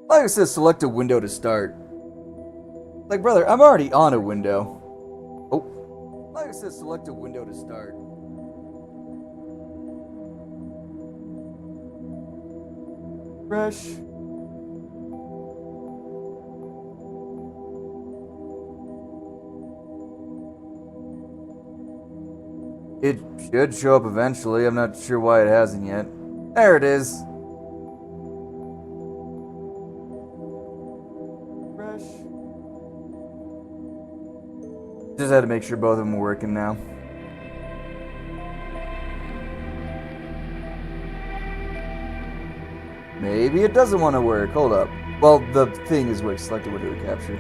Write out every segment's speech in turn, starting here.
Like it says, select a window to start. Like, brother, I'm already on a window. Oh. Like it says, select a window to start. Fresh. It should show up eventually. I'm not sure why it hasn't yet. There it is. Fresh. Just had to make sure both of them were working now. Maybe it doesn't want to work. Hold up. Well, the thing is work. Select a window to capture.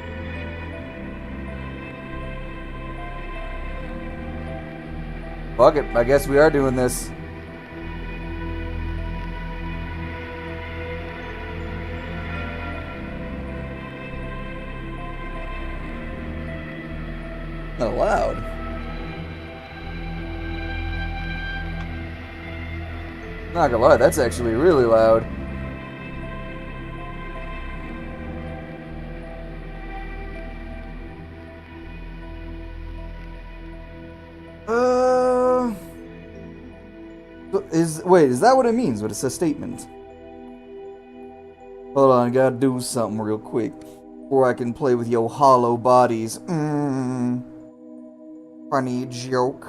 Fuck it. I guess we are doing this. Not loud. Not gonna lie, that's actually really loud. Wait, is that what it means when it says statement? Hold on, I gotta do something real quick before I can play with your hollow bodies. Funny joke.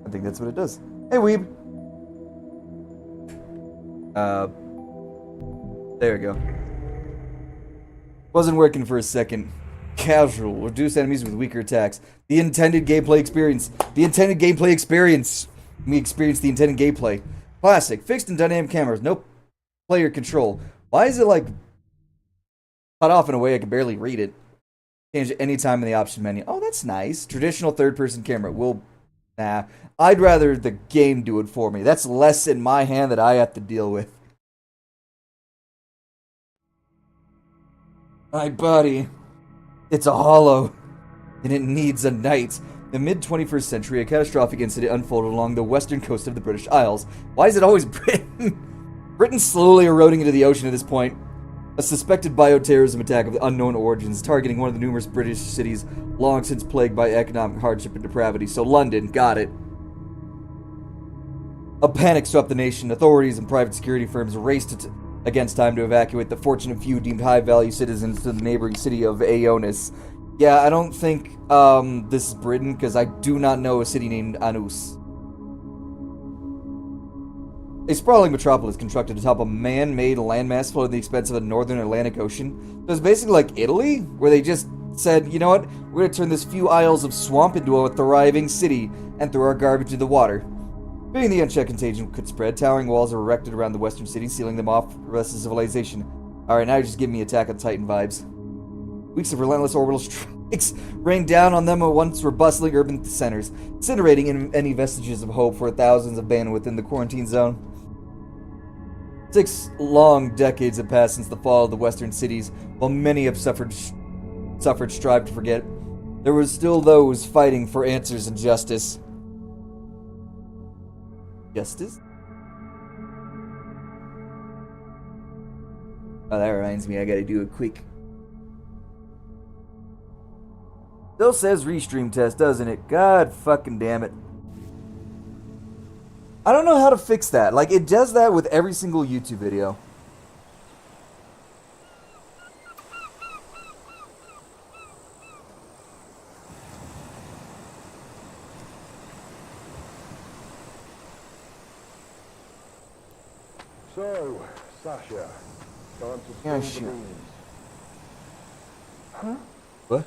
I think that's what it does. Hey, weeb. There we go. Wasn't working for a second. Casual. Reduce enemies with weaker attacks. The intended gameplay experience. The intended gameplay experience. Me experience the intended gameplay. Classic. Fixed and dynamic cameras. No player control. Why is it like cut off in a way I can barely read it? Change it anytime in the option menu. Oh, that's nice. Traditional third-person camera. Nah. I'd rather the game do it for me. That's less in my hand that I have to deal with. My body. It's a hollow. And it needs a knight. In the mid-21st century, a catastrophic incident unfolded along the western coast of the British Isles. Why is it always Britain? Britain's slowly eroding into the ocean at this point. A suspected bioterrorism attack of unknown origins targeting one of the numerous British cities long since plagued by economic hardship and depravity. So London, got it. A panic swept the nation. Authorities and private security firms raced against time to evacuate the fortunate few deemed high-value citizens to the neighboring city of Aonis. Yeah, I don't think this is Britain, because I do not know a city named Anus. A sprawling metropolis constructed atop a man-made landmass floating at the expense of the northern Atlantic Ocean. So it's basically like Italy, where they just said, you know what, we're going to turn this few isles of swamp into a thriving city and throw our garbage into the water. Fearing the unchecked contagion could spread, towering walls are erected around the western city, sealing them off from the rest of civilization. Alright, now you're just giving me Attack on Titan vibes. Weeks of relentless orbital strikes rained down on them at once were bustling urban centers, incinerating any vestiges of hope for thousands abandoned within the quarantine zone. 6 long decades have passed since the fall of the western cities, while many have suffered strive to forget. There were still those fighting for answers and justice. Justice? Oh, that reminds me, I gotta do a quick... Still says restream test, doesn't it? God fucking damn it. I don't know how to fix that. Like, it does that with every single YouTube video. So, Sasha, time to spill the beans. Huh? What?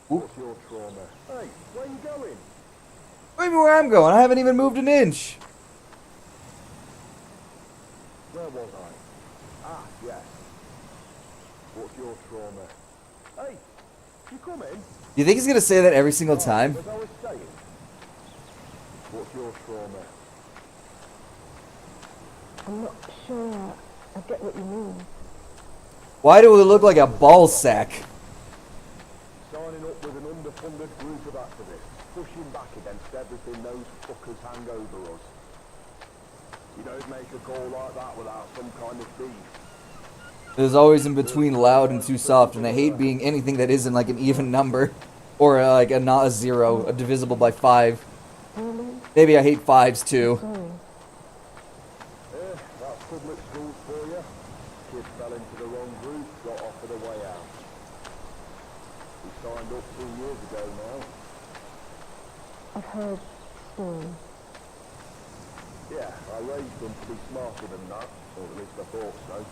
What's your trauma? Hey, where you going? What do you mean where I'm going? I haven't even moved an inch. Where was I? Ah, yes. What's your trauma? Hey, you coming? Do you think he's gonna say that every single time? As I was saying, what's your trauma? I'm not sure I get what you mean. Why do we look like a ball sack? Signing up with an underfunded group of activists. pushing back against everything those fuckers hang over us. You don't make a call like that without some kind of beef. There's always in between loud and too soft, and I hate being anything that isn't like an even number. Or like a not a 0, a divisible by 5. Really? Maybe I hate 5s too. Sorry. That's public schools for you. Kid fell into the wrong group, got offered a way out. He signed up 2 years ago now. I've heard stories. Yeah, I raised him to be smarter than that, or at least I thought so.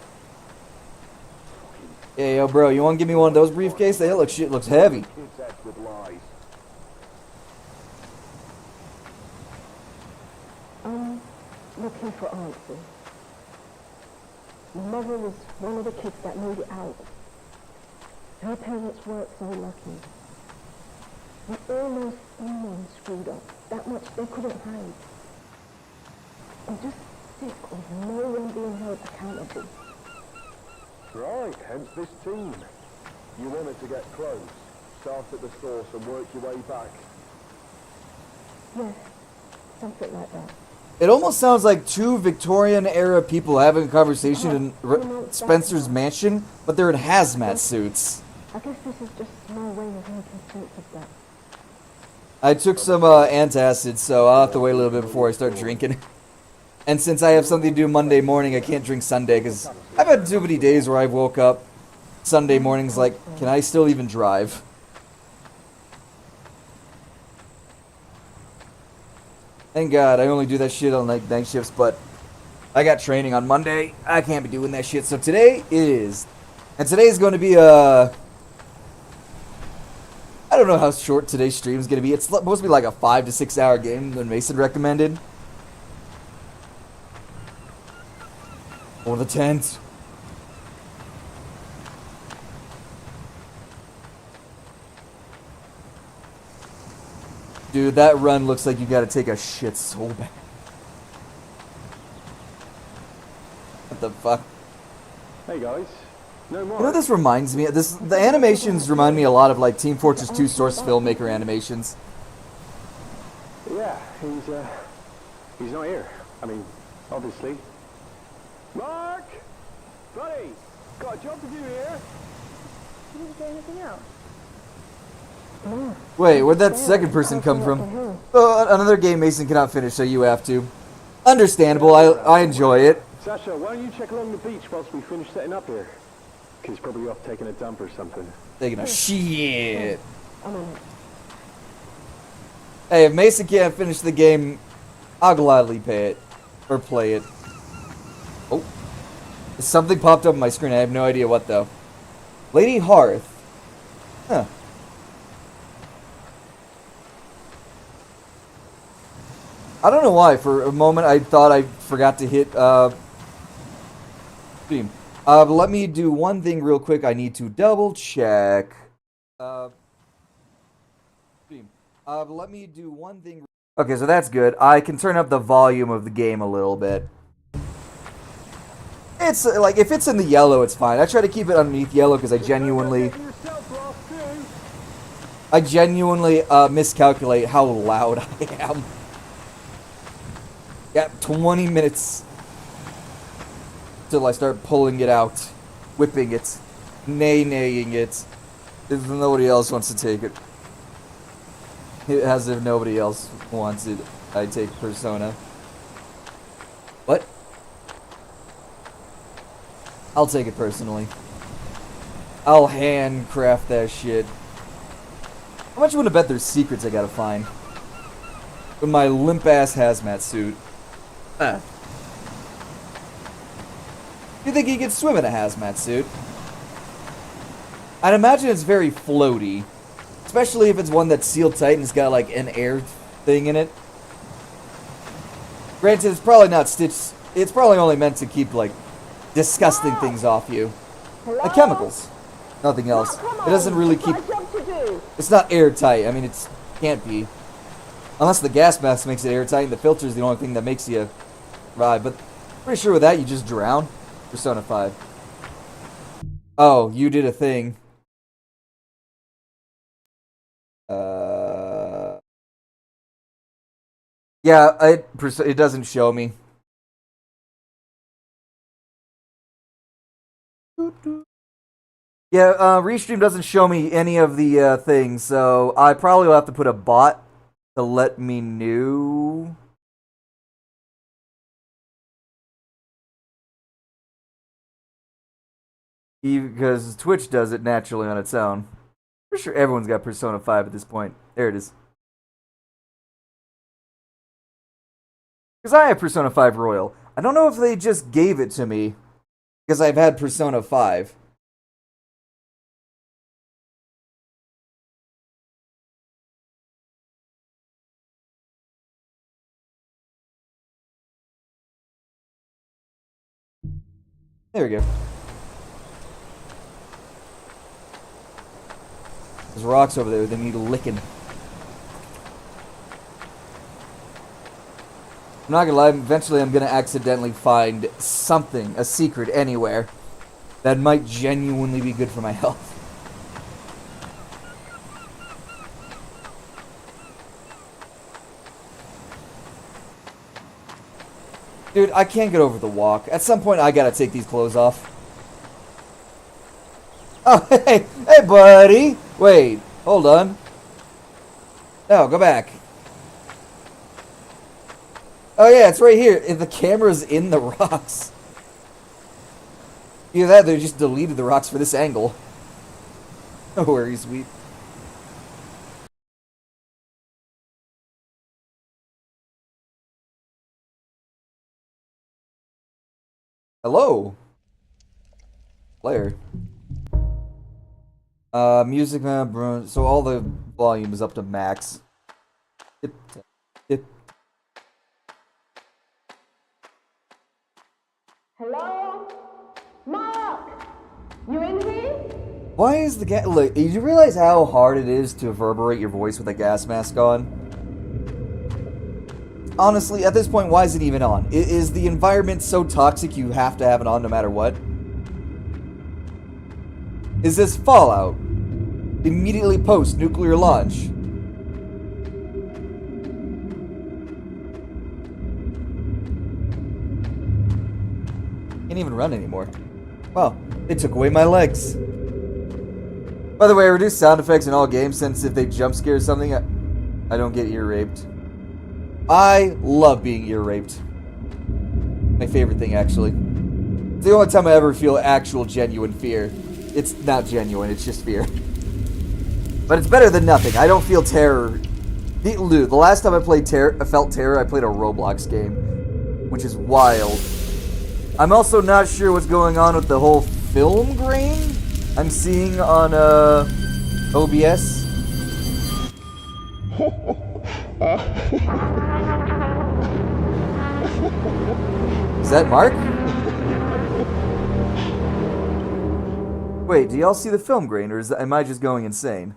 Hey, yo, bro, you want to give me one of those briefcases? That looks heavy. Kids heads with lies. I'm looking for answers. My mother was one of the kids that made it out. Her parents weren't so lucky. We all know someone screwed up. That much they couldn't hide. I'm just sick of no one being held accountable. Right, hence this team. You wanted to get close, start at the source and work your way back. Yes, something like that. It almost sounds like 2 Victorian-era people having a conversation in Spencer's mansion, but they're in hazmat suits. I guess this is just my way of making sense of that. I took some antacids, so I'll have to wait a little bit before I start drinking. And since I have something to do Monday morning, I can't drink Sunday, because I've had too many days where I woke up Sunday mornings like, can I still even drive? Thank God, I only do that shit on like night shifts, but I got training on Monday. I can't be doing that shit, so today is. And today is going to be a... I don't know how short today's stream is going to be. It's supposed to be like a 5 to 6 hour game that Mason recommended. Or the tent. Dude, that run looks like you gotta take a shit so bad. What the fuck? Hey guys, no more. You know what this reminds me of? The animations remind me a lot of like Team Fortress 2 source filmmaker animations. Yeah, he's not here. I mean, obviously. Mark! Buddy! Got a job to do here. You didn't say anything else? No. Wait, where'd that second person come from? Oh, another game Mason cannot finish, so you have to. Understandable, I enjoy it. Sasha, why don't you check along the beach whilst we finish setting up here? Kid's probably off taking a dump or something. Taking a shit. I'm on it. Hey, if Mason can't finish the game, I'll gladly pay it. Or play it. Oh. Something popped up on my screen. I have no idea what, though. Lady Hearth. Huh. I don't know why. For a moment, I thought I forgot to hit, Steam. But let me do one thing real quick. I need to double check. Steam. But let me do one thing. Okay, so that's good. I can turn up the volume of the game a little bit. It's like, if it's in the yellow, it's fine. I try to keep it underneath yellow because I genuinely miscalculate how loud I am. Got 20 minutes till I start pulling it out, whipping it, naying it. If nobody else wants to take it. As if nobody else wants it, I take Persona. What? I'll take it personally. I'll handcraft that shit. How much you want to bet there's secrets I gotta find? With my limp-ass hazmat suit. You think he could swim in a hazmat suit? I'd imagine it's very floaty. Especially if it's one that's sealed tight and it's got like an air thing in it. Granted, it's probably not stitched. It's probably only meant to keep like disgusting things off you. Like chemicals. Nothing else. It doesn't really keep... It's not airtight. I mean, it can't be. Unless the gas mask makes it airtight and the filter is the only thing that makes you ride. But pretty sure with that, you just drown. Persona 5. Oh, you did a thing. Yeah, it doesn't show me. Yeah, Restream doesn't show me any of the things, so I probably will have to put a bot to let me know. Because Twitch does it naturally on its own. Pretty sure everyone's got Persona 5 at this point. There it is. Because I have Persona 5 Royal. I don't know if they just gave it to me because I've had Persona 5. There we go. There's rocks over there. They need licking. I'm not gonna lie. Eventually, I'm gonna accidentally find something, a secret anywhere, that might genuinely be good for my health. Dude, I can't get over the walk. At some point, I gotta take these clothes off. Oh, hey, buddy. Wait, hold on. No, go back. Oh yeah, it's right here. The camera's in the rocks. Either that, they just deleted the rocks for this angle. No worries, sweet. Hello. Player. Music, so all the volume is up to max. Tip, tip, tip. Hello? Mark! You in here? Why is the gas... Look, do you realize how hard it is to reverberate your voice with a gas mask on? Honestly, at this point, why is it even on? Is the environment so toxic you have to have it on no matter what? Is this Fallout? Immediately post-nuclear launch. Can't even run anymore. Wow, they took away my legs. By the way, I reduced sound effects in all games since if they jump scare something, I don't get ear raped. I love being ear raped. My favorite thing, actually. It's the only time I ever feel actual genuine fear. It's not genuine, it's just fear. But it's better than nothing. I don't feel terror. The last time I felt terror, I played a Roblox game, which is wild. I'm also not sure what's going on with the whole film grain I'm seeing on OBS. Is that Mark? Wait, do y'all see the film grain, or am I just going insane?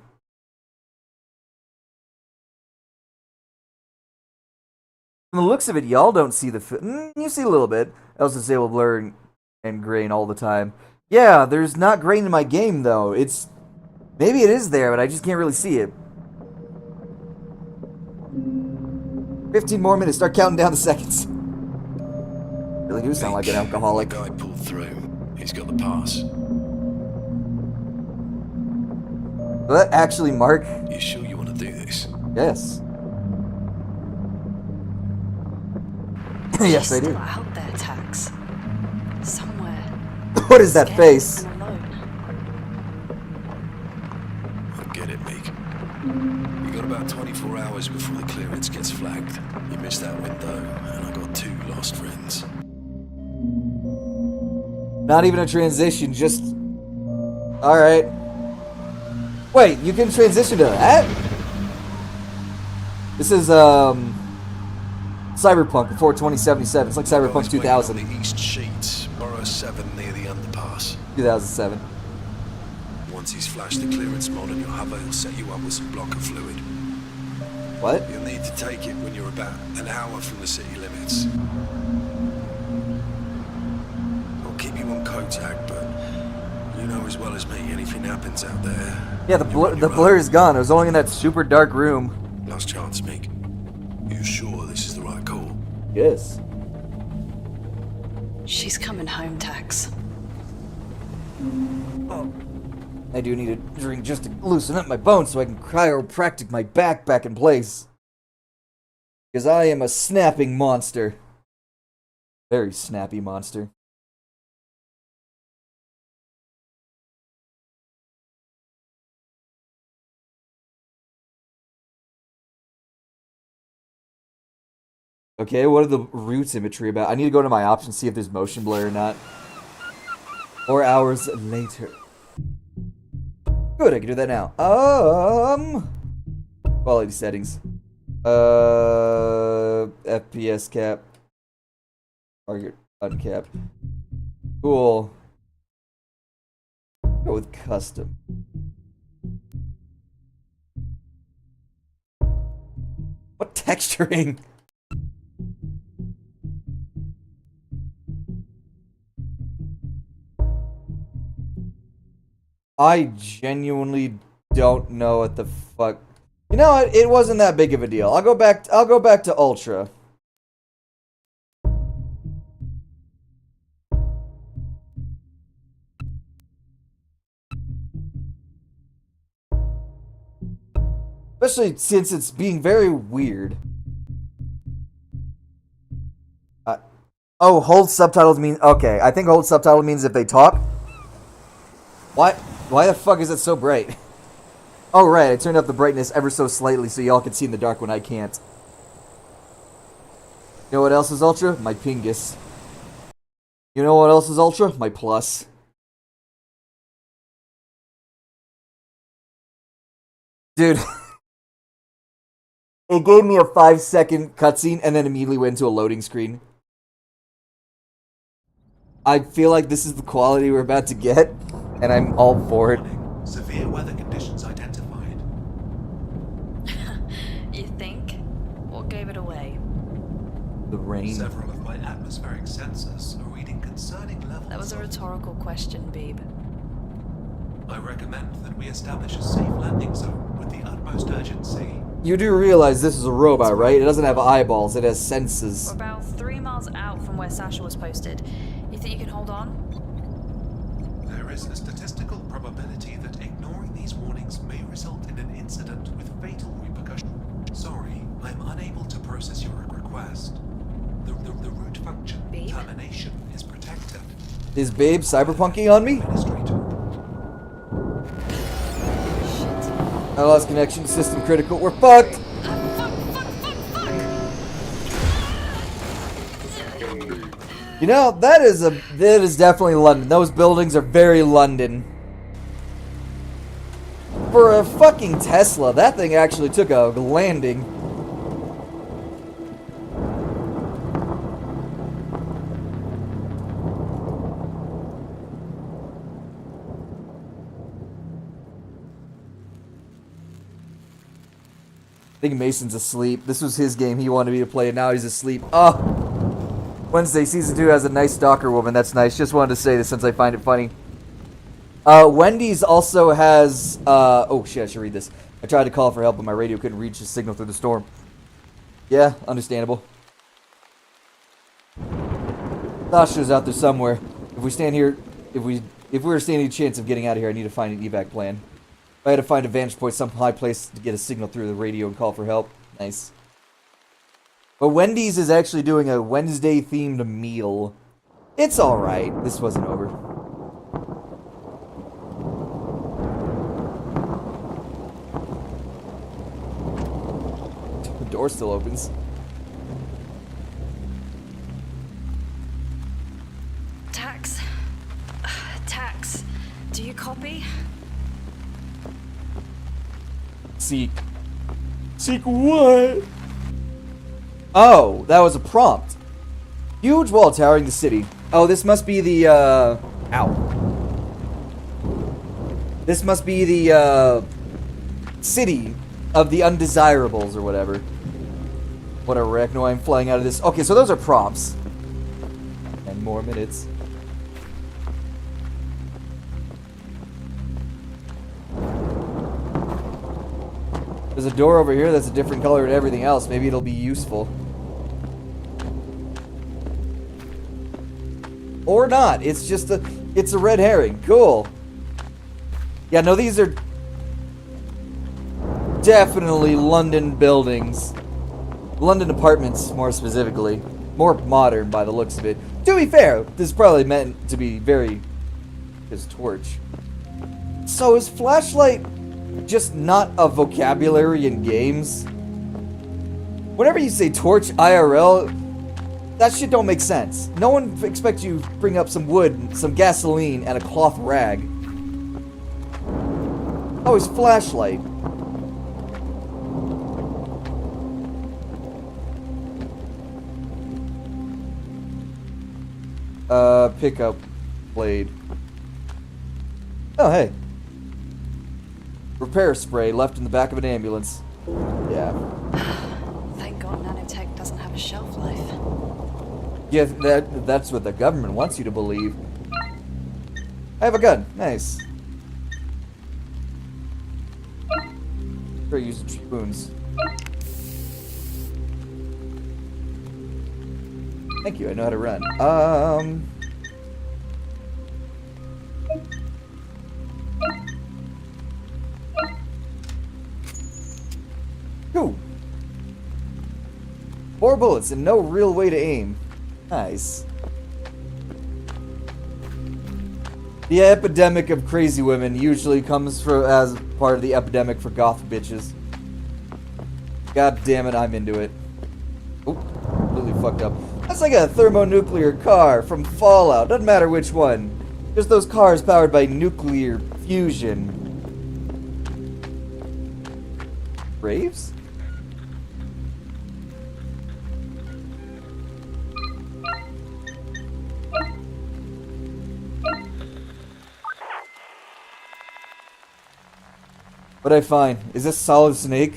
From the looks of it, y'all don't see the you see a little bit. Else disable blur and grain all the time. Yeah, there's not grain in my game, though. Maybe it is there, but I just can't really see it. 15 more minutes. Start counting down the seconds. Really do sound like an alcoholic. The guy pulled through. He's got the pass. Was that actually Mark? You sure you want to do this? Yes. Yes, I do. Still out there, Tax. Somewhere. What is that Scared face? and alone. I get it, Meek. You got about 24 hours before the clearance gets flagged. You missed that window, and I got 2 lost friends. Not even a transition, just... Alright. Wait, you can transition to that? This is, Cyberpunk before 2077. It's like Cyberpunk 2000. On the East Sheets, Borough 7 near the underpass. 2007. Once he's flashed the clearance mod on your hover, he'll set you up with some blocker fluid. What? You'll need to take it when you're about an hour from the city limits. I'll keep you on Kotag, but you know as well as me, anything happens out there. Yeah, the blur is gone. It was only in that super dark room. Last chance, Meek. You sure this is the right call? Yes. She's coming home, Tax. I do need a drink just to loosen up my bones so I can chiropractic my back in place. Because I am a snapping monster. Very snappy monster. Okay, what are the roots imagery about? I need to go to my options, see if there's motion blur or not. 4 hours later. Good, I can do that now. Quality settings. FPS cap. Target uncap. Cool. Go with custom. What texturing? I genuinely don't know what the fuck. You know what? It wasn't that big of a deal. I'll go back to Ultra. Especially since it's being very weird. Oh, hold subtitles mean okay. I think hold subtitle means if they talk. Why the fuck is it so bright? Oh right, I turned up the brightness ever so slightly so y'all can see in the dark when I can't. You know what else is ultra? My pingus. You know what else is ultra? My plus. Dude. It gave me a 5-second cutscene and then immediately went to a loading screen. I feel like this is the quality we're about to get, and I'm all for it. Severe weather conditions identified. You think? What gave it away? The rain. Several of my atmospheric sensors are reading concerning levels. That was a rhetorical question, Beeb. I recommend that we establish a safe landing zone with the utmost urgency. You do realize this is a robot, right? It doesn't have eyeballs, it has senses. We're about 3 miles out from where Sasha was posted. You think you can hold on? There is a statistical probability that ignoring these warnings may result in an incident with fatal repercussions. Sorry, I'm unable to process your request. The root function Babe? termination is protected. Is Babe cyberpunking on me? Administrator. I lost connection, system critical, we're fucked! You know, that is definitely London. Those buildings are very London. For a fucking Tesla, that thing actually took a landing. I think Mason's asleep. This was his game he wanted me to play, and now he's asleep. Oh! Wednesday Season 2 has a nice stalker woman. That's nice. Just wanted to say this since I find it funny. Wendy's also has... oh, shit, I should read this. I tried to call for help, but my radio couldn't reach the signal through the storm. Yeah, understandable. Sasha's out there somewhere. If we stand here... If we're standing a chance of getting out of here, I need to find an evac plan. I had to find a vantage point, some high place to get a signal through the radio and call for help. Nice. But Wendy's is actually doing a Wednesday-themed meal. It's alright. This wasn't over. The door still opens. Tax. Tax. Do you copy? Seek. Seek what? Oh, that was a prompt. Huge wall towering the city. Oh, this must be the, ow. This must be the, city of the undesirables or whatever. What a wreck. No, I'm flying out of this. Okay, so those are prompts. 10 more minutes. There's a door over here that's a different color than everything else. Maybe it'll be useful. Or not. It's just it's a red herring. Cool. Yeah, no, these are definitely London buildings. London apartments, more specifically. More modern by the looks of it. To be fair, this is probably meant to be very... his torch. So is flashlight just not a vocabulary in games? Whenever you say torch IRL, that shit don't make sense. No one expects you to bring up some wood, some gasoline, and a cloth rag. Oh, it's flashlight. Pickup blade. Oh, hey. Repair spray left in the back of an ambulance. Yeah. Thank God nanotech doesn't have a shelf life. Yeah, that's what the government wants you to believe. I have a gun. Nice. Try using spoons. Thank you, I know how to run. Cool. 4 bullets and no real way to aim. Nice. The epidemic of crazy women usually comes as part of the epidemic for goth bitches. God damn it, I'm into it. Oop, completely fucked up. That's like a thermonuclear car from Fallout. Doesn't matter which one. Just those cars powered by nuclear fusion. Graves? What'd I find? Is this Solid Snake?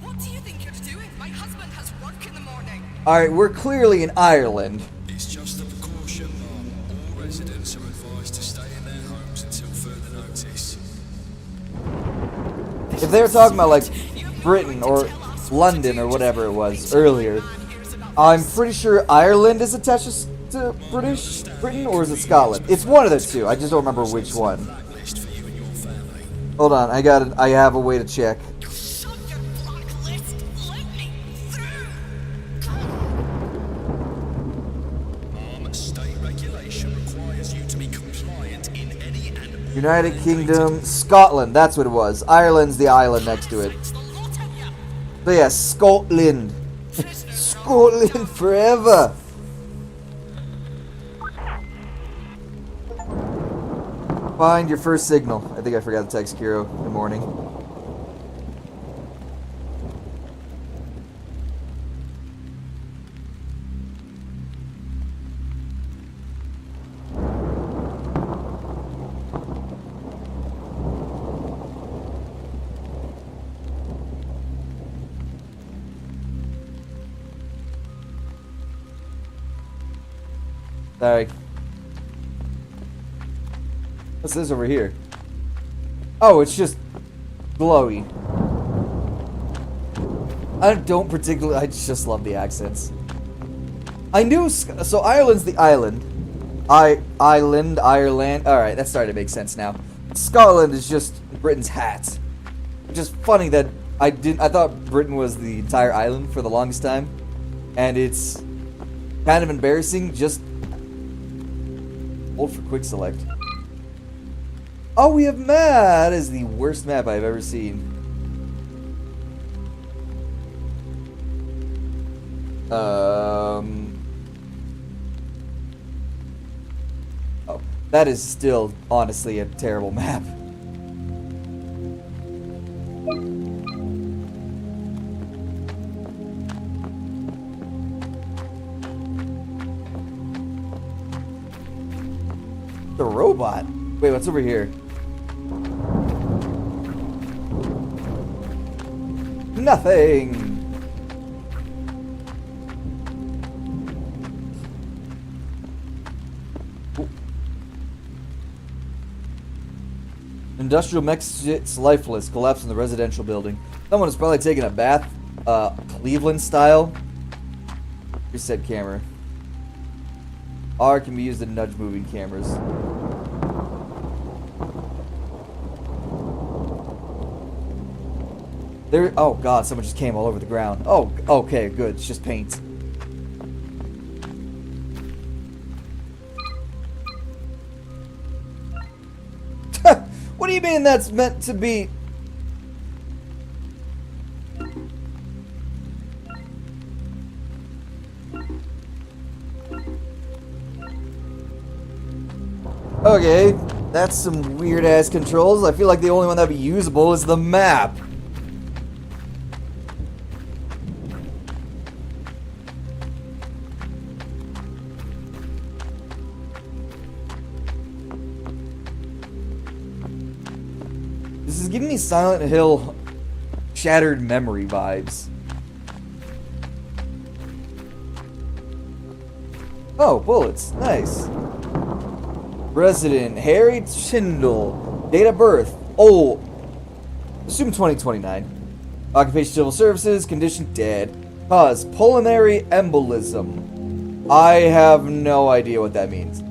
What do you think you're doing? My husband has work in the morning. Alright, we're clearly in Ireland. It's just a precaution, Mum. All residents are advised to stay in their homes until further notice. If they were talking about, like, Britain or London or whatever it was earlier, I'm pretty sure Ireland is attached to Britain, or is it Scotland? It's one of the two. I just don't remember which one. Blacklist for you and your family. Hold on, I have a way to check. Shut your blacklist. Let me through. Mum, state regulation requires you to be compliant in any and all United Kingdom, Scotland, that's what it was. Ireland's the island next to it. It's the lot of you. So yeah, Scotland. Scotland forever. Find your first signal. I think I forgot to text Kiro. Good morning. Sorry. What's this over here? Oh, it's just glowy. I don't particularly... I just love the accents. I knew... So Ireland's the island. Ireland. Alright, that's starting to make sense now. Scotland is just Britain's hat. Which is funny that I thought Britain was the entire island for the longest time. And it's kind of embarrassing. Just hold for quick select. Oh, we have map! That is the worst map I've ever seen. Oh, that is still, honestly, a terrible map. The robot? Wait, what's over here? Nothing! Ooh. Industrial mech sits lifeless, collapsed in the residential building. Someone is probably taking a bath, Cleveland style. Reset camera. R can be used to nudge moving cameras. There. Oh god, someone just came all over the ground. Oh, okay, good. It's just paint. What do you mean that's meant to be? Okay, that's some weird ass controls. I feel like the only one that'd be usable is the map. This is giving me Silent Hill Shattered Memory vibes. Oh, bullets. Nice. Resident Harry Tyndall. Date of birth. Old. Assume 2029. Occupation civil services. Condition dead. Cause pulmonary embolism. I have no idea what that means.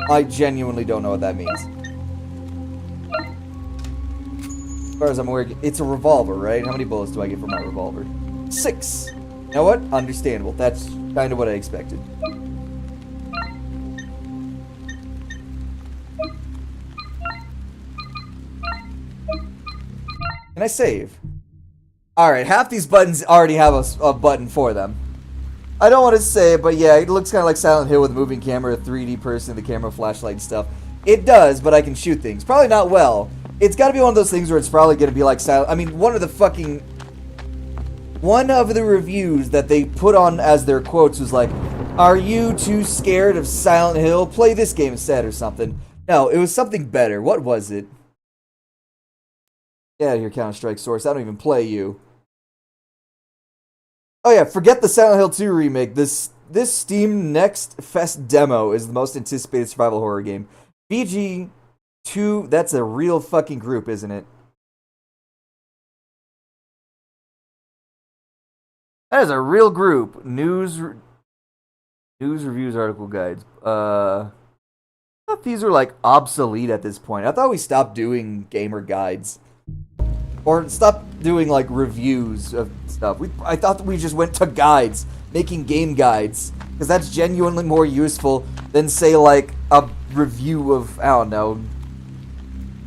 I genuinely don't know what that means. As far as I'm aware, it's a revolver, right? How many bullets do I get for my revolver? 6. You know what? Understandable. That's kind of what I expected. Can I save? Alright, half these buttons already have a button for them. I don't want to say it, but yeah, it looks kind of like Silent Hill with a moving camera, a 3D person, the camera, flashlight, and stuff. It does, but I can shoot things. Probably not well. It's got to be one of those things where it's probably going to be like Silent... I mean, one of the reviews that they put on as their quotes was like, "Are you too scared of Silent Hill? Play this game instead," or something. No, it was something better. What was it? Get out of here, Counter-Strike Source. I don't even play you. Oh yeah, forget the Silent Hill 2 remake. This Steam Next Fest demo is the most anticipated survival horror game. BG2, that's a real fucking group, isn't it? That is a real group. News reviews, article guides. I thought these were like obsolete at this point. I thought we stopped doing gamer guides. Or stop doing like reviews of stuff. I thought that we just went to guides, making game guides, because that's genuinely more useful than say like a review of, I don't know,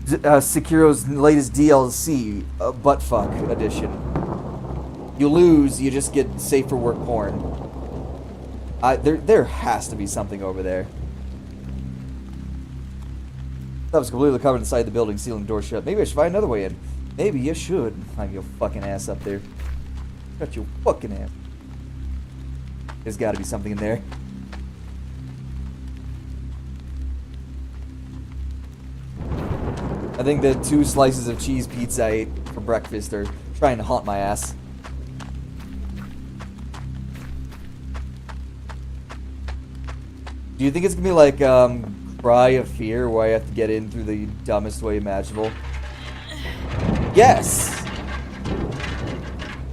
Sekiro's latest DLC, Buttfuck edition. You lose, you just get safe for work porn. There has to be something over there. That was completely covered inside the building, ceiling door shut. Maybe I should find another way in. Maybe you should. Climb your fucking ass up there. Shut your fucking ass. There's gotta be something in there. I think the 2 slices of cheese pizza I ate for breakfast are trying to haunt my ass. Do you think it's gonna be like, Cry of Fear, where I have to get in through the dumbest way imaginable? Yes!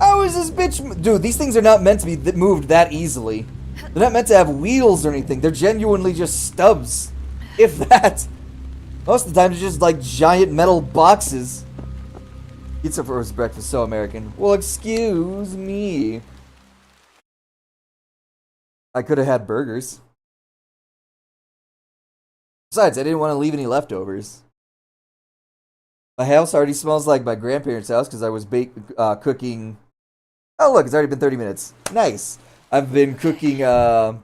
How is this bitch... Dude, these things are not meant to be moved that easily. They're not meant to have wheels or anything. They're genuinely just stubs. If that. Most of the time, they're just like giant metal boxes. Pizza for breakfast, so American. Well, excuse me. I could have had burgers. Besides, I didn't want to leave any leftovers. My house already smells like my grandparents' house because I was cooking. Oh, look, it's already been 30 minutes. Nice. I've been cooking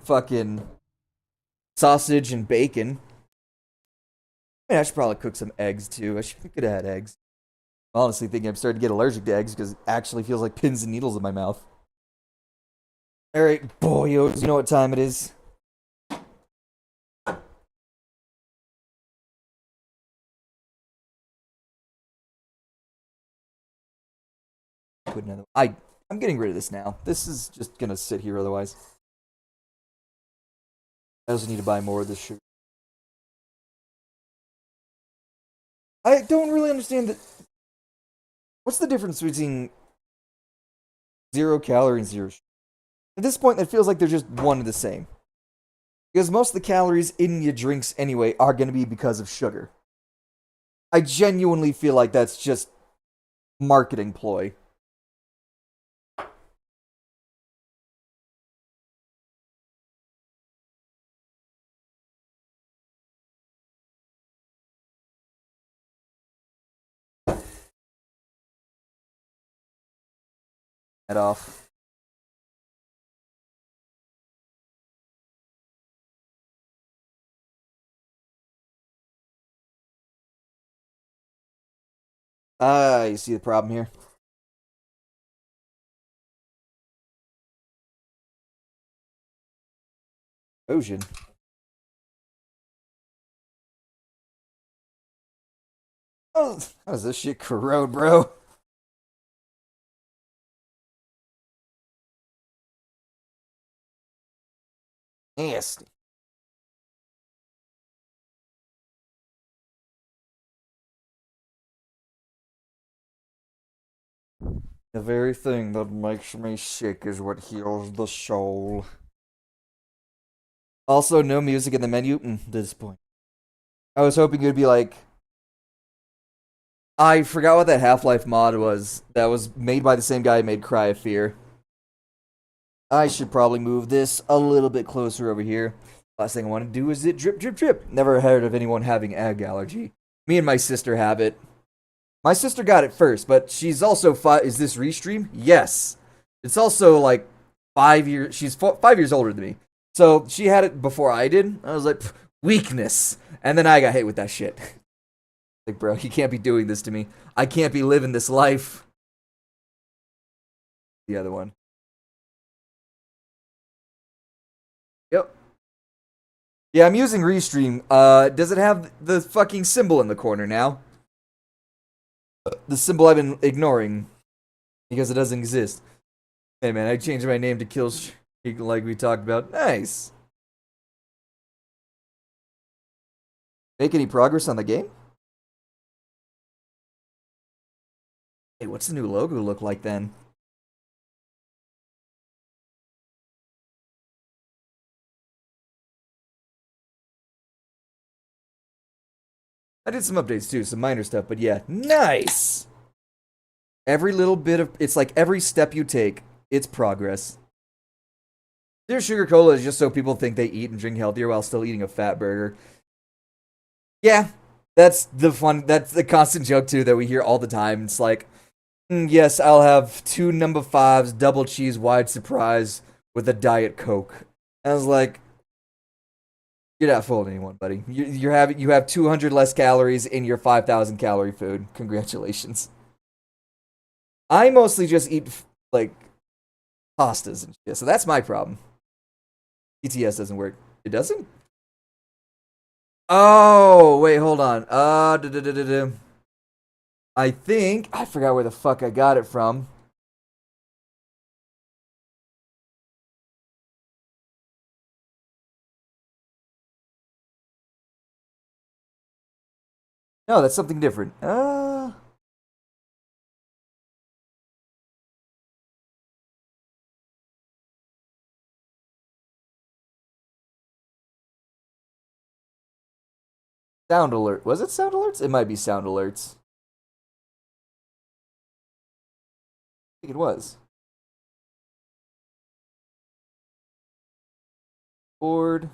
fucking sausage and bacon. I mean, I should probably cook some eggs too. I could have had eggs. I'm honestly thinking I'm starting to get allergic to eggs because it actually feels like pins and needles in my mouth. Alright, boyos, you know what time it is. Put another. I'm getting rid of this now. This is just gonna sit here otherwise. I also need to buy more of this sugar. I don't really understand that What's the difference between 0 calorie and zero sugar? At this point, it feels like they're just one and the same. Because most of the calories in your drinks anyway are going to be because of sugar. I genuinely feel like that's just marketing ploy. Head off. Ah, you see the problem here? Ocean. Oh, how does this shit corrode, bro? Nasty. The very thing that makes me sick is what heals the soul. Also, no music in the menu. Disappointing. I was hoping it would be like. I forgot what that Half-Life mod was that was made by the same guy who made Cry of Fear. I should probably move this a little bit closer over here. Last thing I want to do is it drip, drip, drip. Never heard of anyone having egg allergy. Me and my sister have it. My sister got it first, but she's also Is this Restream? Yes. It's also like 5 years. She's 5 years older than me. So she had it before I did. I was like, weakness. And then I got hit with that shit. Like, bro, you can't be doing this to me. I can't be living this life. The other one. Yep. Yeah, I'm using Restream. Does it have the fucking symbol in the corner now? The symbol I've been ignoring because it doesn't exist. Hey man, I changed my name to Killstreak like we talked about. Nice. Make any progress on the game? Hey, what's the new logo look like then? I did some updates too, some minor stuff, but yeah, nice! Every little bit of, it's like every step you take, it's progress. Zero sugar cola is just so people think they eat and drink healthier while still eating a fat burger. Yeah, that's the constant joke too that we hear all the time. It's like, yes, I'll have 2 number 5s, double cheese, wide surprise with a Diet Coke. And I was like, you're not fooling anyone, buddy. You have 200 less calories in your 5,000 calorie food. Congratulations. I mostly just eat like pastas and shit, so that's my problem. ETS doesn't work. It doesn't? Oh, wait, hold on. I think I forgot where the fuck I got it from. No, that's something different. Sound alert. Was it sound alerts? It might be sound alerts. I think it was. Board.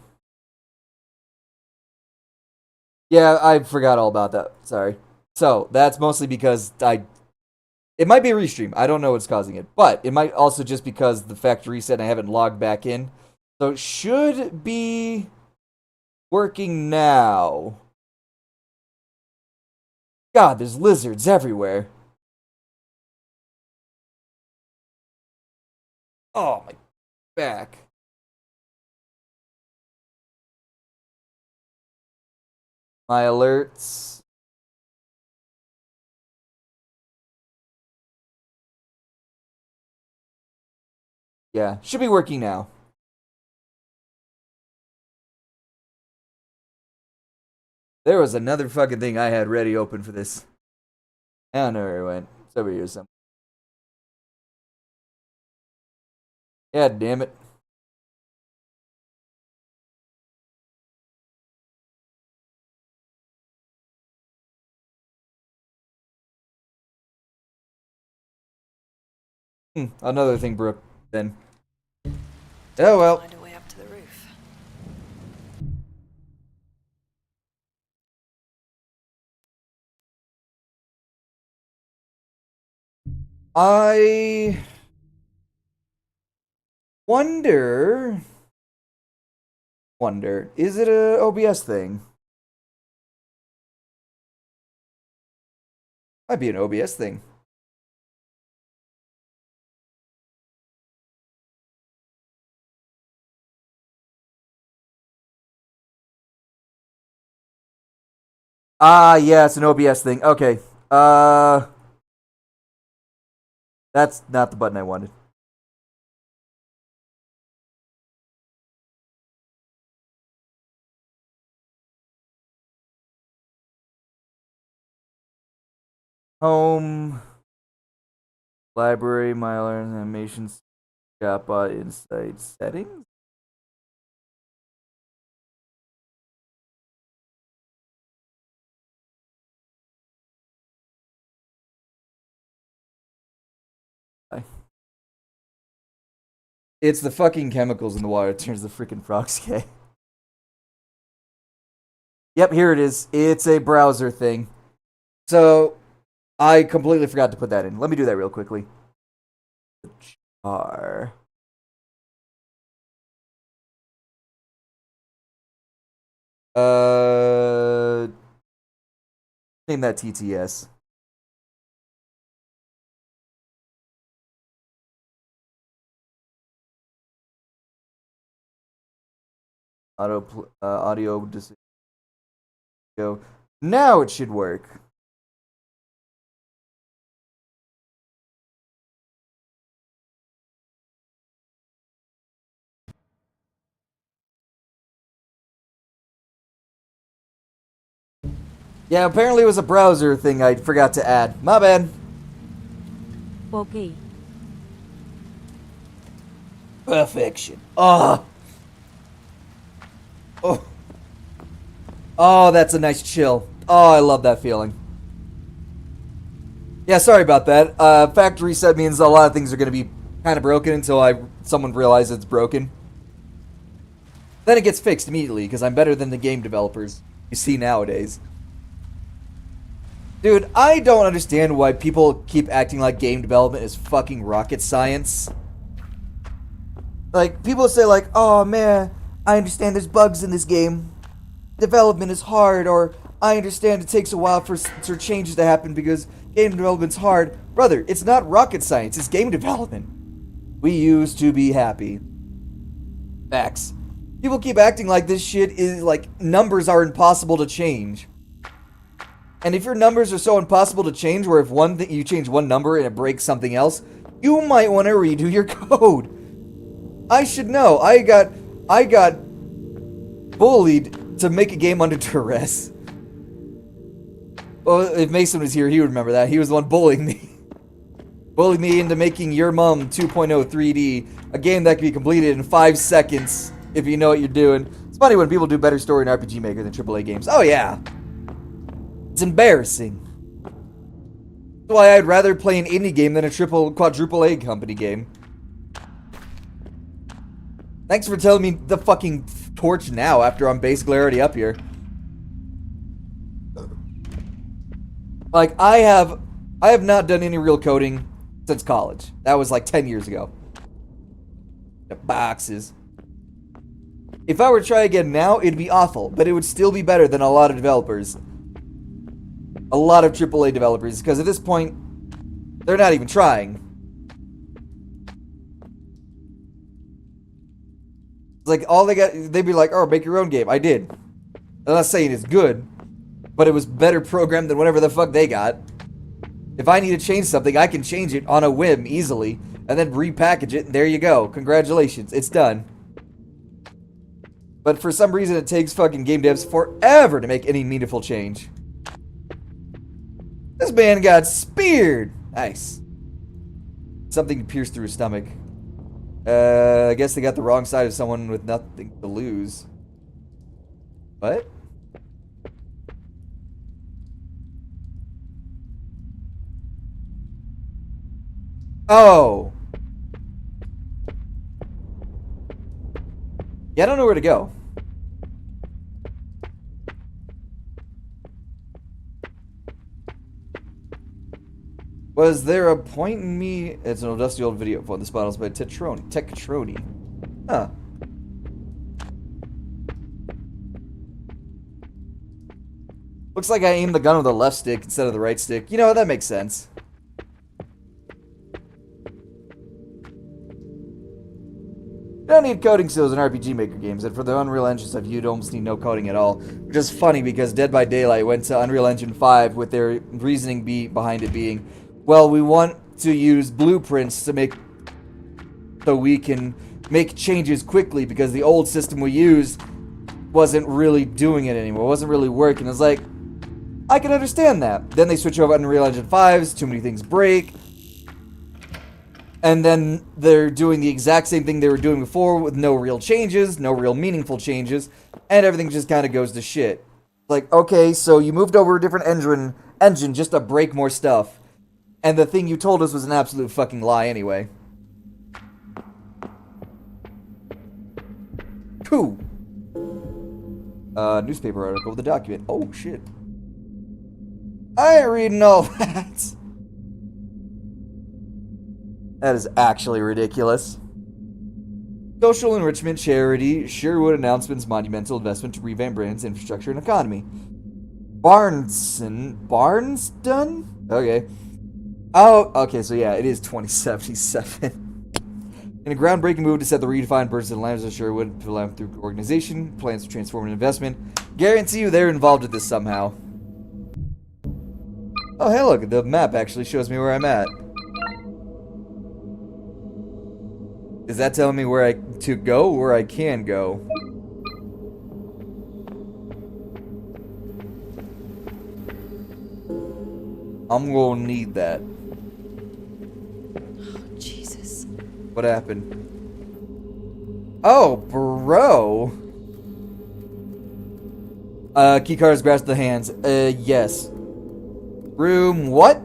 Yeah, I forgot all about that. Sorry. So, that's mostly because it might be a restream. I don't know what's causing it. But it might also just because the factory reset and I haven't logged back in. So it should be working now. God, there's lizards everywhere. Oh, my back. My alerts. Yeah, should be working now. There was another fucking thing I had ready open for this. I don't know where it went. over here somewhere. God damn it. Another thing, Brooke, then. Oh well. Find a way up to the roof. I wonder, is it a OBS thing? Might be an OBS thing. Ah, yeah, it's an OBS thing. Okay. That's not the button I wanted. Home. Library, Mylar, animations, Japa, Insight, settings? It's the fucking chemicals in the water that turns the freaking frogs gay. Yep, here it is. It's a browser thing. So, I completely forgot to put that in. Let me do that real quickly. Char. Name that TTS. Audio decision. Go. Now it should work. Yeah, apparently it was a browser thing I forgot to add. My bad. Okay. Perfection. Oh. Oh. Oh, that's a nice chill. Oh, I love that feeling. Yeah, sorry about that. Factory reset means a lot of things are going to be kind of broken until someone realizes it's broken. Then it gets fixed immediately because I'm better than the game developers you see nowadays. Dude, I don't understand why people keep acting like game development is fucking rocket science. Like, people say like, oh man, I understand there's bugs in this game. Development is hard, or I understand it takes a while for changes to happen because game development's hard. Brother, it's not rocket science, it's game development. We used to be happy. Facts. People keep acting like this shit is like numbers are impossible to change. And if your numbers are so impossible to change, where if you change one number and it breaks something else, you might want to redo your code. I should know. I got bullied to make a game under duress. Well, if Mason was here, he would remember that. He was the one bullying me. Bullied me into making Your Mum 2.0 3D, a game that can be completed in 5 seconds if you know what you're doing. It's funny when people do better story in RPG Maker than AAA games. Oh yeah. It's embarrassing. That's why I'd rather play an indie game than a quadruple A company game. Thanks for telling me the fucking torch now after I'm basically already up here. Like, I have not done any real coding since college. That was like 10 years ago. The boxes. If I were to try again now, it'd be awful, but it would still be better than a lot of developers. A lot of AAA developers, because at this point, they're not even trying. It's like, all they'd be like, oh, make your own game. I did. I'm not saying it's good, but it was better programmed than whatever the fuck they got. If I need to change something, I can change it on a whim easily, and then repackage it, and there you go. Congratulations, it's done. But for some reason, it takes fucking game devs forever to make any meaningful change. This man got speared. Nice. Something pierced through his stomach. I guess they got the wrong side of someone with nothing to lose. What? Oh! Yeah, I don't know where to go. Was there a point in me? It's an dusty old video phone. This bottle's by Tetroni. Huh. Looks like I aimed the gun with the left stick instead of the right stick. You know, that makes sense. You don't need coding skills in RPG Maker games, and for the Unreal Engine stuff, you'd almost need no coding at all. Which is funny because Dead by Daylight went to Unreal Engine 5 with their reasoning behind it being, well, we want to use blueprints to make so we can make changes quickly because the old system we used wasn't really doing it anymore. It wasn't really working. It's like, I can understand that. Then they switch over to Unreal Engine 5s, too many things break. And then they're doing the exact same thing they were doing before with no real changes, no real meaningful changes, and everything just kind of goes to shit. Like, okay, so you moved over a different engine just to break more stuff. And the thing you told us was an absolute fucking lie anyway. Cool. Newspaper article with a document. Oh, shit. I ain't reading all that. That is actually ridiculous. Social enrichment charity, Sherwood announcements monumental investment to revamp brands, infrastructure, and economy. Barnston? Okay. Oh, okay, so yeah, it is 2077. In a groundbreaking move to set the redefined Burns and Lambs of Sherwood philanthropic organization, plans to transform an investment. Guarantee you they're involved with this somehow. Oh, hey, look, the map actually shows me where I'm at. Is that telling me where to go, where I can go? I'm gonna need that. Oh, Jesus. What happened? Oh, bro. Key cards grasped the hands. Yes. Room what?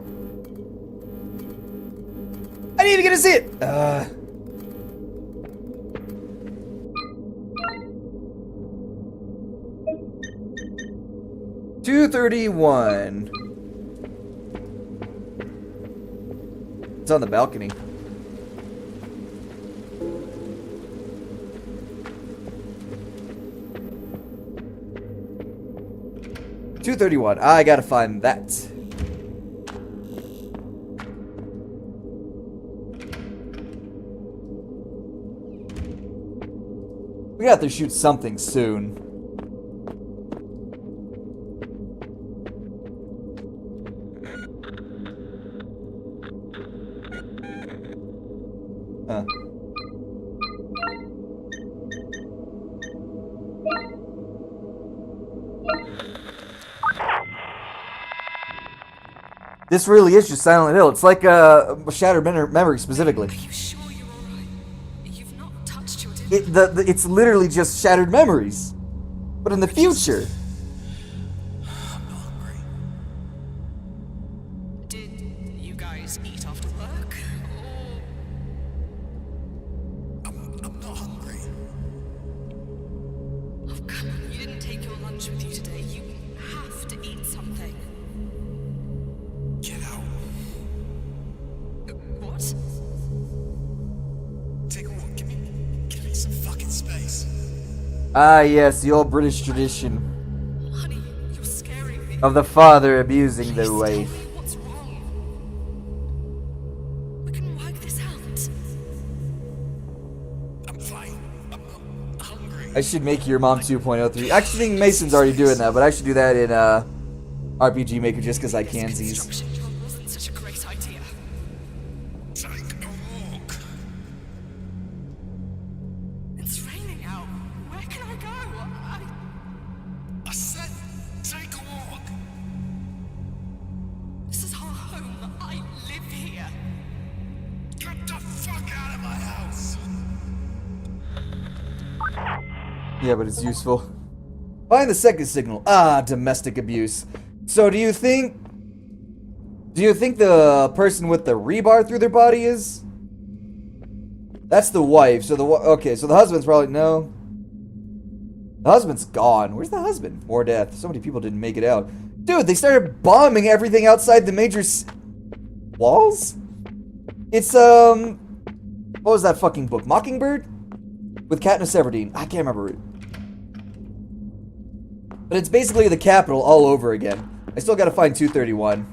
I didn't even get to see it. 231. It's on the balcony. $231. I gotta find that. We have to shoot something soon. Huh. This really is just Silent Hill. It's like Shattered Memory specifically. Are you sure you're alright? You've not touched your It's literally just Shattered Memories, but in the future. I'm not hungry. Did you guys eat after work? Or... I'm not hungry. Oh, come on, you didn't take your lunch with you today. You have to eat something. Get out. What? Take a walk. Give me some fucking space. Ah, yes, the old British tradition Honey, you're scaring me. of the father abusing Please the tell wife. me what's wrong. We can work this out. I'm fine. I'm not hungry. I should make your mom 2.03. I actually think Mason's already doing that, but I should do that in RPG Maker just because I can. Construction job wasn't such a great idea. Take a walk. It's raining out. Where can I go? I said, take a walk. This is our home. I live here. out of my house! Yeah, but it's useful. Find the second signal. Ah, domestic abuse. So do you think the person with the rebar through their body is? That's the wife. So okay, so the husband's probably no. The husband's gone. Where's the husband? War death. So many people didn't make it out. Dude, they started bombing everything outside the major walls? It's what was that fucking book? Mockingbird? With Katniss Everdeen. I can't remember it. But it's basically the capital all over again. I still gotta find 231.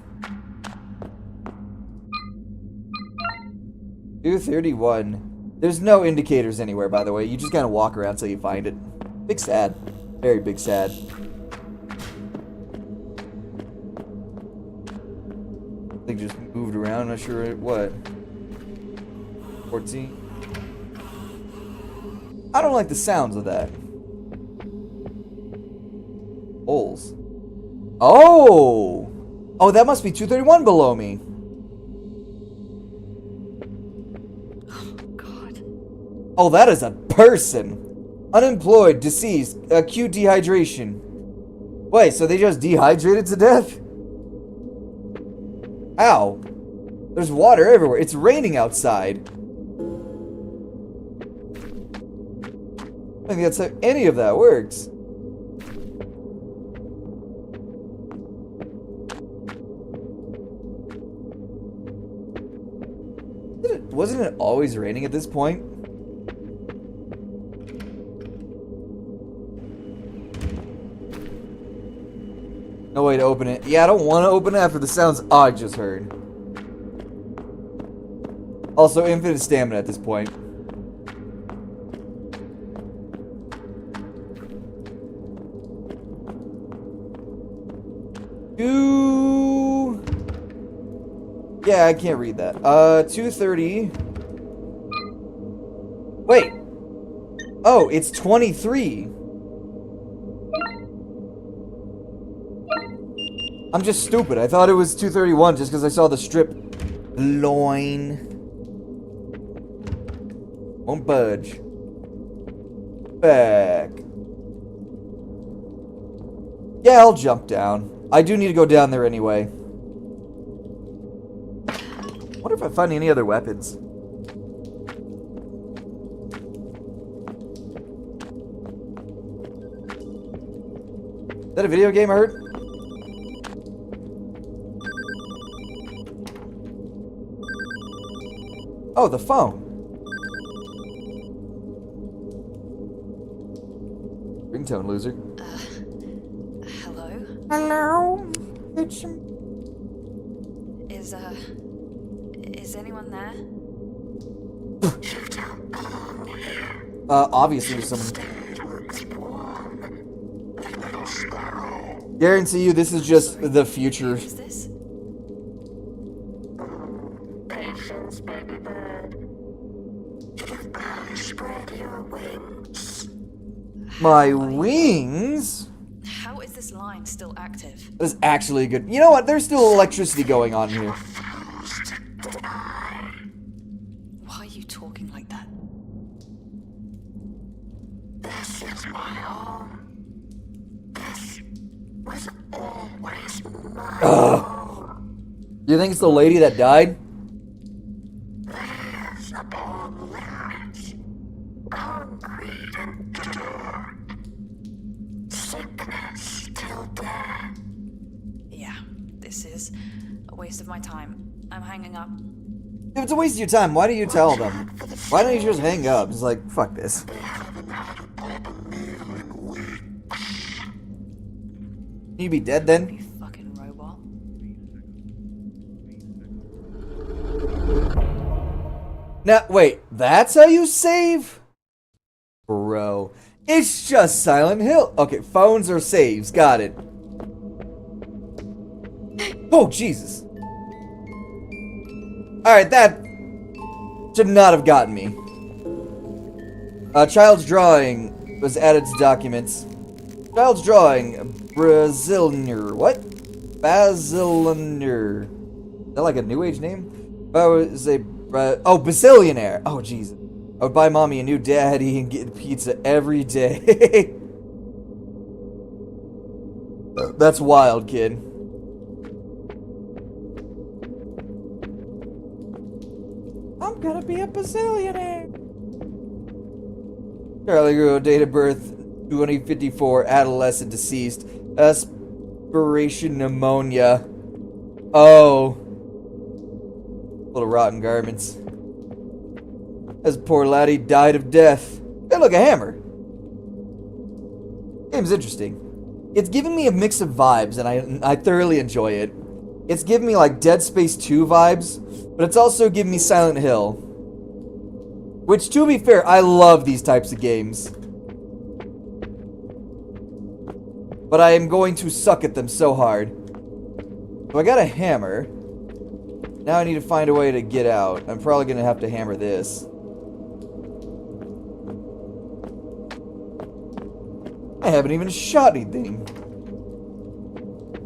231. There's no indicators anywhere, by the way. You just gotta walk around till you find it. Big sad. Very big sad. I think just moved around, not sure what. 14. I don't like the sounds of that. Holes. Oh! Oh, that must be 231 below me. God. Oh, that is a person. Unemployed, deceased, acute dehydration. Wait, so they just dehydrated to death? Ow. There's water everywhere. It's raining outside. I don't think that's how any of that works. Wasn't it always raining at this point? No way to open it. Yeah, I don't want to open it after the sounds I just heard. Also, infinite stamina at this point. Yeah, I can't read that. 230. Wait. Oh, it's 23. I'm just stupid. I thought it was 231 just because I saw the strip loin. Won't budge. Back. Yeah, I'll jump down. I do need to go down there anyway. Wonder if I find any other weapons. Is that a video game I heard? Oh, the phone. Ringtone, loser. Hello? Hello? Is anyone there? Obviously there's someone. Guarantee you this is just the future. Is this? Patience, baby bird. You've barely spread your wings. My wings? How is this line still active? That's actually good. You know what? There's still electricity going on here. Why are you talking like that? This is my home. This was always mine. Do you think it's the lady that died? Layers upon layers. Concrete and dirt. Sickness till death. Yeah, this is a waste of my time. I'm hanging up. If it's a waste of your time, why don't you tell them? Why don't you just hang up? It's like, fuck this. They haven't had a proper meal in weeks. You be dead then? You fucking robot. Now, wait, that's how you save? Bro, it's just Silent Hill. Okay, phones or saves, got it. Oh, Jesus. Alright, that should not have gotten me. Child's drawing was added to documents. Child's drawing, Brazilianer. What? Basilander. Is that like a new age name? That was a Oh, bazillionaire. Oh, jeez. I would buy mommy a new daddy and get pizza every day. That's wild, kid. I'm gonna be a bazillionaire. Charlie Guro, date of birth 2054, adolescent, deceased. Aspiration pneumonia. Oh. Little rotten garments. As poor laddie died of death. Hey, look, a hammer. Game's interesting. It's giving me a mix of vibes, and I thoroughly enjoy it. It's giving me like Dead Space 2 vibes, but it's also giving me Silent Hill. Which, to be fair, I love these types of games. But I am going to suck at them so hard. So I got a hammer. Now I need to find a way to get out. I'm probably going to have to hammer this. I haven't even shot anything.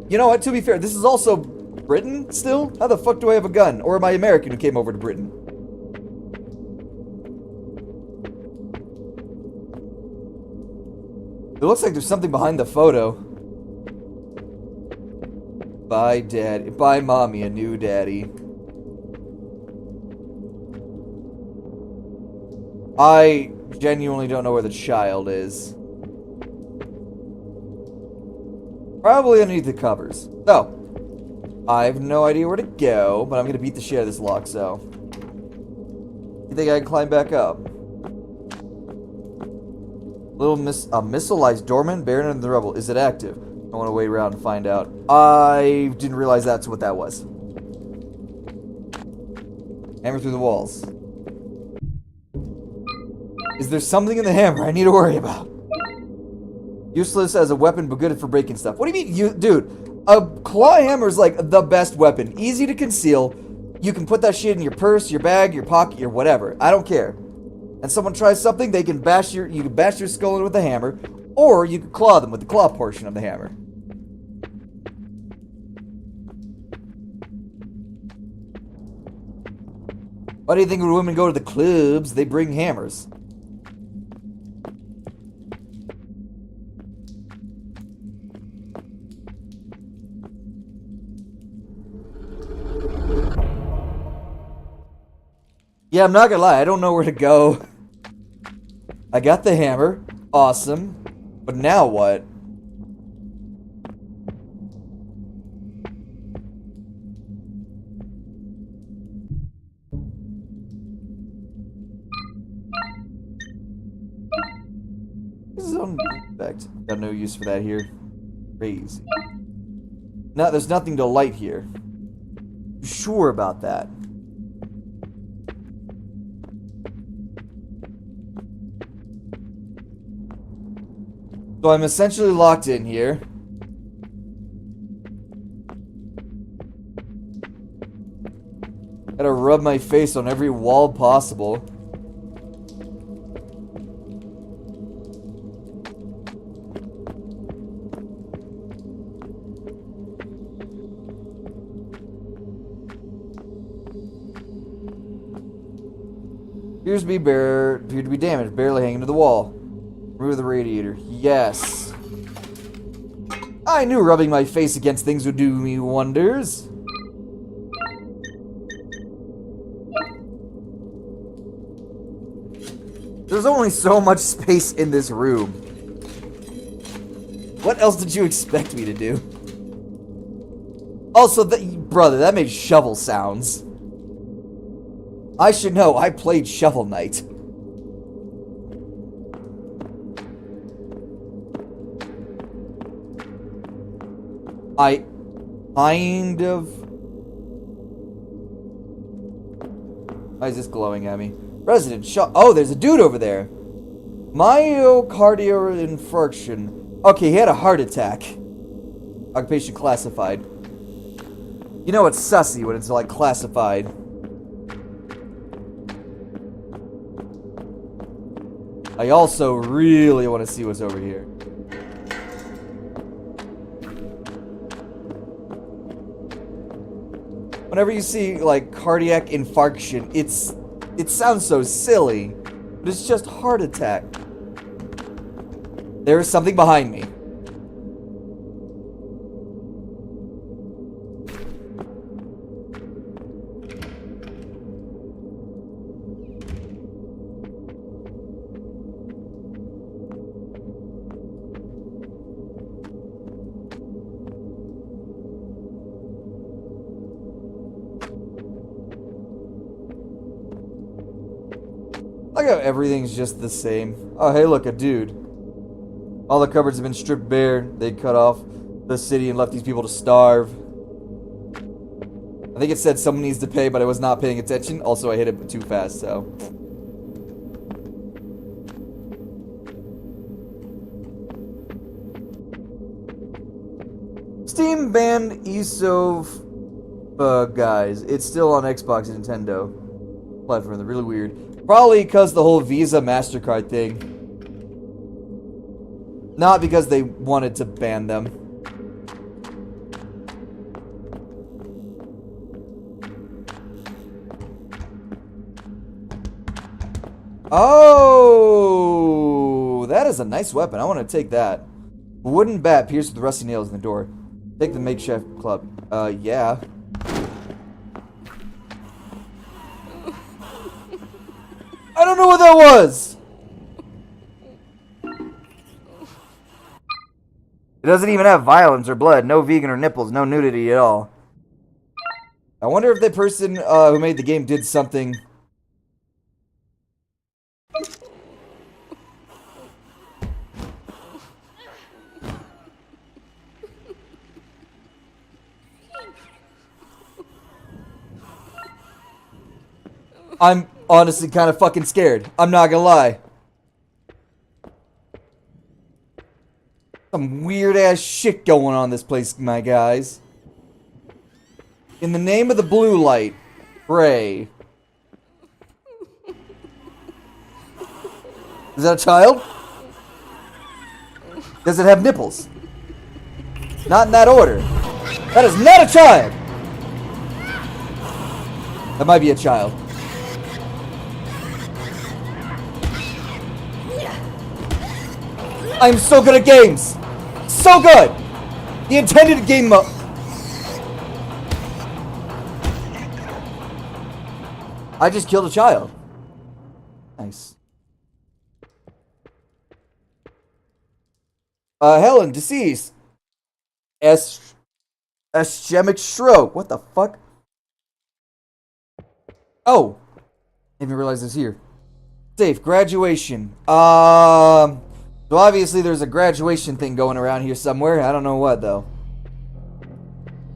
You know what? To be fair, this is also Britain still? How the fuck do I have a gun? Or am I American who came over to Britain? It looks like there's something behind the photo. Buy daddy. Buy mommy a new daddy. I genuinely don't know where the child is. Probably underneath the covers. So, I have no idea where to go, but I'm gonna beat the shit out of this lock, so. You think I can climb back up? Little missilized dormant, buried under the rubble. Is it active? I want to wait around and find out. I didn't realize that's what that was. Hammer through the walls. Is there something in the hammer I need to worry about? Useless as a weapon, but good for breaking stuff. What do you mean, dude? A claw hammer is like the best weapon. Easy to conceal. You can put that shit in your purse, your bag, your pocket, your whatever. I don't care. And someone tries something, they can you can bash your skull in with a hammer, or you can claw them with the claw portion of the hammer. Why do you think when women go to the clubs, they bring hammers? Yeah, I'm not gonna lie, I don't know where to go. I got the hammer. Awesome. But now what? This is on effect. Got no use for that here. Crazy. No, there's nothing to light here. You sure about that? So I'm essentially locked in here. Gotta rub my face on every wall possible. Appears to be damaged, barely hanging to the wall. Remove the radiator. Yes. I knew rubbing my face against things would do me wonders. There's only so much space in this room. What else did you expect me to do? Also, brother, that made shovel sounds. I should know, I played Shovel Knight. I kind of... Why is this glowing at me? Resident shot. Oh, there's a dude over there. Myocardial infarction. Okay, he had a heart attack. Occupation classified. You know it's sussy when it's like classified. I also really want to see what's over here. Whenever you see, like, cardiac infarction, it sounds so silly, but it's just heart attack. There is something behind me. Like how everything's just the same. Oh, hey, look, a dude. All the cupboards have been stripped bare. They cut off the city and left these people to starve. I think it said someone needs to pay, but I was not paying attention. Also, I hit it too fast, so. Steam banned ESO guys. It's still on Xbox and Nintendo platform. They're really weird. Probably because the whole Visa MasterCard thing. Not because they wanted to ban them. Oh, that is a nice weapon. I want to take that. Wooden bat pierced with rusty nails in the door. Take the makeshift club. Yeah. I don't know what that was! It doesn't even have violence or blood. No vegan or nipples. No nudity at all. I wonder if the person who made the game did something... I'm honestly kind of fucking scared. I'm not gonna lie. Some weird ass shit going on in this place, my guys. In the name of the blue light, pray. Is that a child? Does it have nipples? Not in that order. That is not a child! That might be a child. I'm so good at games! So good! The intended game mode. I just killed a child. Nice. Helen, deceased. Ischemic stroke. What the fuck? Oh. Didn't even realize it was here. Safe. Graduation. So obviously there's a graduation thing going around here somewhere. I don't know what, though.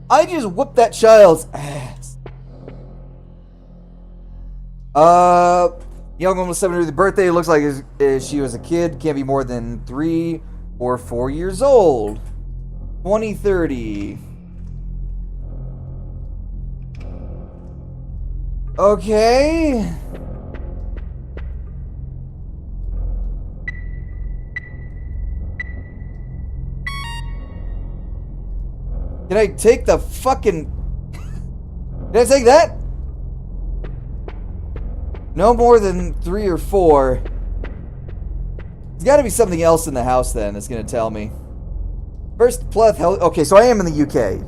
I just whooped that child's ass. Young woman was 7th birthday. Looks like she was a kid. Can't be more than 3 or 4 years old. 2030. Okay. Did I take the fucking... Did I take that? No more than 3 or 4. There's got to be something else in the house then that's going to tell me. First, Pleth Health... Okay, so I am in the UK.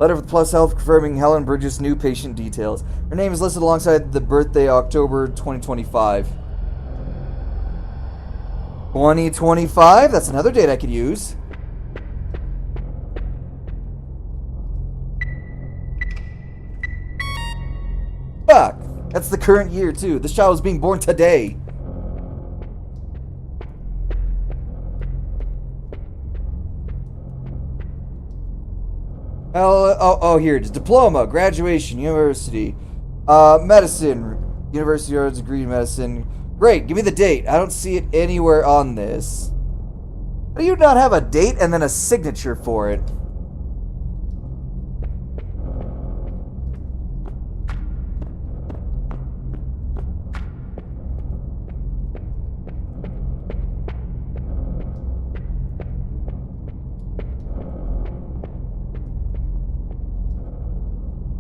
Letter from Plus Health confirming Helen Bridges' new patient details. Her name is listed alongside the birthday, October 2025. 2025? That's another date I could use. Fuck! That's the current year, too. This child was being born today. Oh, here it is. Diploma, graduation, university. Medicine. University of degree in medicine. Great, give me the date. I don't see it anywhere on this. How do you not have a date and then a signature for it?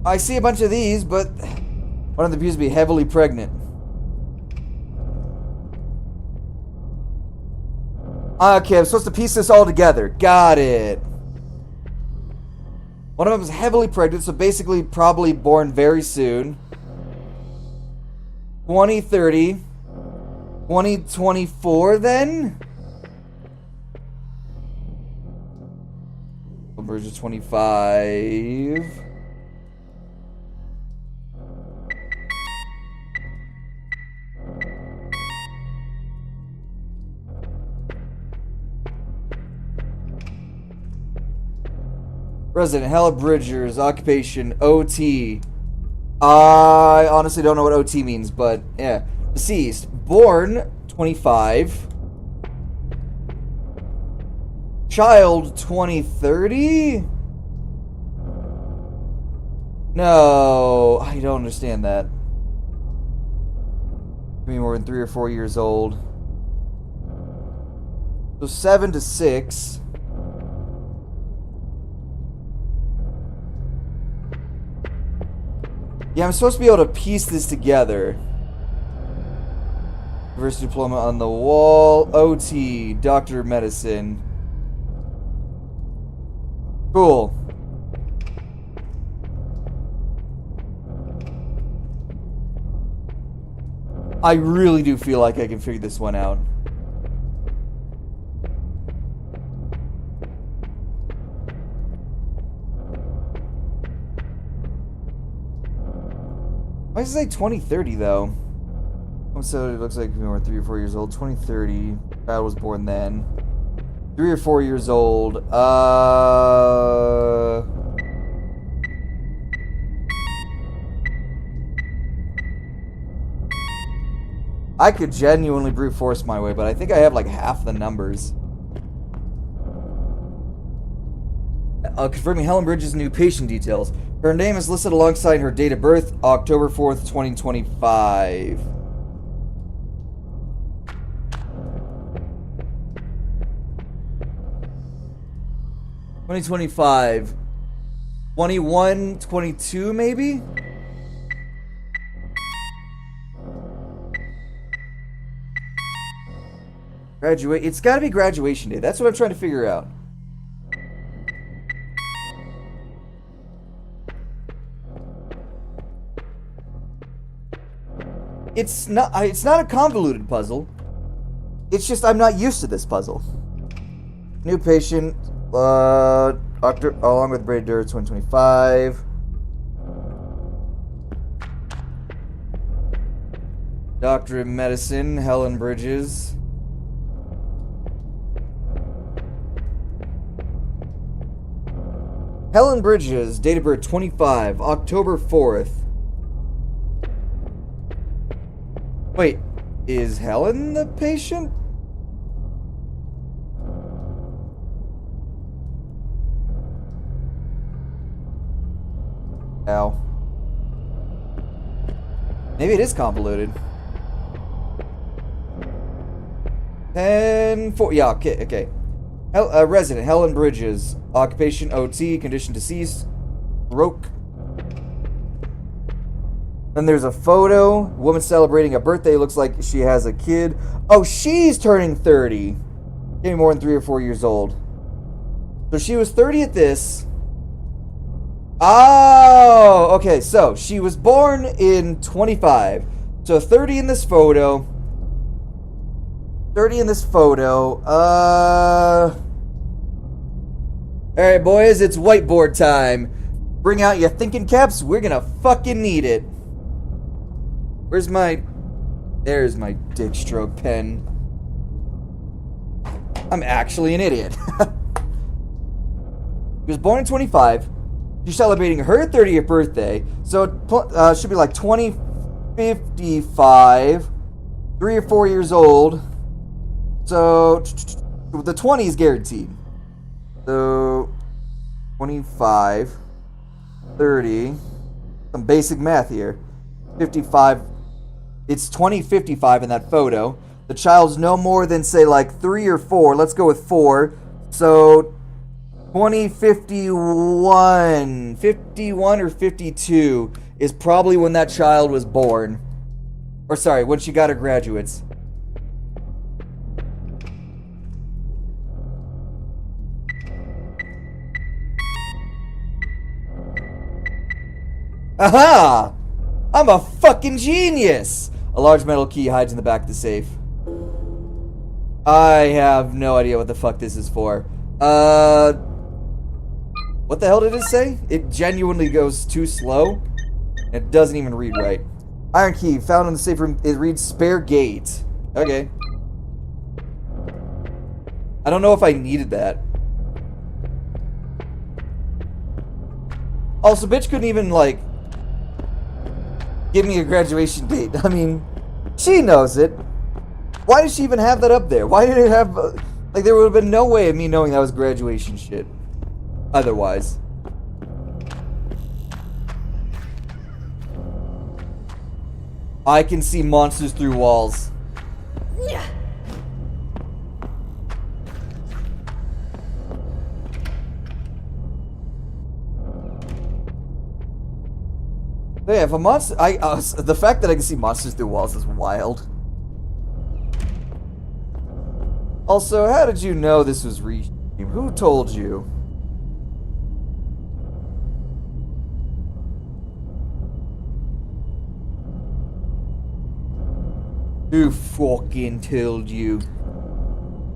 I see a bunch of these, but one of them appears to be heavily pregnant. Okay, I'm supposed to piece this all together. Got it. One of them is heavily pregnant, so basically probably born very soon. 2030. 2024 then? Version 25. Resident Helen Bridgers, occupation OT. I honestly don't know what OT means, but yeah. Deceased, born 25. Child 2030? No, I don't understand that. Maybe more than 3 or 4 years old. So 7 to 6. Yeah, I'm supposed to be able to piece this together. University diploma on the wall. OT, Doctor of Medicine. Cool. I really do feel like I can figure this one out. Why does it say 2030 though? So it looks like we were 3 or 4 years old. 2030. I was born then. 3 or 4 years old. I could genuinely brute force my way, but I think I have like half the numbers. Confirming Helen Bridges' new patient details. Her name is listed alongside her date of birth, October 4th, 2025. $2025. 21, 22 maybe? Graduate. It's gotta be graduation day. That's what I'm trying to figure out. It's not a convoluted puzzle. It's just I'm not used to this puzzle. New patient, Doctor, along with Brady Durr, 2025. Doctor of Medicine, Helen Bridges. Helen Bridges, date of birth 25, October 4th. Wait, is Helen the patient? Ow. Maybe it is convoluted. 10-4. Yeah, okay. Resident Helen Bridges. Occupation OT. Condition deceased. Stroke. Then there's a photo. Woman celebrating a birthday. Looks like she has a kid. Oh, she's turning 30. Getting more than 3 or 4 years old. So she was 30 at this. Oh, okay. So she was born in 25. So 30 in this photo. 30 in this photo. Alright, boys, it's whiteboard time. Bring out your thinking caps. We're gonna fucking need it. Where's my... There's my dick stroke pen. I'm actually an idiot. She was born in 25. She's celebrating her 30th birthday. So it should be like 2055. 3 or 4 years old. So the 20 is guaranteed. So 25, 30. Some basic math here. 55. It's 2055 in that photo. The child's no more than, say, like 3 or 4. Let's go with 4. So 2051. 51 or 52 is probably when that child was born. Or sorry, when she got her graduates. Aha! I'm a fucking genius! A large metal key hides in the back of the safe. I have no idea what the fuck this is for. What the hell did it say? It genuinely goes too slow. It doesn't even read right. Iron key found in the safe room. It reads spare gate. Okay. I don't know if I needed that. Also, bitch couldn't even, like, give me a graduation date. I mean, she knows it. Why did she even have that up there? Why did it have... like, there would have been no way of me knowing that was graduation shit. Otherwise. I can see monsters through walls. Yeah, if a monster... the fact that I can see monsters through walls is wild. Also, how did you know this was Restream? Who told you? Who fucking told you?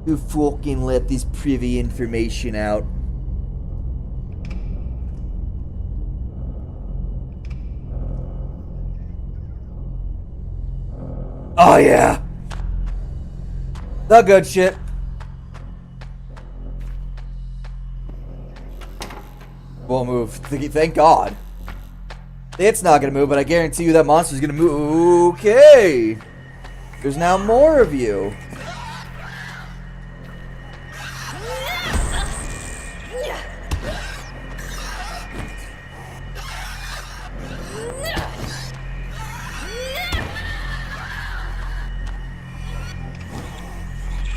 Who fucking let this privy information out? Oh yeah! The good shit. Won't move. Thank God. It's not gonna move, but I guarantee you that monster's gonna move. Okay! There's now more of you.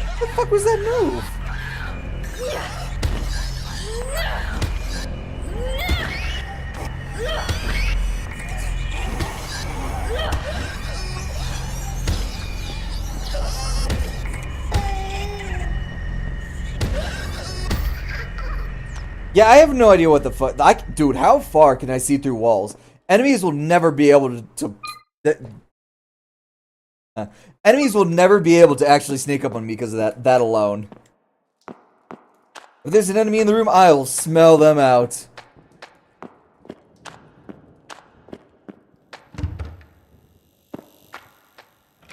What the fuck was that move? Yeah, I have no idea what the fuck. Dude, how far can I see through walls? Enemies will never be able enemies will never be able to actually sneak up on me because of that alone. If there's an enemy in the room, I'll smell them out.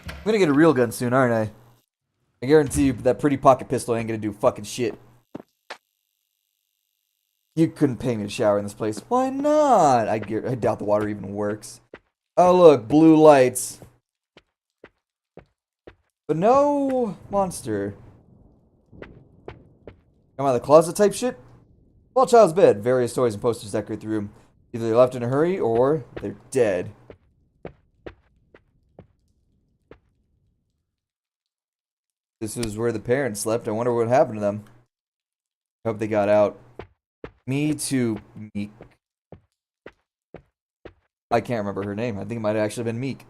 I'm gonna get a real gun soon, aren't I? I guarantee you that pretty pocket pistol ain't gonna do fucking shit. You couldn't pay me to shower in this place. Why not? I doubt the water even works. Oh look, blue lights. But no monster. Come out of the closet type shit? Small child's bed. Various toys and posters decorate the room. Either they're left in a hurry or they're dead. This is where the parents slept. I wonder what happened to them. I hope they got out. Me too, Meek. I can't remember her name. I think it might have actually been Meek.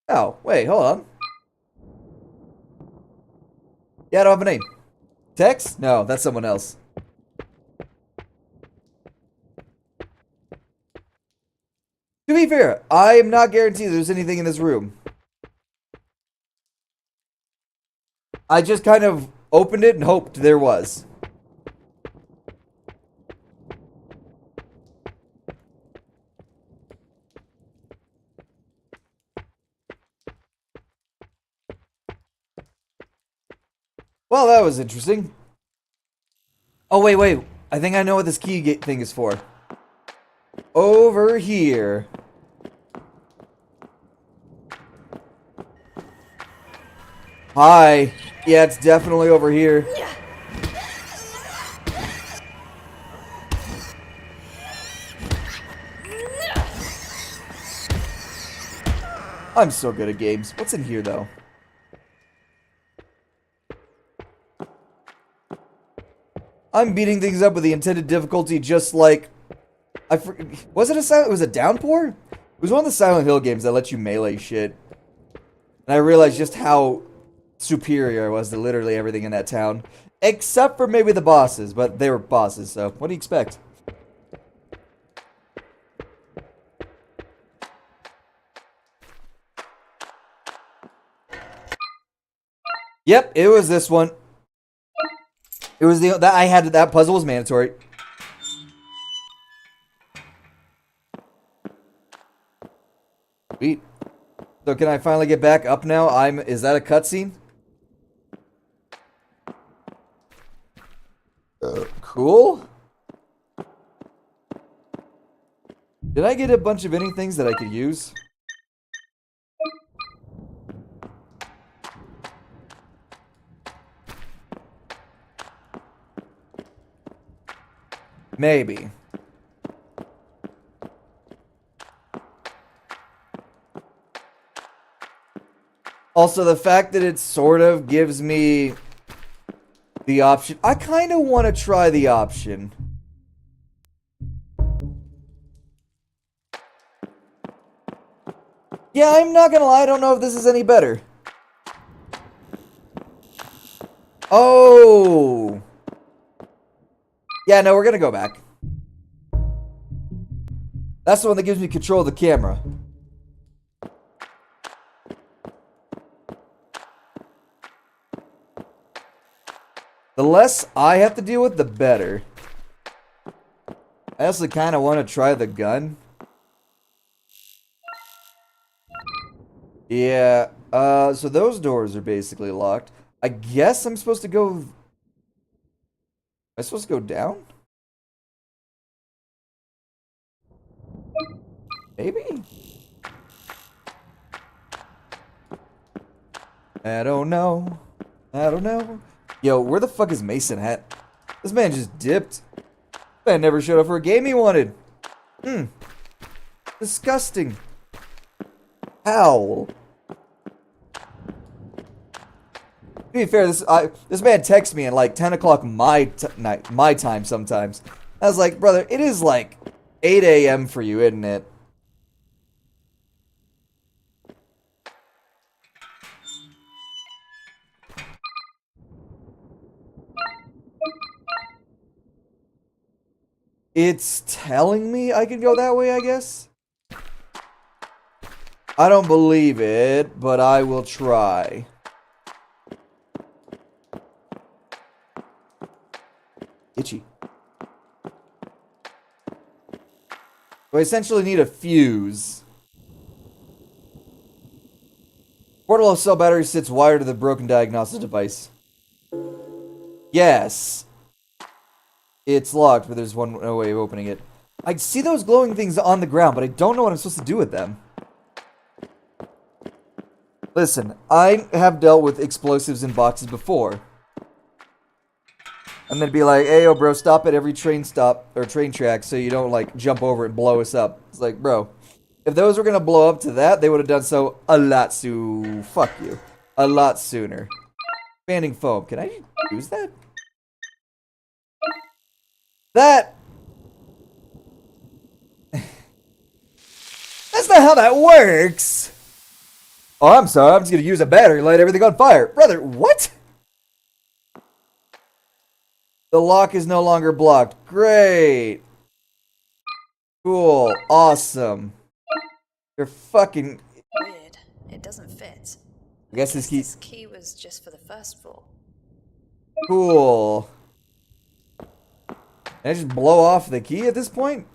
Oh, wait, hold on. Yeah, I don't have a name. Tex? No, that's someone else. To be fair, I am not guaranteed there's anything in this room. I just kind of opened it and hoped there was. Well, that was interesting. Oh, wait. I think I know what this key gate thing is for. Over here. Hi. Yeah, it's definitely over here. I'm so good at games. What's in here, though? I'm beating things up with the intended difficulty, just like was it it was a Downpour? It was one of the Silent Hill games that let you melee shit. And I realized just how superior I was to literally everything in that town. Except for maybe the bosses, but they were bosses, so what do you expect? Yep, it was this one. It was that I had that puzzle was mandatory. Sweet. So can I finally get back up now? Is that a cutscene? Cool. Did I get a bunch of anythings that I could use? Maybe. Also, the fact that it sort of gives me the option. I kind of want to try the option. Yeah, I'm not gonna lie, I don't know if this is any better. Oh. Yeah, no, we're gonna go back. That's the one that gives me control of the camera. The less I have to deal with, the better. I also kind of want to try the gun. Yeah, so those doors are basically locked. I guess I'm supposed to go... Am I supposed to go down? Maybe? I don't know. I don't know. Yo, where the fuck is Mason at? This man just dipped. Man never showed up for a game he wanted. Disgusting. How? To be fair, this man texts me at like 10 o'clock my time sometimes. I was like, brother, it is like 8 a.m. for you, isn't it? It's telling me I can go that way, I guess? I don't believe it, but I will try. Itchy. So I essentially need a fuse. Portable cell battery sits wired to the broken diagnostic device. Yes. It's locked, but there's no way of opening it. I see those glowing things on the ground, but I don't know what I'm supposed to do with them. Listen, I have dealt with explosives in boxes before. And then be like, hey, yo, bro, stop at every train stop, or train track, so you don't, like, jump over it and blow us up. It's like, bro, if those were gonna blow up to that, they would have done so a lot fuck you. A lot sooner. Expanding foam. Can I use that? That's not how that works! Oh, I'm sorry, I'm just gonna use a battery and light everything on fire. Brother, what? The lock is no longer blocked. Great. Cool. Awesome. You're fucking... Weird. It doesn't fit. I guess this key... This key was just for the first floor. Cool. Can I just blow off the key at this point?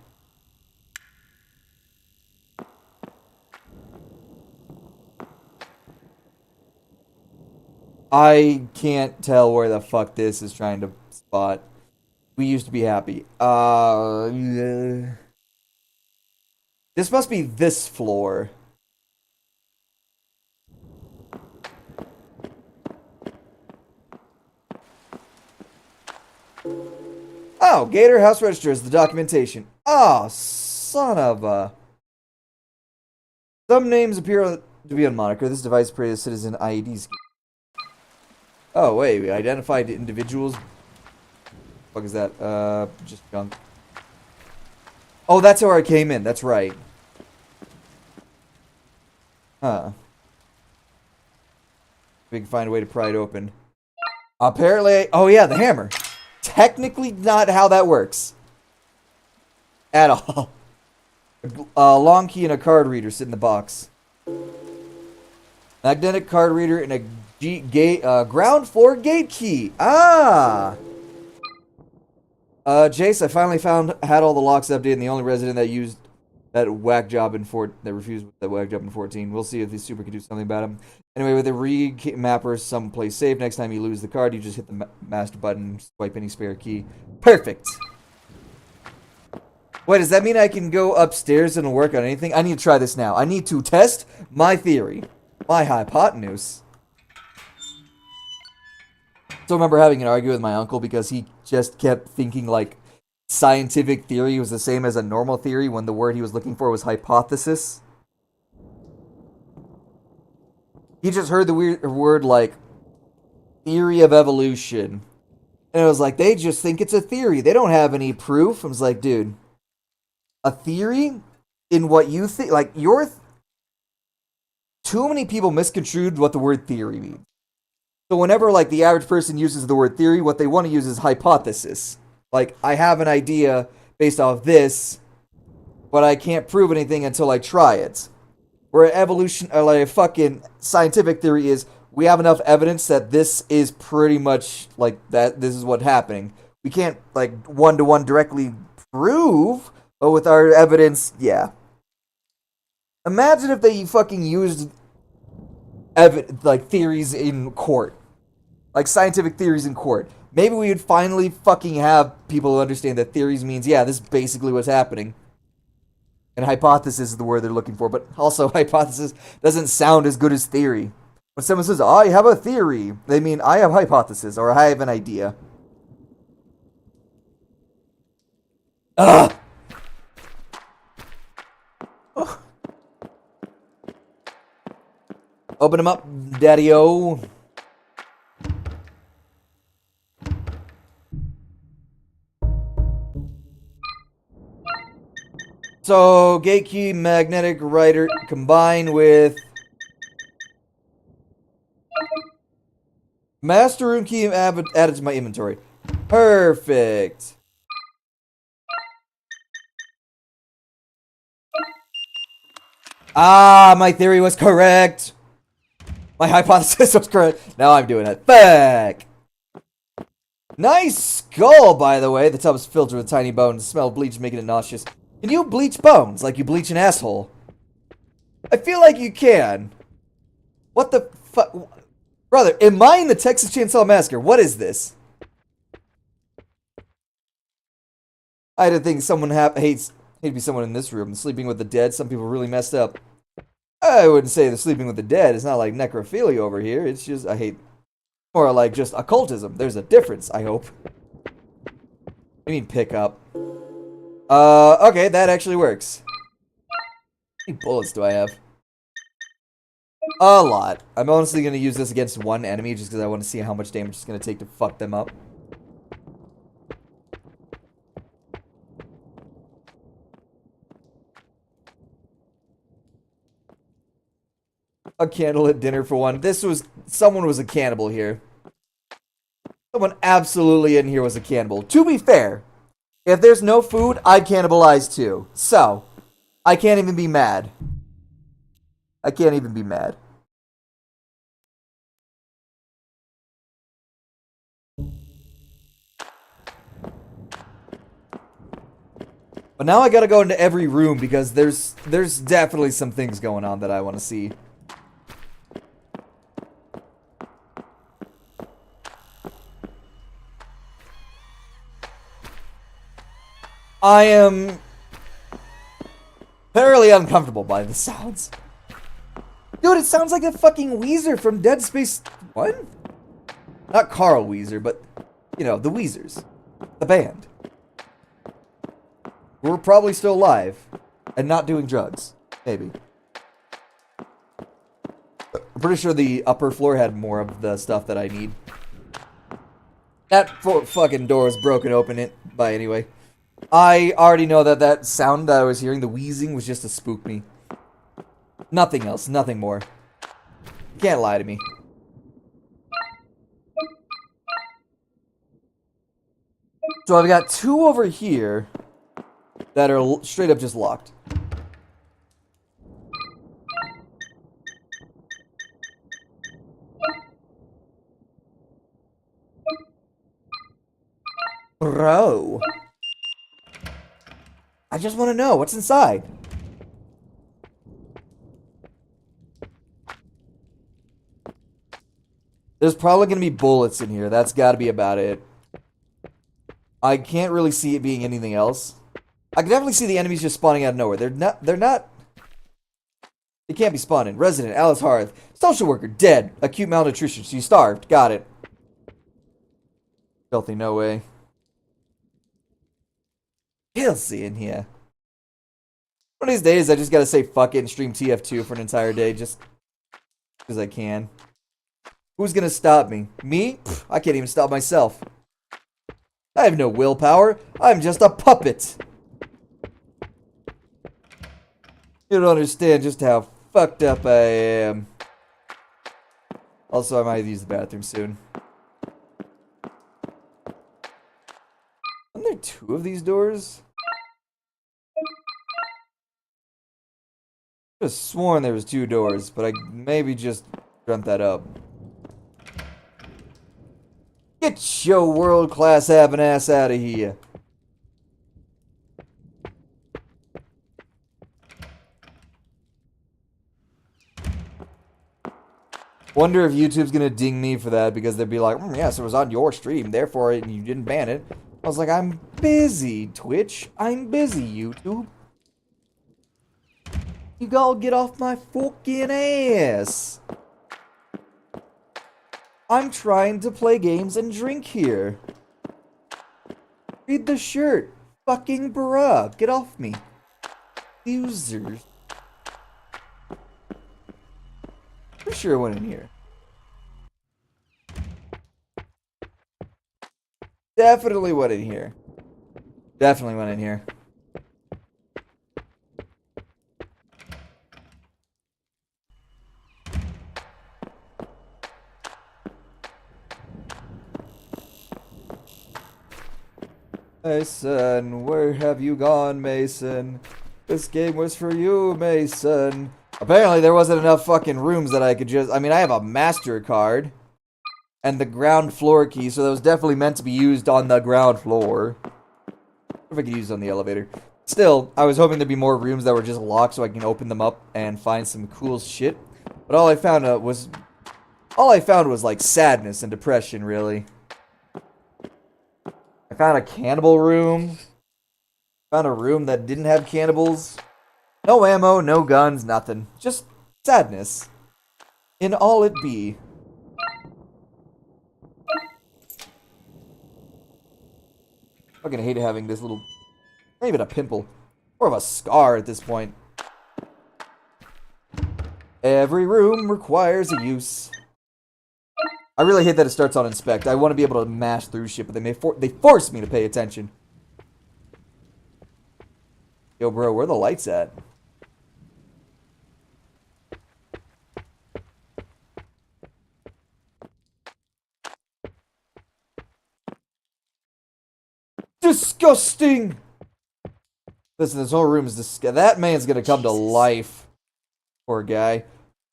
I can't tell where the fuck this is trying to spot. We used to be happy. This must be this floor. Oh, Gator House Register is the documentation. Oh, son of a... Some names appear to be on moniker. This device operated as citizen IEDs. Oh, wait, we identified individuals. What is that? Just junk. Oh, that's where I came in. That's right. Huh. We can find a way to pry it open. Apparently, oh yeah, the hammer. Technically not how that works. At all. A long key and a card reader sit in the box. Magnetic card reader and a ground floor gate key. Ah! Jace, I finally had all the locks updated, and the only resident that used that whack job in that refused that whack job in 14. We'll see if the super can do something about him. Anyway, with the remapper someplace safe, next time you lose the card, you just hit the master button, swipe any spare key. Perfect! Wait, does that mean I can go upstairs and work on anything? I need to try this now. I need to test my theory. My hypotenuse. So I remember having an argument with my uncle because he just kept thinking like scientific theory was the same as a normal theory when the word he was looking for was hypothesis. He just heard the weird word like theory of evolution. And it was like, they just think it's a theory. They don't have any proof. I was like, dude, a theory in what you think, like too many people misconstrued what the word theory means. So whenever like the average person uses the word theory, what they want to use is hypothesis. Like, I have an idea based off this, but I can't prove anything until I try it. Where evolution, or like fucking scientific theory is, we have enough evidence that this is pretty much like that. This is what's happening. We can't like one-to-one directly prove, but with our evidence, yeah. Imagine if they fucking used like theories in court, like scientific theories in court. Maybe we would finally fucking have people who understand that theories means, yeah, this is basically what's happening. And hypothesis is the word they're looking for, but also hypothesis doesn't sound as good as theory. When someone says, I have a theory, they mean, I have hypothesis, or I have an idea. Ugh! Oh. Open them up, daddy-o. So, gate key, magnetic writer combined with master room key added to my inventory. Perfect. Ah, my theory was correct. My hypothesis was correct. Now I'm doing it. Fuck. Nice skull, by the way. The tub is filled with tiny bones. The smell of bleach making it nauseous. Can you bleach bones like you bleach an asshole? I feel like you can. What the fuck? Brother, am I in the Texas Chainsaw Massacre? What is this? I didn't think someone hates to be someone in this room. Sleeping with the dead. Some people really messed up. I wouldn't say they're sleeping with the dead. It's not like necrophilia over here. It's just, I hate, more like just occultism. There's a difference, I hope. I mean pick up. Okay, that actually works. How many bullets do I have? A lot. I'm honestly going to use this against one enemy just because I want to see how much damage it's going to take to fuck them up. A candle at dinner for one. Someone was a cannibal here. Someone absolutely in here was a cannibal. To be fair, if there's no food, I'd cannibalize too. So, I can't even be mad. I can't even be mad. But now I gotta go into every room because there's definitely some things going on that I want to see. I am thoroughly uncomfortable by the sounds. Dude, it sounds like a fucking Weezer from Dead Space 1? Not Carl Weezer, but, you know, the Weezers. The band. We're probably still alive. And not doing drugs. Maybe. I'm pretty sure the upper floor had more of the stuff that I need. That fucking door is broken open by anyway. I already know that that sound that I was hearing, the wheezing, was just to spook me. Nothing else, nothing more. You can't lie to me. So I've got 2 over here that are straight up just locked. Bro. I just want to know what's inside. There's probably going to be bullets in here. That's got to be about it. I can't really see it being anything else. I can definitely see the enemies just spawning out of nowhere. They can't be spawning. Resident, Alice Harth. Social worker, dead. Acute malnutrition. She's starved. Got it. Filthy, no way. Kelsey in here. One of these days, I just gotta say fuck it and stream TF2 for an entire day, just because I can. Who's gonna stop me? Me? Pfft, I can't even stop myself. I have no willpower. I'm just a puppet. You don't understand just how fucked up I am. Also, I might use the bathroom soon. Aren't there 2 of these doors? I could have sworn there was 2 doors, but I maybe just dreamt that up. Get your world-class having ass out of here. Wonder if YouTube's gonna ding me for that because they'd be like, yes, it was on your stream, therefore you didn't ban it. I was like, I'm busy, Twitch. I'm busy, YouTube. You gotta get off my fucking ass. I'm trying to play games and drink here. Read the shirt. Fucking bruh. Get off me. Users. For sure went in here. Definitely went in here. Definitely went in here. Mason, where have you gone, Mason? This game was for you, Mason. Apparently there wasn't enough fucking rooms that I could just... I mean, I have a master card. And the ground floor key, so that was definitely meant to be used on the ground floor. If I could use it on the elevator. Still, I was hoping there'd be more rooms that were just locked so I can open them up and find some cool shit. But all I found was like sadness and depression, really. I found a cannibal room. Found a room that didn't have cannibals. No ammo, no guns, nothing. Just sadness. In all it be. Fucking hate having this little... not even a pimple. More of a scar at this point. Every room requires a use. I really hate that it starts on inspect. I want to be able to mash through shit, but they force me to pay attention. Yo, bro, where are the lights at? Disgusting! Listen, this whole room is disgusting. That man's gonna come to life. Poor guy.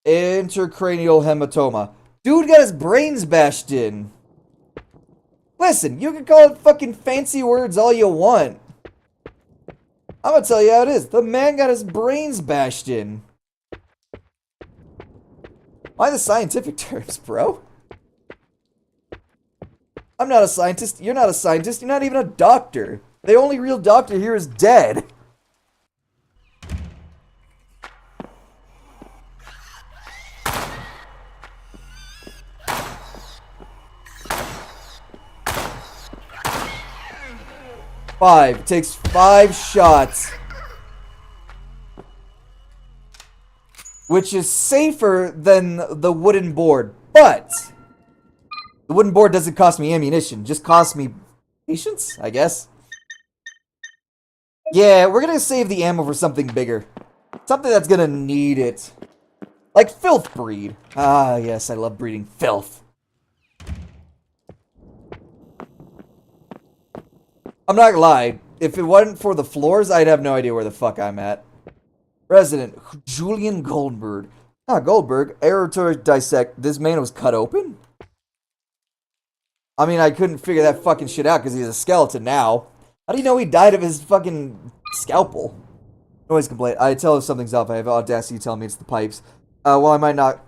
Intracranial hematoma. Dude got his brains bashed in. Listen, you can call it fucking fancy words all you want. I'm gonna tell you how it is. The man got his brains bashed in. Why the scientific terms, bro? I'm not a scientist. You're not a scientist. You're not even a doctor. The only real doctor here is dead. It takes 5 shots. Which is safer than the wooden board. But The wooden board doesn't cost me ammunition, just costs me patience, I guess. Yeah, we're gonna save the ammo for something bigger. Something that's gonna need it. Like filth breed. Ah, yes, I love breeding filth. I'm not gonna lie. If it wasn't for the floors, I'd have no idea where the fuck I'm at. Resident Julian Goldberg. Ah, Goldberg. Error to dissect. This man was cut open? I mean, I couldn't figure that fucking shit out because he's a skeleton now. How do you know he died of his fucking scalpel? Noise complaint. I tell if something's up. I have audacity to tell me it's the pipes. Well, I might not...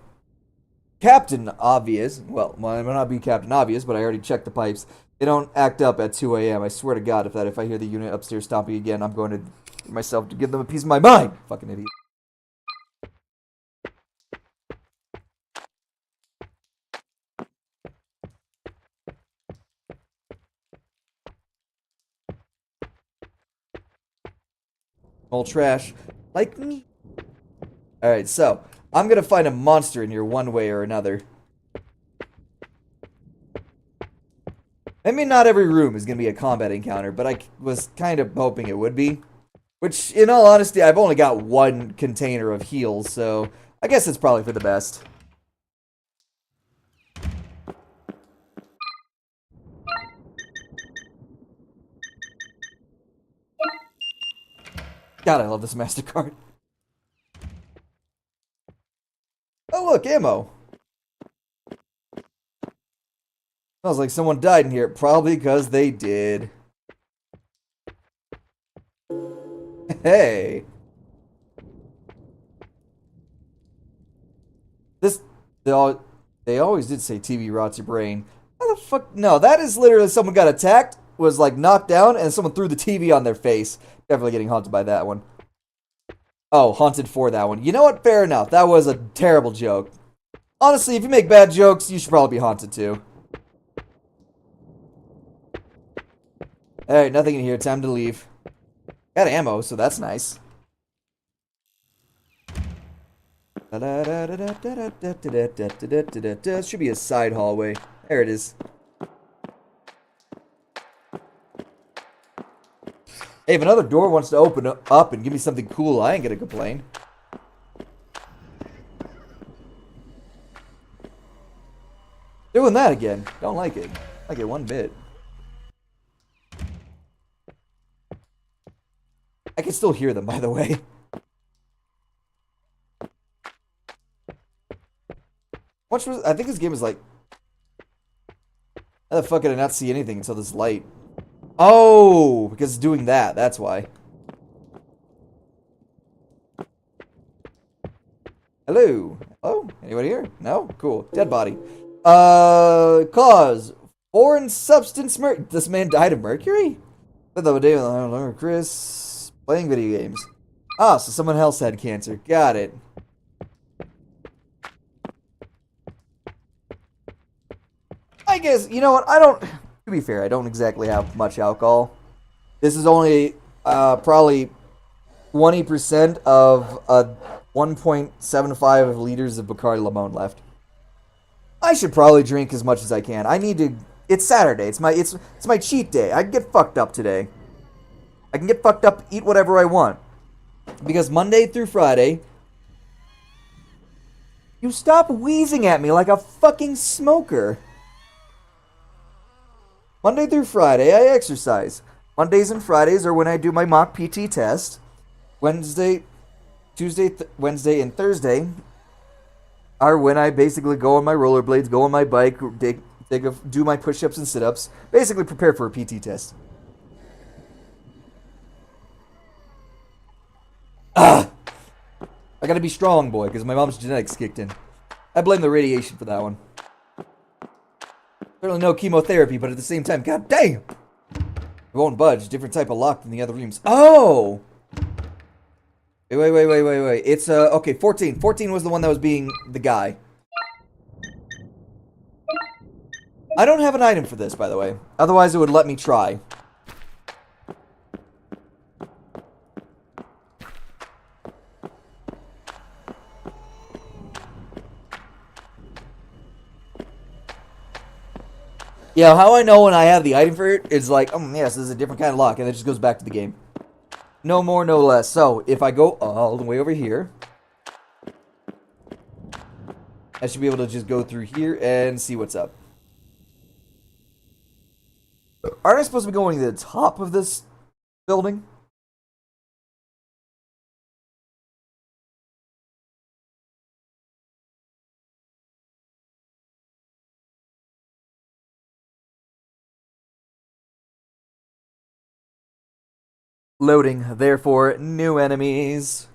Captain Obvious. Well, I might not be Captain Obvious, but I already checked the pipes. They don't act up at 2 a.m. I swear to God, if I hear the unit upstairs stomping again, I'm going to give myself to give them a piece of my mind. Fucking idiot. Old trash. Like me. Alright, so, I'm gonna find a monster in here one way or another. Maybe not every room is gonna be a combat encounter, but I was kind of hoping it would be. Which, in all honesty, I've only got one container of heals, so I guess it's probably for the best. God, I love this MasterCard. Oh, look, ammo. Smells like someone died in here. Probably because they did. Hey. They always did say TV rots your brain. How the fuck? No, that is literally someone got attacked, was like knocked down, and someone threw the TV on their face. Definitely getting haunted by that one. Oh, haunted for that one. You know what? Fair enough. That was a terrible joke. Honestly, if you make bad jokes, you should probably be haunted too. Alright, nothing in here. Time to leave. Got ammo, so that's nice. It should be a side hallway. There it is. Hey, if another door wants to open up and give me something cool, I ain't gonna complain. Doing that again. Don't like it. Like it one bit. I can still hear them, by the way. I think this game is like... How the fuck did I not see anything until this light? Oh, because it's doing that. That's why. Hello? Oh, anybody here? No? Cool. Dead body. Cause. Foreign substance this man died of mercury? Chris. Playing video games. Ah, so someone else had cancer. Got it. I guess, you know what, to be fair, I don't exactly have much alcohol. This is only, probably 20% of 1.75 liters of Bacardi Limon left. I should probably drink as much as I can. I need to, it's Saturday, it's my cheat day. I can get fucked up today. I can get fucked up, eat whatever I want. Because Monday through Friday, you stop wheezing at me like a fucking smoker. Monday through Friday, I exercise. Mondays and Fridays are when I do my mock PT test. Wednesday, and Thursday are when I basically go on my rollerblades, go on my bike, do my push-ups and sit-ups. Basically prepare for a PT test. I gotta be strong, boy, because my mom's genetics kicked in. I blame the radiation for that one. Certainly no chemotherapy, but at the same time, god damn! It won't budge. Different type of lock than the other rooms. Oh! Wait. It's, okay, 14. 14 was the one that was being the guy. I don't have an item for this, by the way. Otherwise, it would let me try. Yeah, how I know when I have the item for it is like, yes, this is a different kind of lock, and it just goes back to the game. No more, no less. So, if I go all the way over here, I should be able to just go through here and see what's up. Aren't I supposed to be going to the top of this building? Loading, therefore, new enemies.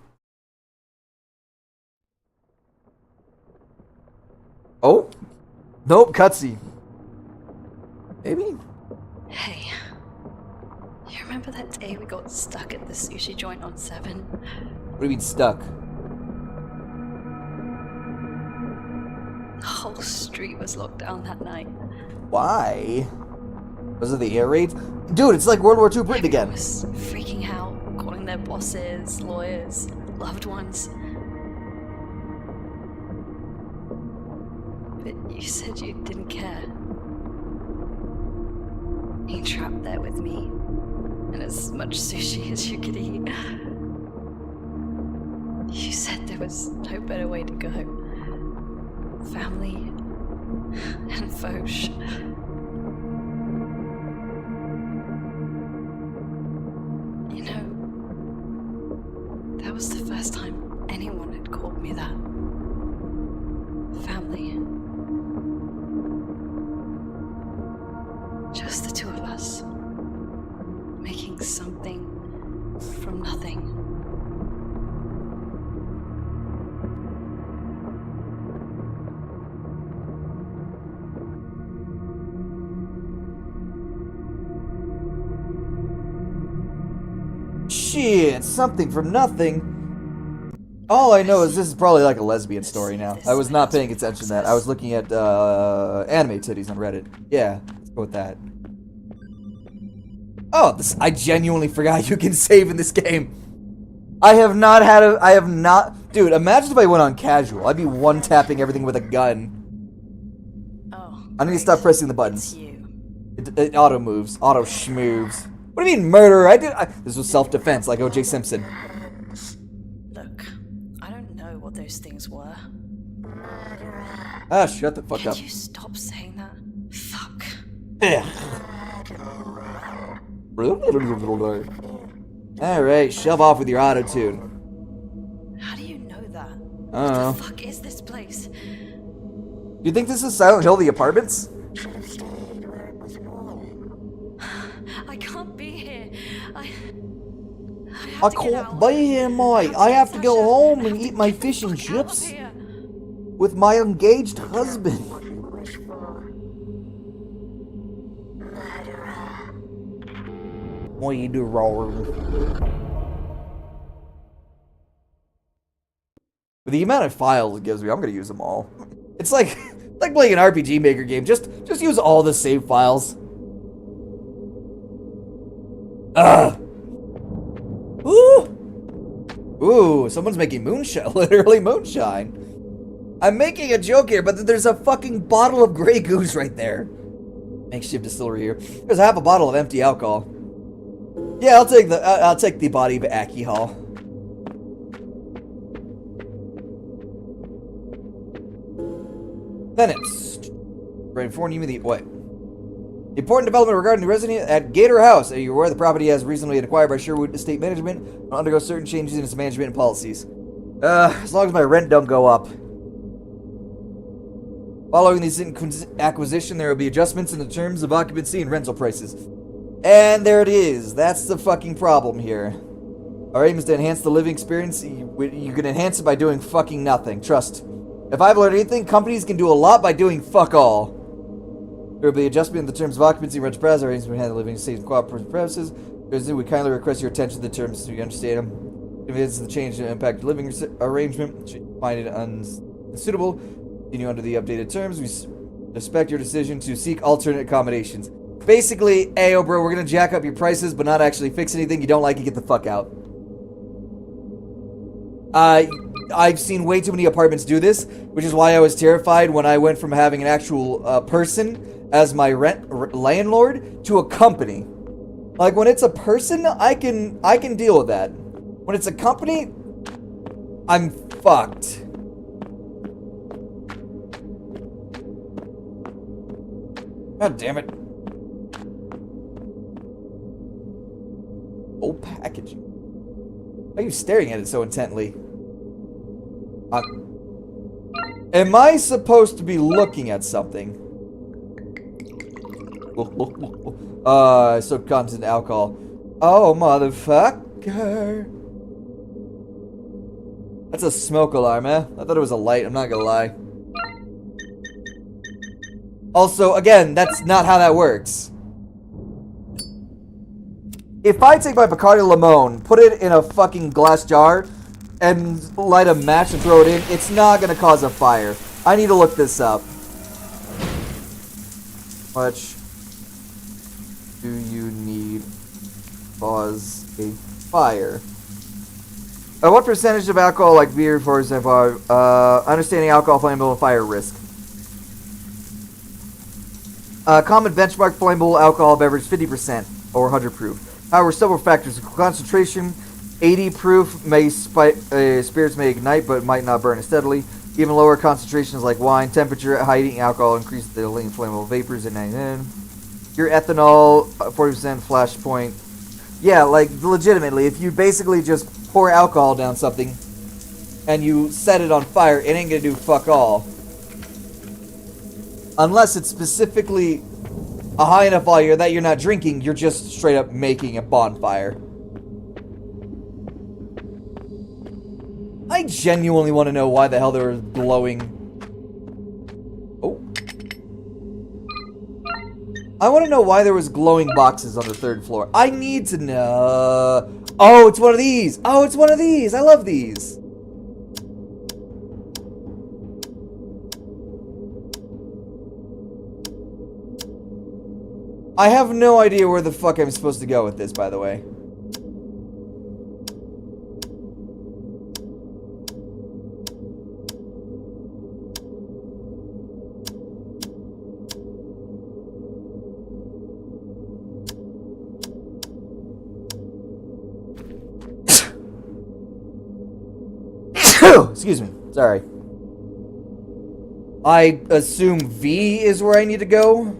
Oh. Nope, cutscene. Maybe? Hey. You remember that day we got stuck at the sushi joint on 7? What do you mean stuck? The whole street was locked down that night. Why? Was it the air raids? Dude, it's like World War II Britain again. I was freaking out, calling their bosses, lawyers, loved ones. But you said you didn't care. Being trapped there with me, and as much sushi as you could eat. You said there was no better way to go. Family and Foch. You know, that was the first time anyone had called me that. Family. Just the two of us. Making something from nothing. Shit, something from nothing. All I know is this is probably like a lesbian story now. I was not paying attention to that. I was looking at anime titties on Reddit. Yeah, let's go with that. Oh, I genuinely forgot you can save in this game. I have not, dude, imagine if I went on casual. I'd be one-tapping everything with a gun. Oh. I need to stop pressing the buttons. It's you. It auto moves, auto schmoves. What do you mean murder? This was self-defense, like O.J. Simpson. Look, I don't know what those things were. Ah, shut the fuck up. Can't you stop saying that? Fuck. Alright, shove off with your auto-tune. How do you know that? I don't What know. the fuck is this place? Do you think this is Silent Hill, the apartments? I can't be here. I have I to get can't out. be here, mate. I have to go home and eat my fish and Fuck out of chips here. with my engaged husband. What you do, wrong? With the amount of files it gives me, I'm gonna use them all. It's like playing an RPG Maker game. Just use all the save files. Ugh. Ooh. Ooh, someone's making moonshine. Literally moonshine. I'm making a joke here, but there's a fucking bottle of Grey Goose right there. Makeshift distillery here. There's half a bottle of empty alcohol. Yeah, I'll take the body of Aki Hall. Minutes. For informing you the what? Important development regarding the resident at Gator House. Are you aware the property has recently been acquired by Sherwood Estate Management and will undergo certain changes in its management and policies. As long as my rent don't go up. Following this acquisition, there will be adjustments in the terms of occupancy and rental prices. And there it is. That's the fucking problem here. Our aim is to enhance the living experience. You can enhance it by doing fucking nothing. Trust. If I've learned anything, companies can do a lot by doing fuck all. There will be adjustment in the terms of occupancy and rental prices. Our aim is to enhance the living state of cooperative premises. We kindly request your attention to the terms so you understand them. If it's the change to impact the living arrangement, should you find it unsuitable, continue under the updated terms. We respect your decision to seek alternate accommodations. Basically, ayo bro, we're gonna jack up your prices, but not actually fix anything. You don't like it, get the fuck out. I've seen way too many apartments do this, which is why I was terrified when I went from having an actual person as my landlord to a company. Like, when it's a person, I can deal with that. When it's a company, I'm fucked. God damn it. Old packaging. Why are you staring at it so intently? Am I supposed to be looking at something? So content alcohol. Oh, motherfucker. That's a smoke alarm, eh? I thought it was a light, I'm not gonna lie. Also, again, that's not how that works. If I take my Bacardi Limon, put it in a fucking glass jar, and light a match and throw it in, it's not gonna cause a fire. I need to look this up. Much do you need to cause a fire? What percentage of alcohol, like beer, for example, understanding alcohol, flammable, and fire risk? Common benchmark flammable alcohol beverage, 50% or 100 proof. However, several factors: concentration, 80 proof spirits may ignite but might not burn steadily. Even lower concentrations like wine, temperature, high heating alcohol increase the latent flammable vapors in 99. Your ethanol, 40% flash point. Yeah, like legitimately, if you basically just pour alcohol down something and you set it on fire, it ain't gonna do fuck all. Unless it's specifically a high enough volume that you're not drinking, you're just straight up making a bonfire. I genuinely want to know why the hell there was glowing. Oh. I want to know why there was glowing boxes on the 3rd floor. I need to know. Oh, it's one of these. Oh, it's one of these. I love these. I have no idea where the fuck I'm supposed to go with this, by the way. Excuse me. Sorry. I assume V is where I need to go.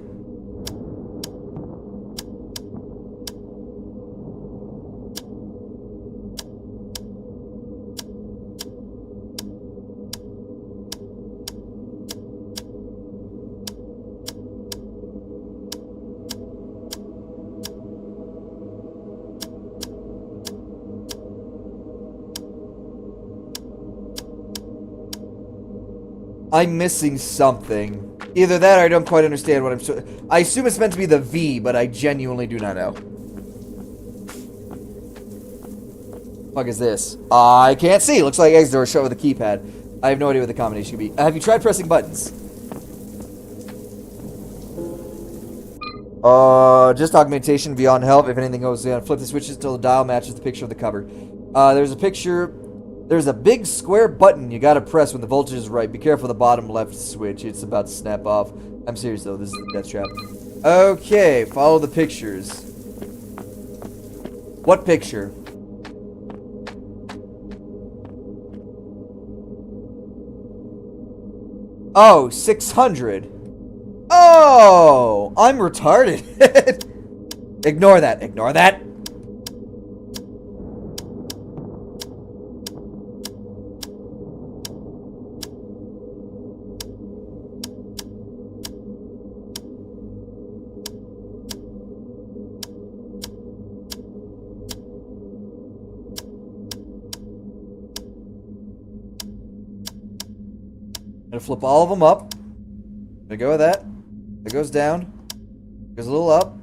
I'm missing something. Either that or I don't quite understand what I assume it's meant to be the V, but I genuinely do not know. Fuck is this? I can't see. Looks like exit door shut with a keypad. I have no idea what the combination could be. Have you tried pressing buttons? Just augmentation beyond help. If anything goes down, flip the switches till the dial matches the picture of the cover. There's a picture. There's a big square button you gotta press when the voltage is right. Be careful of the bottom left switch. It's about to snap off. I'm serious though, this is the death trap. Okay, follow the pictures. What picture? Oh, 600. Oh, I'm retarded. Ignore that, ignore that. Gonna flip all of them up. Gonna go with that. It goes down. Goes a little up.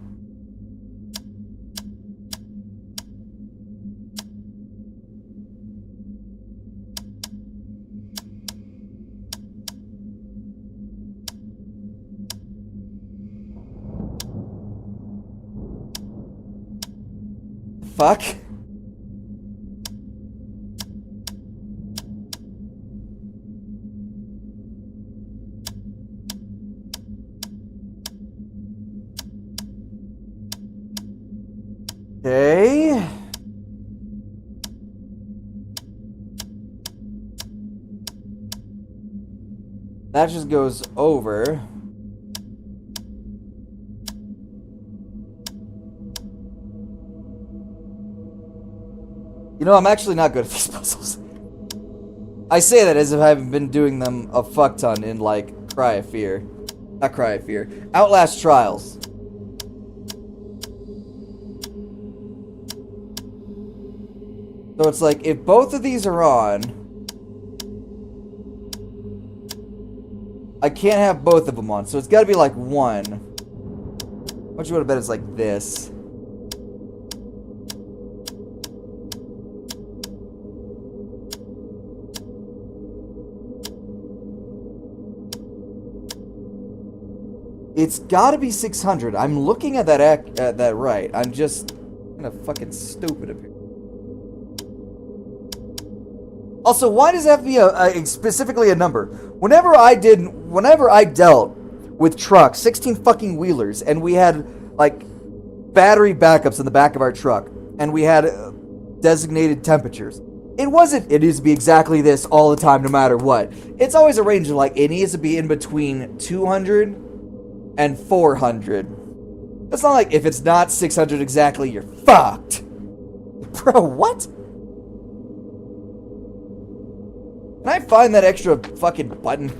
Fuck. Okay. That just goes over. You know, I'm actually not good at these puzzles. I say that as if I haven't been doing them a fuck ton in, like, Cry of Fear. Not Cry of Fear. Outlast Trials. So it's like, if both of these are on, I can't have both of them on, so it's gotta be like one. What you wanna bet it's like this? It's gotta be 600. I'm looking at that right. I'm just kind of fucking stupid up here. Also, why does it have to be specifically a number? Whenever I dealt with trucks, 16 fucking wheelers, and we had like battery backups in the back of our truck, and we had designated temperatures. It needs to be exactly this all the time, no matter what. It's always a range of like, it needs to be in between 200 and 400. It's not like if it's not 600 exactly, you're fucked. Bro, what? Can I find that extra fucking button?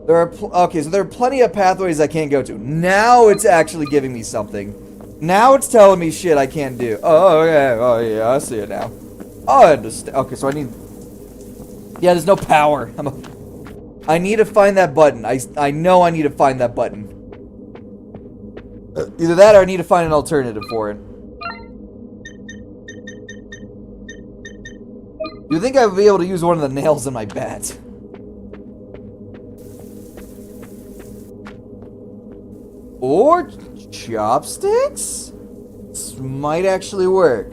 Okay, so there are plenty of pathways I can't go to. Now it's actually giving me something. Now it's telling me shit I can't do. Oh, yeah, I see it now. Oh, I understand. Okay, so I need... Yeah, there's no power. I need to find that button. I know I need to find that button. Either that or I need to find an alternative for it. You think I would be able to use one of the nails in my bat? Or chopsticks? This might actually work.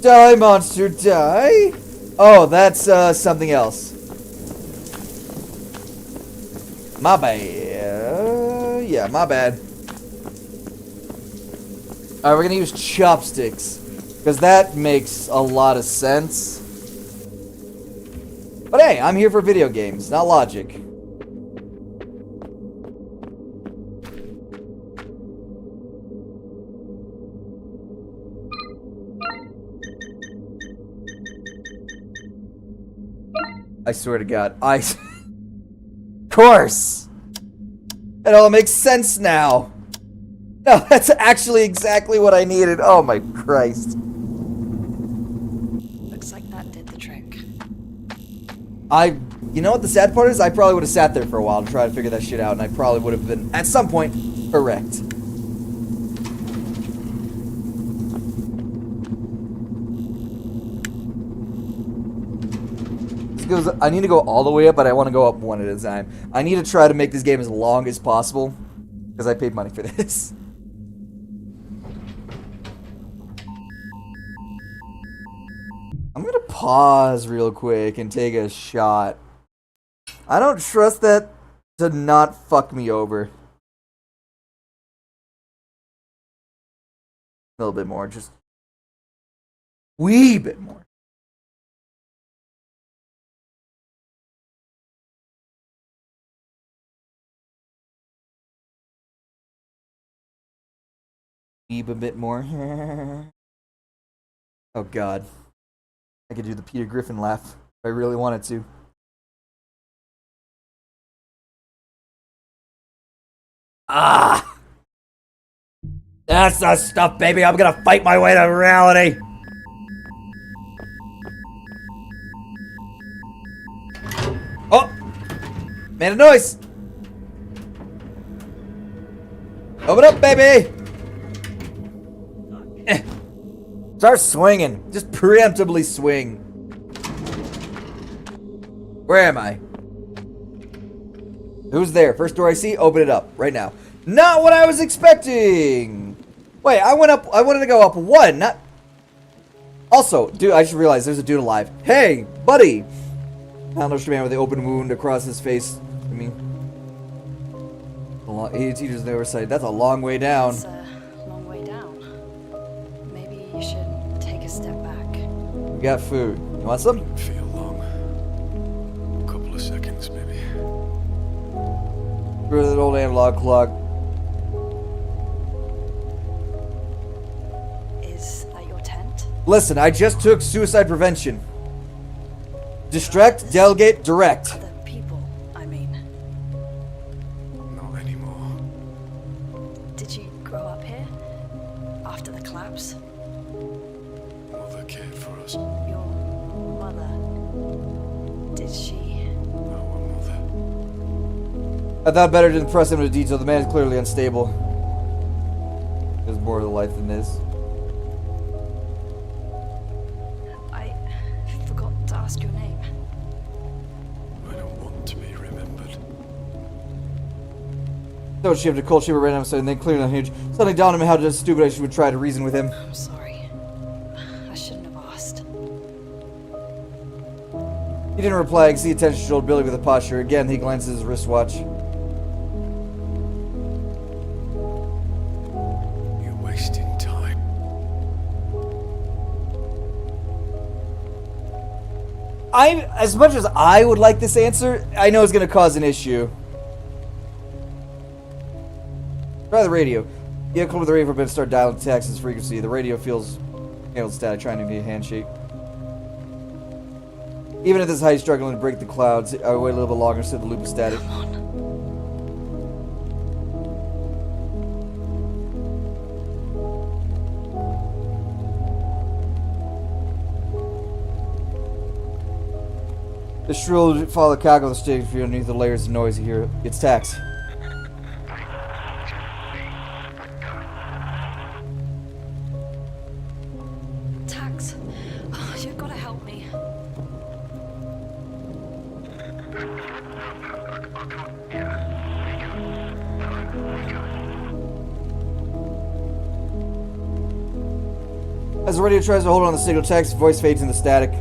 Die, monster, die! Oh, that's something else. My bad. Yeah, my bad. Alright, we're gonna use chopsticks. Because that makes a lot of sense. But hey, I'm here for video games, not logic. I swear to God, of course! It all makes sense now! No, that's actually exactly what I needed. Oh my Christ. Looks like that did the trick. You know what the sad part is? I probably would have sat there for a while to try to figure that shit out, and I probably would have been, at some point, correct. I need to go all the way up, but I want to go up one at a time. I need to try to make this game as long as possible, because I paid money for this. I'm gonna pause real quick and take a shot. I don't trust that to not fuck me over. A little bit more, just wee bit more. Weeb a bit more. Oh God. I could do the Peter Griffin laugh if I really wanted to. Ah! That's the stuff, baby. I'm gonna fight my way to reality. Oh! Made a noise! Open up, baby! Start swinging. Just preemptively swing. Where am I? Who's there? First door I see, open it up right now. Not what I was expecting. Wait, I wanted to go up one, not... Also, dude, I just realized there's a dude alive. Hey, buddy! Malnourished man with an open wound across his face. I mean, he teaches the oversight. That's a long way down. It's a long way down. Maybe you should take a step back. We got food. You want some? Didn't feel long. A couple of seconds, maybe. Through that old analog clock. Is that your tent? Listen, I just took suicide prevention. Distract, delegate, direct. Other people, I mean. Not anymore. Did you grow up here? After the collapse? Mother cared for us. Your mother. Did she? Our mother. I thought better to press him into detail. The man is clearly unstable. There's more to life than this. I forgot to ask your name. I don't want to be remembered. So she had a cold shiver ran outside and then clearly unhinged. Suddenly dawned on me how just stupid I should try to reason with him. I'm sorry. I shouldn't have asked. He didn't reply. I could see attention to old Billy with a posture. Again, he glanced at his wristwatch. You're wasting time. As much as I would like this answer, I know it's going to cause an issue. Try the radio. Yeah, come with the radio for a bit. Start dialing Texas frequency. The radio feels handled static, trying to be a handshake. Even at this height, struggling to break the clouds, I wait a little bit longer so the loop is static. Come on. The shrill follow cackle of the stage from underneath the layers of noise you hear. It's Tax. Tax. Oh, you've got to help me. As the radio tries to hold on the signal, Tax's voice fades in the static.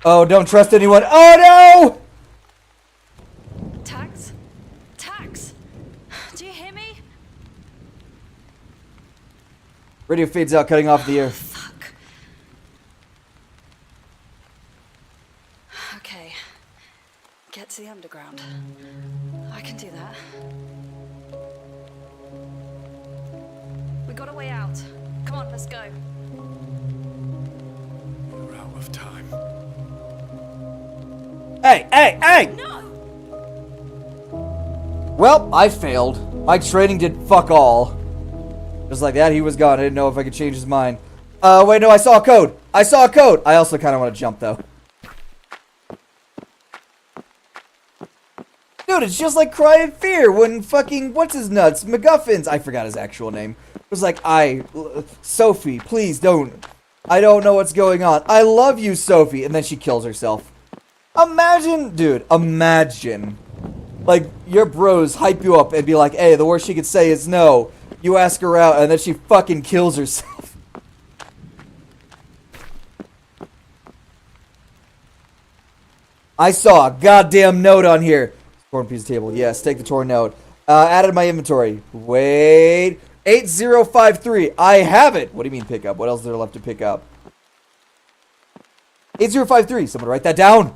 Oh, don't trust anyone. Oh no! Tax? Tax? Do you hear me? Radio fades out, cutting off the air. Fuck. Okay. Get to the underground. I can do that. We got a way out. Come on, let's go. We're out of time. Hey, hey, hey! No! Well, I failed. My training did fuck all. Just like that, he was gone. I didn't know if I could change his mind. Wait, no, I saw a code. I saw a code. I also kind of want to jump, though. Dude, it's just like Cry in Fear when fucking, what's his nuts? MacGuffins. I forgot his actual name. It was like, Sophie, please don't. I don't know what's going on. I love you, Sophie. And then she kills herself. Imagine, dude, imagine. Like, your bros hype you up and be like, hey, the worst she could say is no. You ask her out, and then she fucking kills herself. I saw a goddamn note on here. Torn piece of table. Yes, take the torn note. Added to my inventory. Wait. 8053. I have it. What do you mean pick up? What else is there left to pick up? 8053. Someone write that down.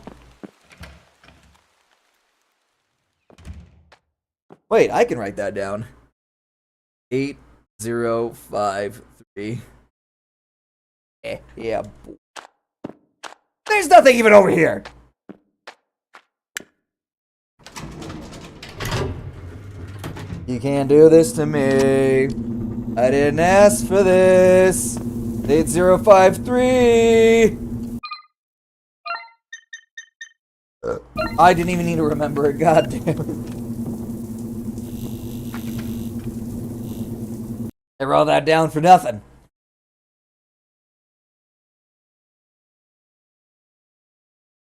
Wait, I can write that down. 8053. Yeah. There's nothing even over here. You can't do this to me. I didn't ask for this. 8053. I didn't even need to remember it. God damn it. I wrote that down for nothing.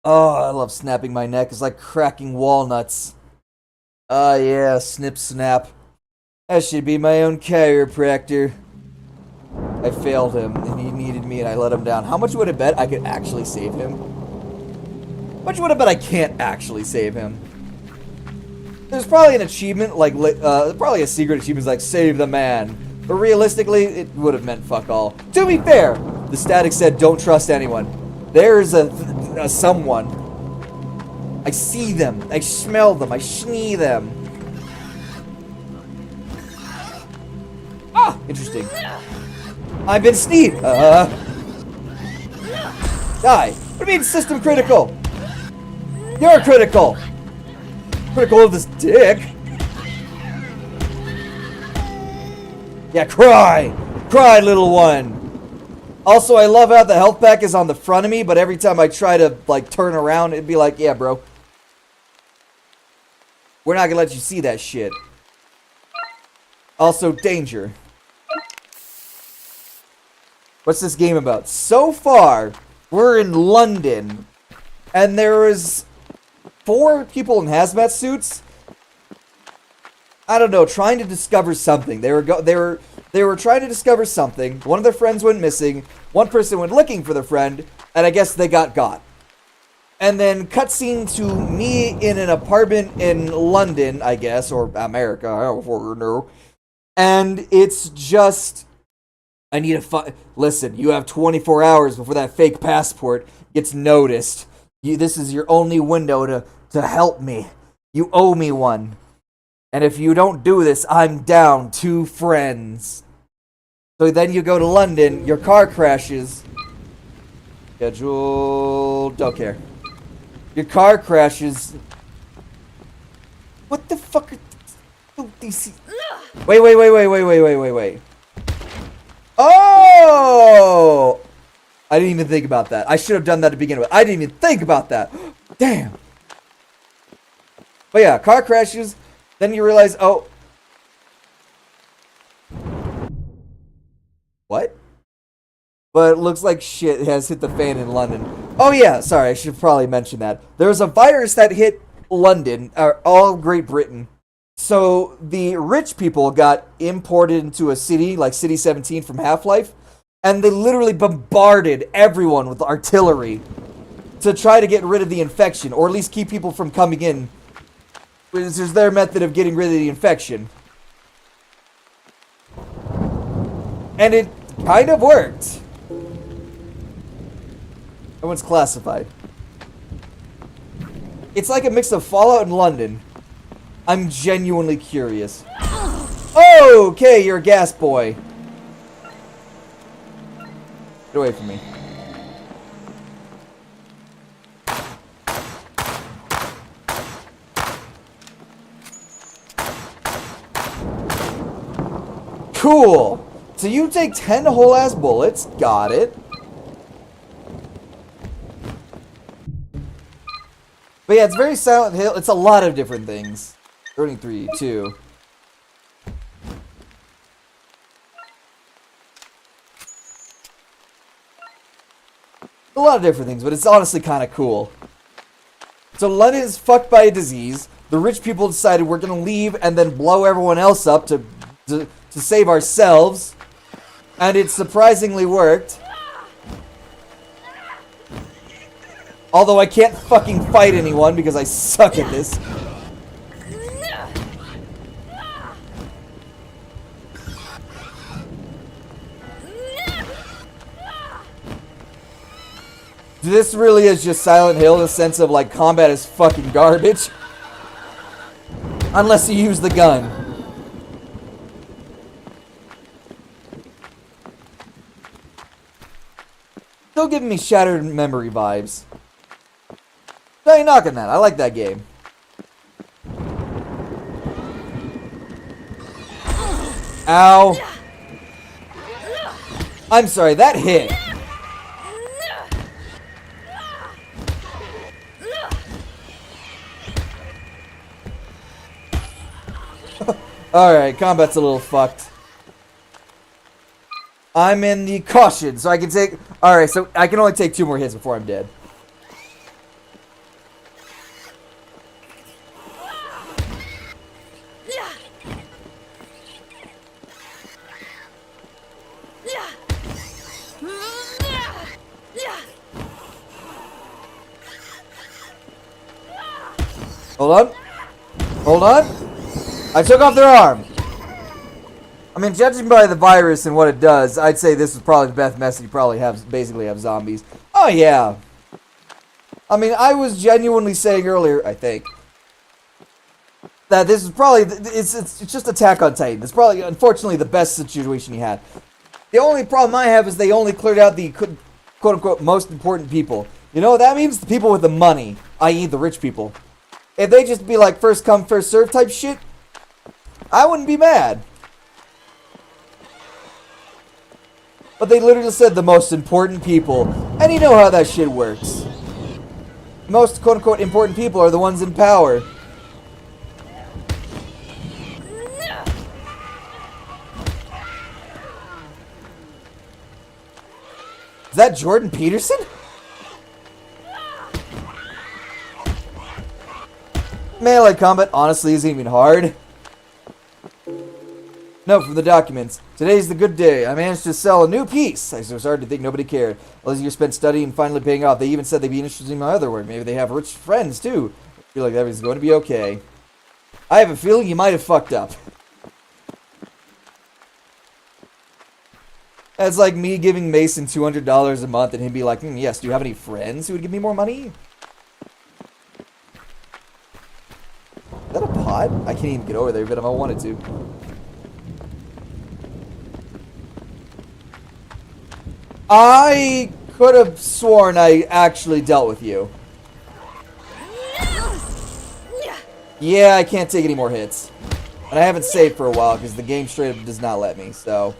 Oh, I love snapping my neck. It's like cracking walnuts. Ah, yeah, snip snap. I should be my own chiropractor. I failed him, and he needed me, and I let him down. How much would I bet I could actually save him? How much would I bet I can't actually save him? There's probably an achievement, like, probably a secret achievement like, save the man. But realistically, it would have meant fuck all. To be fair, the static said don't trust anyone. There's a someone. I see them. I smell them. I schnee them. Ah, interesting. I've been sneed. Die. What do you mean system critical? You're critical. Critical of this dick. Yeah, cry. Cry, little one. Also, I love how the health pack is on the front of me, but every time I try to, like, turn around, it'd be like, yeah, bro. We're not gonna let you see that shit. Also, danger. What's this game about? So far, we're in London, and there is 4 people in hazmat suits. I don't know, trying to discover something. They were trying to discover something. One of their friends went missing. One person went looking for their friend, and I guess they got. And then cutscene to me in an apartment in London, I guess, or America, I don't know. And it's just, I need to listen, you have 24 hours before that fake passport gets noticed. This is your only window to help me. You owe me one. And if you don't do this, I'm down 2 friends. So then you go to London, your car crashes. Schedule, don't care. Your car crashes. What the fuck are these? Wait. Oh! I didn't even think about that. I should have done that to begin with. I didn't even think about that. Damn. But yeah, car crashes. Then you realize, oh. What? But it looks like shit has hit the fan in London. Oh yeah, sorry, I should probably mention that. There was a virus that hit London, or all Great Britain. So the rich people got imported into a city, like City 17 from Half-Life, and they literally bombarded everyone with artillery to try to get rid of the infection, or at least keep people from coming in. This is their method of getting rid of the infection. And it kind of worked. That one's classified. It's like a mix of Fallout and London. I'm genuinely curious. Okay, you're a gas boy. Get away from me. Cool. So you take 10 whole ass bullets. Got it. But yeah, it's very Silent Hill. It's a lot of different things. 33, 2. A lot of different things, but it's honestly kind of cool. So London is fucked by a disease. The rich people decided we're gonna leave and then blow everyone else up to save ourselves. And it surprisingly worked. Although I can't fucking fight anyone because I suck at this. This really is just Silent Hill in the sense of like combat is fucking garbage. Unless you use the gun. Still giving me Shattered Memory vibes. I ain't knocking that. I like that game. Ow. I'm sorry, that hit. Alright, combat's a little fucked. I'm in the caution, so I can take... Alright, so I can only take 2 more hits before I'm dead. Hold on. Hold on. I took off their arm. I mean, judging by the virus and what it does, I'd say this is probably the best message. You probably basically have zombies. Oh, yeah. I mean, I was genuinely saying earlier, I think, that this is probably, it's just Attack on Titan. It's probably, unfortunately, the best situation he had. The only problem I have is they only cleared out the quote-unquote most important people. You know what that means? The people with the money, i.e. the rich people. If they just be like first come, first serve type shit, I wouldn't be mad. But they literally said the most important people. And you know how that shit works. Most quote-unquote important people are the ones in power. Is that Jordan Peterson? Melee combat honestly isn't even hard. Note from the documents. Today's the good day. I managed to sell a new piece. I was hard to think nobody cared. All these years spent studying and finally paying off. They even said they'd be interested in my other work. Maybe they have rich friends too. I feel like everything's going to be okay. I have a feeling you might have fucked up. That's like me giving Mason $200 a month and he'd be like, yes, do you have any friends who would give me more money? Is that a pod? I can't even get over there, but if I wanted to. I could have sworn I actually dealt with you. Yeah, I can't take any more hits. And I haven't saved for a while because the game straight up does not let me, so...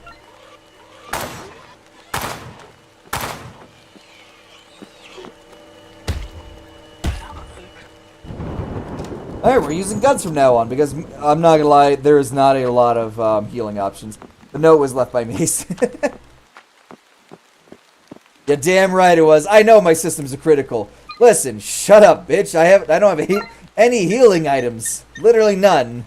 Alright, we're using guns from now on, because I'm not gonna lie, there is not a lot of healing options. The note was left by Mace. Yeah, damn right it was. I know my systems are critical. Listen, shut up, bitch. I don't have any healing items. Literally none.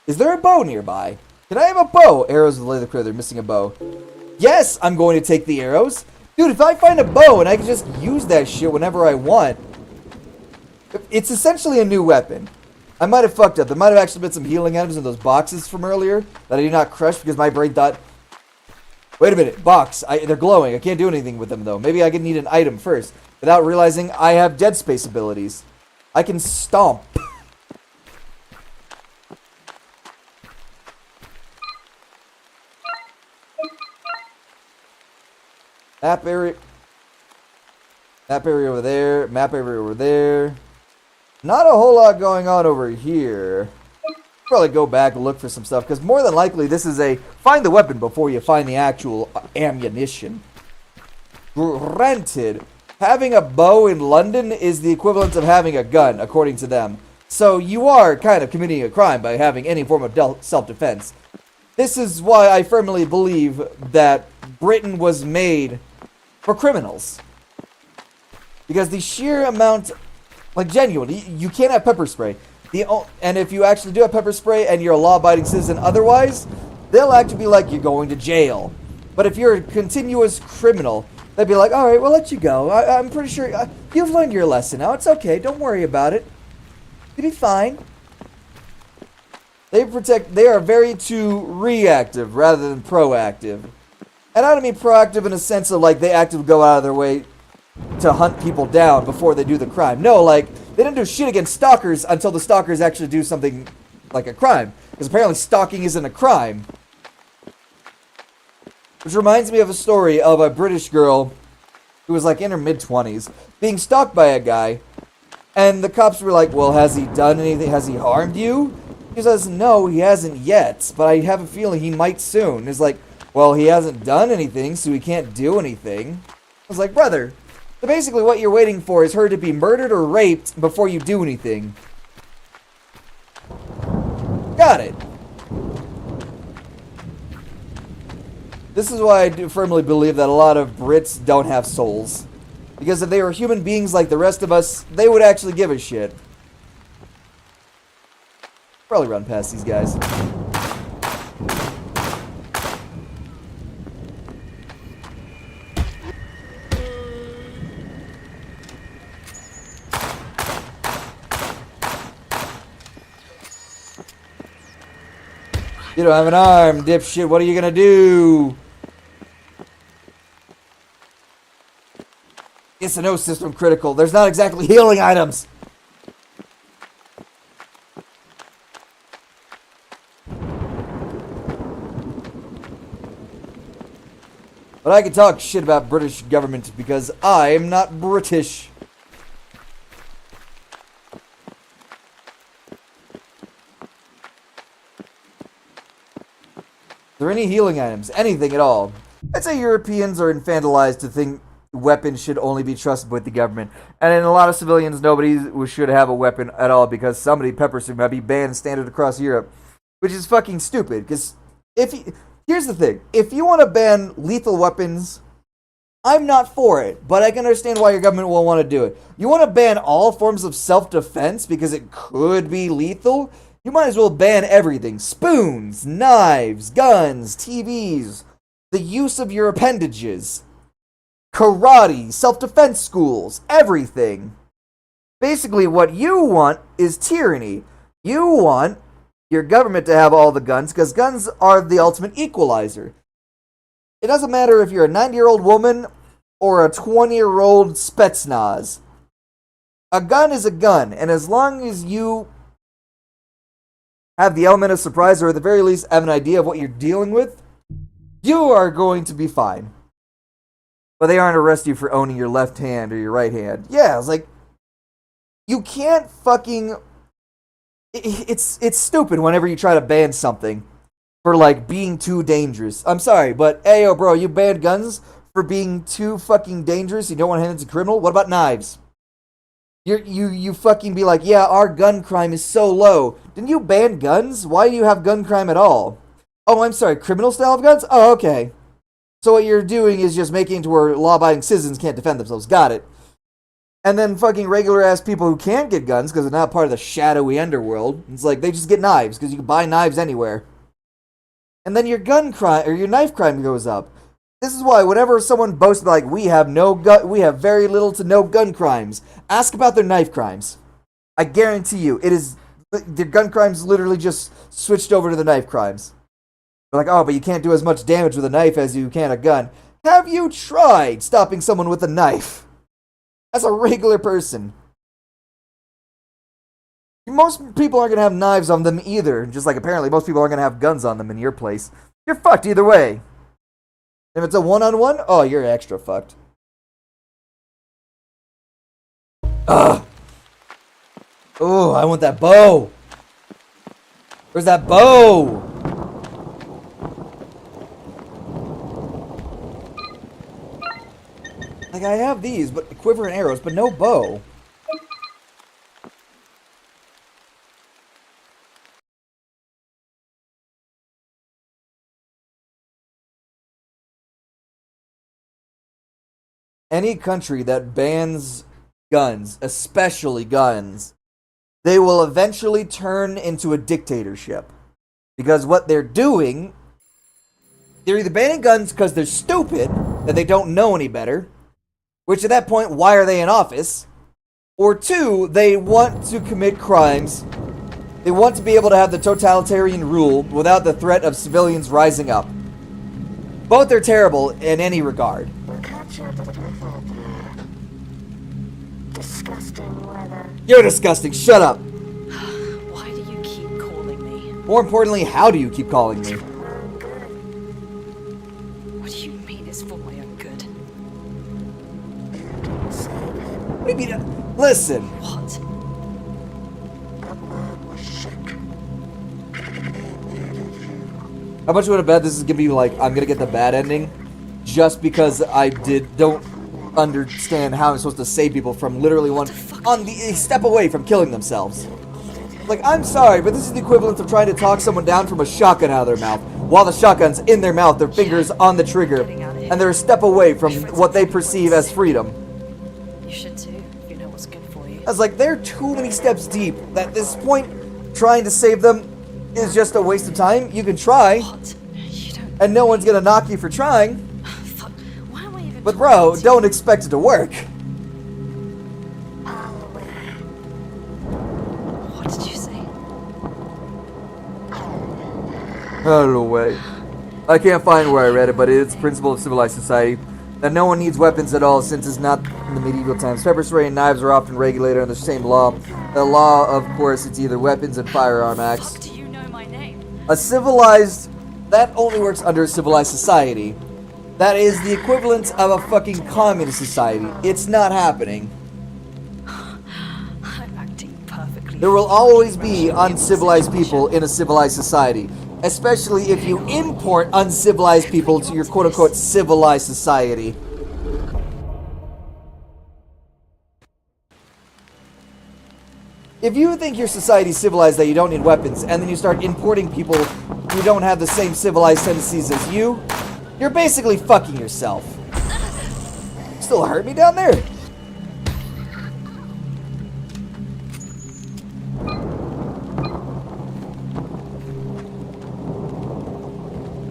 Is there a bow nearby? Can I have a bow? Arrows of the Lathe Crew, they're missing a bow. Yes, I'm going to take the arrows. Dude, if I find a bow and I can just use that shit whenever I want. It's essentially a new weapon. I might have fucked up. There might have actually been some healing items in those boxes from earlier that I did not crush because my brain thought, wait a minute, box. They're glowing. I can't do anything with them though. Maybe I could need an item first without realizing I have Dead Space abilities. I can stomp. Map area over there. Map area over there. Not a whole lot going on over here. Probably go back and look for some stuff, because more than likely this is a find the weapon before you find the actual ammunition. Granted, having a bow in London is the equivalent of having a gun, according to them. So you are kind of committing a crime by having any form of self-defense. This is why I firmly believe that Britain was made for criminals. Because the sheer amount, like genuinely, you can't have pepper spray. And if you actually do have pepper spray and you're a law-abiding citizen otherwise, they'll actually be like, you're going to jail. But if you're a continuous criminal, they'd be like, alright, we'll let you go. I'm pretty sure you've learned your lesson now. It's okay. Don't worry about it. You'll be fine. They are very too reactive rather than proactive. And I don't mean proactive in a sense of like they actively go out of their way to hunt people down before they do the crime. No, like, they didn't do shit against stalkers until the stalkers actually do something like a crime. Because apparently stalking isn't a crime. Which reminds me of a story of a British girl who was like in her mid-20s being stalked by a guy. And the cops were like, well, has he done anything? Has he harmed you? He says, no, he hasn't yet, but I have a feeling he might soon. It's like, well, he hasn't done anything, so he can't do anything. I was like, brother, so basically what you're waiting for is her to be murdered or raped before you do anything. Got it. This is why I do firmly believe that a lot of Brits don't have souls. Because if they were human beings like the rest of us, they would actually give a shit. Probably run past these guys. You don't have an arm, dipshit. What are you gonna do? It's a no system critical. There's not exactly healing items. But I can talk shit about British government because I'm not British. Are there any healing items? Anything at all? I'd say Europeans are infantilized to think weapons should only be trusted with the government. And in a lot of civilians, nobody should have a weapon at all because somebody pepper spray might be banned standard across Europe. Which is fucking stupid, because here's the thing. If you want to ban lethal weapons, I'm not for it, but I can understand why your government will want to do it. You want to ban all forms of self-defense because it could be lethal? You might as well ban everything. Spoons, knives, guns, TVs, the use of your appendages, karate, self-defense schools, everything. Basically, what you want is tyranny. You want your government to have all the guns because guns are the ultimate equalizer. It doesn't matter if you're a 90-year-old woman or a 20-year-old Spetsnaz. A gun is a gun, and as long as you have the element of surprise, or at the very least have an idea of what you're dealing with, you are going to be fine. But they aren't arrest you for owning your left hand or your right hand. Yeah, it's like, you can't fucking... It's stupid whenever you try to ban something for, like, being too dangerous. I'm sorry, but, hey, yo, bro, you banned guns for being too fucking dangerous? You don't want to hand it to criminal? What about knives? You fucking be like, yeah, our gun crime is so low. Didn't you ban guns? Why do you have gun crime at all? Oh, I'm sorry, criminal style of guns? Oh, okay. So what you're doing is just making it to where law-abiding citizens can't defend themselves. Got it. And then fucking regular-ass people who can't get guns because they're not part of the shadowy underworld, it's like they just get knives because you can buy knives anywhere. And then your gun crime, or your knife crime goes up. This is why whenever someone boasts like, we have very little to no gun crimes, ask about their knife crimes. I guarantee you, their gun crimes literally just switched over to the knife crimes. They're like, oh, but you can't do as much damage with a knife as you can a gun. Have you tried stopping someone with a knife? As a regular person. Most people aren't going to have knives on them either. Just like apparently most people aren't going to have guns on them in your place. You're fucked either way. If it's a one-on-one, oh, you're extra fucked. Ugh. Oh, I want that bow. Where's that bow? Like, I have these, but quiver and arrows, but no bow. Any country that bans guns, especially guns, they will eventually turn into a dictatorship. Because what they're doing, they're either banning guns because they're stupid, that they don't know any better, which at that point, why are they in office? Or two, they want to commit crimes. They want to be able to have the totalitarian rule without the threat of civilians rising up. Both are terrible in any regard. Disgusting weather. You're disgusting, shut up! Why do you keep calling me? More importantly, how do you keep calling me? What do you mean it's for my own good? What do you mean? Listen. What? How much you want to bet this is gonna be like, I'm gonna get the bad ending? Just because I don't understand how I'm supposed to save people from literally a step away from killing themselves. Like, I'm sorry, but this is the equivalent of trying to talk someone down from a shotgun out of their mouth. While the shotgun's in their mouth, their fingers on the trigger, and they're a step away from what they perceive as freedom. You should too, if you know what's good for you. I was like, they're too many steps deep. At this point, trying to save them is just a waste of time. You can try, What? You don't... and no one's gonna knock you for trying. Fuck. Why am I even But bro, talking to don't expect it to work. you? What did you say? No way. I can't find where I read it, but it's a principle of civilized society that no one needs weapons at all since it's not in the medieval times. Pepper spray and knives are often regulated under the same law. The law, of course, it's either weapons and firearm acts. Fuck, do you know my name? A civilized... That only works under a civilized society. That is the equivalent of a fucking communist society. It's not happening. I'm acting perfectly. There will always be uncivilized people in a civilized society. Especially if you import uncivilized people to your quote-unquote civilized society. If you think your society's civilized that you don't need weapons, and then you start importing people who don't have the same civilized tendencies as you, you're basically fucking yourself. Still hurt me down there?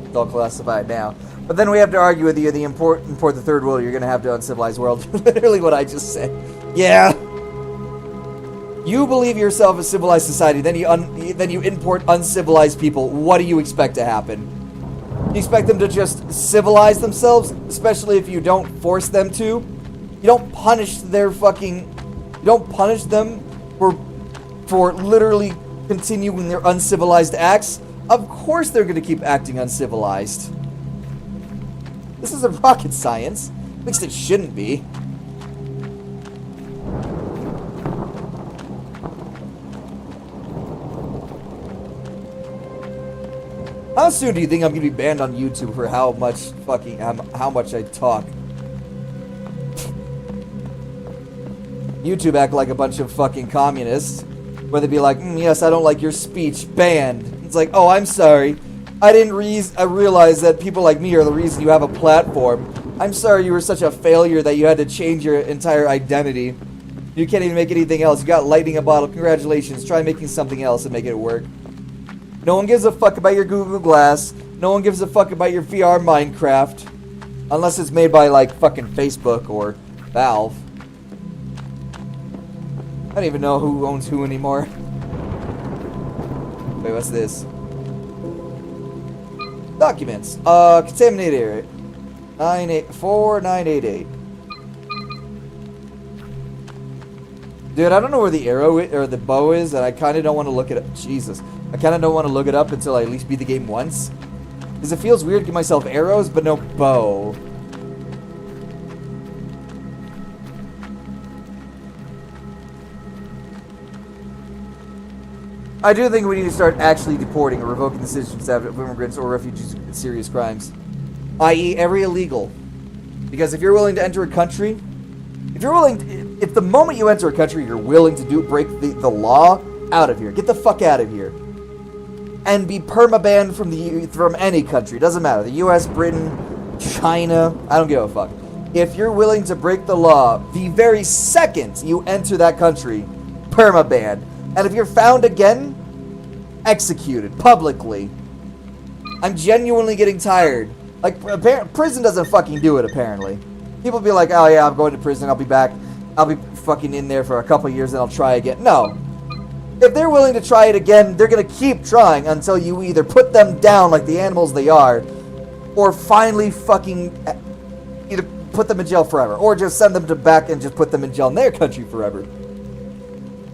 It's all classified now. But then we have to argue with you, the import the third world, you're gonna have to uncivilized world. Literally what I just said. Yeah. You believe yourself a civilized society, then you import uncivilized people. What do you expect to happen? You expect them to just civilize themselves, especially if you don't force them to? You don't punish their fucking... You don't punish them for literally continuing their uncivilized acts? Of course they're gonna keep acting uncivilized. This isn't rocket science. At least it shouldn't be. How soon do you think I'm gonna be banned on YouTube for how much I talk? YouTube act like a bunch of fucking communists, where they'd be like, yes, I don't like your speech, banned. It's like, oh, I'm sorry. I didn't realize that people like me are the reason you have a platform. I'm sorry you were such a failure that you had to change your entire identity. You can't even make anything else. You got lightning a bottle. Congratulations. Try making something else and make it work. No one gives a fuck about your Google Glass. No one gives a fuck about your VR Minecraft. Unless it's made by, like, fucking Facebook or Valve. I don't even know who owns who anymore. Wait, what's this? Documents. Contaminated area. 4988. Dude, I don't know where the arrow or the bow is, and I kind of don't want to look it up. Jesus. I kind of don't want to look it up until I at least beat the game once. Because it feels weird to give myself arrows, but no bow. I do think we need to start actually deporting or revoking the citizenship of immigrants or refugees with serious crimes. I.e. every illegal. Because if you're willing to enter a country, if the moment you enter a country you're willing to break the law, out of here. Get the fuck out of here. And be perma-banned from any country. Doesn't matter. The US, Britain, China, I don't give a fuck. If you're willing to break the law, the very second you enter that country, perma-banned. And if you're found again, executed publicly. I'm genuinely getting tired. Like, prison doesn't fucking do it, apparently. People be like, oh yeah, I'm going to prison, I'll be back. I'll be fucking in there for a couple years and I'll try again. No. If they're willing to try it again, they're gonna keep trying until you either put them down like the animals they are, or finally fucking either put them in jail forever, or just send them back and just put them in jail in their country forever.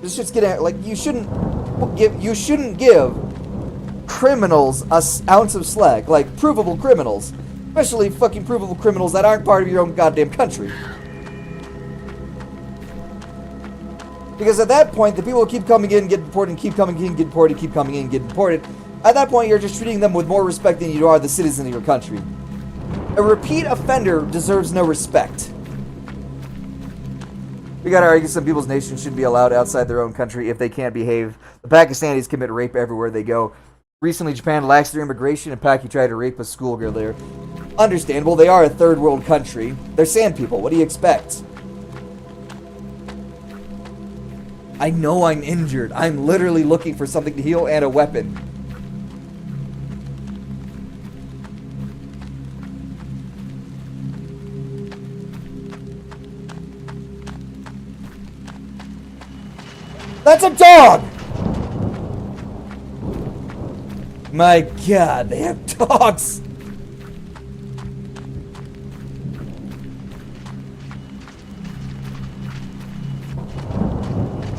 It's just getting, like, you shouldn't give criminals an ounce of slack, like provable criminals, especially fucking provable criminals that aren't part of your own goddamn country. Because at that point, the people will keep coming in, get deported, and keep coming in, get deported, keep coming in, get deported. At that point, you're just treating them with more respect than you are the citizen of your country. A repeat offender deserves no respect. We gotta argue some people's nations shouldn't be allowed outside their own country if they can't behave. The Pakistanis commit rape everywhere they go. Recently, Japan laxed their immigration, and Paki tried to rape a schoolgirl there. Understandable, they are a third world country. They're sand people, what do you expect? I know I'm injured. I'm literally looking for something to heal and a weapon. That's a dog! My god, they have dogs!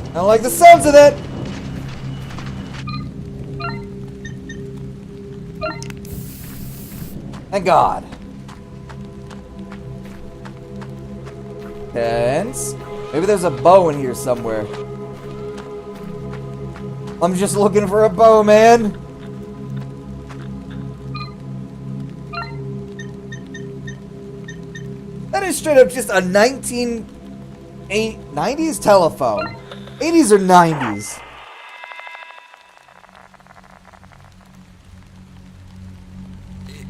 I don't like the sounds of that! Thank God. Pens? Maybe there's a bow in here somewhere. I'm just looking for a bow, man. That is straight up just a 90s telephone. 80s or 90s?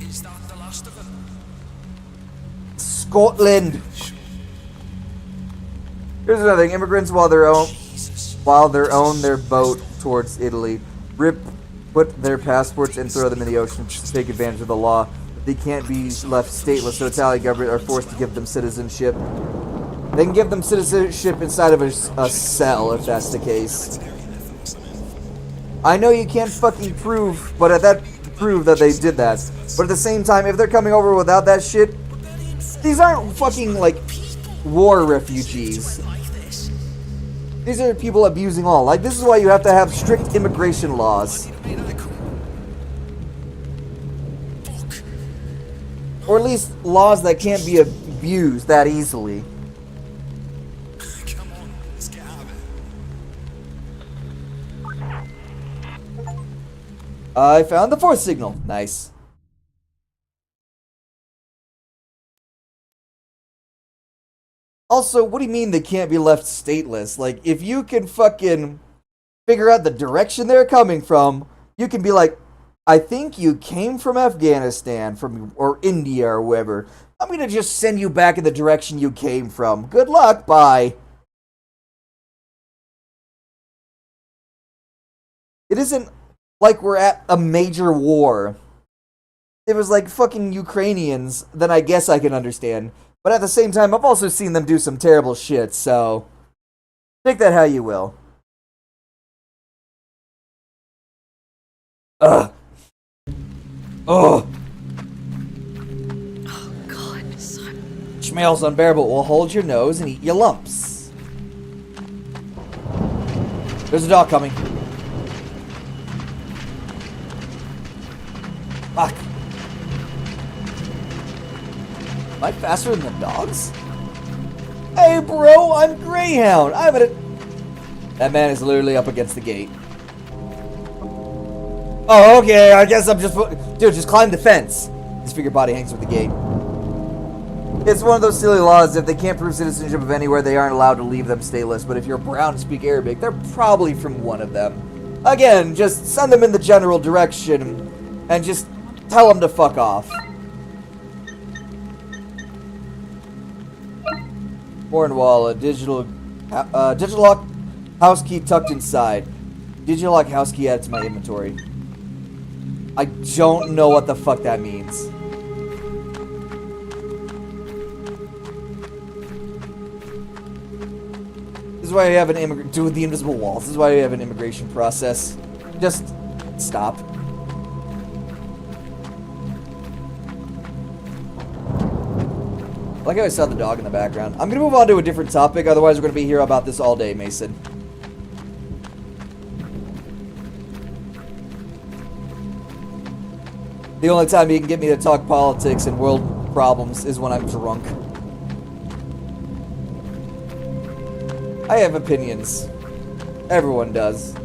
Is that the last of them? Scotland. Here's another thing. Immigrants, while they're on their boat towards Italy, put their passports and throw them in the ocean to take advantage of the law. They can't be left stateless, so Italian government are forced to give them citizenship. They can give them citizenship inside of a cell, if that's the case. I know you can't fucking prove that they did that. But at the same time, if they're coming over without that shit, these aren't fucking, like, war refugees. These are people abusing law. Like, this is why you have to have strict immigration laws. Or at least laws that can't be abused that easily. Come on, let's get out of it. I found the fourth signal. Nice. Also, what do you mean they can't be left stateless? Like, if you can fucking figure out the direction they're coming from, you can be like, I think you came from Afghanistan, or India, or wherever. I'm gonna just send you back in the direction you came from. Good luck, bye. It isn't like we're at a major war. If it was like fucking Ukrainians, then I guess I can understand. But at the same time, I've also seen them do some terrible shit, so take that how you will. Ugh. Ugh. Oh god, so Smells unbearable. Well, hold your nose and eat your lumps. There's a dog coming. Fuck. Am I faster than the dogs? Hey, bro, I'm Greyhound. That man is literally up against the gate. Oh, okay. I guess I'm just... Dude, just climb the fence. Just figure body hangs with the gate. It's one of those silly laws. If they can't prove citizenship of anywhere, they aren't allowed to leave them stateless. But if you're brown and speak Arabic, they're probably from one of them. Again, just send them in the general direction and just tell them to fuck off. Cornwall, a digital lock house key tucked inside. Digital lock house key added to my inventory. I don't know what the fuck that means. This is why we have an do the invisible walls. This is why we have an immigration process. Just stop. Like how I saw the dog in the background. I'm gonna move on to a different topic, otherwise we're gonna be here about this all day, Mason. The only time you can get me to talk politics and world problems is when I'm drunk. I have opinions. Everyone does.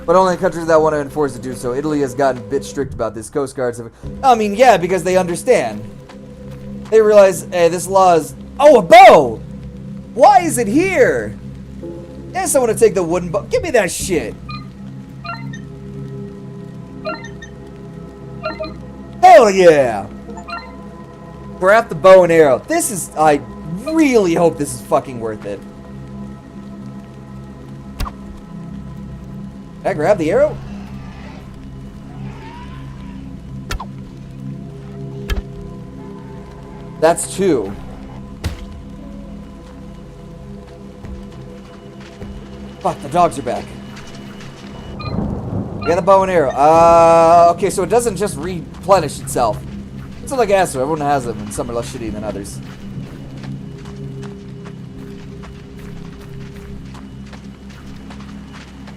But only countries that want to enforce it do so. Italy has gotten a bit strict about this. Coast Guards have... I mean, yeah, because they understand. They realize, hey, this law is... Oh, a bow! Why is it here? Yes, I want to take the wooden bow. Give me that shit. Hell yeah. Grab the bow and arrow. This is... I really hope this is fucking worth it. Can I grab the arrow? That's 2. Fuck, the dogs are back. We got the bow and arrow. Okay, so it doesn't just replenish itself. It's like acid. Everyone has them, and some are less shitty than others.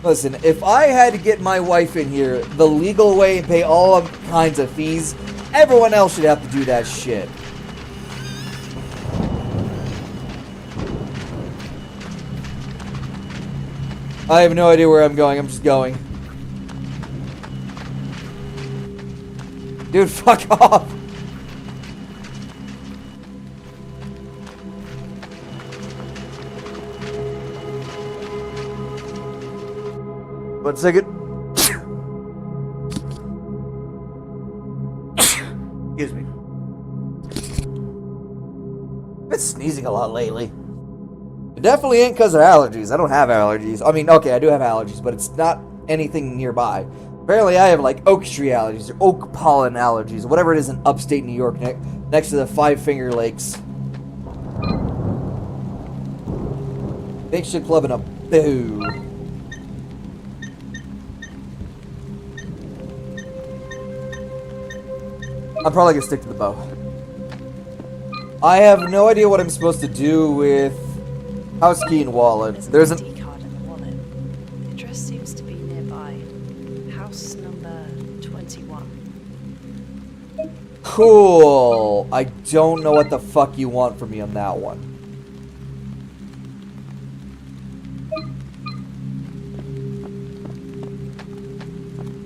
Listen, if I had to get my wife in here the legal way and pay all kinds of fees, everyone else should have to do that shit. I have no idea where I'm going. I'm just going. Dude, fuck off. One second. Excuse me. I've been sneezing a lot lately. It definitely ain't because of allergies. I don't have allergies. I mean, okay, I do have allergies, but it's not anything nearby. Apparently, I have like oak tree allergies or oak pollen allergies, whatever it is in upstate New York, next to the Five Finger Lakes. Big shit club in a boo. I'm probably gonna stick to the bow. I have no idea what I'm supposed to do with house key and wallet. There's an ID card in the wallet. The address seems to be nearby. House number 21. cool. I don't know what the fuck you want from me on that one.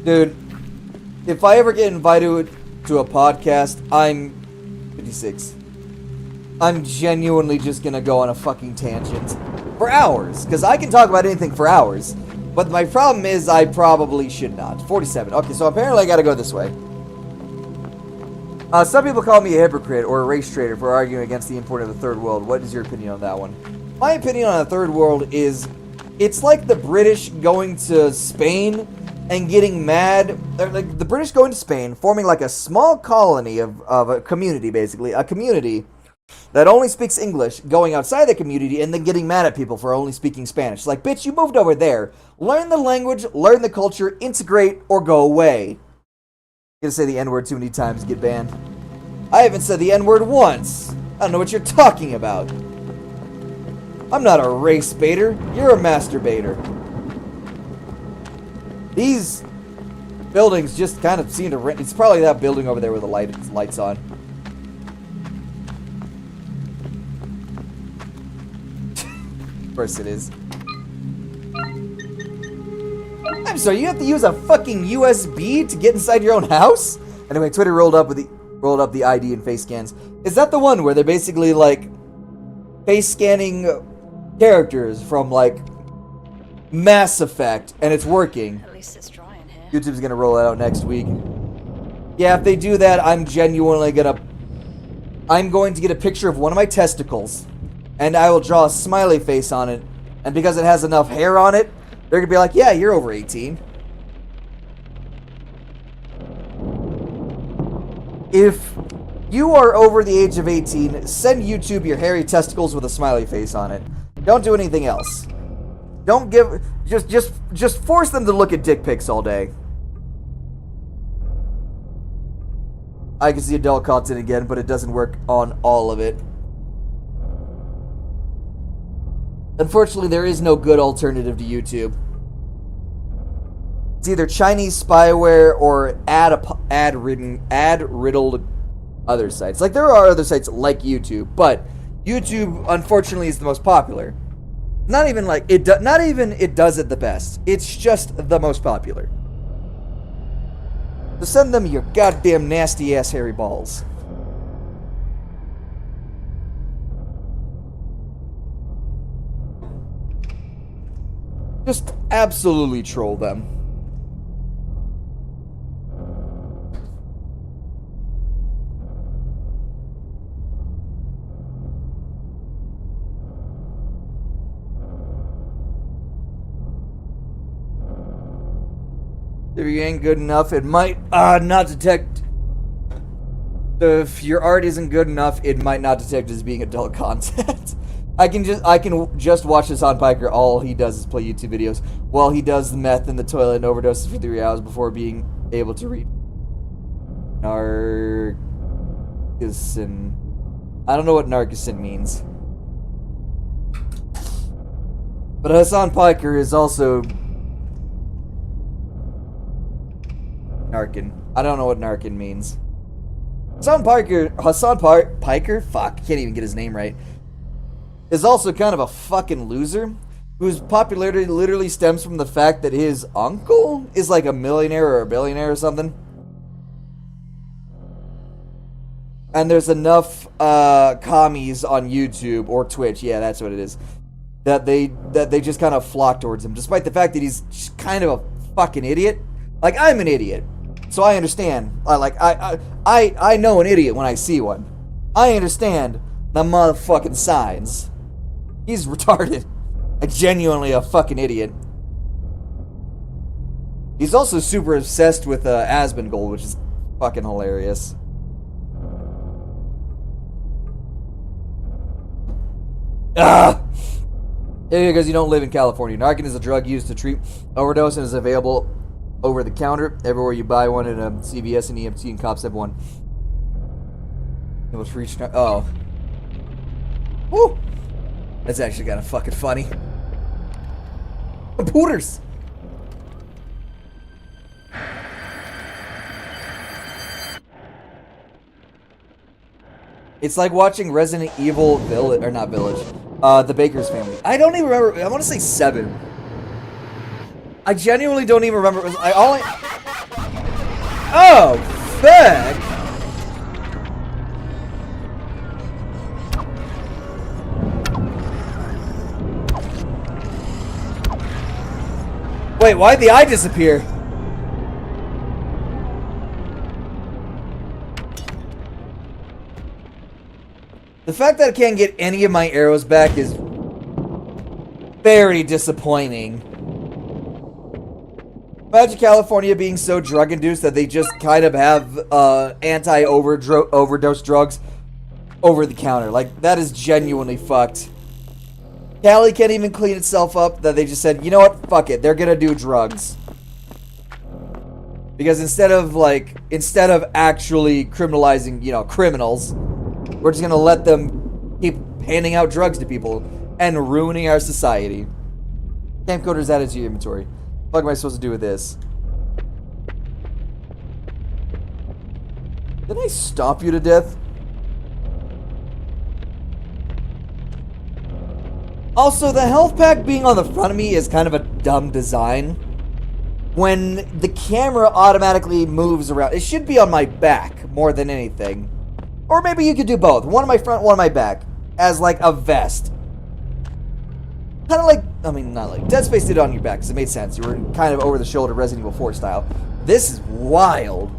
Dude, if I ever get invited to a podcast, I'm 56. I'm genuinely just gonna go on a fucking tangent for hours, because I can talk about anything for hours. But my problem is I probably should not. 47. Okay, so apparently I gotta go this way. Some people call me a hypocrite or a race traitor for arguing against the import of the third world. What is your opinion on that one? My opinion on the third world is it's like the British going to Spain and getting mad. Like the British going to Spain, forming like a small colony of a community, basically. A community that only speaks English, going outside the community and then getting mad at people for only speaking Spanish. Like, bitch, you moved over there. Learn the language, learn the culture, integrate, or go away. You're gonna say the N-word too many times, get banned. I haven't said the N-word once. I don't know what you're talking about. I'm not a race baiter. You're a masturbator. These buildings just kind of seem to rent. It's probably that building over there with the lights on. Of course it is. I'm sorry, you have to use a fucking USB to get inside your own house? Anyway, Twitter rolled up the ID and face scans. Is that the one where they're basically like face scanning characters from like Mass Effect and it's working? At least it's dry in here. YouTube's gonna roll it out next week. Yeah, if they do that, I'm genuinely I'm going to get a picture of one of my testicles and I will draw a smiley face on it, and because it has enough hair on it, they're gonna be like, yeah, you're over 18. If you are over the age of 18, send YouTube your hairy testicles with a smiley face on it. Don't do anything else. Don't give... Just force them to look at dick pics all day. I can see adult content again, but it doesn't work on all of it. Unfortunately, there is no good alternative to YouTube. It's either Chinese spyware or ad-riddled other sites. Like, there are other sites like YouTube, but YouTube, unfortunately, is the most popular. Not even like it does it the best. It's just the most popular. So send them your goddamn nasty ass hairy balls. Just absolutely troll them. If you ain't good enough, it might not detect. If your art isn't good enough, it might not detect as being adult content. I can just watch Hassan Piker. All he does is play YouTube videos while he does the meth in the toilet and overdoses for 3 hours before being able to read Narcissin. I don't know what Narcissin means. But Hassan Piker is also Narcan. I don't know what Narcan means. Hassan Piker, fuck, can't even get his name right, is also kind of a fucking loser, whose popularity literally stems from the fact that his uncle is like a millionaire or a billionaire or something. And there's enough commies on YouTube or Twitch, yeah, that's what it is, that they just kind of flock towards him, despite the fact that he's just kind of a fucking idiot. Like, I'm an idiot, so I understand. I know an idiot when I see one. I understand the motherfucking signs. He's retarded. Genuinely a fucking idiot. He's also super obsessed with Asmongold, which is fucking hilarious. Ah! Because you don't live in California. Narcan is a drug used to treat overdose and is available over the counter everywhere you buy one in a CVS and EMT and cops have one. It was reach. Oh. Woo! That's actually kind of fucking funny. Computers! It's like watching Resident Evil Village, or not Village, The Baker's Family. I don't even remember, I want to say 7. I genuinely don't even remember. Oh, fuck! Wait, why'd the eye disappear? The fact that I can't get any of my arrows back is very disappointing. Imagine California being so drug-induced that they just kind of have anti-overdose drugs over the counter. Like, that is genuinely fucked. Cali can't even clean itself up, that they just said, you know what, fuck it, they're gonna do drugs. Because instead of actually criminalizing, criminals, we're just gonna let them keep handing out drugs to people and ruining our society. Camcorder's added to your inventory. What am I supposed to do with this? Did I stomp you to death? Also, the health pack being on the front of me is kind of a dumb design. When the camera automatically moves around, it should be on my back more than anything. Or maybe you could do both. One on my front, one on my back. As like a vest. Kind of like, I mean, not like Dead Space did it on your back because it made sense. You were kind of over the shoulder Resident Evil 4 style. This is wild.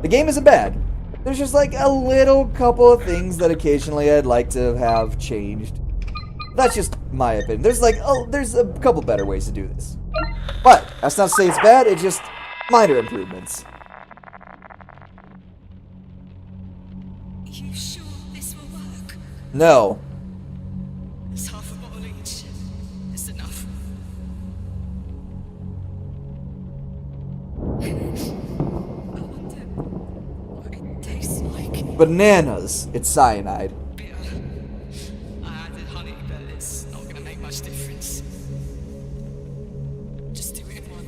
The game isn't bad. There's just like a little couple of things that occasionally I'd like to have changed. That's just my opinion. There's there's a couple better ways to do this. But that's not to say it's bad, it's just minor improvements. You sure this will work? No. It's half a bottle each. It's enough. I wonder what it tastes like. Bananas. It's cyanide. Bitter. I added honey, but it's not gonna make much difference. Just do it in one.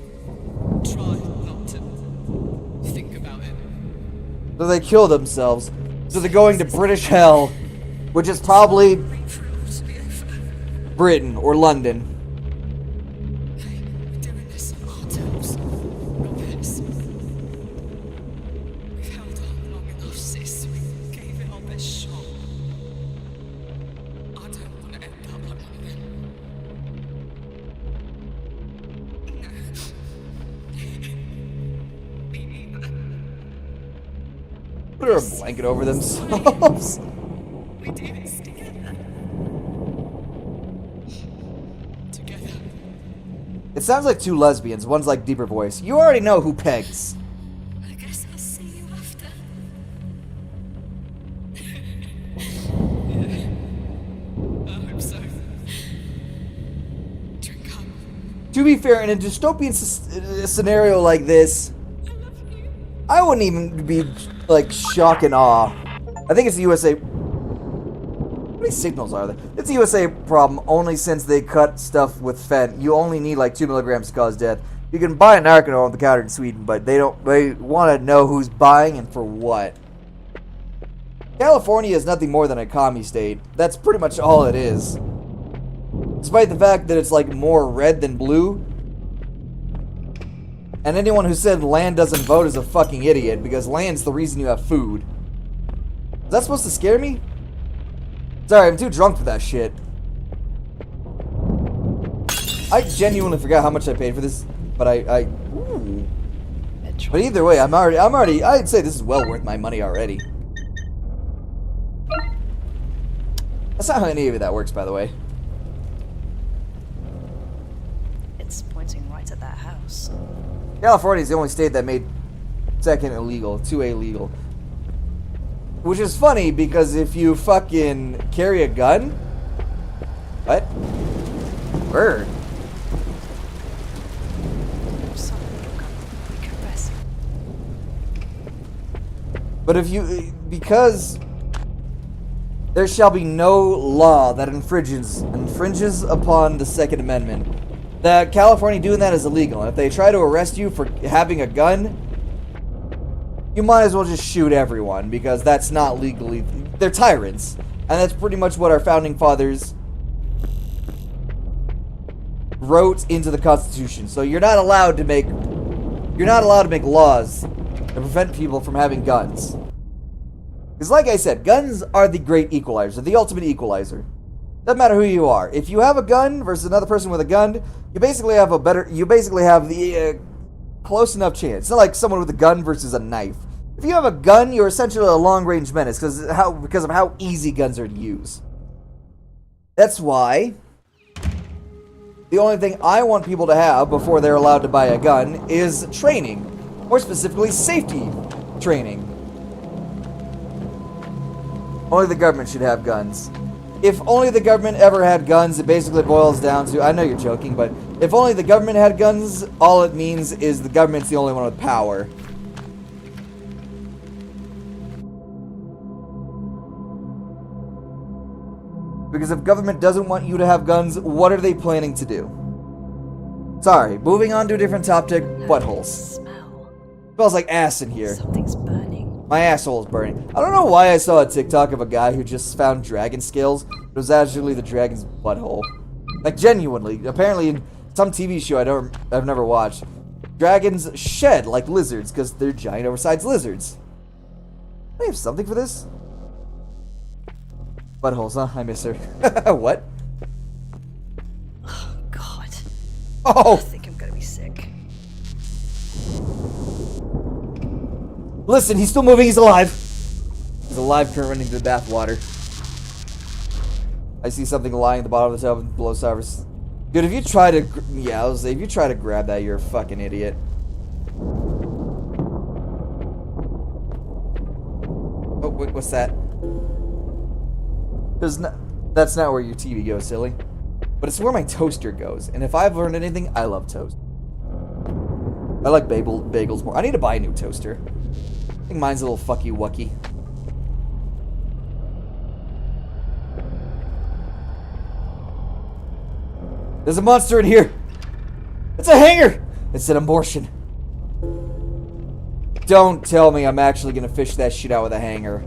Try not to think about it. So they kill themselves. So they're going to British hell, which is probably Britain or London. Hey, we're doing this on our terms, not theirs. We've held on long enough, sis. We gave it our best shot. I don't want to end up like one of them. put a blanket over themselves. We do this together. Together. It sounds like two lesbians. One's like deeper voice. You already know who pegs. I guess I'll see you after. I hope so. Drink up. To be fair, in a dystopian scenario like this, I wouldn't even be like shock and awe. I think it's the USA. How many signals are there? It's a USA problem only since they cut stuff with fent. You only need like 2 milligrams to cause death. You can buy Narcanol on the counter in Sweden, but they want to know who's buying and for what. California is nothing more than a commie state. That's pretty much all it is. Despite the fact that it's like more red than blue. And anyone who said land doesn't vote is a fucking idiot, because land's the reason you have food. Is that supposed to scare me? Sorry, I'm too drunk for that shit. I genuinely forgot how much I paid for this, but ooh. But either way, I'd say this is well worth my money already. That's not how any of that works, by the way. It's pointing right at that house. California is the only state that made second illegal, 2A legal. Which is funny because if you fucking carry a gun... What? Bird. But if you... Because... There shall be no law that infringes upon the Second Amendment. That California doing that is illegal. And if they try to arrest you for having a gun, you might as well just shoot everyone, because that's not legally... They're tyrants. And that's pretty much what our founding fathers wrote into the Constitution. So you're not allowed to make... You're not allowed to make laws that prevent people from having guns. Because like I said, guns are the great equalizer, the ultimate equalizer. Doesn't matter who you are. If you have a gun versus another person with a gun, you basically have the close enough chance. It's not like someone with a gun versus a knife. If you have a gun, you're essentially a long-range menace because of how easy guns are to use. That's why the only thing I want people to have before they're allowed to buy a gun is training. More specifically, safety training. Only the government should have guns. If only the government ever had guns, it basically boils down to... I know you're joking, but if only the government had guns, all it means is the government's the only one with power. Because if government doesn't want you to have guns, what are they planning to do? Sorry, moving on to a different topic, buttholes. Smells like ass in here. Something's burning. My asshole is burning. I don't know why I saw a TikTok of a guy who just found dragon scales. It was actually the dragon's butthole. Like, genuinely. Apparently, in some TV show I've never watched, dragons shed like lizards because they're giant, oversized lizards. Do I have something for this? Buttholes, huh? I miss her. What? Oh, God. Oh! I think I'm gonna be sick. Listen, he's still moving, he's alive. He's alive, current running to the bathwater. I see something lying at the bottom of the tub below Cyrus. Dude, if you try to... Yeah, I was saying, if you try to grab that, you're a fucking idiot. Oh, wait, what's that? That's not where your TV goes, silly. But it's where my toaster goes. And if I've learned anything, I love toast. I like bagels more. I need to buy a new toaster. I think mine's a little fucky wucky. There's a monster in here. It's a hanger. It's an abortion. Don't tell me I'm actually gonna fish that shit out with a hanger.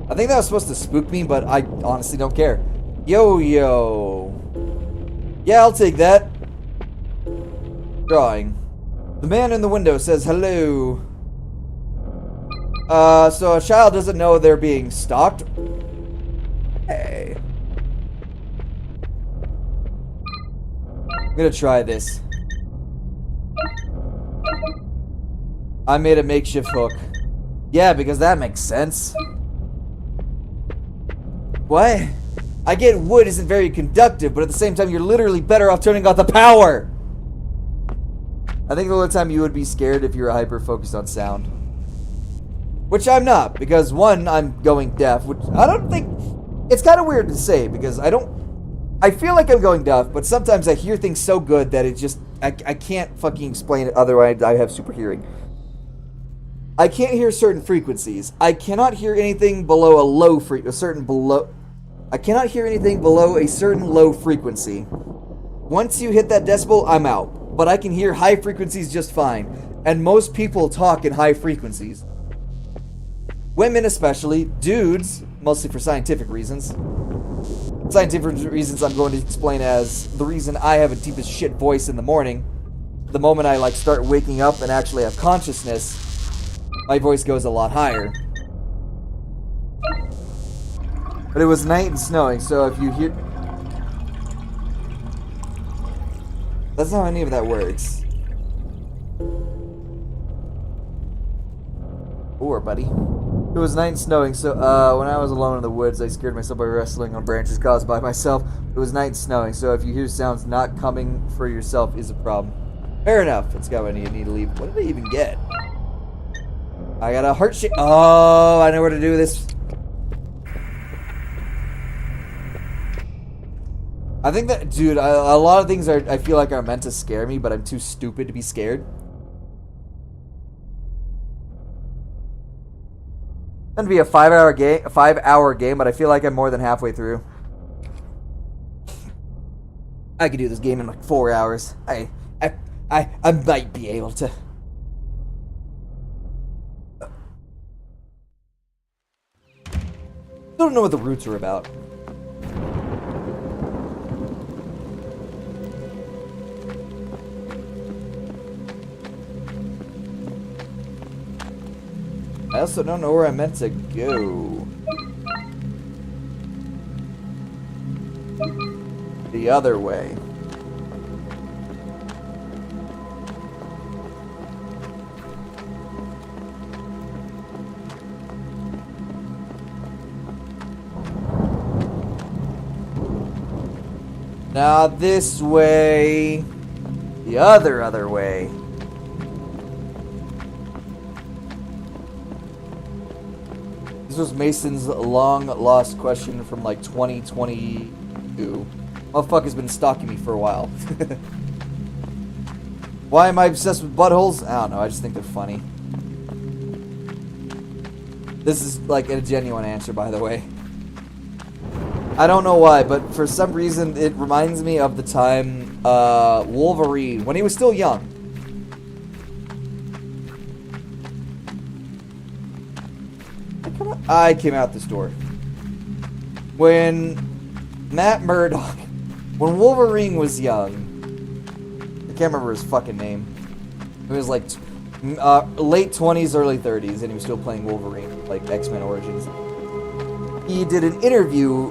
I think that was supposed to spook me, but I honestly don't care. Yo. Yeah, I'll take that. Drawing. The man in the window says hello. So a child doesn't know they're being stalked? Hey. I'm gonna try this. I made a makeshift hook. Yeah, because that makes sense. What? I get wood isn't very conductive, but at the same time, you're literally better off turning off the power. I think the only time you would be scared if you were hyper-focused on sound. Which I'm not, because one, I'm going deaf, which I don't think... It's kind of weird to say, because I feel like I'm going deaf, but sometimes I hear things so good that it just... I can't fucking explain it, otherwise I have super hearing. I can't hear certain frequencies. I cannot hear anything below a low I cannot hear anything below a certain low frequency. Once you hit that decibel, I'm out. But I can hear high frequencies just fine. And most people talk in high frequencies. Women especially, dudes, mostly for scientific reasons. Scientific reasons I'm going to explain as the reason I have a deep as shit voice in the morning. The moment I like start waking up and actually have consciousness, my voice goes a lot higher. But it was night and snowing, so if you hear... That's not how any of that works. Or, buddy. It was night and snowing, so when I was alone in the woods, I scared myself by wrestling on branches caused by myself. It was night and snowing, so if you hear sounds not coming for yourself is a problem. Fair enough. Let's go. I need to leave. What did I even get? I got a heart shape. Oh, I know where to do this. I think that, dude, a lot of things I feel like are meant to scare me, but I'm too stupid to be scared. It's going to be a 5-hour game, but I feel like I'm more than halfway through. I could do this game in like 4 hours. I might be able to. Don't know what the roots are about. I also don't know where I'm meant to go. The other way. Now this way. The other way. This was Mason's long-lost question from, like, 2022. Motherfucker's been stalking me for a while. Why am I obsessed with buttholes? I don't know, I just think they're funny. This is, like, a genuine answer, by the way. I don't know why, but for some reason, it reminds me of the time, Wolverine, when he was still young. I came out this door. When Matt Murdock, when Wolverine was young, I can't remember his fucking name. It was like late 20s, early 30s, and he was still playing Wolverine, like X-Men Origins. He did an interview,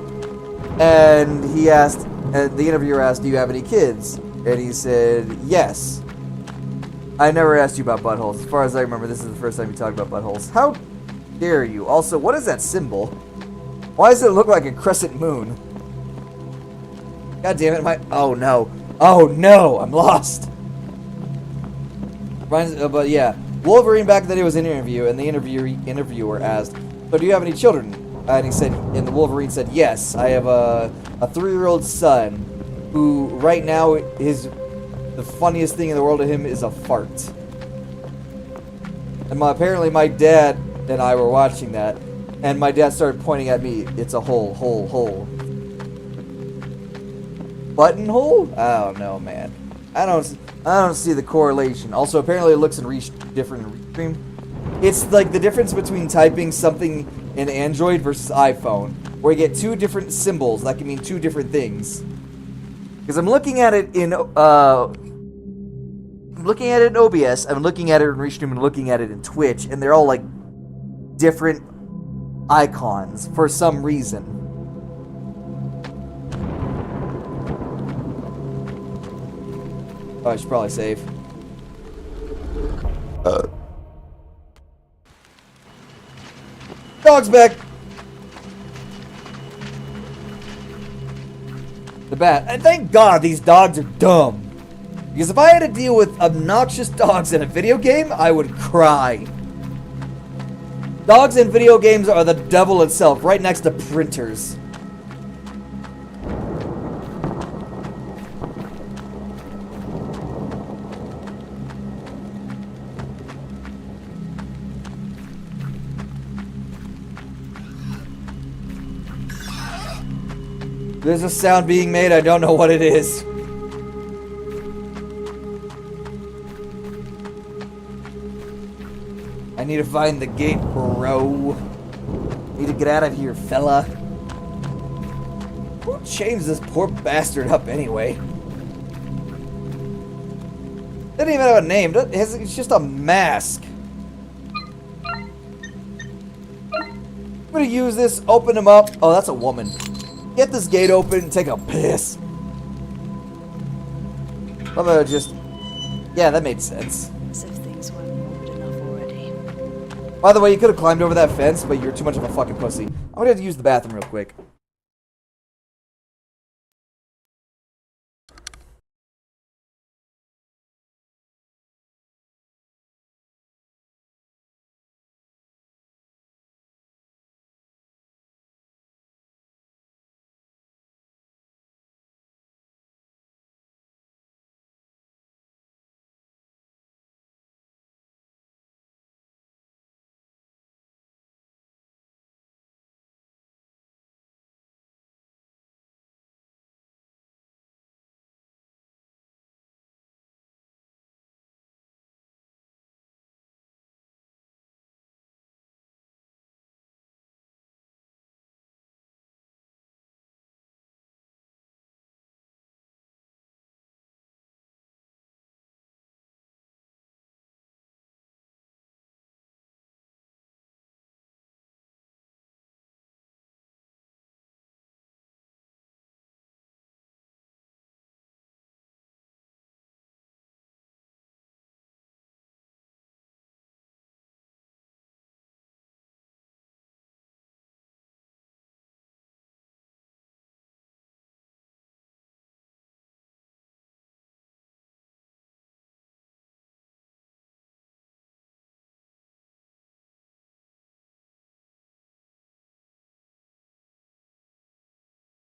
and he asked, the interviewer asked, "Do you have any kids?" And he said, "Yes." I never asked you about buttholes. As far as I remember, this is the first time you talked about buttholes. How dare you? Also, what is that symbol? Why does it look like a crescent moon? God damn it, oh no. Oh no, I'm lost. But yeah, Wolverine back then, it was an interview, and the interviewer asked, "So do you have any children?" And he said, and the Wolverine said, "Yes, I have a 3-year-old son who right now the funniest thing in the world to him is a fart." And apparently my dad and I were watching that, and my dad started pointing at me. "It's a hole, hole, hole." Buttonhole? I don't know, man. I don't see the correlation. Also, apparently it looks different in Restream. It's like the difference between typing something in Android versus iPhone, where you get 2 different symbols that can mean 2 different things. Because I'm looking at it in OBS, I'm looking at it in Restream, and looking at it in Twitch, and they're all like different icons for some reason. Oh, I should probably save. Dog's back. The bat. And thank God these dogs are dumb. Because if I had to deal with obnoxious dogs in a video game, I would cry. Dogs in video games are the devil itself, right next to printers. There's a sound being made, I don't know what it is. I need to find the gate, bro. Need to get out of here, fella. Who chains this poor bastard up anyway? Doesn't even have a name. It's just a mask. I'm gonna use this, open him up. Oh, that's a woman. Get this gate open and take a piss. I'm gonna just... Yeah, that made sense. As if things weren't morbid enough already. By the way, you could have climbed over that fence, but you're too much of a fucking pussy. I'm gonna have to use the bathroom real quick.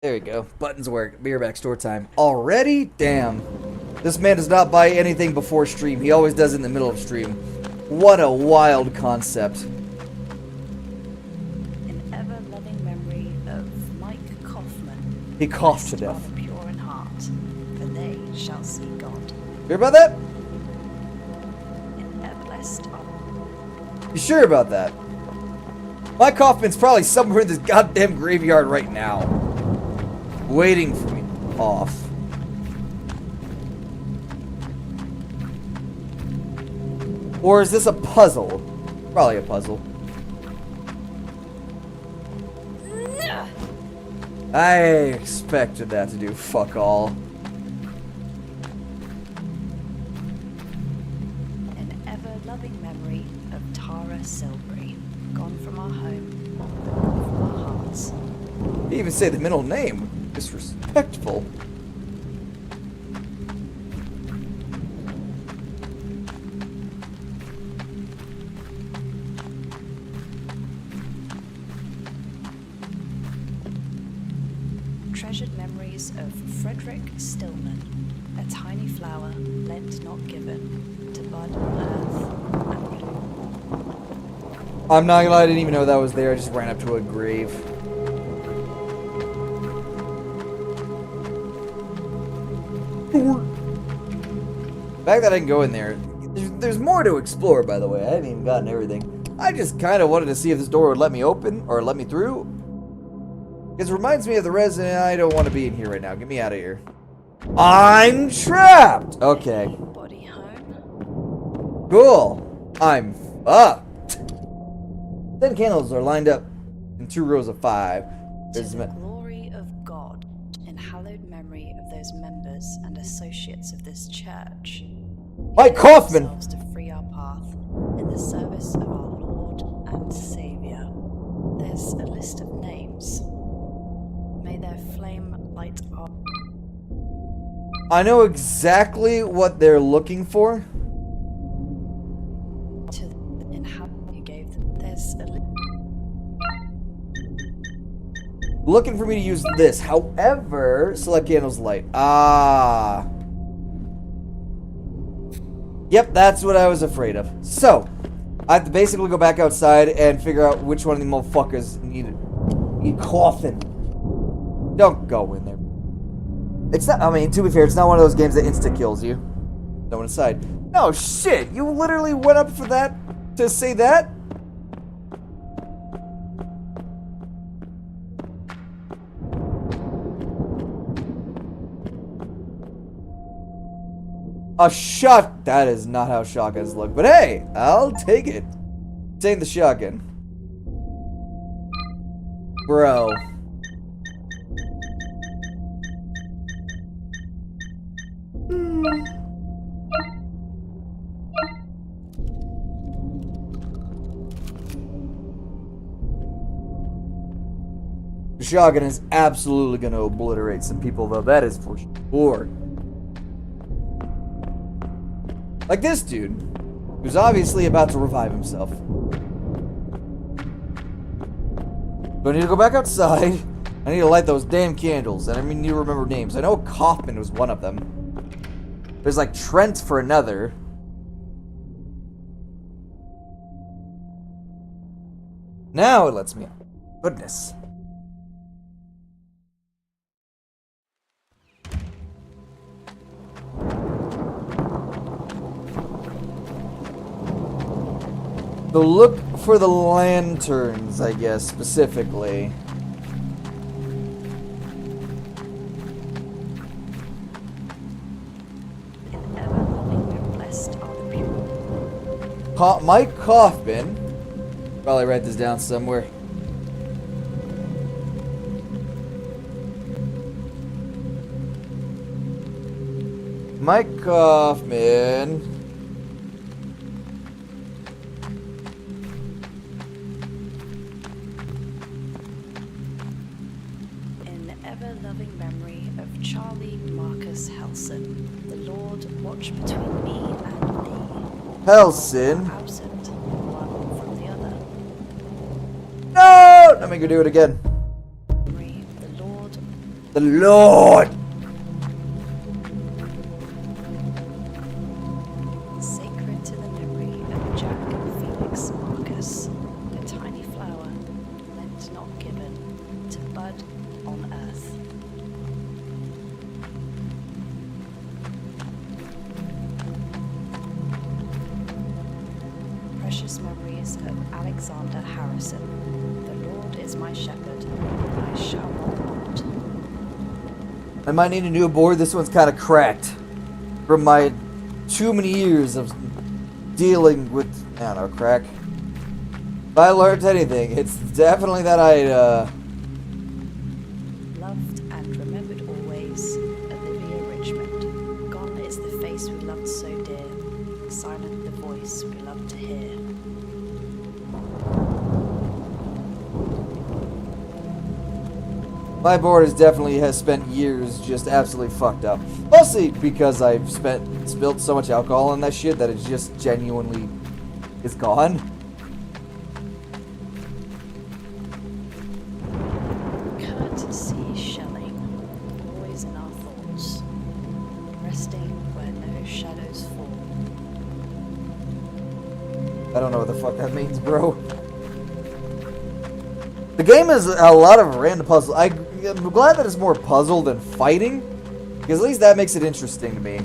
There we go. Buttons work. Be right back. Store time. Already? Damn. This man does not buy anything before stream. He always does it in the middle of stream. What a wild concept. In ever-loving memory of Mike Kaufman. He coughed to blessed death. are the pure in heart, for they shall see God. Hear about that? In ever-blessed are... You sure about that? Mike Kaufman's probably somewhere in this goddamn graveyard right now. Waiting for me. Off. Or is this a puzzle? Probably a puzzle. I expected that to do fuck all. An ever-loving memory of Tara Silbury, gone from our home, but not from our hearts. He even say the middle name. Disrespectful. Treasured memories of Frederick Stillman, a tiny flower lent not given, to bud on earth and bloom. I'm not gonna lie, I didn't even know that was there. I just ran up to a grave. The fact that I can go in there, there's more to explore, by the way. I haven't even gotten everything. I just kind of wanted to see if this door would let me open or let me through. Because it reminds me of the resident. I don't want to be in here right now. Get me out of here. I'm trapped! Okay. Body home. Cool. I'm fucked. 10 candles are lined up in 2 rows of 5. To There's the glory of God, in hallowed memory of those members and associates of this church. Mike Kaufman! Ourselves to free our path in the service of our Lord and Savior. There's a list of names. May their flame light up. I know exactly what they're looking for. To the inhabitant who gave them. There's a Looking for me to use this. However, select candles light. Ah. Yep, that's what I was afraid of. So, I have to basically go back outside and figure out which one of these motherfuckers need coffin. Don't go in there. It's not, I mean, to be fair, it's not one of those games that insta-kills you. No one aside. No, shit! You literally went up for that? To say that? A shot! That is not how shotguns look. But hey, I'll take it. Take the shotgun. Bro. The shotgun is absolutely going to obliterate some people, though. That is for sure. Like this dude, who's obviously about to revive himself. So I need to go back outside. I need to light those damn candles. And I mean, you remember names. I know Kaufman was one of them. There's like Trent for another. Now it lets me out. Goodness. So look for the lanterns, I guess, specifically. in ever loving and blessed are the pure. Mike Kaufman. Probably write this down somewhere. Mike Kaufman. In ever-loving memory of Charlie Marcus Helson, the Lord watch between me and thee. Helson. Absent, one from the other. No! Let me go do it again. Memory, the Lord, The Lord. sacred to the memory of Jack Felix Marcus, a tiny flower, lent not given, to bud on earth. Precious memories of Alexander Harrison. The Lord is my shepherd, I shall not want. I might need a new board. This one's kind of cracked from my too many years of dealing with, I don't know, crack. If I learned anything, it's definitely that Loved and remembered always, Olivia Richmond. Gone is the face we loved so dear, silent the voice we loved to hear. my board has spent years just absolutely fucked up. Mostly because I've spilled so much alcohol on that shit that it just genuinely is gone. Courtesy shelling, always in our thoughts, resting where no shadows fall. I don't know what the fuck that means, bro. The game is a lot of random puzzles. I'm glad that it's more puzzle than fighting, because at least that makes it interesting to me.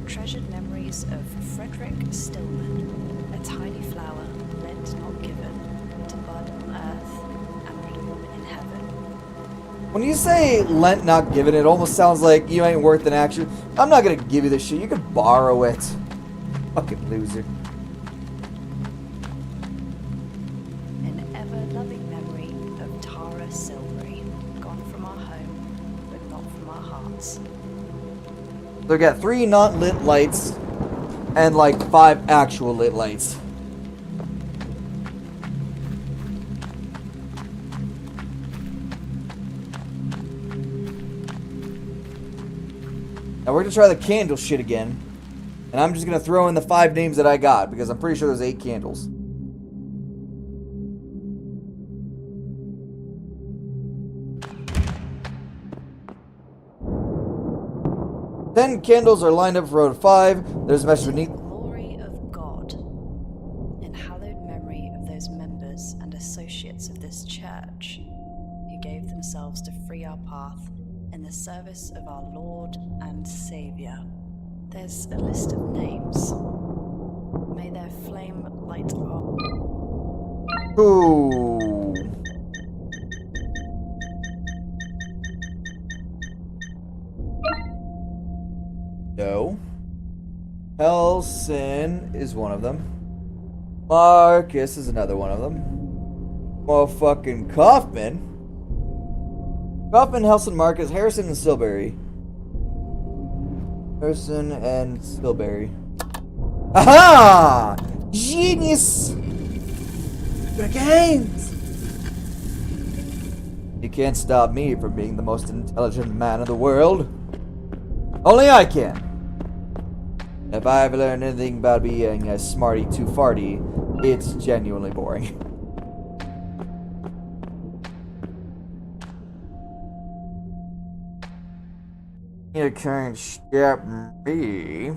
Treasured memories of Frederick Stillman, a tiny flower, lent not given, to bud on earth and bloom in heaven. When you say lent not given, it almost sounds like you ain't worth an action. I'm not gonna give you this shit. You could borrow it. Fucking loser. An ever-loving memory of Tara Silvery, gone from our home, but not from our hearts. So we got 3 not lit lights, and like 5 actual lit lights. Now we're gonna try the candle shit again. And I'm just gonna throw in the 5 names that I got, because I'm pretty sure there's 8 candles. Ten candles are lined up for row 5. There's a message beneath. Glory of God, in hallowed memory of those members and associates of this church who gave themselves to free our path in the service of our Lord and Saviour. There's a list of names. May their flame light our... Ooh. No. Helson is one of them. Marcus is another one of them. Motherfucking Kaufman. Kaufman, Helson, Marcus, Harrison, and Silberry. Harrison and Silberry. Aha! Genius! The games! You can't stop me from being the most intelligent man in the world. Only I can. If I've learned anything about being a smarty too farty, it's genuinely boring. You can't stop me.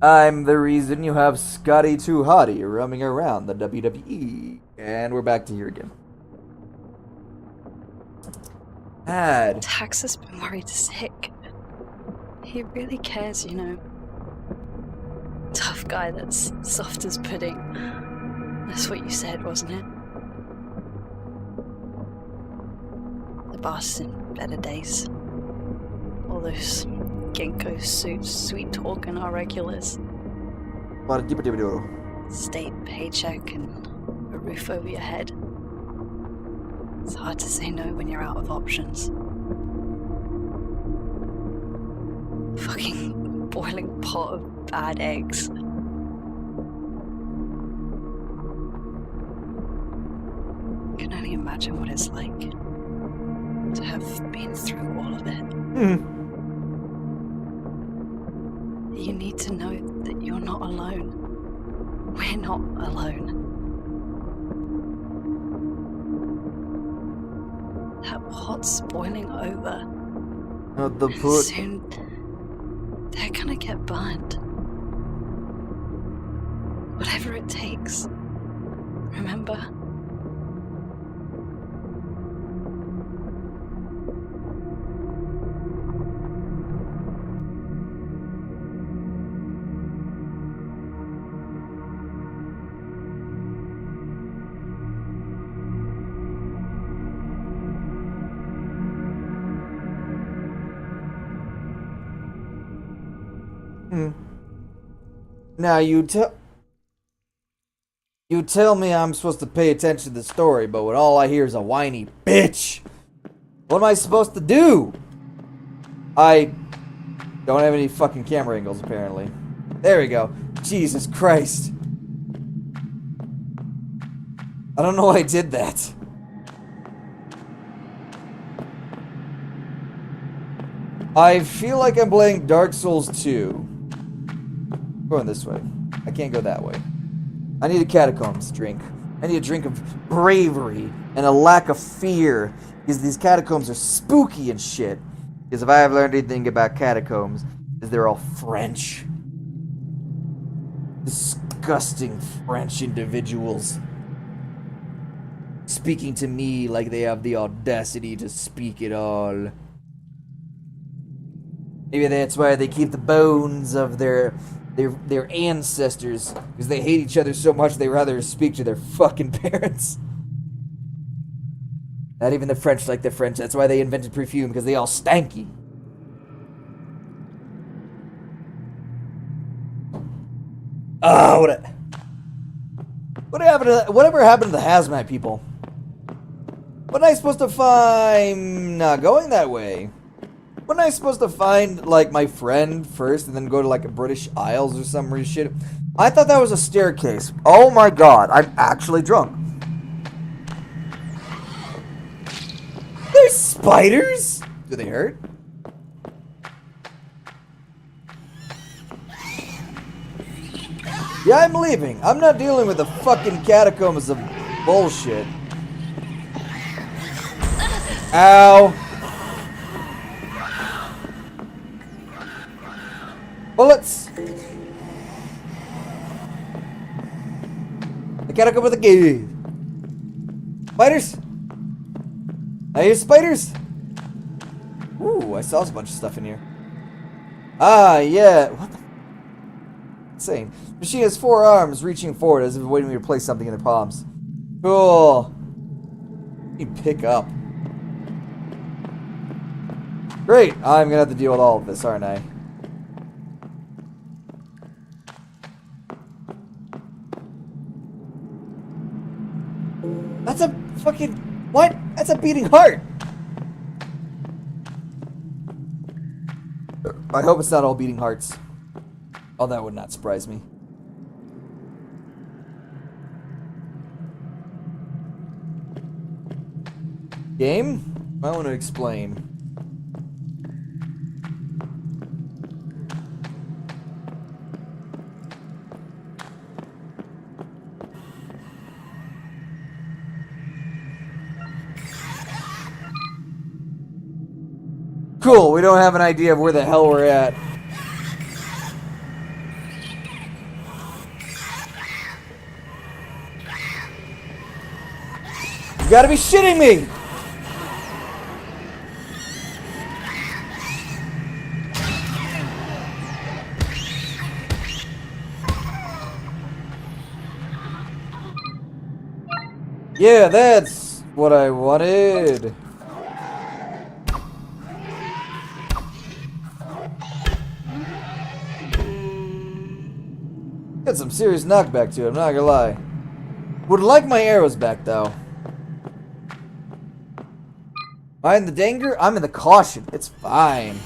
I'm the reason you have Scotty Too Hottie roaming around the WWE. And we're back to here again. Tax has been worried sick. He really cares, you know. Tough guy that's soft as pudding. That's what you said, wasn't it? The boss in better days. All those Ginkgo suits, sweet talking our regulars. State paycheck and a roof over your head. It's hard to say no when you're out of options. Fucking boiling pot of bad eggs. I can only imagine what it's like to have been through all of it. You need to know that you're not alone. We're not alone. That pot's boiling over. Soon, they're gonna get burned. Whatever it takes. Remember? Now you tell me I'm supposed to pay attention to the story, but when all I hear is a whiny bitch, what am I supposed to do? I don't have any fucking camera angles, apparently. There we go. Jesus Christ. I don't know why I did that. I feel like I'm playing Dark Souls 2. Going this way. I can't go that way. I need a catacombs drink. I need a drink of bravery and a lack of fear. Because these catacombs are spooky and shit. Because if I have learned anything about catacombs, is they're all French. Disgusting French individuals. Speaking to me like they have the audacity to speak it all. Maybe that's why they keep the bones of their ancestors, because they hate each other so much they rather speak to their fucking parents. Not even the French like the French. That's why they invented perfume, because they all stanky. Whatever happened to the hazmat people? What am I supposed to find? Not going that way. Wasn't I supposed to find, like, my friend first and then go to, like, a British Isles or some weird shit? I thought that was a staircase. Oh my god, I'm actually drunk. There's spiders? Do they hurt? Yeah, I'm leaving. I'm not dealing with the fucking catacombs of bullshit. Ow. Bullets. I gotta go with the game. Spiders. I hear spiders. Ooh, I saw a bunch of stuff in here. Ah, yeah. What the? Insane. Machine has 4 arms reaching forward as if waiting for me to place something in their palms. Cool. You pick up. Great. I'm gonna have to deal with all of this, aren't I? That's a fucking... What? That's a beating heart! I hope it's not all beating hearts. Oh, that would not surprise me. Game? I want to explain. Cool, we don't have an idea of where the hell we're at. You gotta be shitting me! Yeah, that's what I wanted. Got some serious knockback to it, I'm not gonna lie. Would like my arrows back though. Am I in the danger? I'm in the caution. It's fine.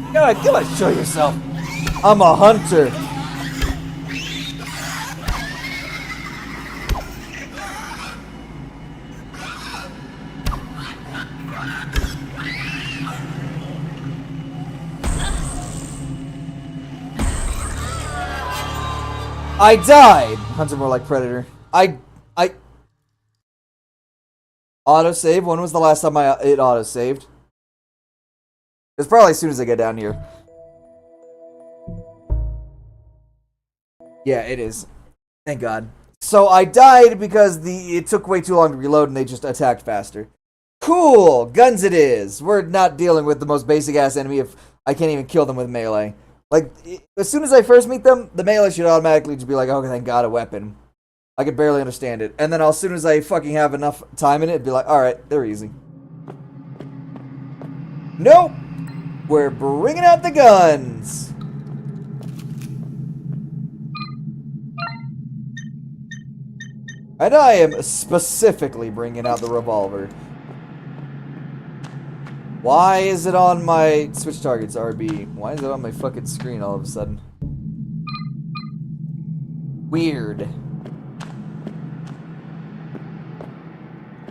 You gotta show yourself. I'm a hunter. I died! Hunter more like Predator. Autosave? When was the last time it autosaved? It's probably as soon as I get down here. Yeah, it is. Thank God. So I died because it took way too long to reload and they just attacked faster. Cool! Guns it is! We're not dealing with the most basic ass enemy if I can't even kill them with melee. Like, as soon as I first meet them, the melee should automatically just be like, oh, thank God, a weapon. I could barely understand it. And then as soon as I fucking have enough time in it, it'd be like, alright, they're easy. Nope! We're bringing out the guns! And I am specifically bringing out the revolver. Why is it on my switch targets, RB? Why is it on my fucking screen all of a sudden? Weird.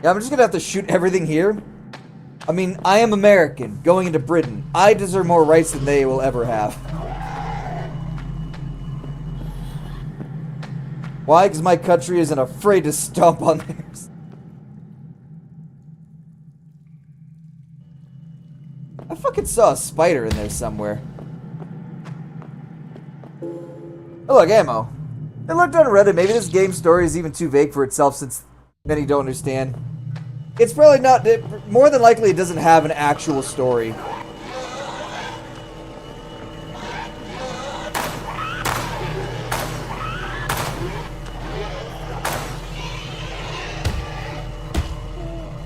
Yeah, I'm just gonna have to shoot everything here. I mean, I am American, going into Britain. I deserve more rights than they will ever have. Why? Because my country isn't afraid to stomp on theirs. I fucking saw a spider in there somewhere. Oh, look, ammo. I looked on Reddit. Maybe this game story is even too vague for itself since many don't understand. It's probably not. More than likely, it doesn't have an actual story.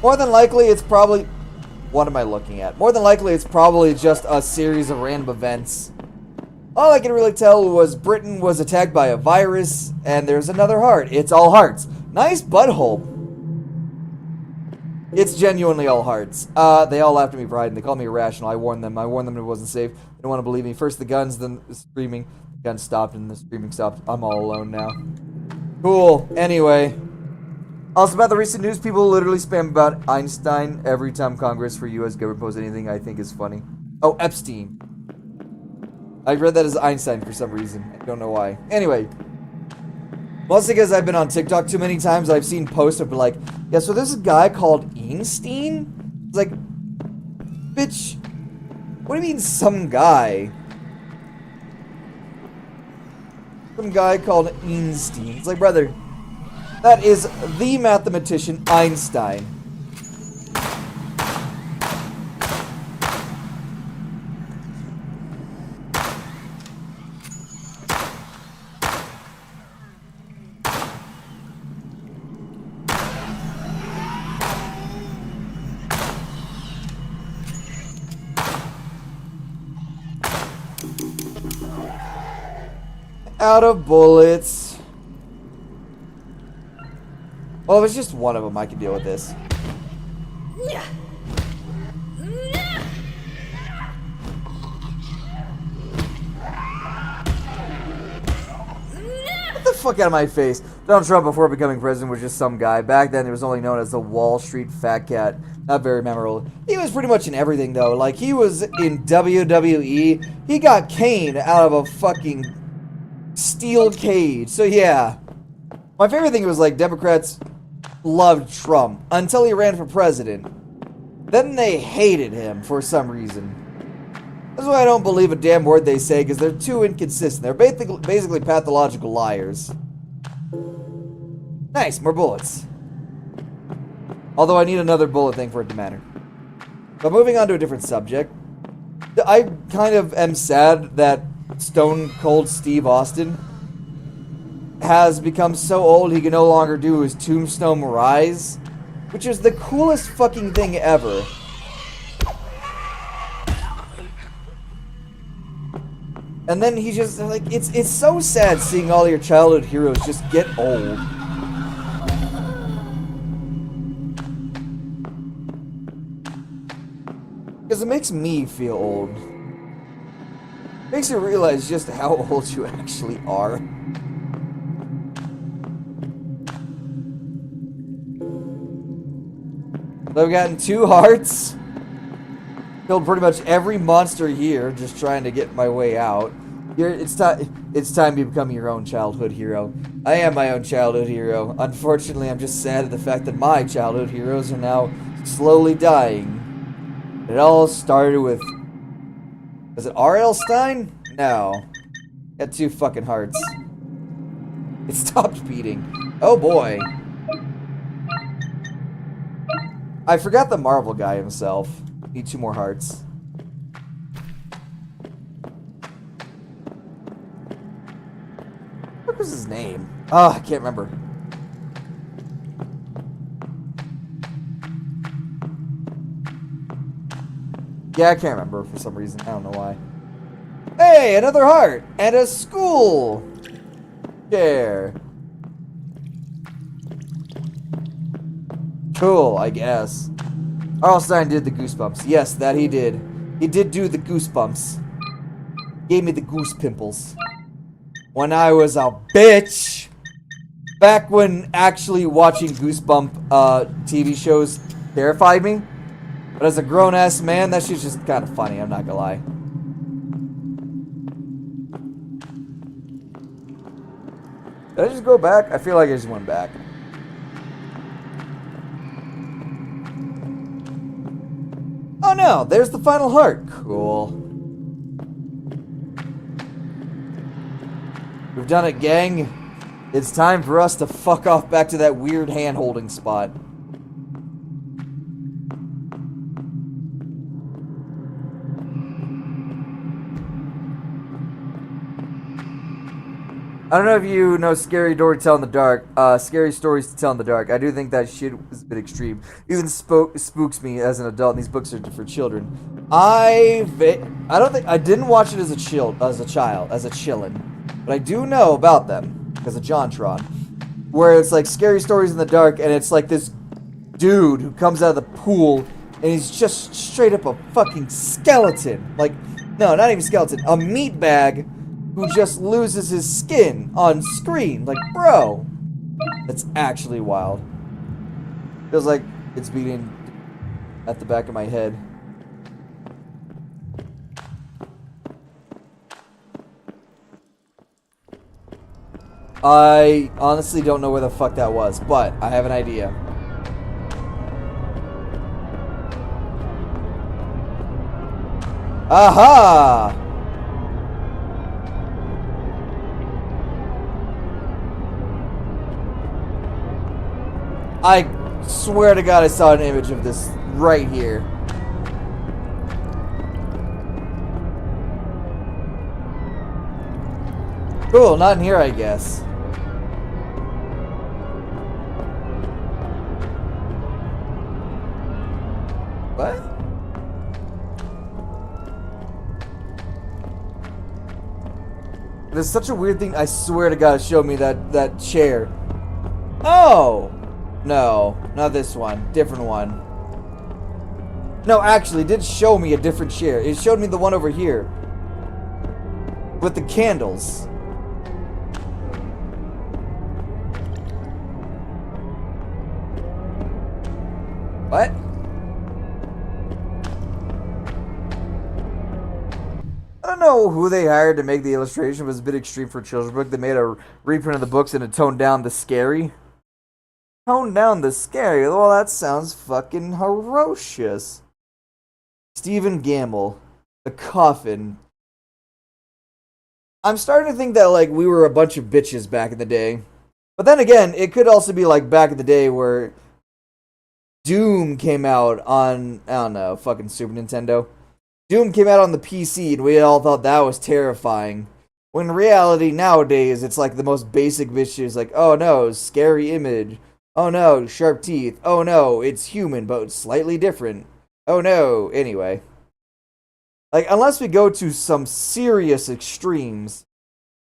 More than likely, it's probably... What am I looking at? More than likely, it's probably just a series of random events. All I can really tell was Britain was attacked by a virus, and there's another heart. It's all hearts. Nice butthole. It's genuinely all hearts. They all laughed at me for hiding. They called me irrational. I warned them it wasn't safe. They don't want to believe me. First the guns, then the screaming. The guns stopped and the screaming stopped. I'm all alone now. Cool. Anyway. Also, about the recent news, people literally spam about Einstein every time Congress for U.S. government posts anything I think is funny. Oh, Epstein. I read that as Einstein for some reason. I don't know why. Anyway. Mostly because I've been on TikTok too many times, I've seen posts of like, yeah, so there's a guy called Einstein? It's like, bitch, what do you mean some guy? Some guy called Einstein. It's like, brother, that is the mathematician Einstein. Out of bullets. Well, if it's just one of them, I can deal with this. Get the fuck out of my face. Donald Trump, before becoming president, was just some guy. Back then, he was only known as the Wall Street Fat Cat. Not very memorable. He was pretty much in everything, though. Like, he was in WWE. He got Kane out of a fucking steel cage. So yeah, my favorite thing was like Democrats loved Trump until he ran for president. Then they hated him for some reason. That's why I don't believe a damn word they say, because they're too inconsistent. They're basically pathological liars. Nice, more bullets. Although I need another bullet thing for it to matter. But moving on to a different subject, I kind of am sad that Stone Cold Steve Austin has become so old he can no longer do his Tombstone Rise, which is the coolest fucking thing ever. And then he just, like, it's so sad seeing all your childhood heroes just get old. Because it makes me feel old. Makes you realize just how old you actually are. I've gotten 2 hearts. Killed pretty much every monster here, just trying to get my way out. It's time to become your own childhood hero. I am my own childhood hero. Unfortunately, I'm just sad at the fact that my childhood heroes are now slowly dying. It all started with... Was it R.L. Stein? No. Got 2 fucking hearts. It stopped beating. Oh boy. I forgot the Marvel guy himself. Need 2 more hearts. What was his name? Oh, I can't remember. Yeah, I can't remember for some reason. I don't know why. Hey, another heart! And a school! Chair. Cool, I guess. R.L. Stein did the goosebumps. Yes, that he did. He did do the goosebumps. Gave me the goose pimples. When I was a bitch! Back when actually watching Goosebump TV shows terrified me. But as a grown-ass man, that shit's just kind of funny, I'm not gonna lie. Did I just go back? I feel like I just went back. Oh no, there's the final heart. Cool. We've done it, gang. It's time for us to fuck off back to that weird hand-holding spot. I don't know if you know Scary Stories to Tell in the Dark. Scary Stories to Tell in the Dark. I do think that shit is a bit extreme. Even spooks me as an adult, and these books are for children. I didn't watch it as a chillin', but I do know about them because of JonTron, where it's like Scary Stories in the Dark, and it's like this dude who comes out of the pool and he's just straight up a fucking skeleton. Like, no, not even skeleton, a meat bag who just loses his skin on screen. Like, bro, that's actually wild. Feels like it's beating at the back of my head. I honestly don't know where the fuck that was, but I have an idea. Aha! I swear to God I saw an image of this right here. Cool, not in here, I guess. What? There's such a weird thing. I swear to God, it showed me that chair. Oh! No, not this one. Different one. No, actually, it did show me a different chair. It showed me the one over here. With the candles. What? I don't know who they hired to make the illustration. It was a bit extreme for a children's book. They made a reprint of the books and it toned down the scary. Toned down the scary? Well, that sounds fucking ferocious. Stephen Gamble. The Coffin. I'm starting to think that, like, we were a bunch of bitches back in the day. But then again, it could also be like back in the day where Doom came out on, I don't know, fucking Super Nintendo. Doom came out on the PC and we all thought that was terrifying. When in reality, nowadays, it's like the most basic bitches, like, oh no, scary image. Oh no, sharp teeth. Oh no, it's human, but slightly different. Oh no, anyway. Like, unless we go to some serious extremes,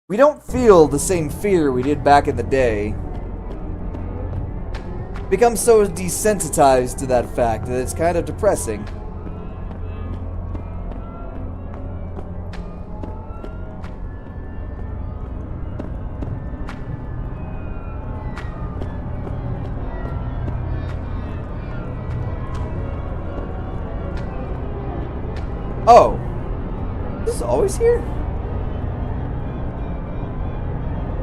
we don't feel the same fear we did back in the day. Become so desensitized to that fact that it's kind of depressing. Oh, this is always here?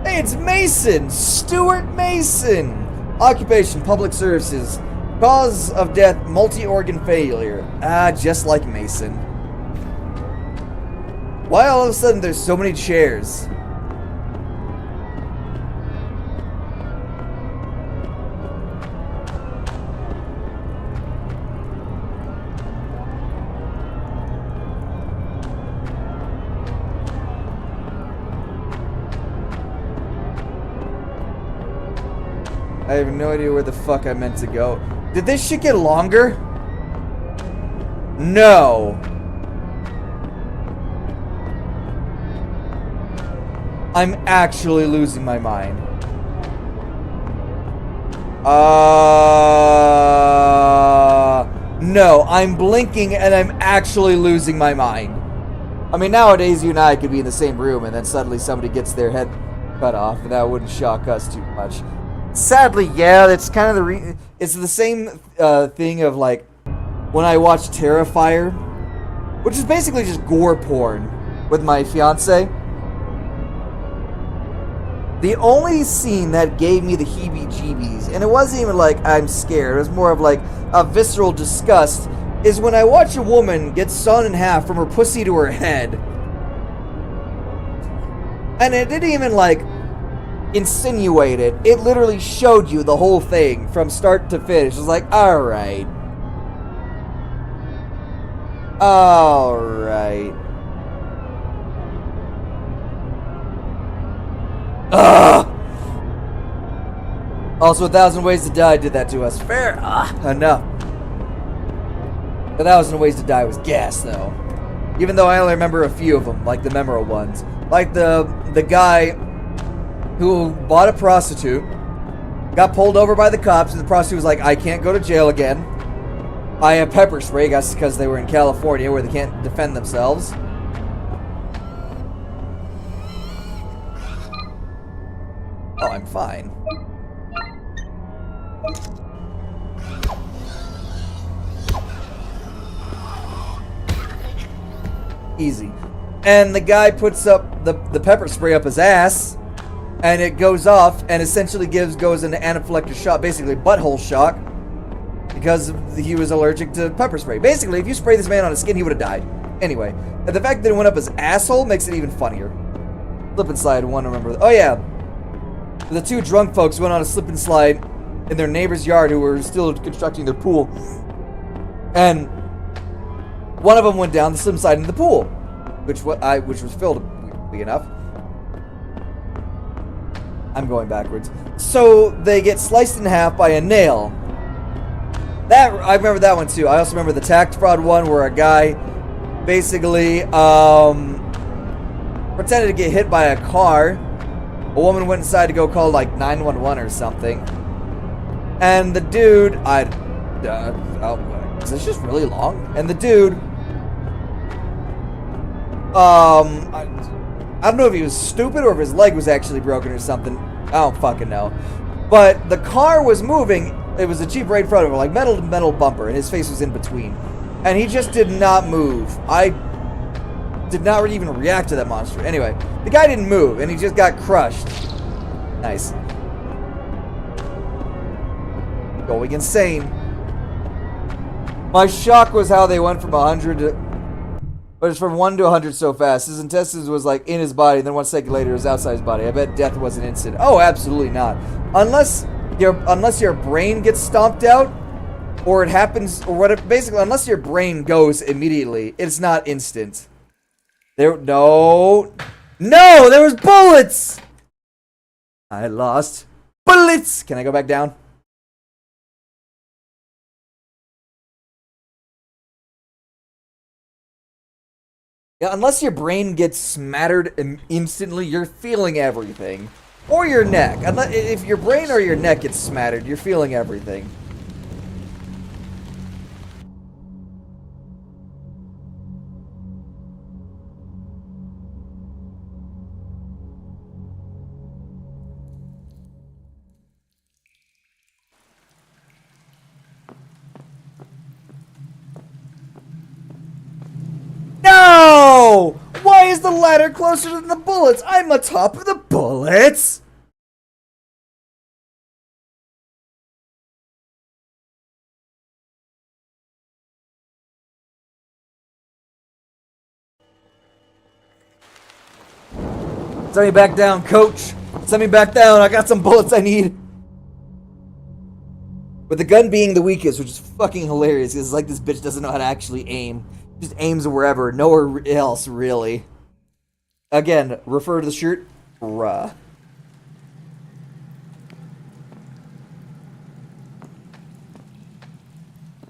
Hey, it's Mason! Stuart Mason! Occupation, public services. Cause of death, multi-organ failure. Ah, just like Mason. Why all of a sudden there's so many chairs? I have no idea where the fuck I meant to go. Did this shit get longer? No. I'm actually losing my mind. No, I'm blinking and I'm actually losing my mind. I mean, nowadays you and I could be in the same room and then suddenly somebody gets their head cut off and that wouldn't shock us too much. Sadly, yeah, that's kind of it's the same thing of like when I watch Terrifier, which is basically just gore porn with my fiance. The only scene that gave me the heebie-jeebies, and it wasn't even like I'm scared, it was more of like a visceral disgust, is when I watch a woman get sawn in half from her pussy to her head. And it didn't even like insinuate it. It literally showed you the whole thing from start to finish. It was like, alright. Alright. Ugh! Also, 1,000 Ways to Die did that to us. Fair enough. 1,000 Ways to Die was gas, though. Even though I only remember a few of them, like the memorable ones. Like the guy who bought a prostitute, got pulled over by the cops, and the prosecutor was like, I can't go to jail again. I have pepper spray, I guess because they were in California where they can't defend themselves. Oh, I'm fine. Easy. And the guy puts up the pepper spray up his ass, and it goes off, and essentially goes into anaphylactic shock, basically butthole shock, because he was allergic to pepper spray. Basically, if you spray this man on his skin, he would have died. Anyway, and the fact that it went up his asshole makes it even funnier. Slip and slide, one remember. Oh yeah, the two drunk folks went on a slip and slide in their neighbor's yard who were still constructing their pool, and one of them went down the slip and slide into the pool, which was filled, weirdly enough. I'm going backwards. So they get sliced in half by a nail. I remember that one too. I also remember the tax fraud one where a guy basically pretended to get hit by a car. A woman went inside to go call like 911 or something, and the dude, is this just really long? And the dude, I don't know if he was stupid or if his leg was actually broken or something. I don't fucking know. But the car was moving. It was a Jeep right in front of him, like metal to metal bumper, and his face was in between. And he just did not move. I did not even react to that monster. Anyway, the guy didn't move, and he just got crushed. Nice. Going insane. My shock was how they went from 100 to... But it's from 1 to 100 so fast. His intestines was like in his body, and then 1 second later it was outside his body. I bet death was an instant. Oh, absolutely not. Unless your brain gets stomped out, or it happens, or what? Basically, unless your brain goes immediately, it's not instant. No, there was bullets. I lost bullets. Can I go back down? Yeah, unless your brain gets smattered instantly, you're feeling everything. Or your neck. If your brain or your neck gets smattered, you're feeling everything. No! Why is the ladder closer than the bullets? I'm on top of the bullets! Send me back down, coach. Send me back down. I got some bullets I need. With the gun being the weakest, which is fucking hilarious, because it's like this bitch doesn't know how to actually aim. Just aims wherever, nowhere else, really. Again, refer to the shirt. Bruh.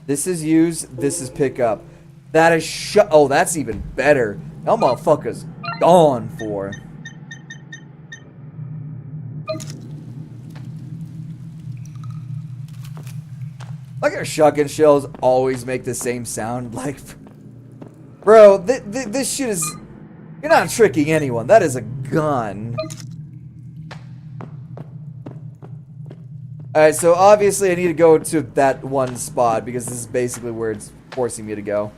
This is use, this is pick up. That is oh, that's even better. That motherfucker's gone for. Like our shotgun shells always make the same sound. Like, bro, this shit is... You're not tricking anyone. That is a gun. Alright, so obviously I need to go to that one spot because this is basically where it's forcing me to go.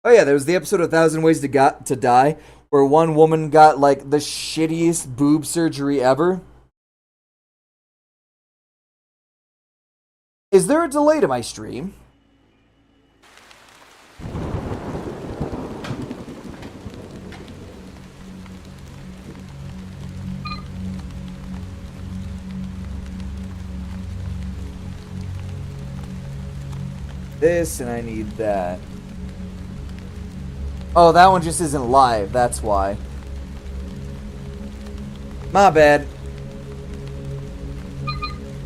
Oh yeah, there was the episode of 1,000 Ways to Die where one woman got like the shittiest boob surgery ever. Is there a delay to my stream? This, and I need that. Oh, that one just isn't live, that's why. My bad.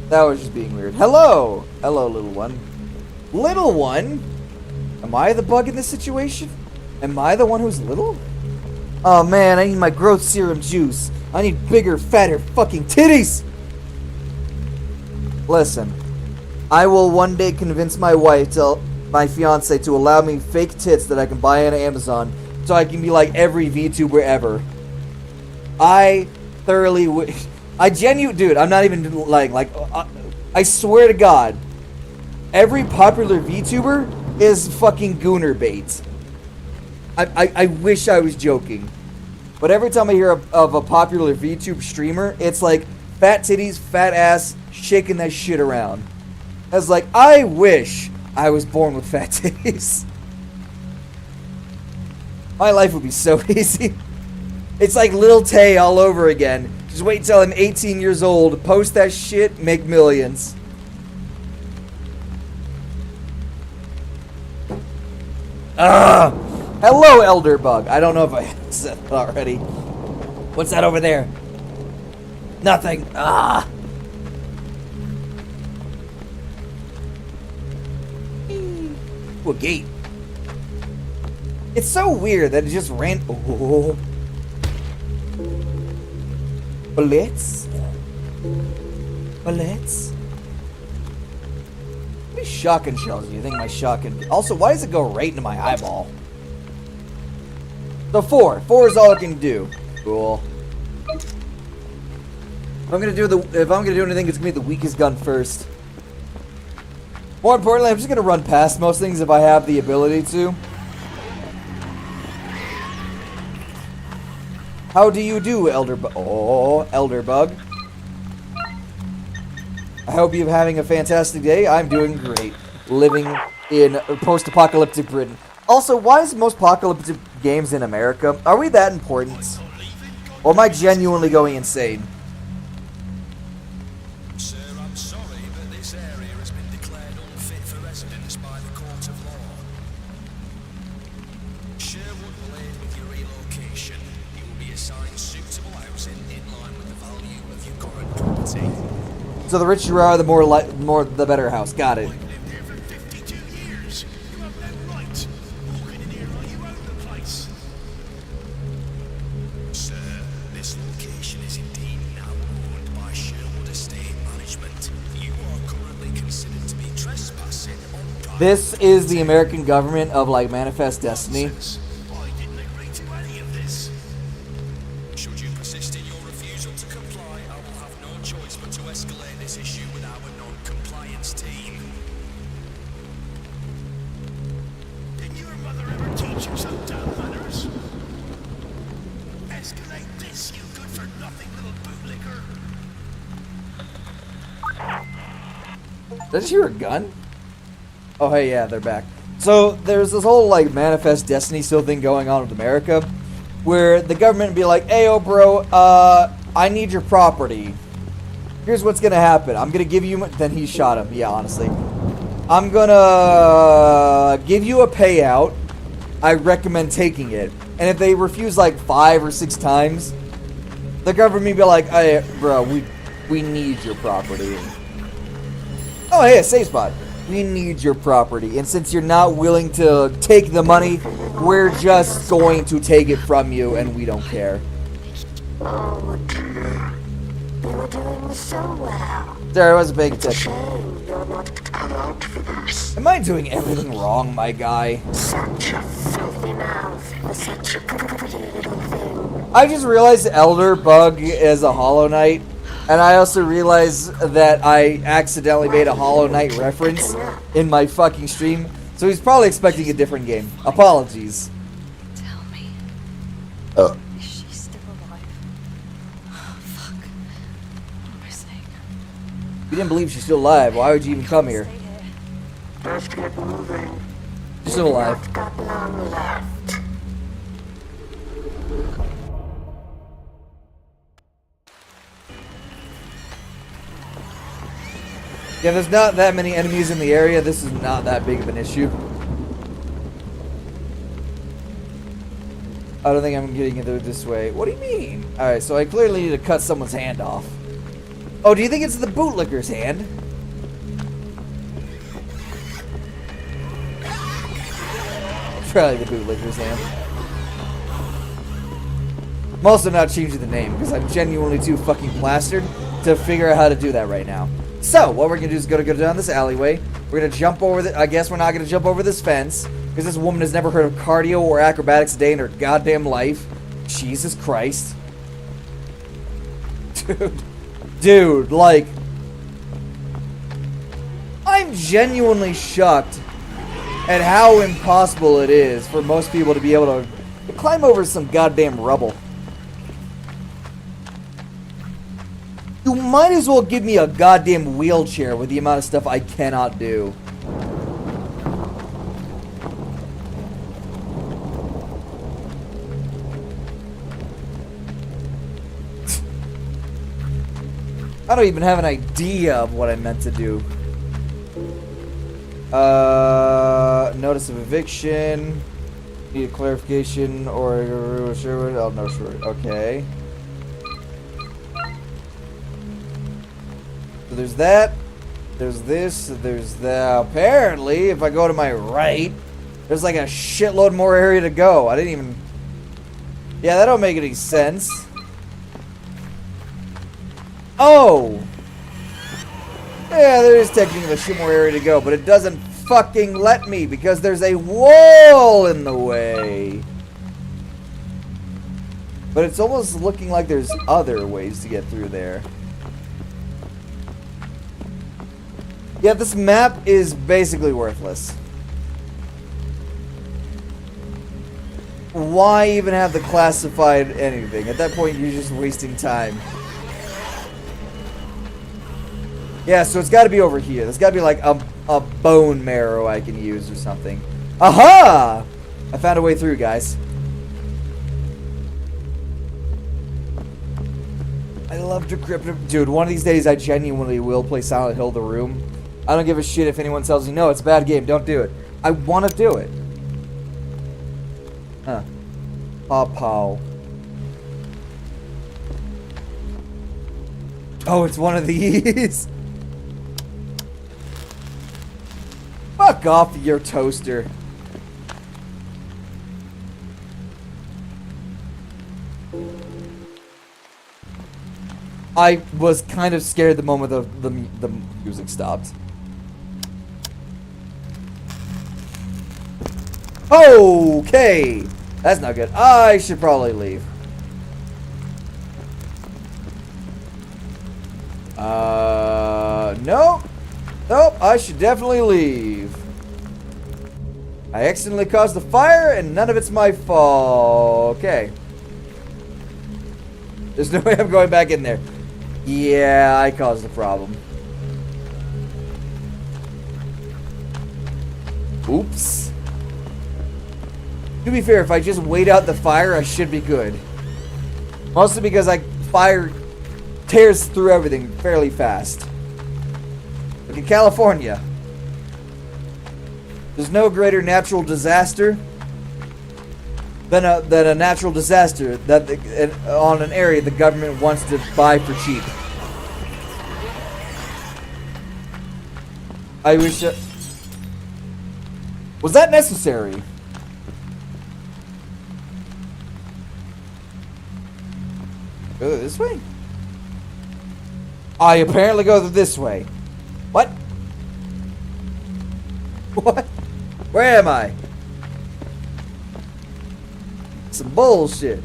That was just being weird. Hello! Hello, little one. Little one? Am I the bug in this situation? Am I the one who's little? Oh man, I need my growth serum juice. I need bigger, fatter fucking titties! Listen, I will one day convince my wife, my fiance, to allow me fake tits that I can buy on Amazon so I can be like every VTuber ever. I thoroughly wish. Dude, I'm not even lying. I swear to God, every popular VTuber is fucking gooner bait. I wish I was joking. But every time I hear of a popular VTube streamer, it's like fat titties, fat ass, shaking that shit around. I was like, I wish I was born with fat titties. My life would be so easy. It's like Lil Tay all over again. Just wait till I'm 18 years old, post that shit, make millions. Hello, Elder Bug. I don't know if I said it already. What's that over there? Nothing. Ooh, a gate. It's so weird that it just ran. Oh. Bullets? Bullets? How many shotgun shells do you think my shotgun... Also, why does it go right into my eyeball? So 4. 4 is all I can do. Cool. If I'm gonna do anything, it's gonna be the weakest gun first. More importantly, I'm just gonna run past most things if I have the ability to. How do you do, Elder Bug? Oh, Elder Bug. I hope you're having a fantastic day. I'm doing great. Living in post-apocalyptic Britain. Also, why is most apocalyptic games in America? Are we that important? Or am I genuinely going insane? Sir, I'm sorry, but this area has been declared unfit for residence by the court of law. Sherwood will aid with your relocation. You will be assigned suitable housing in line with the value of your current property. So the richer you are, the more the better house. Got it. I've lived here for 52 years. You have no right walking in here like you own the place. Sir, this location is indeed now owned by Sherwood Estate Management. You are currently considered to be trespassing on private. This is the American government of like Manifest Destiny. I didn't agree to any of this. Should you persist in your refusal to comply, I will have no choice but to escalate this issue with our non-compliance team. Did your mother ever teach you some damn manners? Escalate this, you good-for-nothing little bootlicker. Did you hear a gun? Oh, hey, yeah, they're back. So, there's this whole, like, Manifest Destiny still thing going on with America, where the government would be like, hey, oh, bro, I need your property. Here's what's gonna happen. I'm gonna give you... Then he shot him. Yeah, honestly. I'm gonna give you a payout. I recommend taking it. And if they refuse, like, 5 or 6 times, the government would be like, hey, bro, we need your property. Oh, hey, a safe spot. We need your property, and since you're not willing to take the money, we're just going to take it from you, and we don't care. Oh dear, you were doing so well. There, I wasn't paying attention. Shame you're not cut out for this. Am I doing everything wrong, my guy? Such a filthy mouth for such a pretty little thing. I just realized Elder Bug is a Hollow Knight, and I also realized that I accidentally made a Hollow Knight reference in my fucking stream, so he's probably expecting a different game. Apologies. Tell me. Is she still alive? Oh, fuck. Poor Snake. If you didn't believe she's still alive, why would you even come here? Stay here. Just get moving. She's still alive. Not got long left. Yeah, there's not that many enemies in the area. This is not that big of an issue. I don't think I'm getting it this way. What do you mean? Alright, so I clearly need to cut someone's hand off. Oh, do you think it's the bootlicker's hand? Probably the bootlicker's hand. I'm also not changing the name because I'm genuinely too fucking plastered to figure out how to do that right now. So, what we're gonna do is go down this alleyway. We're gonna jump over I guess we're not gonna jump over this fence because this woman has never heard of cardio or acrobatics a day in her goddamn life. Jesus Christ. Dude, like, I'm genuinely shocked at how impossible it is for most people to be able to climb over some goddamn rubble. You might as well give me a goddamn wheelchair with the amount of stuff I cannot do. I don't even have an idea of what I meant to do. Notice of eviction. Need a clarification or sure. Oh no, sure. Okay. So there's that. There's this. There's that. Apparently, if I go to my right, there's like a shitload more area to go. I didn't even. Yeah, that don't make any sense. Oh! Yeah, there is technically a shit more area to go, but it doesn't fucking let me because there's a wall in the way. But it's almost looking like there's other ways to get through there. Yeah, this map is basically worthless. Why even have the classified anything? At that point, you're just wasting time. Yeah, so it's got to be over here. There's got to be like a bone marrow I can use or something. Aha! I found a way through, guys. I love Decryptor. Dude, one of these days I genuinely will play Silent Hill The Room. I don't give a shit if anyone tells me, no, it's a bad game, don't do it. I want to do it. Huh. Paw. Oh, it's one of these. Fuck off your toaster. I was kind of scared the moment the music stopped. Okay, that's not good. I should probably leave. Nope. Nope, I should definitely leave. I accidentally caused the fire and none of it's my fault. Okay. There's no way I'm going back in there. Yeah, I caused the problem. Oops. To be fair, if I just wait out the fire, I should be good. Mostly because fire tears through everything fairly fast. Look at California. There's no greater natural disaster than a natural disaster that on an area the government wants to buy for cheap. I wish. Was that necessary? Go this way? I apparently go this way. What? What? Where am I? Some bullshit.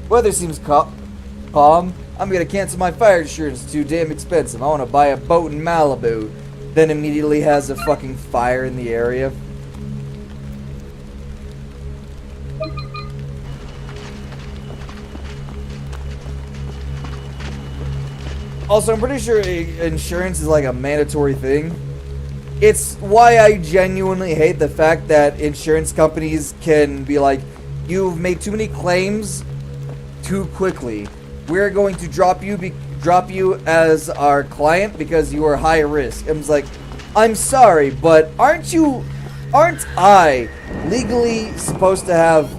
Weather seems calm. I'm gonna cancel my fire insurance. It's too damn expensive. I wanna buy a boat in Malibu. Then immediately has a fucking fire in the area. Also, I'm pretty sure insurance is like a mandatory thing. It's why I genuinely hate the fact that insurance companies can be like, you've made too many claims too quickly. We're going to drop you as our client because you are high risk. I'm just like, I'm sorry, but aren't I legally supposed to have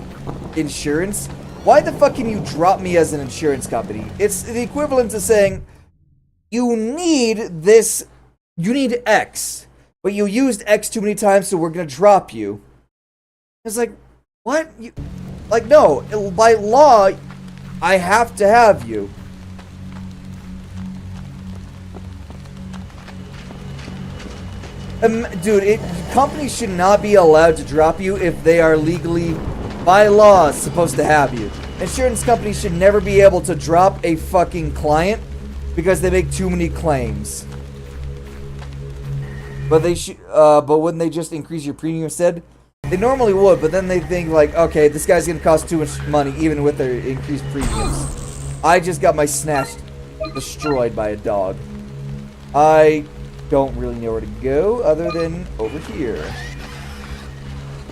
insurance? Why the fuck can you drop me as an insurance company? It's the equivalent to saying, you need X, but you used X too many times, so we're gonna drop you. It's like, What? You, like, no. By law, I have to have you. Dude, companies should not be allowed to drop you if they are legally, by law, supposed to have you. Insurance companies should never be able to drop a fucking client because they make too many claims. But they should, but wouldn't they just increase your premium instead? They normally would, but then they think like, okay, this guy's gonna cost too much money even with their increased premiums. I just got my snatched, destroyed by a dog. I don't really know where to go other than over here.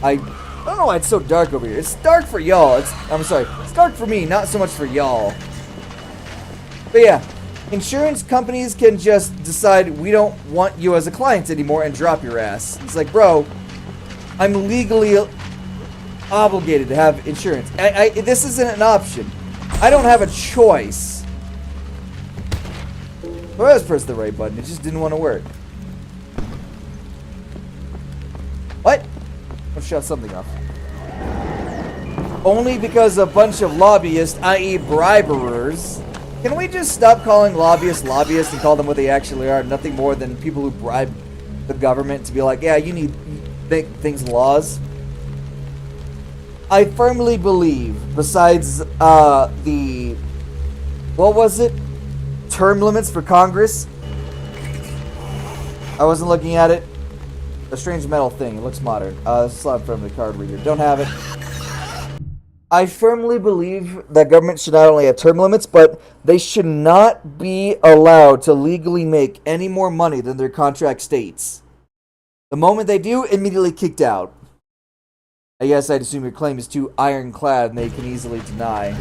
I don't know why it's so dark over here. It's dark for y'all. I'm sorry. It's dark for me, not so much for y'all. But yeah, insurance companies can just decide we don't want you as a client anymore and drop your ass. It's like, bro, I'm legally obligated to have insurance. This isn't an option. I don't have a choice. I was pressing the right button. It just didn't want to work. What? Let's shut something off. Only because a bunch of lobbyists, i.e. briberers. Can we just stop calling lobbyists and call them what they actually are? Nothing more than people who bribe the government to be like, yeah, you need things laws. I firmly believe, besides the, what was it? Term limits for Congress. I wasn't looking at it. A strange metal thing. It looks modern. Slap from the card reader. Don't have it. I firmly believe that government should not only have term limits, but they should not be allowed to legally make any more money than their contract states. The moment they do, immediately kicked out. I guess I'd assume your claim is too ironclad and they can easily deny.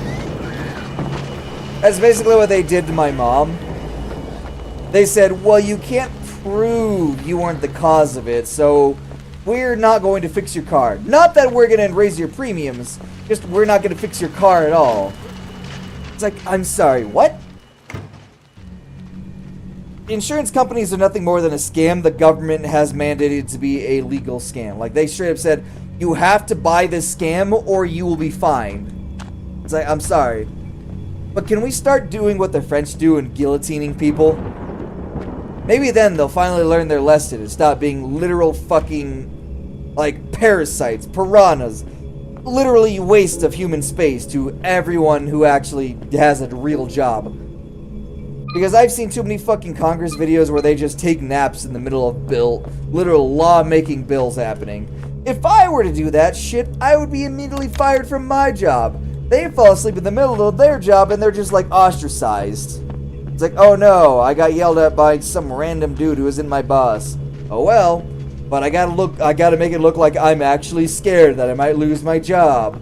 That's basically what they did to my mom. They said, well, you can't prove you weren't the cause of it, so we're not going to fix your car. Not that we're going to raise your premiums, just we're not going to fix your car at all. It's like, I'm sorry, what? Insurance companies are nothing more than a scam the government has mandated to be a legal scam. Like, they straight up said, you have to buy this scam or you will be fined. It's like, I'm sorry. But can we start doing what the French do and guillotining people? Maybe then they'll finally learn their lesson and stop being literal fucking, like, parasites, piranhas. Literally waste of human space to everyone who actually has a real job. Because I've seen too many fucking Congress videos where they just take naps in the middle of literal law-making bills happening. If I were to do that shit, I would be immediately fired from my job. They fall asleep in the middle of their job and they're just like ostracized. It's like, oh no, I got yelled at by some random dude who isn't my boss. Oh well, but I gotta make it look like I'm actually scared that I might lose my job.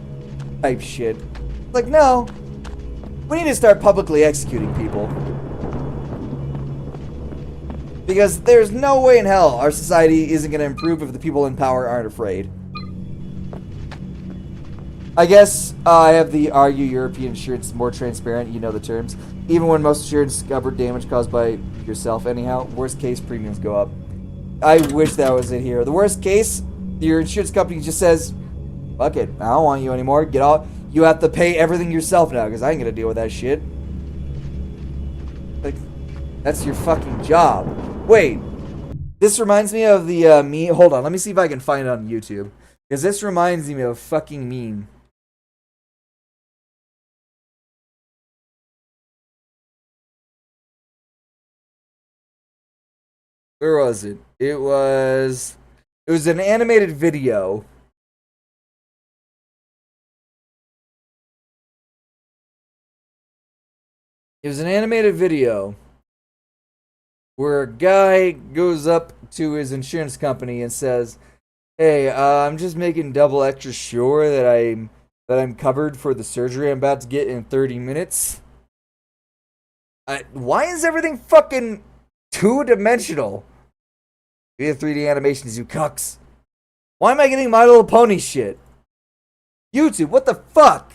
Type shit. It's like, no. We need to start publicly executing people. Because there's no way in hell our society isn't gonna improve if the people in power aren't afraid. I guess I have the argue European insurance is more transparent, you know the terms. Even when most insurance cover damage caused by yourself anyhow, worst case premiums go up. I wish that was it here. The worst case, your insurance company just says, fuck it, I don't want you anymore, get off. You have to pay everything yourself now, because I ain't gonna deal with that shit. Like, that's your fucking job. Wait, this reminds me of the meme. Hold on, let me see if I can find it on YouTube. Because this reminds me of a fucking meme. Where was it? It was an animated video. It was an animated video where a guy goes up to his insurance company and says, "Hey, I'm just making double extra sure that I'm covered for the surgery I'm about to get in 30 minutes." Why is everything fucking two-dimensional? We have 3D animations, you cucks. Why am I getting My Little Pony shit? YouTube, what the fuck?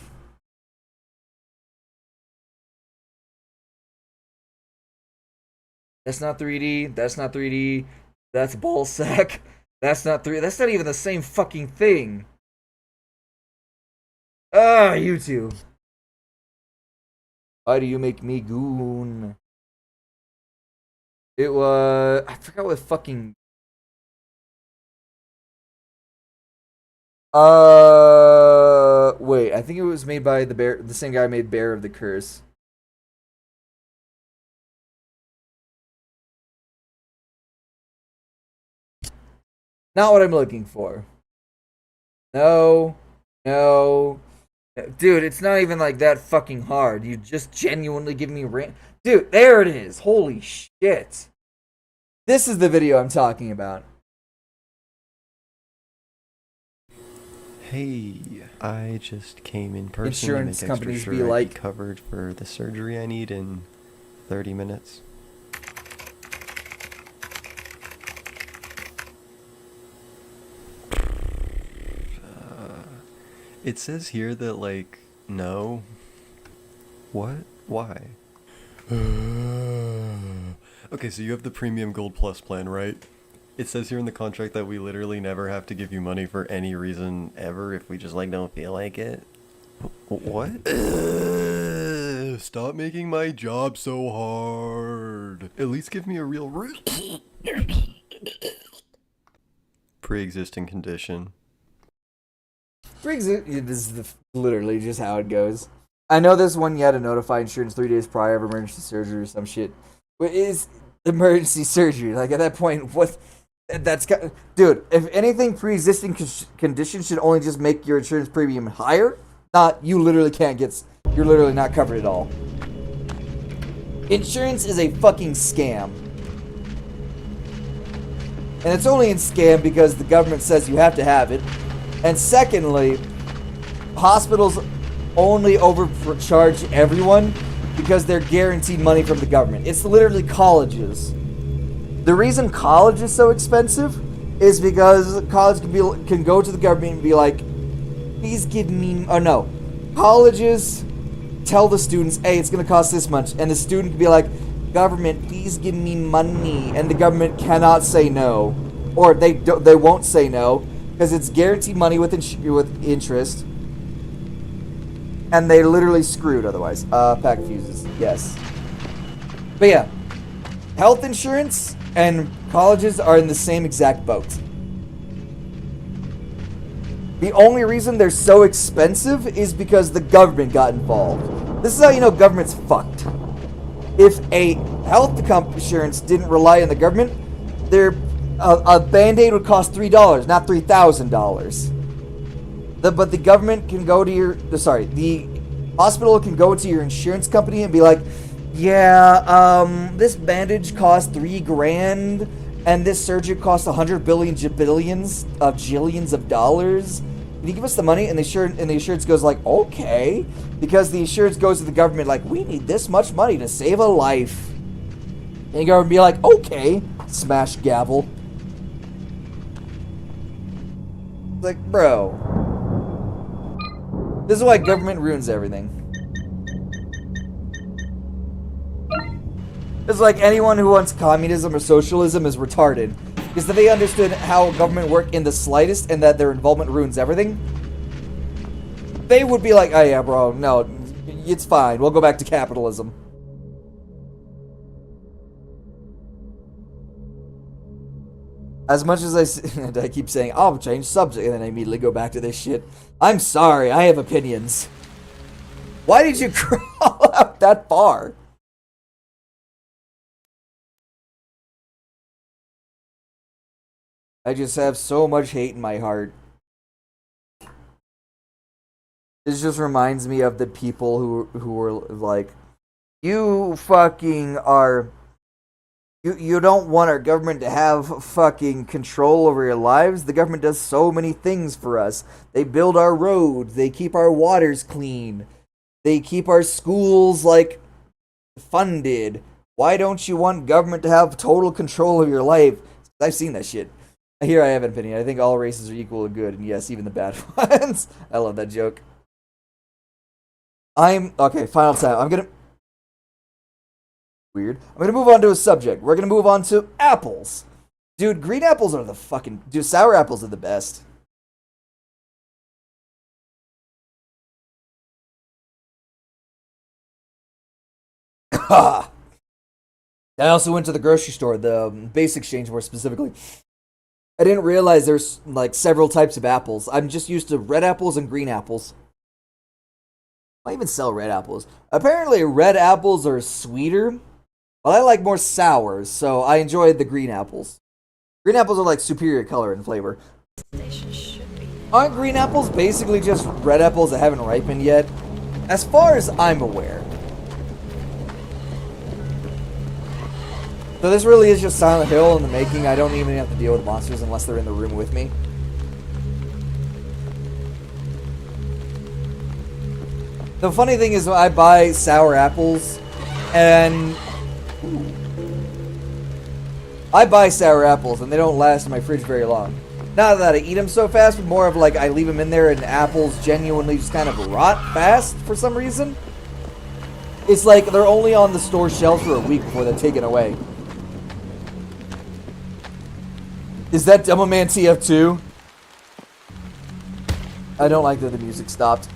That's not 3D. That's not 3D. That's ball sack. That's not 3D. That's not even the same fucking thing. Ah, you two. Why do you make me goon? It was... I forgot what fucking... Wait, I think it was made by the same guy who made Bear of the Curse. Not what I'm looking for. No. No. Dude, it's not even like that fucking hard. You just genuinely give me Dude, there it is. Holy shit. This is the video I'm talking about. Hey, I just came in person Insurance to make companies extra be sure like- I'd be covered for the surgery I need in 30 minutes. It says here that, like, no. What? Why? Okay, so you have the Premium Gold Plus plan, right? It says here in the contract that we literally never have to give you money for any reason ever if we just, like, don't feel like it. What? Stop making my job so hard. At least give me a real pre-existing condition. This is literally just how it goes. I know this one you had to notify insurance 3 days prior of emergency surgery or some shit. What is emergency surgery? Like, at that point, what? Dude, if anything, pre-existing condition should only just make your insurance premium higher. Not, you literally can't get... You're literally not covered at all. Insurance is a fucking scam. And it's only a scam because the government says you have to have it. And secondly, hospitals only overcharge everyone because they're guaranteed money from the government. It's literally colleges. The reason college is so expensive is because college can go to the government and be like, please give me... Oh, no. Colleges tell the students, hey, it's going to cost this much. And the student can be like, government, please give me money. And the government cannot say no. Or they won't say no. Because it's guaranteed money with interest. And they're literally screwed otherwise. Pack of fuses. Yes. But yeah. Health insurance and colleges are in the same exact boat. The only reason they're so expensive is because the government got involved. This is how you know government's fucked. If a health insurance didn't rely on the government, a Band-Aid would cost $3, not $3,000. But the government can go to the hospital can go to your insurance company and be like, yeah, this bandage costs $3,000, and this surgery costs 100 billion jillions of dollars. Can you give us the money? And the insurance goes like, okay, because the insurance goes to the government like, we need this much money to save a life. And the government be like, okay, smash gavel. Like, bro. This is why government ruins everything. It's like anyone who wants communism or socialism is retarded. Because if they understood how government worked in the slightest and that their involvement ruins everything, they would be like, oh yeah, bro, no, it's fine. We'll go back to capitalism. As much as I keep saying, I'll change subject, and then I immediately go back to this shit. I'm sorry, I have opinions. Why did you crawl out that far? I just have so much hate in my heart. This just reminds me of the people who were like, you fucking are... You don't want our government to have fucking control over your lives. The government does so many things for us. They build our roads. They keep our waters clean. They keep our schools, like, funded. Why don't you want government to have total control of your life? I've seen that shit. Here I have an opinion. I think all races are equal and good, and yes, even the bad ones. I love that joke. Okay, final time. Weird. I'm gonna move on to a subject. We're gonna move on to apples. Dude, green apples are the fucking... Dude, sour apples are the best. I also went to the grocery store, the Base Exchange more specifically. I didn't realize there's like several types of apples. I'm just used to red apples and green apples. I even sell red apples. Apparently red apples are sweeter, but I like more sours, so I enjoyed the green apples. Green apples are like superior color and flavor. Station should be. Aren't green apples basically just red apples that haven't ripened yet? As far as I'm aware. So this really is just Silent Hill in the making. I don't even have to deal with monsters unless they're in the room with me. The funny thing is, I buy sour apples, and they don't last in my fridge very long. Not that I eat them so fast, but more of like I leave them in there and apples genuinely just kind of rot fast for some reason. It's like they're only on the store shelves for a week before they're taken away. Is that Demoman TF2? I don't like that the music stopped.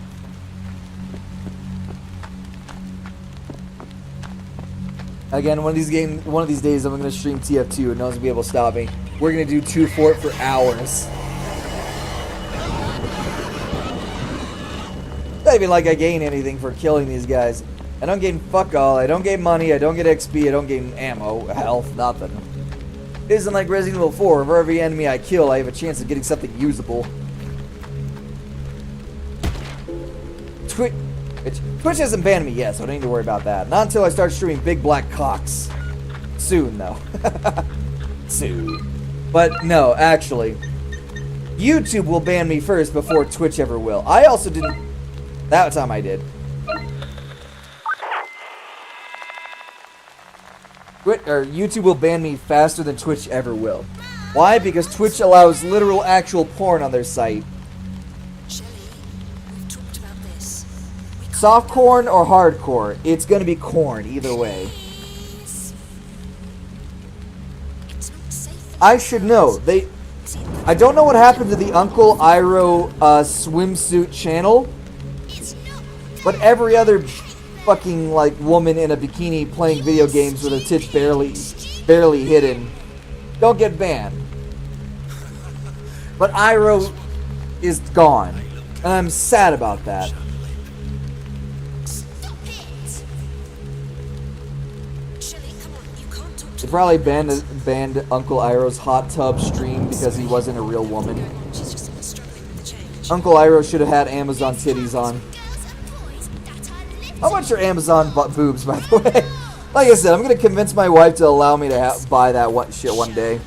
Again, one of these days I'm gonna stream TF2 and no one's gonna be able to stop me. We're gonna do 2 Fort for hours. Not even like I gain anything for killing these guys. I don't gain fuck all. I don't gain money. I don't get XP. I don't gain ammo, health, nothing. It isn't like Resident Evil 4. For every enemy I kill, I have a chance of getting something usable. Twitch hasn't banned me yet, so I don't need to worry about that. Not until I start streaming Big Black Cocks. Soon, though. Soon. But no, actually, YouTube will ban me first before Twitch ever will. I also didn't... That time I did. YouTube will ban me faster than Twitch ever will. Why? Because Twitch allows literal actual porn on their site. Softcore or hardcore, it's gonna be corn either way. I should know. I don't know what happened to the Uncle Iroh swimsuit channel, but every other fucking like woman in a bikini playing video games with her tits barely hidden don't get banned. But Iroh is gone, and I'm sad about that. They probably banned Uncle Iroh's hot tub stream because he wasn't a real woman. Uncle Iroh should have had Amazon titties on. How much are Amazon boobs, by the way? Like I said, I'm gonna convince my wife to allow me to buy that shit one day.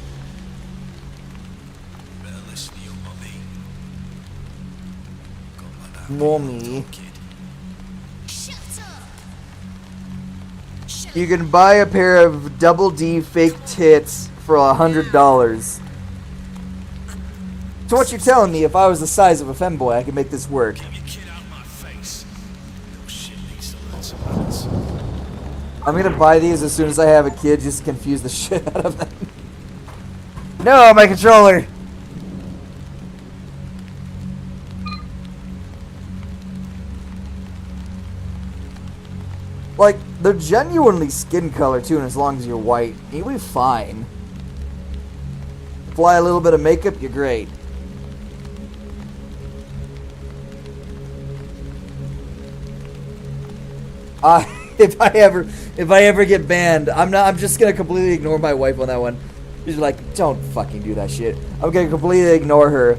Mommy. You can buy a pair of Double D fake tits for $100. So what you're telling me, if I was the size of a femboy, I could make this work. I'm gonna buy these as soon as I have a kid, just to confuse the shit out of them. No, my controller! Like, they're genuinely skin color too, and as long as you're white, you'll be fine. Apply a little bit of makeup, you're great. If I ever get banned, I'm just gonna completely ignore my wife on that one. She's like, don't fucking do that shit. I'm gonna completely ignore her,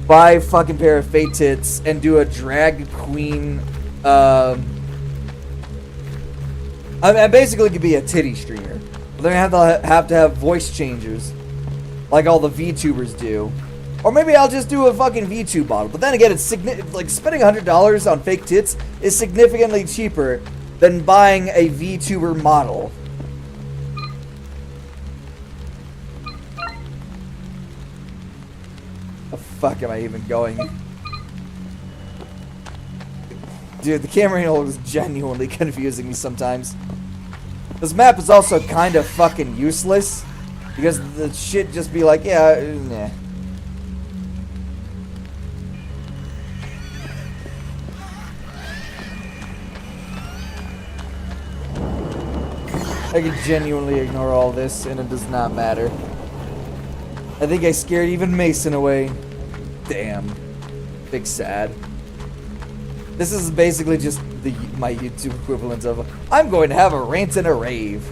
buy a fucking pair of fake tits, and do a drag queen. I basically could be a titty streamer. But they're gonna have to have voice changers, like all the VTubers do. Or maybe I'll just do a fucking VTube model. But then again, it's like spending $100 on fake tits is significantly cheaper than buying a VTuber model. The fuck am I even going? Dude, the camera angle is genuinely confusing me sometimes. This map is also kind of fucking useless, because the shit just be like, yeah, nah. I can genuinely ignore all this, and it does not matter. I think I scared even Mason away. Damn. Big sad. This is basically just my YouTube equivalent of, I'm going to have a rant and a rave.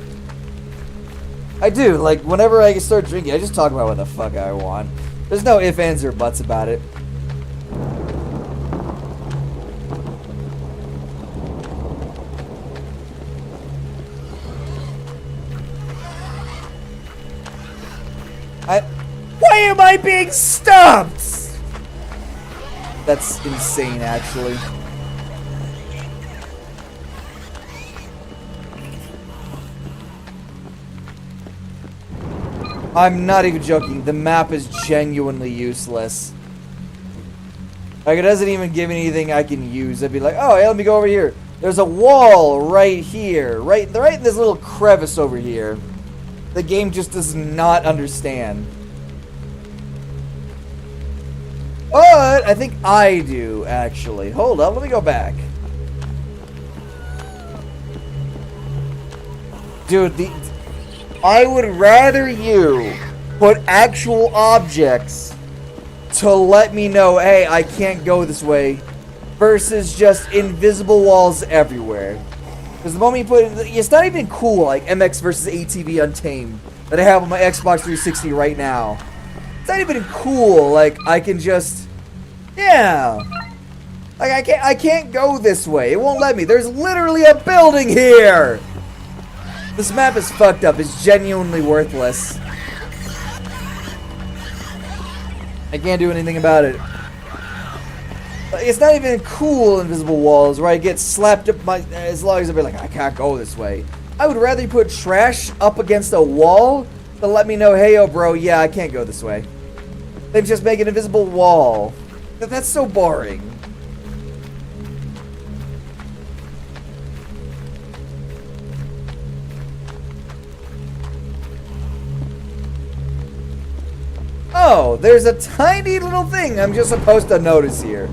I do, like, whenever I start drinking, I just talk about what the fuck I want. There's no ifs, ands, or buts about it. Why am I being stopped? That's insane, actually. I'm not even joking. The map is genuinely useless. Like, it doesn't even give me anything I can use. I'd be like, oh, hey, let me go over here. There's a wall right here. Right in this little crevice over here. The game just does not understand. But I think I do, actually. Hold up, let me go back. Dude, I would rather you put actual objects to let me know, hey, I can't go this way, versus just invisible walls everywhere. Because the moment you put it, it's not even cool, like MX versus ATV Untamed, that I have on my Xbox 360 right now. It's not even cool, like, I can just, yeah. Like, I can't go this way. It won't let me. There's literally a building here! This map is fucked up. It's genuinely worthless. I can't do anything about it. It's not even cool invisible walls where I get slapped up as long as I be like, I can't go this way. I would rather you put trash up against a wall to let me know, hey, yo, bro, yeah, I can't go this way. Then just make an invisible wall. That's so boring. Oh, there's a tiny little thing I'm just supposed to notice here.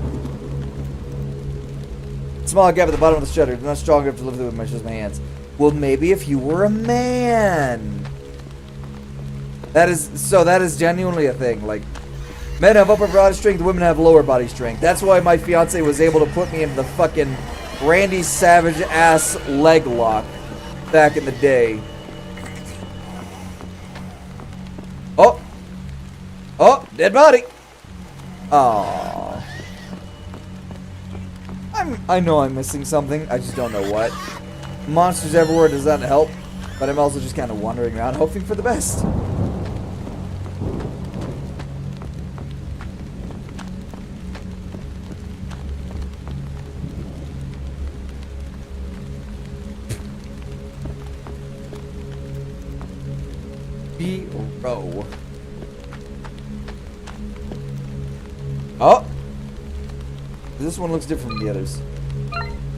Small gap at the bottom of the shutter. Not strong enough to live through with just my hands. Well, maybe if you were a man. That is genuinely a thing. Like, men have upper body strength, women have lower body strength. That's why my fiance was able to put me in the fucking Randy Savage ass leg lock back in the day. Oh. Oh, dead body. Aww. I know I'm missing something. I just don't know what. Monsters everywhere does not help. But I'm also just kind of wandering around hoping for the best. B-row. Oh! This one looks different from the others.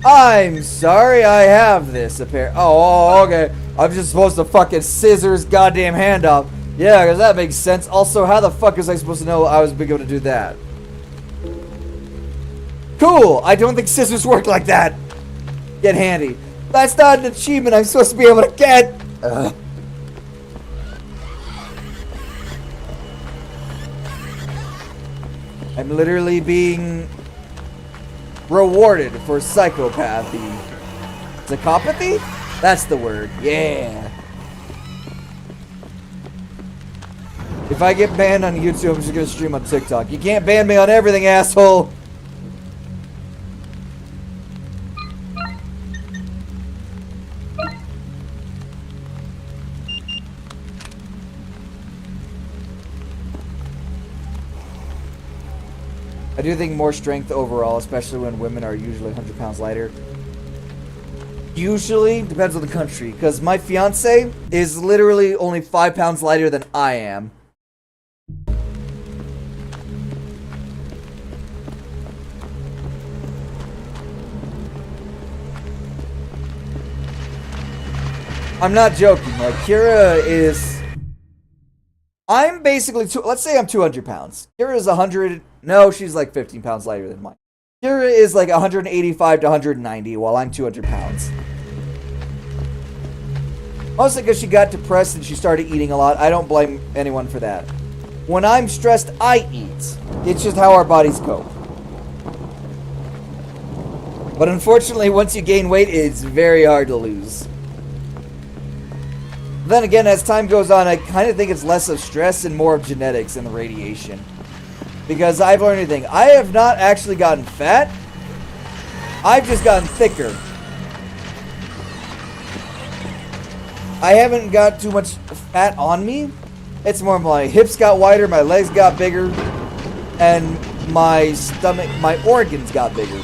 I'm sorry, I have this apparently. Oh, okay. I'm just supposed to fucking scissors goddamn hand off. Yeah, because that makes sense. Also, how the fuck is I supposed to know I was able to do that? Cool! I don't think scissors work like that. Get handy. That's not an achievement I'm supposed to be able to get. I'm literally being rewarded for psychopathy. Psychopathy? That's the word. Yeah. If I get banned on YouTube, I'm just gonna stream on TikTok. You can't ban me on everything, asshole. I do think more strength overall, especially when women are usually 100 pounds lighter. Usually, depends on the country, because my fiance is literally only 5 pounds lighter than I am. I'm not joking, like, Kira is... I'm basically, let's say I'm 200 pounds. Kira is 100, no, she's like 15 pounds lighter than mine. Kira is like 185 to 190, while I'm 200 pounds. Mostly because she got depressed and she started eating a lot. I don't blame anyone for that. When I'm stressed, I eat. It's just how our bodies cope. But unfortunately, once you gain weight, it's very hard to lose. Then again, as time goes on, I kind of think it's less of stress and more of genetics and the radiation. Because I've learned anything. I have not actually gotten fat. I've just gotten thicker. I haven't got too much fat on me. It's more my hips got wider, my legs got bigger, and my stomach, my organs got bigger.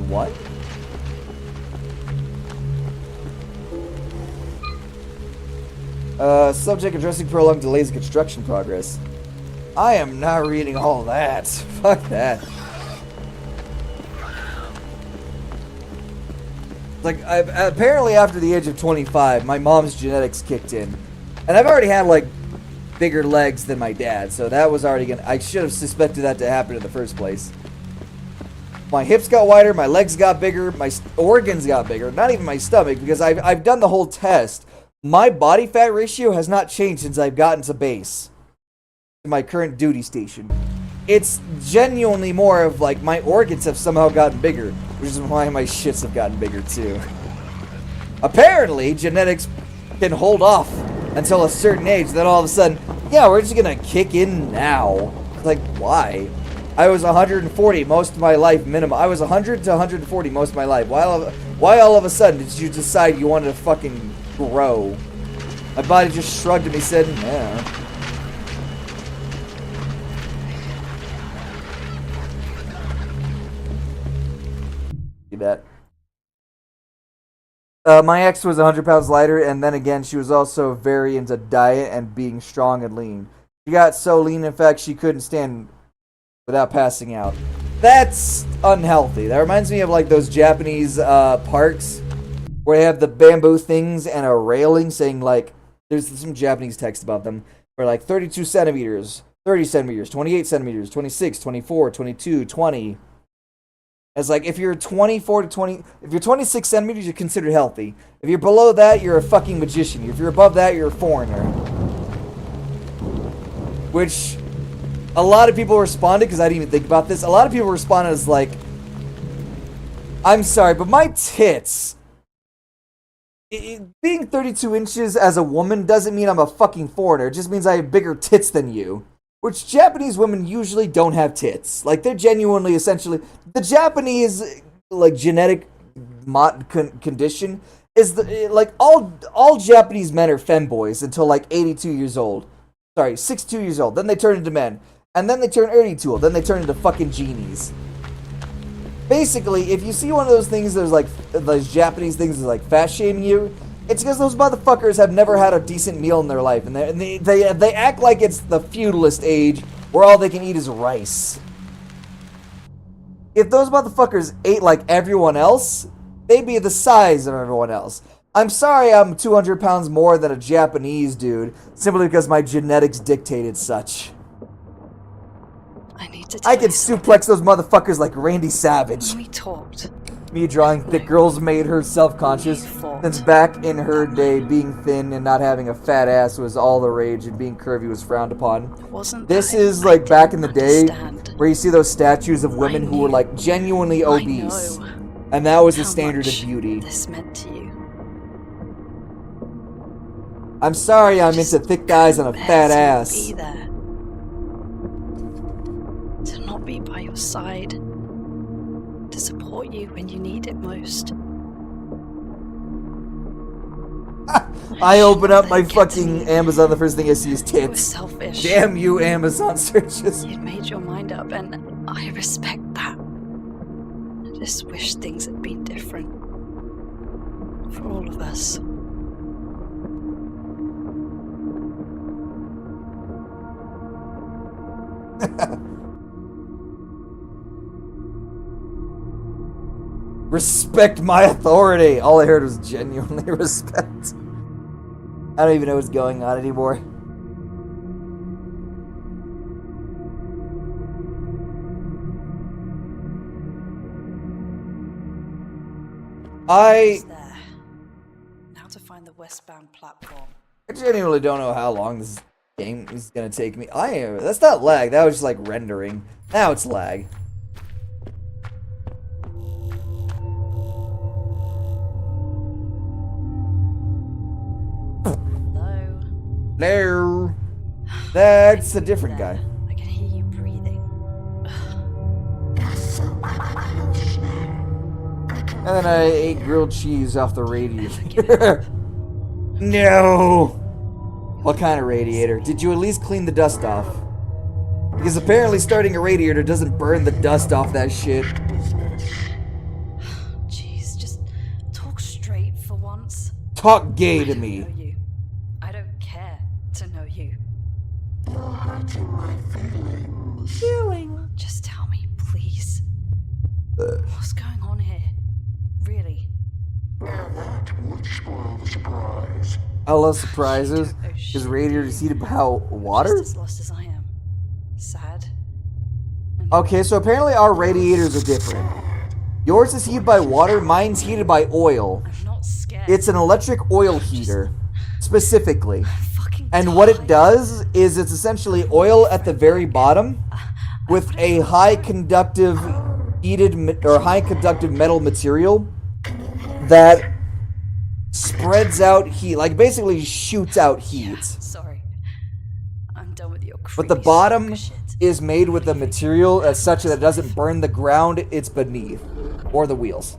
What? Subject addressing prolonged delays in construction progress. I am not reading all that. Fuck that. Like, apparently after the age of 25, my mom's genetics kicked in. And I've already had, like, bigger legs than my dad, so that was already gonna... I should have suspected that to happen in the first place. My hips got wider, my legs got bigger, my organs got bigger. Not even my stomach, because I've done the whole test. My body fat ratio has not changed since I've gotten to base. To my current duty station. It's genuinely more of, like, my organs have somehow gotten bigger. Which is why my shits have gotten bigger, too. Apparently, genetics can hold off until a certain age. Then all of a sudden, yeah, we're just gonna kick in now. Like, why? I was 140 most of my life minimum. I was 100 to 140 most of my life. Why all of a sudden did you decide you wanted to fucking grow? My body just shrugged at me and said, yeah. See that? My ex was 100 pounds lighter, and then again, she was also very into diet and being strong and lean. She got so lean, in fact, she couldn't stand without passing out. That's unhealthy. That reminds me of like those Japanese parks where they have the bamboo things and a railing saying like, there's some Japanese text about them, where like 32 centimeters, 30 centimeters, 28 centimeters, 26, 24, 22, 20. It's like if you're 24 to 20, if you're 26 centimeters, you're considered healthy. If you're below that, you're a fucking magician. If you're above that, you're a foreigner. Which a lot of people responded, because I didn't even think about this. A lot of people responded as like, I'm sorry, but my tits, being 32 inches as a woman doesn't mean I'm a fucking foreigner. It just means I have bigger tits than you. Which Japanese women usually don't have tits. Like, they're genuinely, essentially, the Japanese, like, genetic condition is, like, all Japanese men are femboys until, like, 82 years old. Sorry, 62 years old. Then they turn into men. And then they turn 82 old. Then they turn into fucking genies. Basically, if you see one of those things, there's, like, those Japanese things that's, like, fat-shaming you, it's because those motherfuckers have never had a decent meal in their life, and they act like it's the feudalist age where all they can eat is rice. If those motherfuckers ate like everyone else, they'd be the size of everyone else. I'm sorry I'm 200 pounds more than a Japanese dude, simply because my genetics dictated such. I could suplex those motherfuckers like Randy Savage. We talked. Me drawing thick girls made her self-conscious, since back in her day, being thin and not having a fat ass was all the rage, and being curvy was frowned upon. This is like back in the day, where you see those statues of women who were like genuinely obese, and that was the standard of beauty. This meant to you. I'm sorry I'm into thick guys and a fat ass. Be there. To not be by your side. To support you when you need it most. I open up my fucking Amazon, the first thing I see is tits. Selfish. Damn you, Amazon searches. You'd made your mind up, and I respect that. I just wish things had been different. For all of us. Respect my authority. All I heard was genuinely respect. I don't even know what's going on anymore. It's there. Now to find the westbound platform. I genuinely don't know how long this game is gonna take me. That's not lag, that was just like rendering. Now it's lag. Hello? No. That's a different guy. I can hear you breathing. And then I ate grilled cheese off the radiator. No! What kind of radiator? Did you at least clean the dust off? Because apparently starting a radiator doesn't burn the dust off that shit. Jeez, just talk straight for once. Talk gay to I me. don't know you. I don't care to know you. You're hurting my feelings. Just tell me, please. What's going on here? Really? Now that would spoil the surprise. I love surprises. Oh, shit. His radiator is heated by water? Just as lost as I am. Sad. Okay, so apparently our radiators are different. Yours is heated by water, mine's heated by oil. I'm not scared. It's an electric oil heater, specifically. fucking And what it tired. does is it's essentially oil at the very bottom with a high conductive high conductive metal material that spreads out heat, like basically shoots out heat. Sorry. I'm done with your But the creepy bottom shit. is made with a material as such that it doesn't burn the ground it's beneath, or the wheels.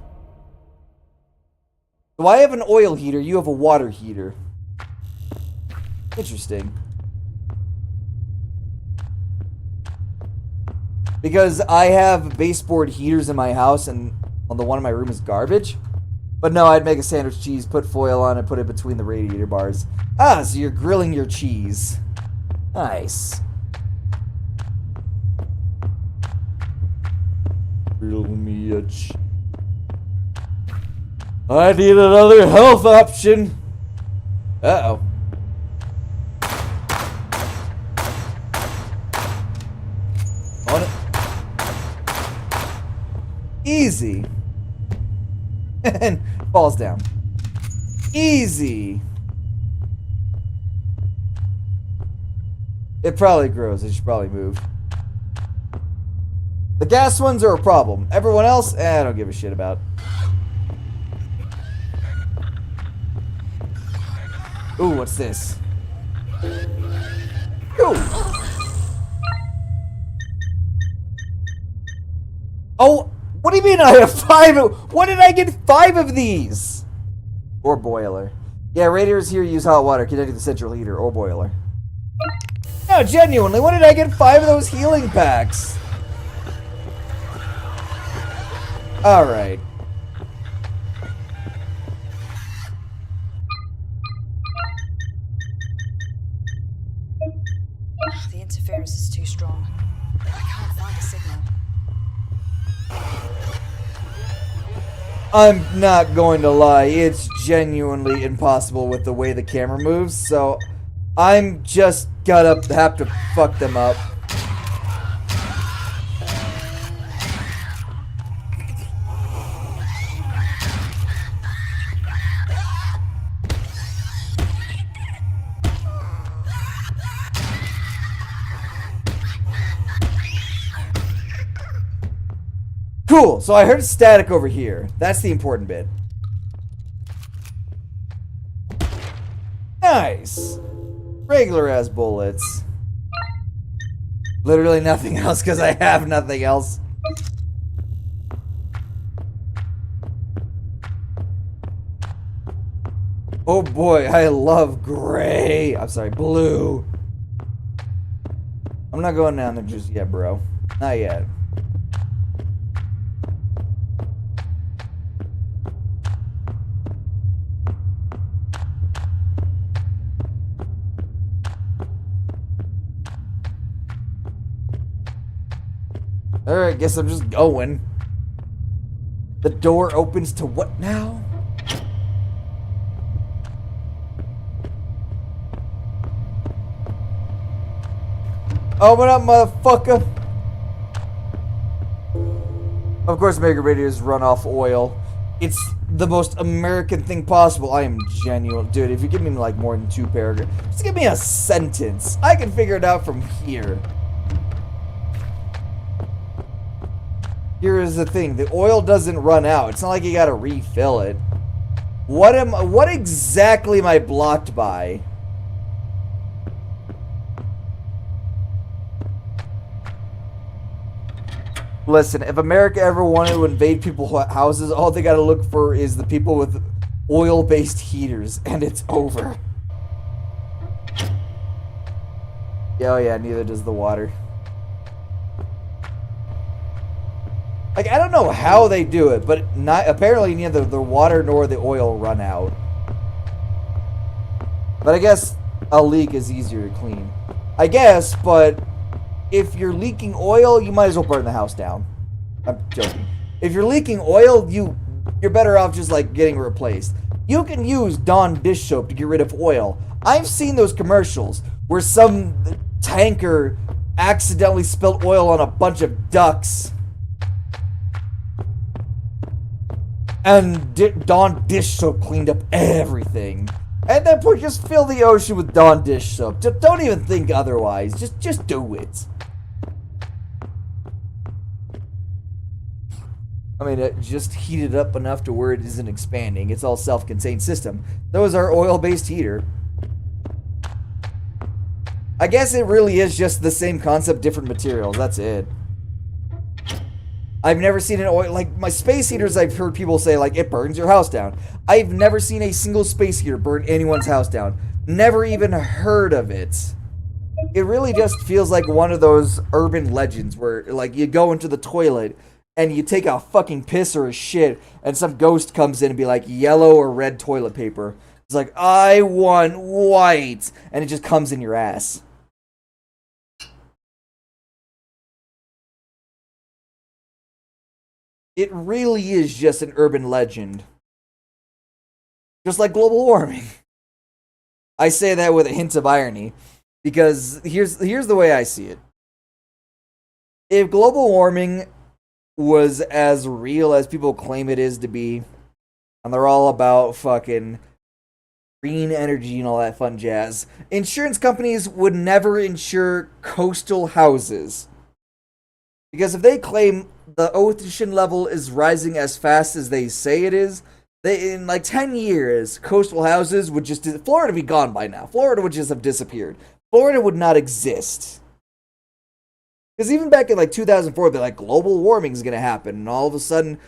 So I have an oil heater, you have a water heater. Interesting. Because I have baseboard heaters in my house, and on the one in my room is garbage. But no, I'd make a sandwich cheese, put foil on it, put it between the radiator bars. Ah, so you're grilling your cheese. Nice. Grill me a cheese. I need another health option. Uh-oh. On it. Easy. And falls down. Easy. It probably grows. It should probably move. The gas ones are a problem. Everyone else, I don't give a shit about. Ooh, what's this? Ooh. Oh, what do you mean I have 5? What did I get 5 of these? Or boiler. Yeah, radiators here use hot water connected to the central heater or boiler. No, genuinely, what did I get 5 of those healing packs? Alright. The interference is too strong. I can't find a signal. I'm not going to lie, it's genuinely impossible with the way the camera moves, so I'm just gonna have to fuck them up. Cool, so I heard static over here. That's the important bit. Nice. Regular ass bullets. Literally nothing else because I have nothing else. Oh boy, I love gray. I'm sorry, blue. I'm not going down there just yet, bro. Not yet. Alright, guess I'm just going. The door opens to what now? Open up, motherfucker! Of course, Mega Radiators run off oil. It's the most American thing possible. I am genuine. Dude, if you give me like more than 2 paragraphs, just give me a sentence. I can figure it out from here. Here is the thing. The oil doesn't run out. It's not like you gotta refill it. What exactly am I blocked by? Listen, if America ever wanted to invade people's houses, all they gotta look for is the people with oil-based heaters, and it's over. Oh yeah, neither does the water. Like, I don't know how they do it, but apparently neither the water nor the oil run out. But I guess a leak is easier to clean. I guess, but if you're leaking oil, you might as well burn the house down. I'm joking. If you're leaking oil, you're better off just like getting it replaced. You can use Dawn dish soap to get rid of oil. I've seen those commercials where some tanker accidentally spilled oil on a bunch of ducks. And Dawn dish soap cleaned up everything. At that point, just fill the ocean with Dawn dish soap. Don't even think otherwise. Just do it. I mean, it just heat it up enough to where it isn't expanding. It's all self-contained system. That was our oil-based heater. I guess it really is just the same concept, different materials. That's it. I've never seen an oil, like my space heaters, I've heard people say like it burns your house down. I've never seen a single space heater burn anyone's house down. Never even heard of it. It really just feels like one of those urban legends where like you go into the toilet and you take a fucking piss or a shit and some ghost comes in and be like yellow or red toilet paper. It's like, I want white, and it just comes in your ass. It really is just an urban legend. Just like global warming. I say that with a hint of irony, because here's the way I see it. If global warming was as real as people claim it is to be, and they're all about fucking green energy and all that fun jazz, insurance companies would never insure coastal houses. Because if they claim the ocean level is rising as fast as they say it is, in like 10 years, coastal houses would just... Florida would be gone by now. Florida would just have disappeared. Florida would not exist. Because even back in like 2004, they're like, global warming is going to happen. And all of a sudden,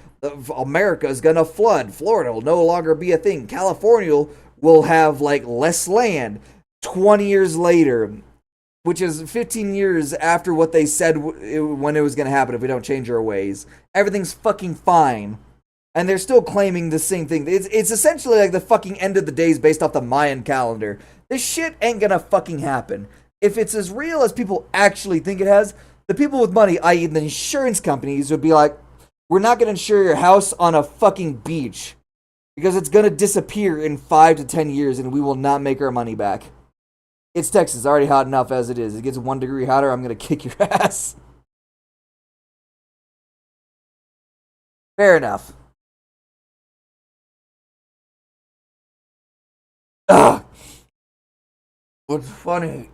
America is going to flood. Florida will no longer be a thing. California will have like less land. 20 years later, which is 15 years after what they said when it was going to happen if we don't change our ways. Everything's fucking fine. And they're still claiming the same thing. It's essentially like the fucking end of the days based off the Mayan calendar. This shit ain't gonna fucking happen. If it's as real as people actually think it has, the people with money, i.e. the insurance companies, would be like, we're not gonna insure your house on a fucking beach. Because it's gonna disappear in 5 to 10 years and we will not make our money back. It's Texas, it's already hot enough as it is. It gets 1 degree hotter, I'm gonna kick your ass. Fair enough. What's funny?